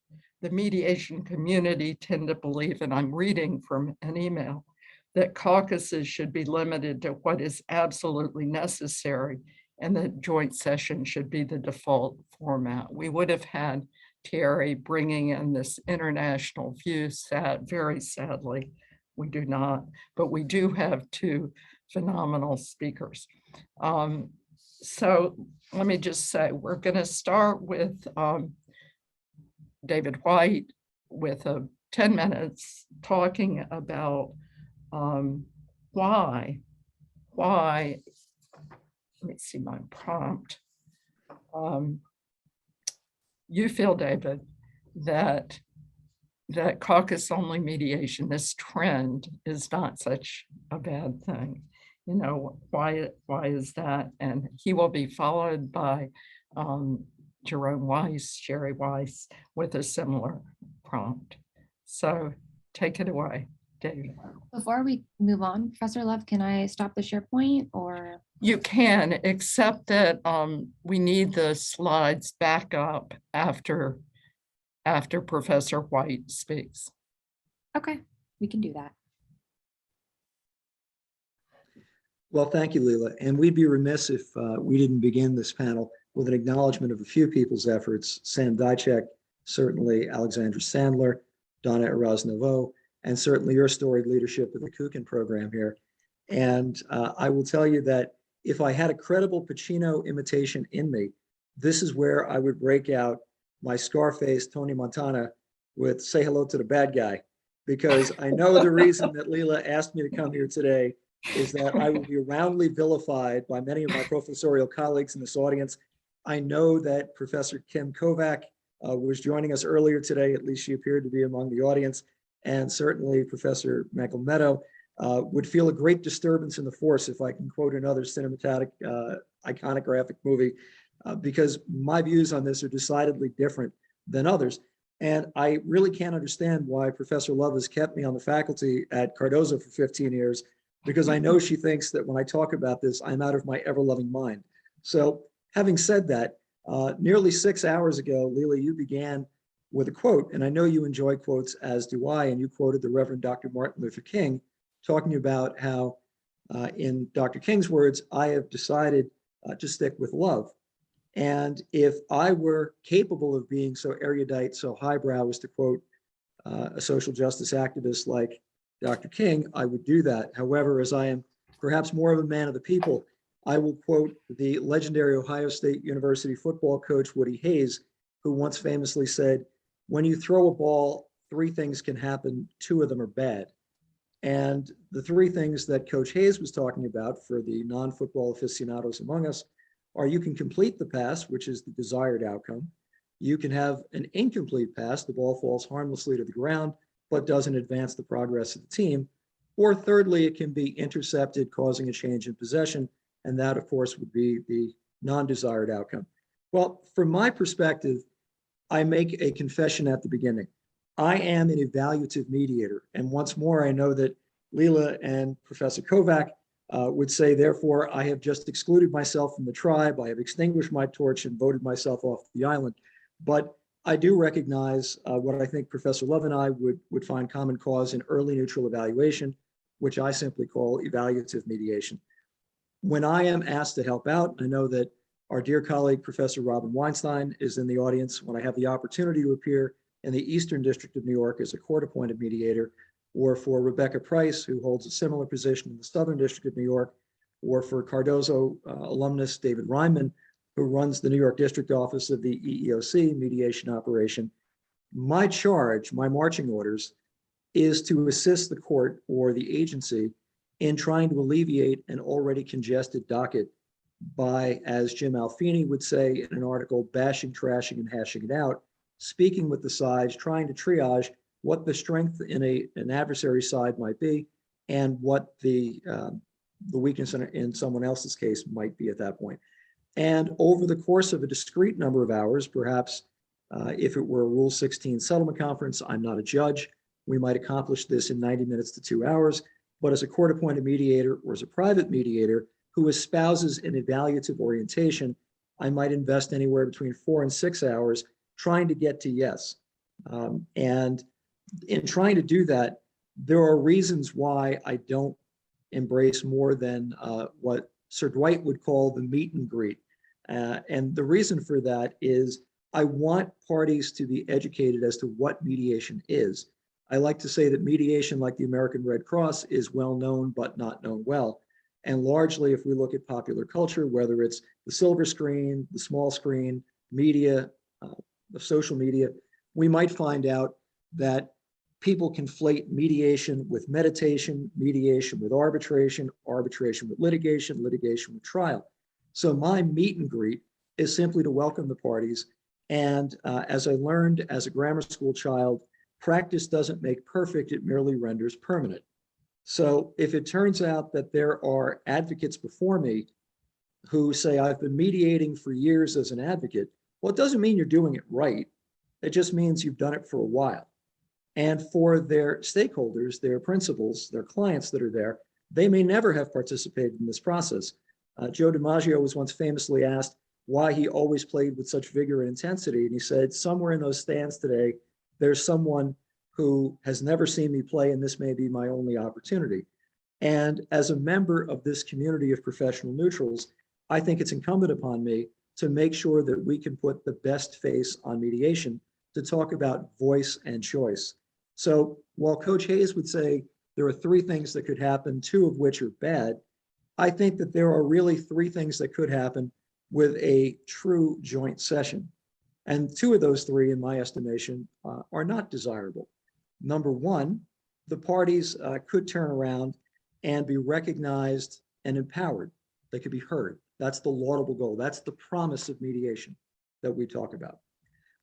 Speaker 3: the mediation community tend to believe, and I'm reading from an email, that caucuses should be limited to what is absolutely necessary and that joint session should be the default format. We would have had Terry bringing in this international view, very sadly, we do not, but we do have two phenomenal speakers. So let me just say, we're going to start with David White with 10 minutes talking about why, let me see my prompt. You feel, David, that caucus-only mediation, this trend, is not such a bad thing. You know, why is that? And he will be followed by Jerome Weiss, Jerry Weiss, with a similar prompt. So take it away, David.
Speaker 1: Before we move on, Professor Love, can I stop the SharePoint or?
Speaker 3: You can, except that we need the slides back up after Professor White speaks.
Speaker 1: Okay, we can do that.
Speaker 8: Well, thank you, Leila. And we'd be remiss if we didn't begin this panel with an acknowledgement of a few people's efforts: Sam Dychek, certainly Alexandra Sandler, Donna Erasnovo, and certainly your storied leadership of the Kukin program here. And I will tell you that if I had a credible Pacino imitation in me, this is where I would break out my Scarface Tony Montana with "Say Hello to the Bad Guy," because I know the reason that Leila asked me to come here today is that I will be roundly vilified by many of my professorial colleagues in this audience. I know that Professor Kim Kovac was joining us earlier today, at least she appeared to be among the audience, and certainly Professor Michael Meadow would feel a great disturbance in the force, if I can quote another cinematic iconographic movie, because my views on this are decidedly different than others. And I really can't understand why Professor Love has kept me on the faculty at Cardozo for 15 years, because I know she thinks that when I talk about this, I'm out of my ever-loving mind. So having said that, nearly 6 hours ago, Leila, you began with a quote, and I know you enjoy quotes, as do I, and you quoted the Reverend Dr. Martin Luther King, talking about how, in Dr. King's words, I have decided to stick with love. And if I were capable of being so erudite, so highbrow as to quote a social justice activist like Dr. King, I would do that. However, as I am perhaps more of a man of the people, I will quote the legendary Ohio State University football coach, Woody Hayes, who once famously said, "When you throw a ball, 3 things can happen, 2 of them are bad." And the 3 things that Coach Hayes was talking about for the non-football aficionados among us are: you can complete the pass, which is the desired outcome. You can have an incomplete pass, the ball falls harmlessly to the ground, but doesn't advance the progress of the team. Or thirdly, it can be intercepted, causing a change in possession. And that, of course, would be the non-desired outcome. Well, from my perspective, I make a confession at the beginning. I am an evaluative mediator. And once more, I know that Leila and Professor Kovac would say, therefore, I have just excluded myself from the tribe. I have extinguished my torch and voted myself off the island. But I do recognize what I think Professor Love and I would find common cause in early neutral evaluation, which I simply call evaluative mediation. When I am asked to help out, I know that our dear colleague, Professor Robin Weinstein, is in the audience. When I have the opportunity to appear in the Eastern District of New York as a court-appointed mediator, or for Rebecca Price, who holds a similar position in the Southern District of New York, or for Cardozo alumnus David Ryman, who runs the New York District Office of the EEOC mediation operation, my charge, my marching orders, is to assist the court or the agency in trying to alleviate an already congested docket by, as Jim Alfini would say in an article, bashing, trashing, and hashing it out, speaking with the sides, trying to triage what the strength in an adversary side might be and what the weakness in someone else's case might be at that point. And over the course of a discrete number of hours, perhaps if it were a Rule 16 settlement conference, I'm not a judge, we might accomplish this in 90 minutes to 2 hours. But as a court-appointed mediator or as a private mediator who espouses an evaluative orientation, I might invest anywhere between 4 and 6 hours trying to get to yes. And in trying to do that, there are reasons why I don't embrace more than what Sir Dwight would call the meet and greet. And the reason for that is I want parties to be educated as to what mediation is. I like to say that mediation, like the American Red Cross, is well known but not known well. And largely, if we look at popular culture, whether it's the silver screen, the small screen, media, the social media, we might find out that people conflate mediation with meditation, mediation with arbitration, arbitration with litigation, litigation with trial. So my meet and greet is simply to welcome the parties. And as I learned as a grammar school child, practice doesn't make perfect, it merely renders permanent. So if it turns out that there are advocates before me who say, I've been mediating for years as an advocate, well, it doesn't mean you're doing it right. It just means you've done it for a while. And for their stakeholders, their principals, their clients that are there, they may never have participated in this process. Joe DiMaggio was once famously asked why he always played with such vigor and intensity. And he said, somewhere in those stands today, there's someone who has never seen me play, and this may be my only opportunity. And as a member of this community of professional neutrals, I think it's incumbent upon me to make sure that we can put the best face on mediation to talk about voice and choice. So while Coach Hayes would say there are 3 things that could happen, 2 of which are bad, I think that there are really 3 things that could happen with a true joint session. And 2 of those 3, in my estimation, are not desirable. Number 1, the parties could turn around and be recognized and empowered. They could be heard. That's the laudable goal. That's the promise of mediation that we talk about.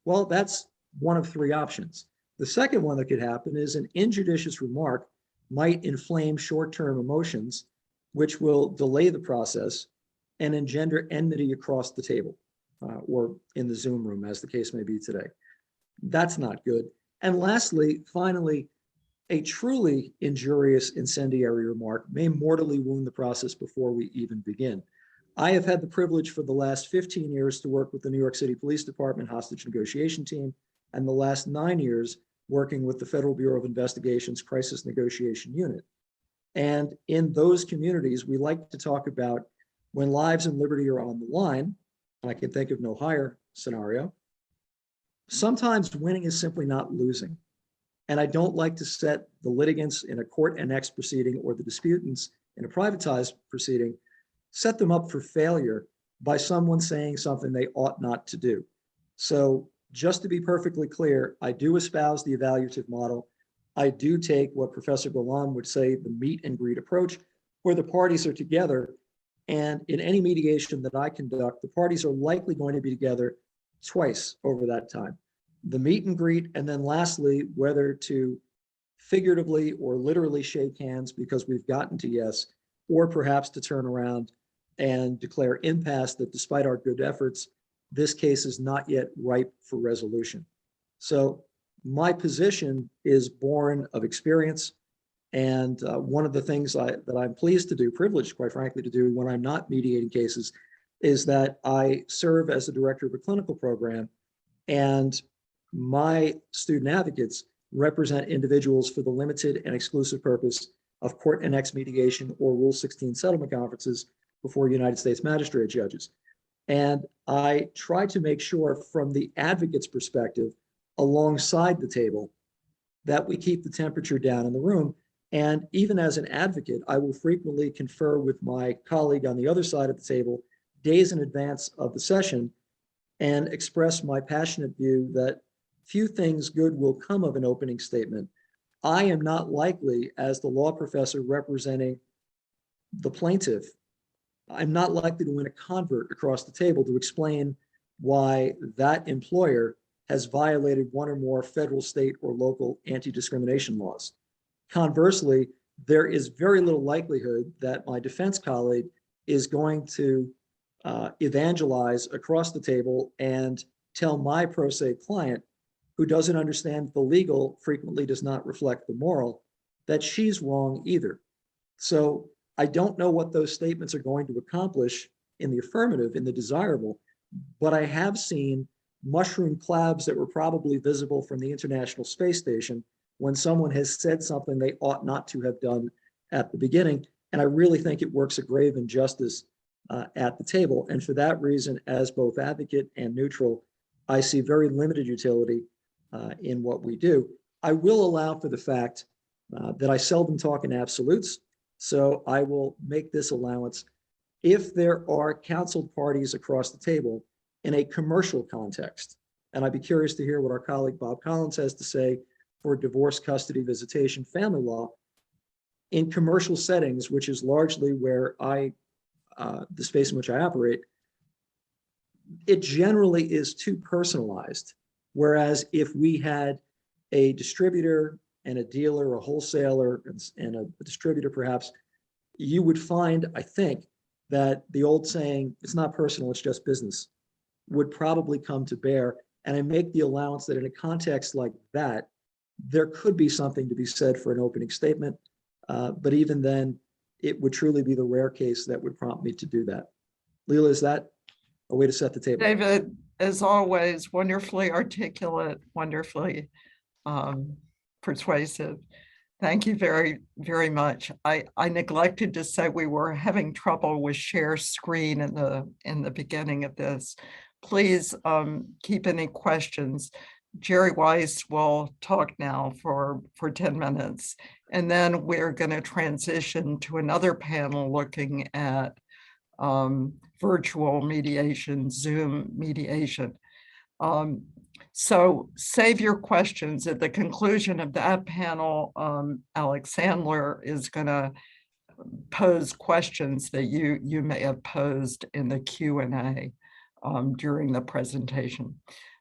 Speaker 8: Well, that's one of 3 options. The second one that could happen is an injudicious remark might inflame short-term emotions, which will delay the process and engender enmity across the table or in the Zoom room, as the case may be today. That's not good. And lastly, finally, a truly injurious incendiary remark may mortally wound the process before we even begin. I have had the privilege for the last 15 years to work with the New York City Police Department hostage negotiation team, and the last 9 years working with the Federal Bureau of Investigation's Crisis Negotiation Unit. And in those communities, we like to talk about when lives and liberty are on the line, and I can think of no higher scenario, sometimes winning is simply not losing. And I don't like to set the litigants in a court annex proceeding or the disputants in a privatized proceeding, set them up for failure by someone saying something they ought not to do. So just to be perfectly clear, I do espouse the evaluative model. I do take what Professor Golan would say, the meet and greet approach, where the parties are together. And in any mediation that I conduct, the parties are likely going to be together twice over that time. The meet and greet, and then lastly, whether to figuratively or literally shake hands because we've gotten to yes, or perhaps to turn around and declare impasse that despite our good efforts, this case is not yet ripe for resolution. So my position is born of experience. And one of the things that I'm pleased to do, privileged, quite frankly, to do when I'm not mediating cases, is that I serve as the director of a clinical program, and my student advocates represent individuals for the limited and exclusive purpose of court annex mediation or Rule 16 settlement conferences before United States magistrate judges. And I try to make sure from the advocate's perspective, alongside the table, that we keep the temperature down in the room. And even as an advocate, I will frequently confer with my colleague on the other side of the table days in advance of the session and express my passionate view that few things good will come of an opening statement. I am not likely, as the law professor representing the plaintiff, I'm not likely to win a convert across the table to explain why that employer has violated one or more federal, state, or local anti-discrimination laws. Conversely, there is very little likelihood that my defense colleague is going to evangelize across the table and tell my pro se client, who doesn't understand the legal frequently does not reflect the moral, that she's wrong either. So I don't know what those statements are going to accomplish in the affirmative, in the desirable, but I have seen mushroom clouds that were probably visible from the International Space Station when someone has said something they ought not to have done at the beginning. And I really think it works a grave injustice at the table. And for that reason, as both advocate and neutral, I see very limited utility in what we do. I will allow for the fact that I seldom talk in absolutes, so I will make this allowance. If there are counseled parties across the table in a commercial context, And I'd be curious to hear what our colleague Bob Collins has to say for divorce, custody, visitation, family law in commercial settings, which is largely where the space in which I operate. It generally is too personalized. Whereas if we had a distributor and a dealer, a wholesaler and a distributor perhaps, you would find, I think, that the old saying, it's not personal, it's just business, would probably come to bear. And I make the allowance that in a context like that, there could be something to be said for an opening statement. But even then, it would truly be the rare case that would prompt me to do that. Leila, is that a way to set the table?
Speaker 3: David, as always, wonderfully articulate, wonderfully persuasive. Thank you very, very much. I neglected to say we were having trouble with share screen in the beginning of this. Please keep any questions. Jerry Weiss will talk now for 10 minutes, and then we're going to transition to another panel looking at virtual mediation, Zoom mediation. So save your questions. At the conclusion of that panel, Alex Sandler is going to pose questions that you may have posed in the Q&A during the presentation.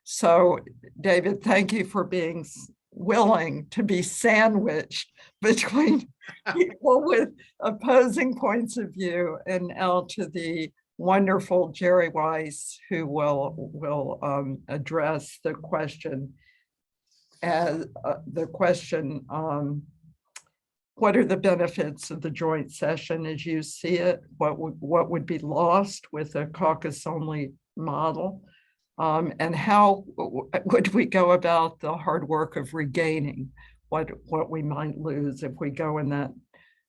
Speaker 3: So David, thank you for being willing to be sandwiched between people with opposing points of view, and now to the wonderful Jerry Weiss, who will address the question as what are the benefits of the joint session as you see it? What would be lost with a caucus-only model? And how would we go about the hard work of regaining what we might lose if we go in that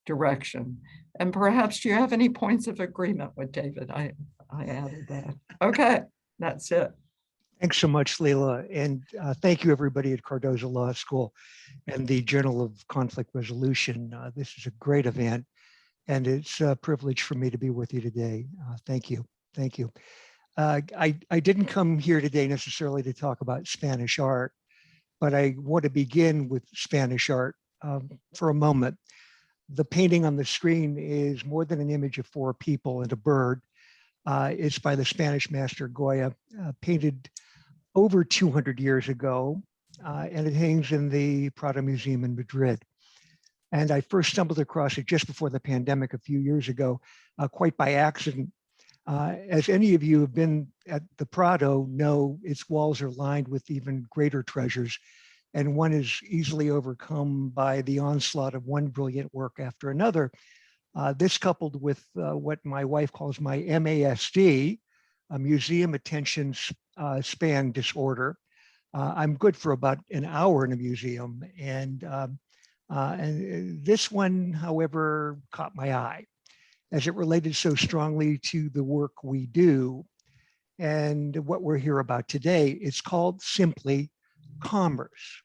Speaker 3: direction? And perhaps, do you have any points of agreement with David? I added that. Okay, that's it.
Speaker 6: Thanks so much, Leila. And thank you, everybody at Cardozo Law School and the Journal of Conflict Resolution. This is a great event, and it's a privilege for me to be with you today. Thank you. Thank you. I didn't come here today necessarily to talk about Spanish art, but I want to begin with Spanish art for a moment. The painting on the screen is more than an image of four people and a bird. It's by the Spanish master Goya, painted over 200 years ago, and it hangs in the Prado Museum in Madrid. And I first stumbled across it just before the pandemic a few years ago, quite by accident. As any of you who have been at the Prado know, its walls are lined with even greater treasures, and one is easily overcome by the onslaught of one brilliant work after another. This coupled with what my wife calls my MASD, a museum attention span disorder. I'm good for about an hour in a museum, and this one, however, caught my eye as it related so strongly to the work we do and what we're here about today. It's called simply Commerce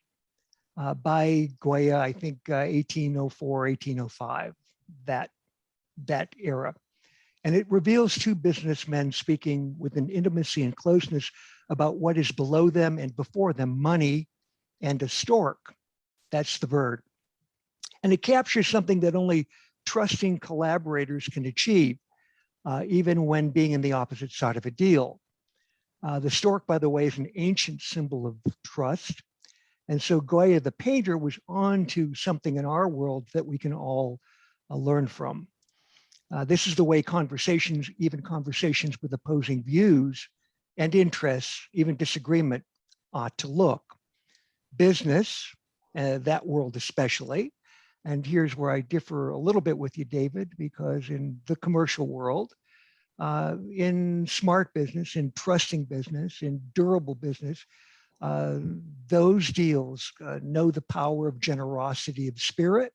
Speaker 6: by Goya, I think 1804, 1805, that era. And it reveals two businessmen speaking with an intimacy and closeness about what is below them and before them, money and a stork. That's the bird. And it captures something that only trusting collaborators can achieve, even when being in the opposite side of a deal. The stork, by the way, is an ancient symbol of trust. And so Goya, the painter, was on to something in our world that we can all learn from. This is the way conversations, even conversations with opposing views and interests, even disagreement, ought to look. Business, that world especially, and here's where I differ a little bit with you, David, because in the commercial world, in smart business, in trusting business, in durable business, those deals know the power of generosity of spirit,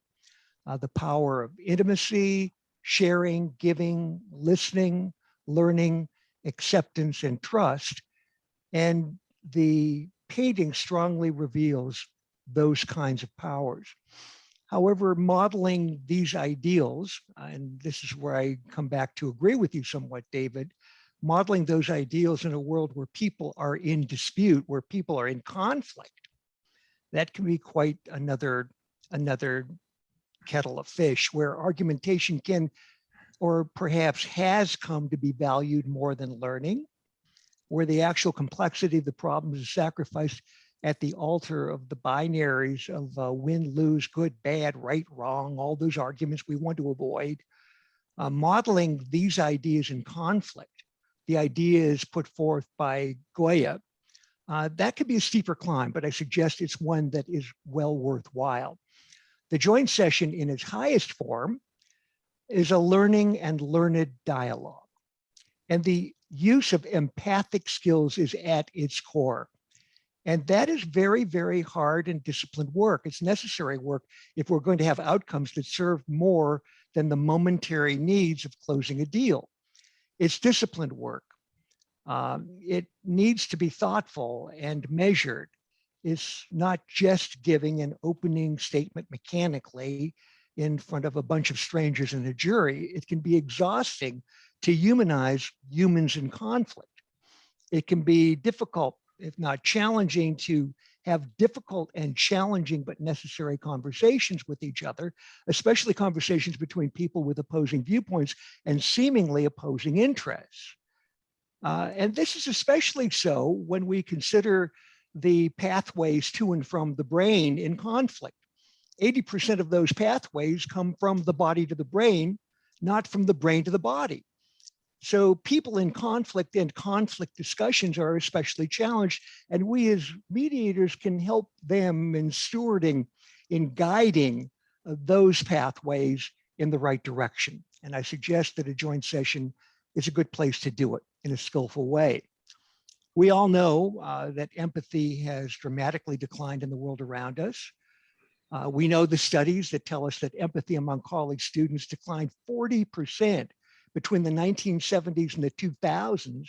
Speaker 6: the power of intimacy, sharing, giving, listening, learning, acceptance, and trust. And the painting strongly reveals those kinds of powers. However, modeling these ideals, and this is where I come back to agree with you somewhat, David, modeling those ideals in a world where people are in dispute, where people are in conflict, that can be quite another kettle of fish, where argumentation can, or perhaps has come to be valued more than learning, where the actual complexity of the problems is sacrificed at the altar of the binaries of win, lose, good, bad, right, wrong, all those arguments we want to avoid. Modeling these ideas in conflict, the ideas put forth by Goya, that could be a steeper climb, but I suggest it's one that is well worthwhile. The joint session in its highest form is a learning and learned dialogue. And the use of empathic skills is at its core. And that is very, very hard and disciplined work. It's necessary work if we're going to have outcomes that serve more than the momentary needs of closing a deal. It's disciplined work. It needs to be thoughtful and measured. It's not just giving an opening statement mechanically in front of a bunch of strangers and a jury. It can be exhausting to humanize humans in conflict. It can be difficult, if not challenging, to have difficult and challenging but necessary conversations with each other, especially conversations between people with opposing viewpoints and seemingly opposing interests. And this is especially so when we consider the pathways to and from the brain in conflict. 80% of those pathways come from the body to the brain, not from the brain to the body. So people in conflict and conflict discussions are especially challenged, and we as mediators can help them in stewarding, in guiding those pathways in the right direction. And I suggest that a joint session is a good place to do it in a skillful way. We all know that empathy has dramatically declined in the world around us. We know the studies that tell us that empathy among college students declined 40% between the 1970s and the 2000s,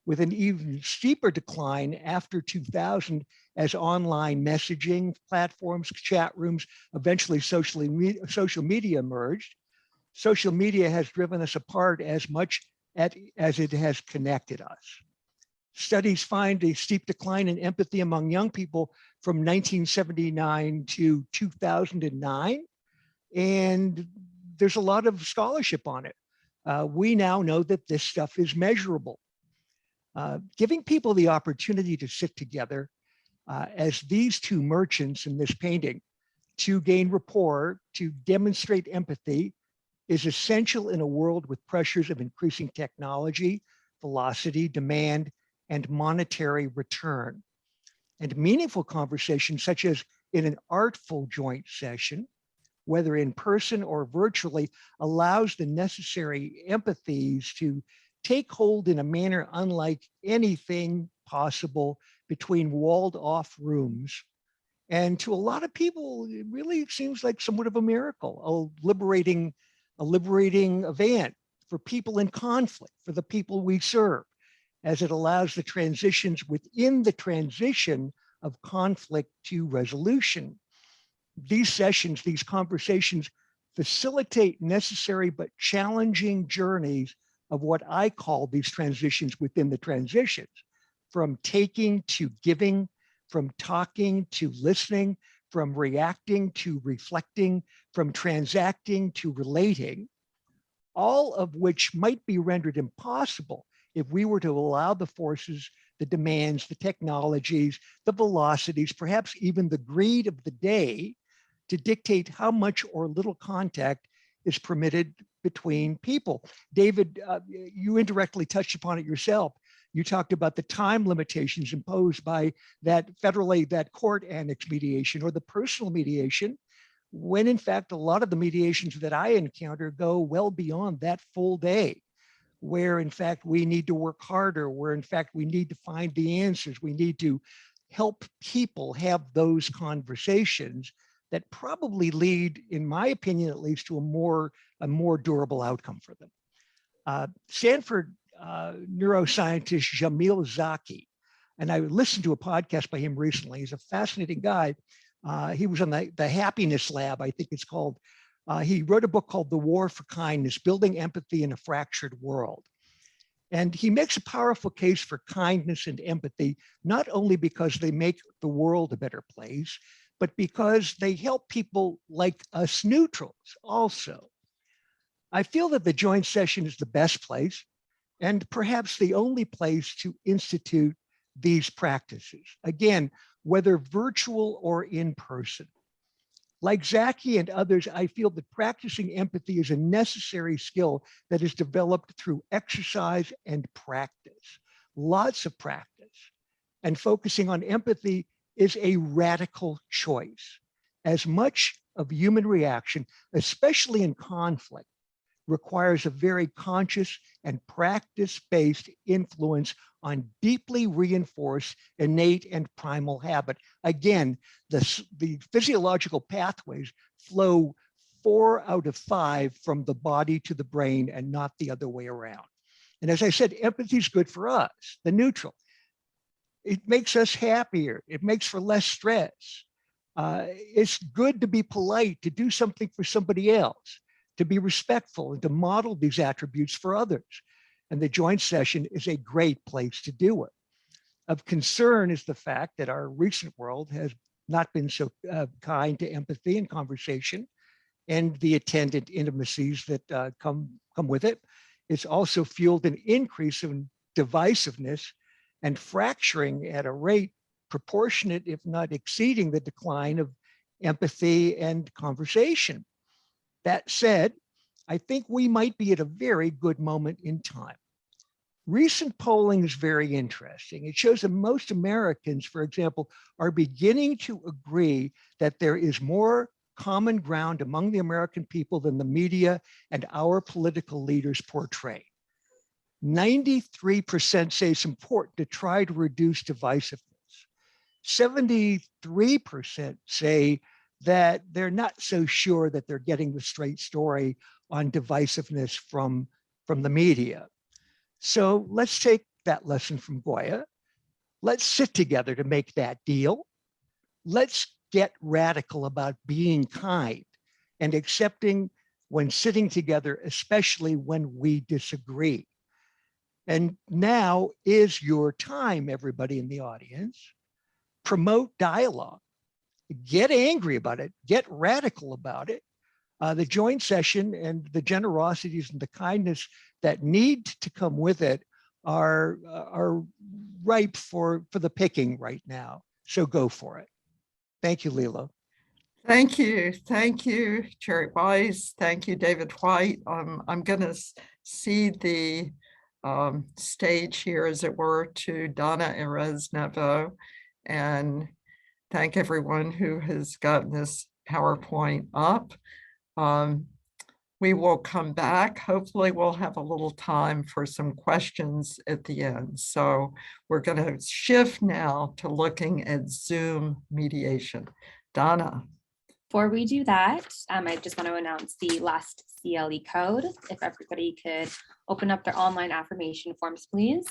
Speaker 6: with an even steeper decline after 2000 as online messaging platforms, chat rooms, eventually social media emerged. Social media has driven us apart as much as it has connected us. Studies find a steep decline in empathy among young people from 1979 to 2009, and there's a lot of scholarship on it. We now know that this stuff is measurable. Giving people the opportunity to sit together as these two merchants in this painting to gain rapport, to demonstrate empathy, is essential in a world with pressures of increasing technology, velocity, demand, and monetary return. And meaningful conversations, such as in an artful joint session, whether in person or virtually, allows the necessary empathies to take hold in a manner unlike anything possible between walled off rooms. And to a lot of people, it really seems like somewhat of a miracle, a liberating event for people in conflict, for the people we serve, as it allows the transitions within the transition of conflict to resolution. These sessions, these conversations facilitate necessary but challenging journeys of what I call these transitions within the transitions, from taking to giving, from talking to listening, from reacting to reflecting, from transacting to relating, all of which might be rendered impossible if we were to allow the forces, the demands, the technologies, the velocities, perhaps even the greed of the day to dictate how much or little contact is permitted between people. David, you indirectly touched upon it yourself. You talked about the time limitations imposed by that court annex mediation or the personal mediation, when in fact, a lot of the mediations that I encounter go well beyond that full day, where in fact, we need to work harder, where in fact, we need to find the answers. We need to help people have those conversations that probably lead, in my opinion, at least, to a more durable outcome for them. Stanford neuroscientist Jamil Zaki, and I listened to a podcast by him recently. He's a fascinating guy. He was on the Happiness Lab, I think it's called. He wrote a book called The War for Kindness, Building Empathy in a Fractured World. And he makes a powerful case for kindness and empathy, not only because they make the world a better place, but because they help people like us neutrals also. I feel that the joint session is the best place and perhaps the only place to institute these practices. Again, whether virtual or in person. Like Zaki and others, I feel that practicing empathy is a necessary skill that is developed through exercise and practice, lots of practice. And focusing on empathy is a radical choice. As much of human reaction, especially in conflict, requires a very conscious and practice-based influence on deeply reinforced innate and primal habit. Again, the physiological pathways flow 4 out of 5 from the body to the brain and not the other way around. And as I said, empathy is good for us, the neutral. It makes us happier. It makes for less stress. It's good to be polite, to do something for somebody else, to be respectful, and to model these attributes for others. And the joint session is a great place to do it. Of concern is the fact that our recent world has not been so kind to empathy and conversation and the attendant intimacies that come with it. It's also fueled an increase in divisiveness and fracturing at a rate proportionate, if not exceeding, the decline of empathy and conversation. That said, I think we might be at a very good moment in time. Recent polling is very interesting. It shows that most Americans, for example, are beginning to agree that there is more common ground among the American people than the media and our political leaders portray. 93% say it's important to try to reduce divisiveness. 73% say that they're not so sure that they're getting the straight story on divisiveness from the media. So let's take that lesson from Goya. Let's sit together to make that deal. Let's get radical about being kind and accepting when sitting together, especially when we disagree. And now is your time, everybody in the audience. Promote dialogue. Get angry about it, get radical about it. The joint session and the generosities and the kindness that need to come with it are ripe for the picking right now. So go for it. Thank you, Leela.
Speaker 3: Thank you. Thank you, Jerry Weiss. Thank you, David White. I'm going to cede the stage here, as it were, to Donna Erez-Nevo, and thank everyone who has gotten this PowerPoint up. We will come back. Hopefully we'll have a little time for some questions at the end. So we're going to shift now to looking at Zoom mediation. Donna.
Speaker 1: Before we do that, I just want to announce the last CLE code. If everybody could open up their online affirmation forms, please.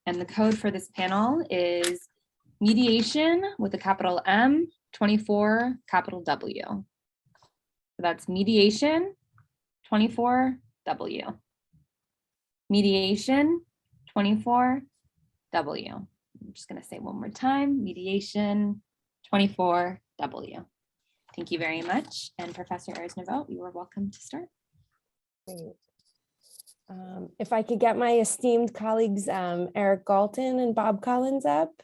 Speaker 1: And the code for this panel is mediation with a capital M, 24, capital W. So that's mediation, 24W. Mediation, 24W. I'm just going to say one more time, mediation, 24W. Thank you very much. And Professor Erez-Nevo, you are welcome to start.
Speaker 14: Great. If I could get my esteemed colleagues, Eric Galton and Bob Collins up.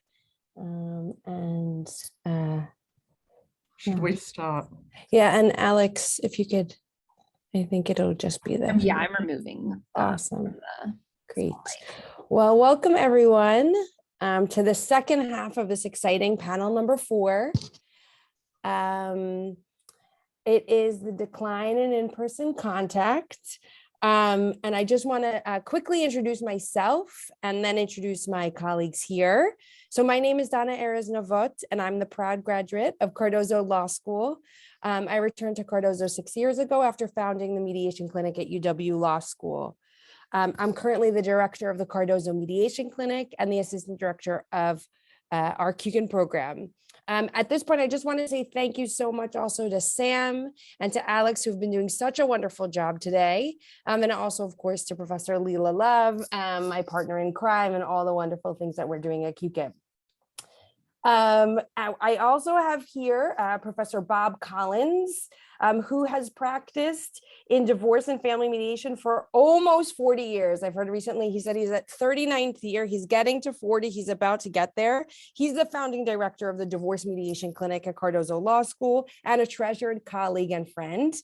Speaker 3: Should we stop?
Speaker 14: Yeah, and Alex, if you could, I think it'll just be there.
Speaker 1: Yeah, I'm removing.
Speaker 14: Awesome. Great. Well, welcome everyone to the second half of this exciting panel number 4. It is the decline in in-person contact. And I just want to quickly introduce myself and then introduce my colleagues here. So my name is Donna Erez-Nevo, and I'm the proud graduate of Cardozo Law School. I returned to Cardozo 6 years ago after founding the mediation clinic at UW Law School. I'm currently the director of the Cardozo Mediation Clinic and the assistant director of our CUCAN program. At this point, I just want to say thank you so much also to Sam and to Alex, who've been doing such a wonderful job today. And also, of course, to Professor Leela Love, my partner in crime, and all the wonderful things that we're doing at QCAP. I also have here Professor Bob Collins, who has practiced in divorce and family mediation for almost 40 years. I've heard recently, he said he's at 39th year. He's getting to 40. He's about to get there. He's the founding director of the Divorce Mediation Clinic at Cardozo Law School and a treasured colleague and friend.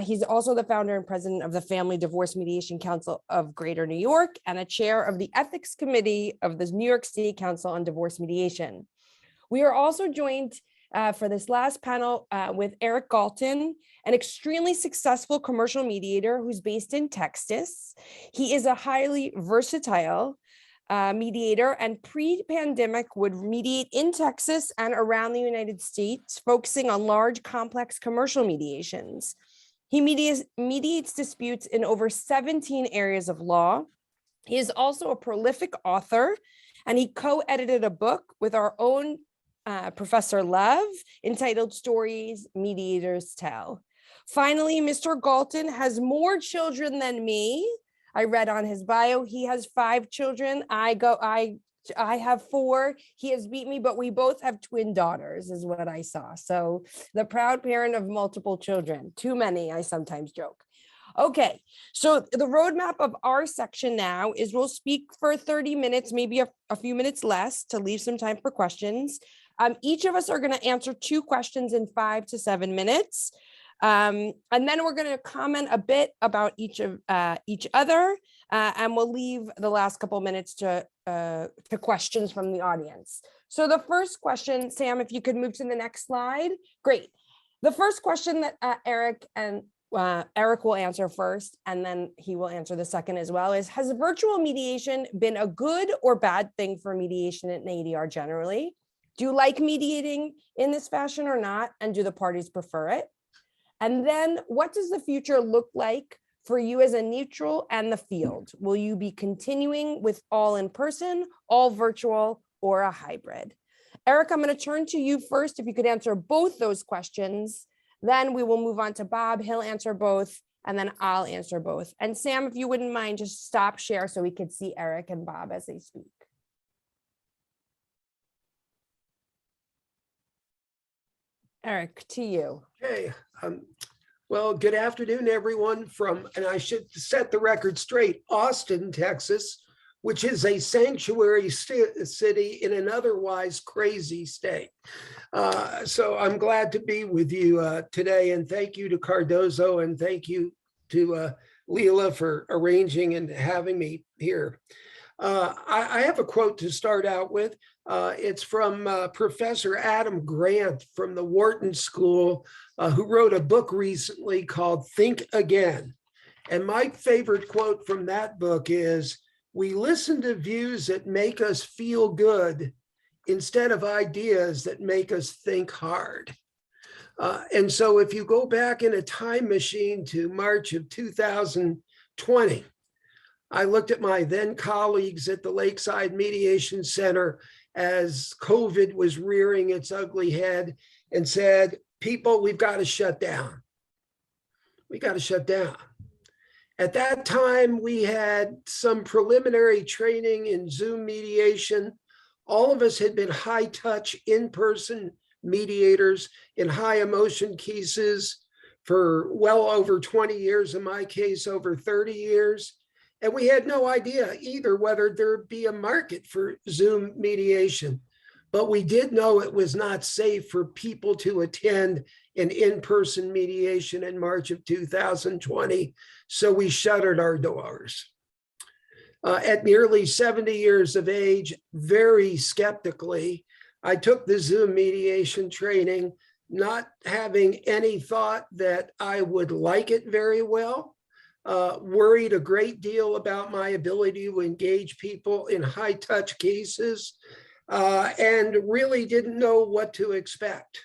Speaker 14: He's also the founder and president of the Family Divorce Mediation Council of Greater New York and a chair of the Ethics Committee of the New York State Council on Divorce Mediation. We are also joined for this last panel with Eric Galton, an extremely successful commercial mediator who's based in Texas. He is a highly versatile mediator and pre-pandemic would mediate in Texas and around the United States, focusing on large, complex commercial mediations. He mediates disputes in over 17 areas of law. He is also a prolific author, and he co-edited a book with our own Professor Love entitled Stories Mediators Tell. Finally, Mr. Galton has more children than me. I read on his bio, he has 5 children. I have 4. He has beat me, but we both have twin daughters is what I saw. So the proud parent of multiple children, too many, I sometimes joke. Okay, so the roadmap of our section now is we'll speak for 30 minutes, maybe a few minutes less to leave some time for questions. Each of us are going to answer 2 questions in 5 to 7 minutes. And then we're going to comment a bit about each other, and we'll leave the last couple minutes to questions from the audience. So the first question, Sam, if you could move to the next slide. Great. The first question that Eric will answer first, and then he will answer the second as well, is, has virtual mediation been a good or bad thing for mediation in ADR generally? Do you like mediating in this fashion or not? And do the parties prefer it? And then what does the future look like for you as a neutral and the field? Will you be continuing with all in person, all virtual, or a hybrid? Eric, I'm going to turn to you first. If you could answer both those questions, then we will move on to Bob. He'll answer both, and then I'll answer both. And Sam, if you wouldn't mind, just stop share so we could see Eric and Bob as they speak. Eric, to you.
Speaker 13: Okay. Well, good afternoon, everyone from, and I should set the record straight, Austin, Texas, which is a sanctuary city in an otherwise crazy state. So I'm glad to be with you today, and thank you to Cardozo, and thank you to Leela for arranging and having me here. I have a quote to start out with. It's from Professor Adam Grant from the Wharton School, who wrote a book recently called Think Again. And my favorite quote from that book is, "We listen to views that make us feel good instead of ideas that make us think hard." And so if you go back in a time machine to March of 2020, I looked at my then colleagues at the Lakeside Mediation Center as COVID was rearing its ugly head and said, people, we've got to shut down. We got to shut down. At that time, we had some preliminary training in Zoom mediation. All of us had been high touch, in-person mediators in high emotion cases for well over 20 years, in my case, over 30 years. And we had no idea either whether there'd be a market for Zoom mediation, but we did know it was not safe for people to attend an in-person mediation in March of 2020. So we shuttered our doors. At nearly 70 years of age, very skeptically, I took the Zoom mediation training, not having any thought that I would like it very well. Worried a great deal about my ability to engage people in high touch cases, and really didn't know what to expect.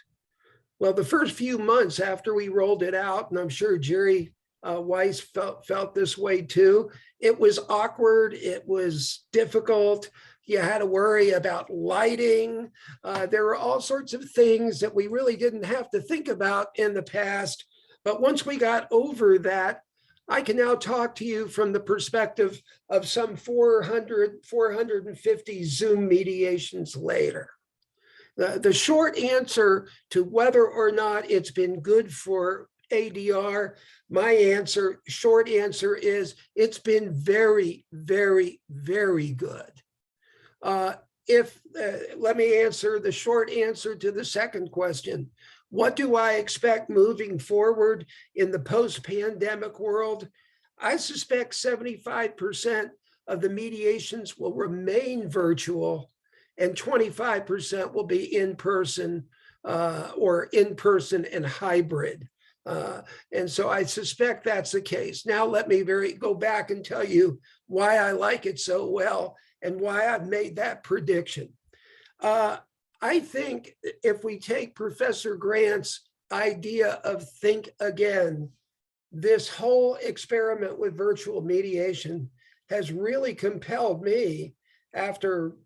Speaker 13: Well, the first few months after we rolled it out, and I'm sure Jerry Weiss felt this way too, it was awkward, it was difficult. You had to worry about lighting. There were all sorts of things that we really didn't have to think about in the past. But once we got over that, I can now talk to you from the perspective of some 450 Zoom mediations later. The short answer to whether or not it's been good for ADR, my short answer is it's been very, very, very good. Let me answer the short answer to the second question. What do I expect moving forward in the post-pandemic world? I suspect 75% of the mediations will remain virtual and 25% will be in person or in person and hybrid. And so I suspect that's the case. Now let me go back and tell you why I like it so well and why I've made that prediction. I think if we take Professor Grant's idea of think again, this whole experiment with virtual mediation has really compelled me after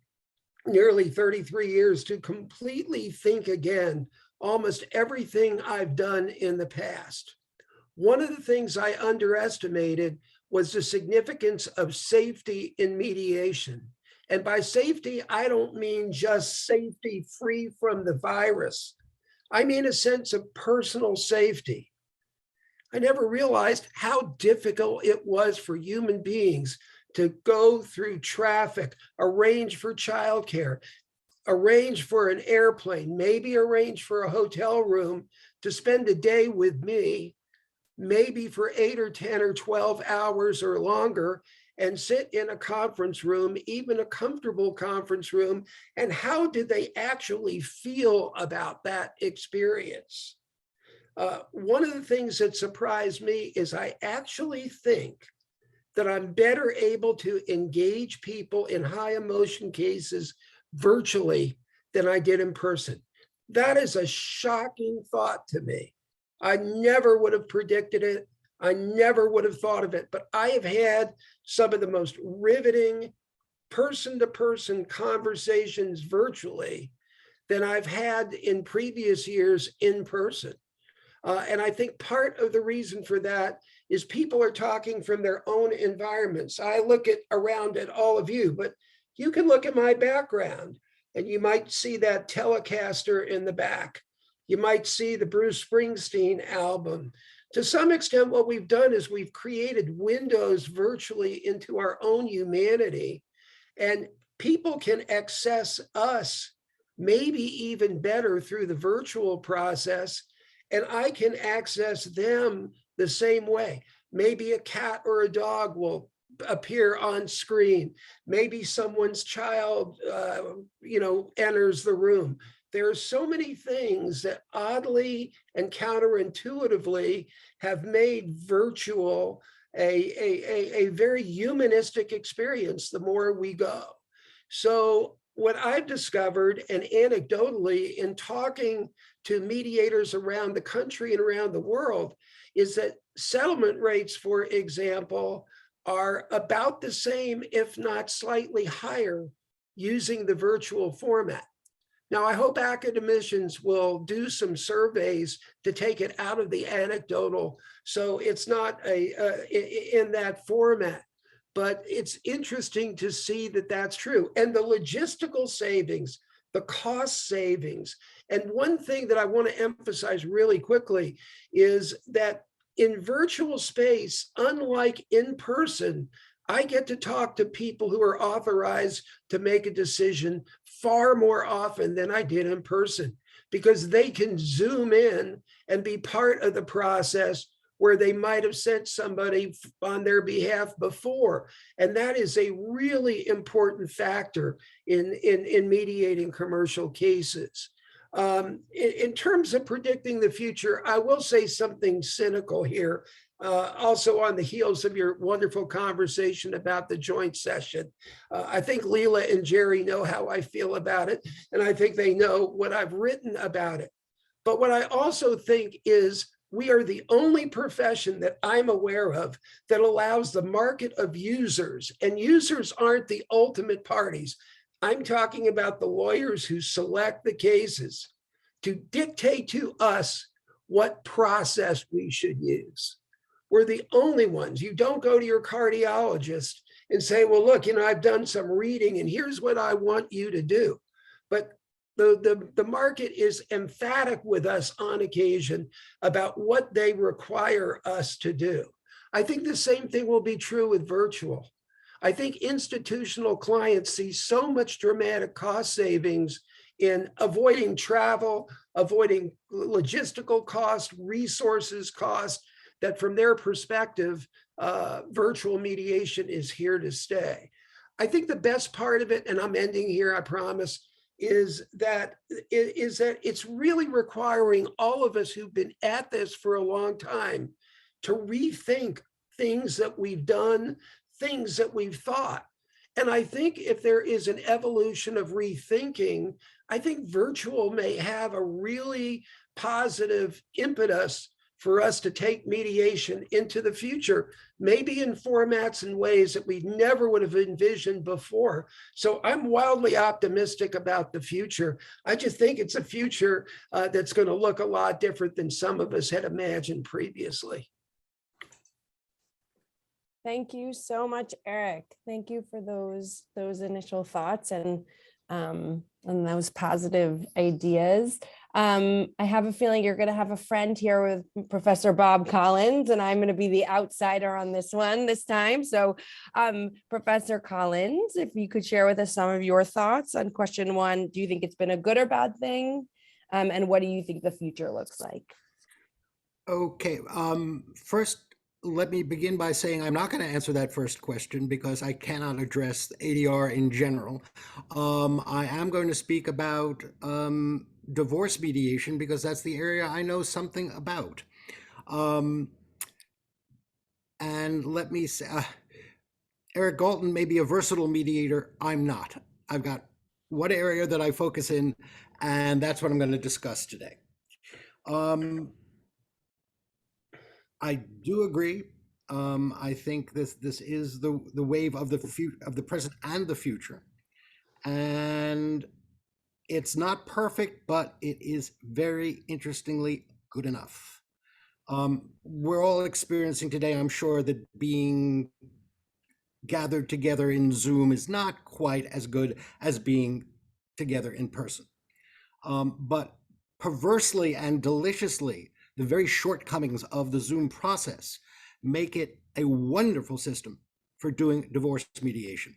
Speaker 13: nearly 33 years to completely think again almost everything I've done in the past. One of the things I underestimated was the significance of safety in mediation. And by safety, I don't mean just safety free from the virus. I mean a sense of personal safety. I never realized how difficult it was for human beings to go through traffic, arrange for childcare, arrange for an airplane, maybe arrange for a hotel room to spend a day with me, maybe for 8 or 10 or 12 hours or longer, and sit in a conference room, even a comfortable conference room, and how did they actually feel about that experience? One of the things that surprised me is I actually think that I'm better able to engage people in high emotion cases virtually than I did in person. That is a shocking thought to me. I never would have predicted it. I never would have thought of it, but I have had some of the most riveting person-to-person conversations virtually than I've had in previous years in person. And I think part of the reason for that is people are talking from their own environments. I look around at all of you, but you can look at my background and you might see that Telecaster in the back. You might see the Bruce Springsteen album. To some extent, what we've done is we've created windows virtually into our own humanity, and people can access us maybe even better through the virtual process, and I can access them the same way. Maybe a cat or a dog will appear on screen. Maybe someone's child, enters the room. There are so many things that oddly and counterintuitively have made virtual a very humanistic experience the more we go. So what I've discovered, and anecdotally in talking to mediators around the country and around the world, is that settlement rates, for example, are about the same, if not slightly higher, using the virtual format. Now, I hope academicians will do some surveys to take it out of the anecdotal, so it's not in that format. But it's interesting to see that that's true. And the logistical savings, the cost savings. And one thing that I want to emphasize really quickly is that in virtual space, unlike in person, I get to talk to people who are authorized to make a decision far more often than I did in person, because they can zoom in and be part of the process where they might have sent somebody on their behalf before. And that is a really important factor in mediating commercial cases. In terms of predicting the future, I will say something cynical here, also on the heels of your wonderful conversation about the joint session. I think Leila and Jerry know how I feel about it, and I think they know what I've written about it. But what I also think is we are the only profession that I'm aware of that allows the market of users, and users aren't the ultimate parties. I'm talking about the lawyers who select the cases to dictate to us what process we should use. We're the only ones. You don't go to your cardiologist and say, well, look, I've done some reading and here's what I want you to do. But the market is emphatic with us on occasion about what they require us to do. I think the same thing will be true with virtual. I think institutional clients see so much dramatic cost savings in avoiding travel, avoiding logistical cost, resources cost, that from their perspective, virtual mediation is here to stay. I think the best part of it, and I'm ending here, I promise, is that it's really requiring all of us who've been at this for a long time to rethink things that we've done, things that we've thought. And I think if there is an evolution of rethinking, I think virtual may have a really positive impetus for us to take mediation into the future, maybe in formats and ways that we never would have envisioned before. So I'm wildly optimistic about the future. I just think it's a future that's going to look a lot different than some of us had imagined previously.
Speaker 14: Thank you so much, Eric. Thank you for those initial thoughts and those positive ideas. I have a feeling you're going to have a friend here with Professor Bob Collins, and I'm going to be the outsider on this one this time. So Professor Collins, if you could share with us some of your thoughts on question one, do you think it's been a good or bad thing? And what do you think the future looks like?
Speaker 9: Okay, first, let me begin by saying I'm not going to answer that first question because I cannot address ADR in general. I am going to speak about divorce mediation because that's the area I know something about. And let me say, Eric Galton may be a versatile mediator. I'm not. I've got one area that I focus in, and that's what I'm going to discuss today. I do agree. I think this is the wave of the present and the future, and it's not perfect, but it is very interestingly good enough. We're all experiencing today, I'm sure, that being gathered together in Zoom is not quite as good as being together in person. But perversely and deliciously, the very shortcomings of the Zoom process make it a wonderful system for doing divorce mediation.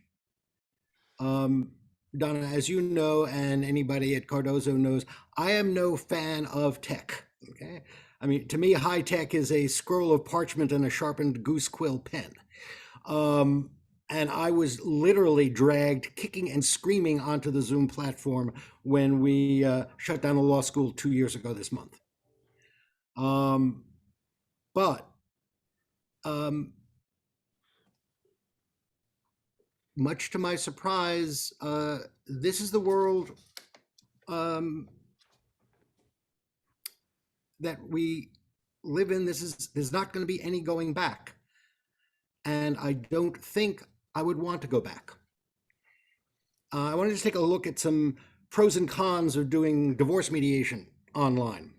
Speaker 9: Donna, as you know, and anybody at Cardozo knows, I am no fan of tech, okay? I mean, to me, high tech is a scroll of parchment and a sharpened goose quill pen. And I was literally dragged kicking and screaming onto the Zoom platform when we shut down the law school 2 years ago this month. Much to my surprise, this is the world that we live in. There's not going to be any going back. And I don't think I would want to go back. I want to just take a look at some pros and cons of doing divorce mediation online.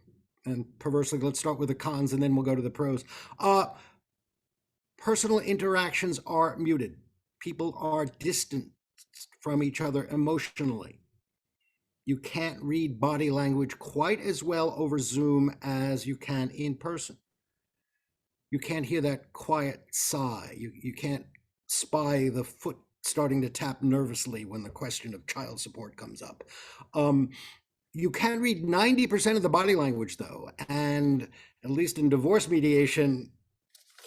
Speaker 9: And perversely, let's start with the cons and then we'll go to the pros. Personal interactions are muted. People are distant from each other emotionally. You can't read body language quite as well over Zoom as you can in person. You can't hear that quiet sigh. You can't spy the foot starting to tap nervously when the question of child support comes up. You can read 90% of the body language, though, and at least in divorce mediation,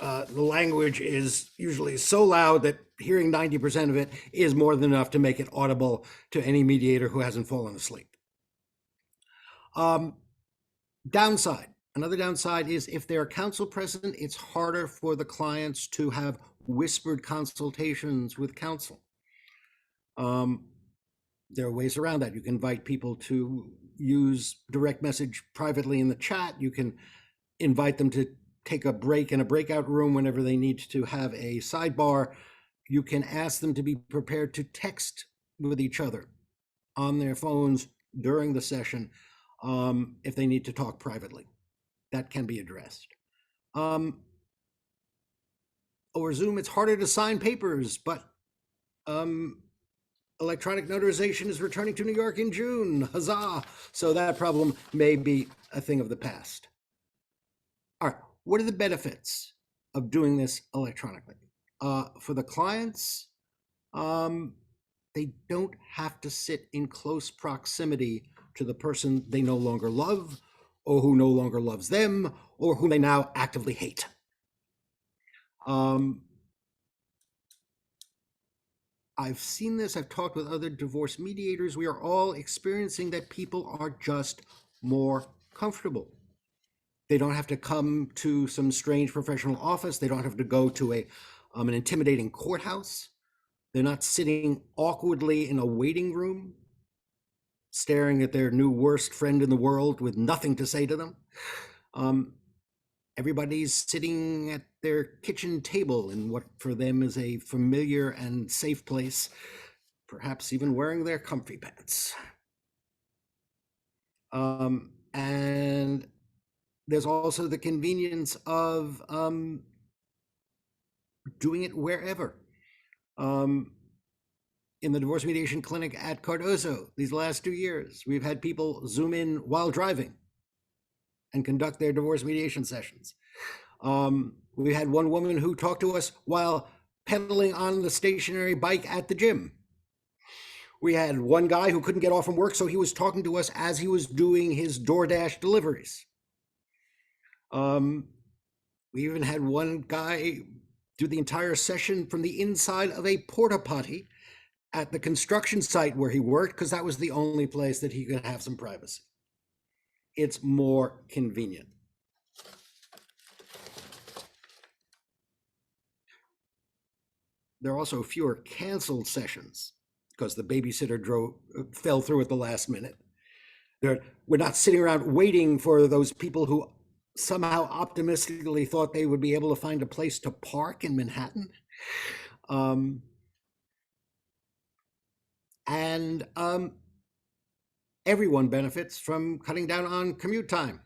Speaker 9: the language is usually so loud that hearing 90% of it is more than enough to make it audible to any mediator who hasn't fallen asleep. Downside. Another downside is if there are counsel present, it's harder for the clients to have whispered consultations with counsel. There are ways around that. You can invite people to use direct message privately in the chat. You can invite them to take a break in a breakout room whenever they need to have a sidebar. You can ask them to be prepared to text with each other on their phones during the session if they need to talk privately. That can be addressed. Over Zoom, it's harder to sign papers, but electronic notarization is returning to New York in June. Huzzah! So that problem may be a thing of the past. All right, what are the benefits of doing this electronically? For the clients, they don't have to sit in close proximity to the person they no longer love, or who no longer loves them, or who they now actively hate. I've seen this, I've talked with other divorce mediators. We are all experiencing that people are just more comfortable. They don't have to come to some strange professional office. They don't have to go to an intimidating courthouse. They're not sitting awkwardly in a waiting room, staring at their new worst friend in the world with nothing to say to them. Everybody's sitting at their kitchen table in what for them is a familiar and safe place, perhaps even wearing their comfy pants. And there's also the convenience of doing it wherever. In the divorce mediation clinic at Cardozo these last 2 years, we've had people Zoom in while driving and conduct their divorce mediation sessions. We had one woman who talked to us while pedaling on the stationary bike at the gym. We had one guy who couldn't get off from work, so he was talking to us as he was doing his DoorDash deliveries. We even had one guy do the entire session from the inside of a porta potty at the construction site where he worked, because that was the only place that he could have some privacy. It's more convenient. There are also fewer canceled sessions because the babysitter fell through at the last minute. We're not sitting around waiting for those people who somehow optimistically thought they would be able to find a place to park in Manhattan. Everyone benefits from cutting down on commute time.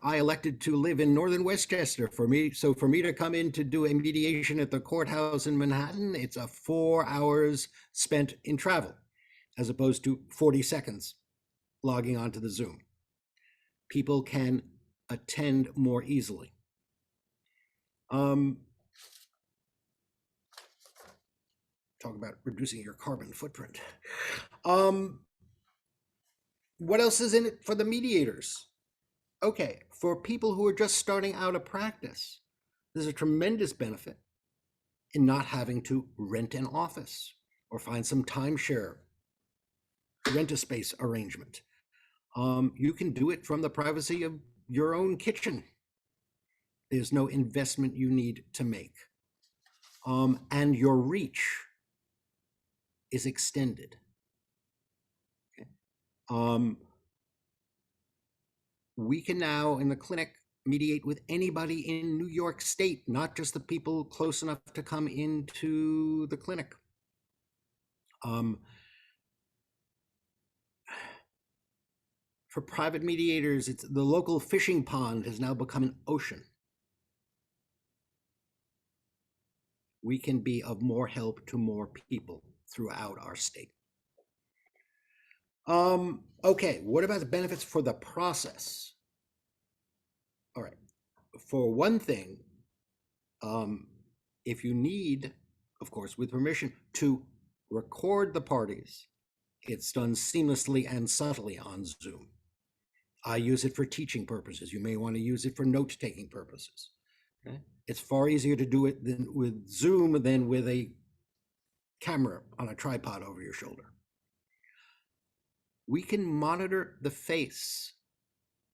Speaker 9: I elected to live in northern Westchester. For me to come in to do a mediation at the courthouse in Manhattan, it's a 4 hours spent in travel, as opposed to 40 seconds logging onto the Zoom. People can attend more easily. Talk about reducing your carbon footprint. What else is in it for the mediators? Okay, for people who are just starting out a practice, there's a tremendous benefit in not having to rent an office or find some timeshare rent-a-space arrangement. You can do it from the privacy of your own kitchen. There's no investment you need to make. And your reach is extended. Okay. We can now in the clinic mediate with anybody in New York State, not just the people close enough to come into the clinic. For private mediators, the local fishing pond has now become an ocean. We can be of more help to more people throughout our state. Okay, what about the benefits for the process? All right, for one thing, if you need, of course, with permission, to record the parties, it's done seamlessly and subtly on Zoom. I use it for teaching purposes. You may want to use it for note-taking purposes. Okay? It's far easier to do it with Zoom than with a camera on a tripod over your shoulder. We can monitor the face,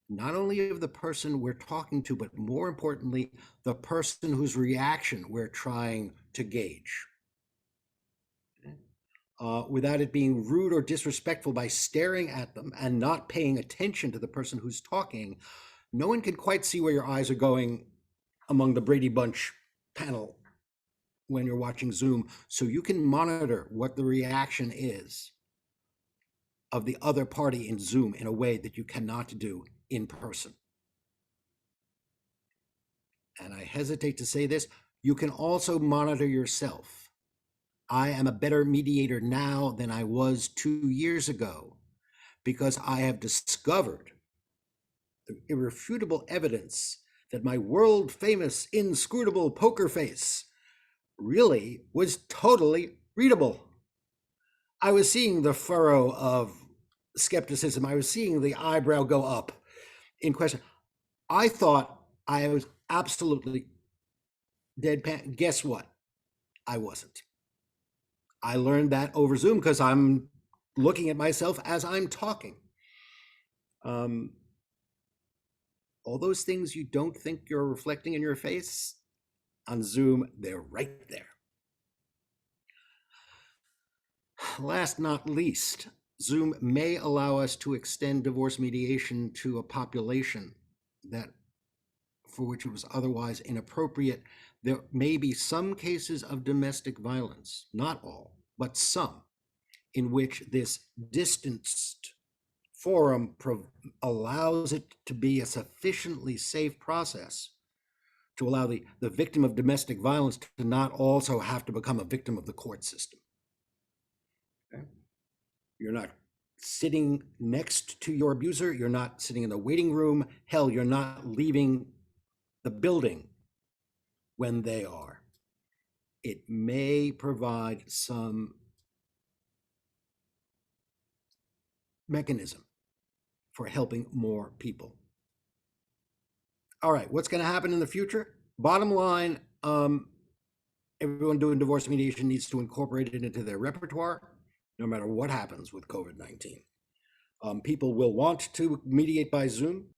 Speaker 9: not only of the person we're talking to, but more importantly, the person whose reaction we're trying to gauge. Without it being rude or disrespectful by staring at them and not paying attention to the person who's talking, no one can quite see where your eyes are going among the Brady Bunch panel when you're watching Zoom, so you can monitor what the reaction is of the other party in Zoom in a way that you cannot do in person. And I hesitate to say this, you can also monitor yourself. I am a better mediator now than I was 2 years ago because I have discovered the irrefutable evidence that my world famous inscrutable poker face really was totally readable. I was seeing the furrow of skepticism. I was seeing the eyebrow go up in question. I thought I was absolutely deadpan. Guess what? I wasn't. I learned that over Zoom because I'm looking at myself as I'm talking. All those things you don't think you're reflecting in your face, on Zoom, they're right there. Last not least, Zoom may allow us to extend divorce mediation to a population that for which it was otherwise inappropriate. There may be some cases of domestic violence, not all, but some, in which this distanced forum allows it to be a sufficiently safe process to allow the victim of domestic violence to not also have to become a victim of the court system. Okay? You're not sitting next to your abuser. You're not sitting in the waiting room. Hell, you're not leaving the building when they are. It may provide some mechanism for helping more people. All right, what's going to happen in the future? Bottom line, everyone doing divorce mediation needs to incorporate it into their repertoire, no matter what happens with COVID-19. People will want to mediate by Zoom.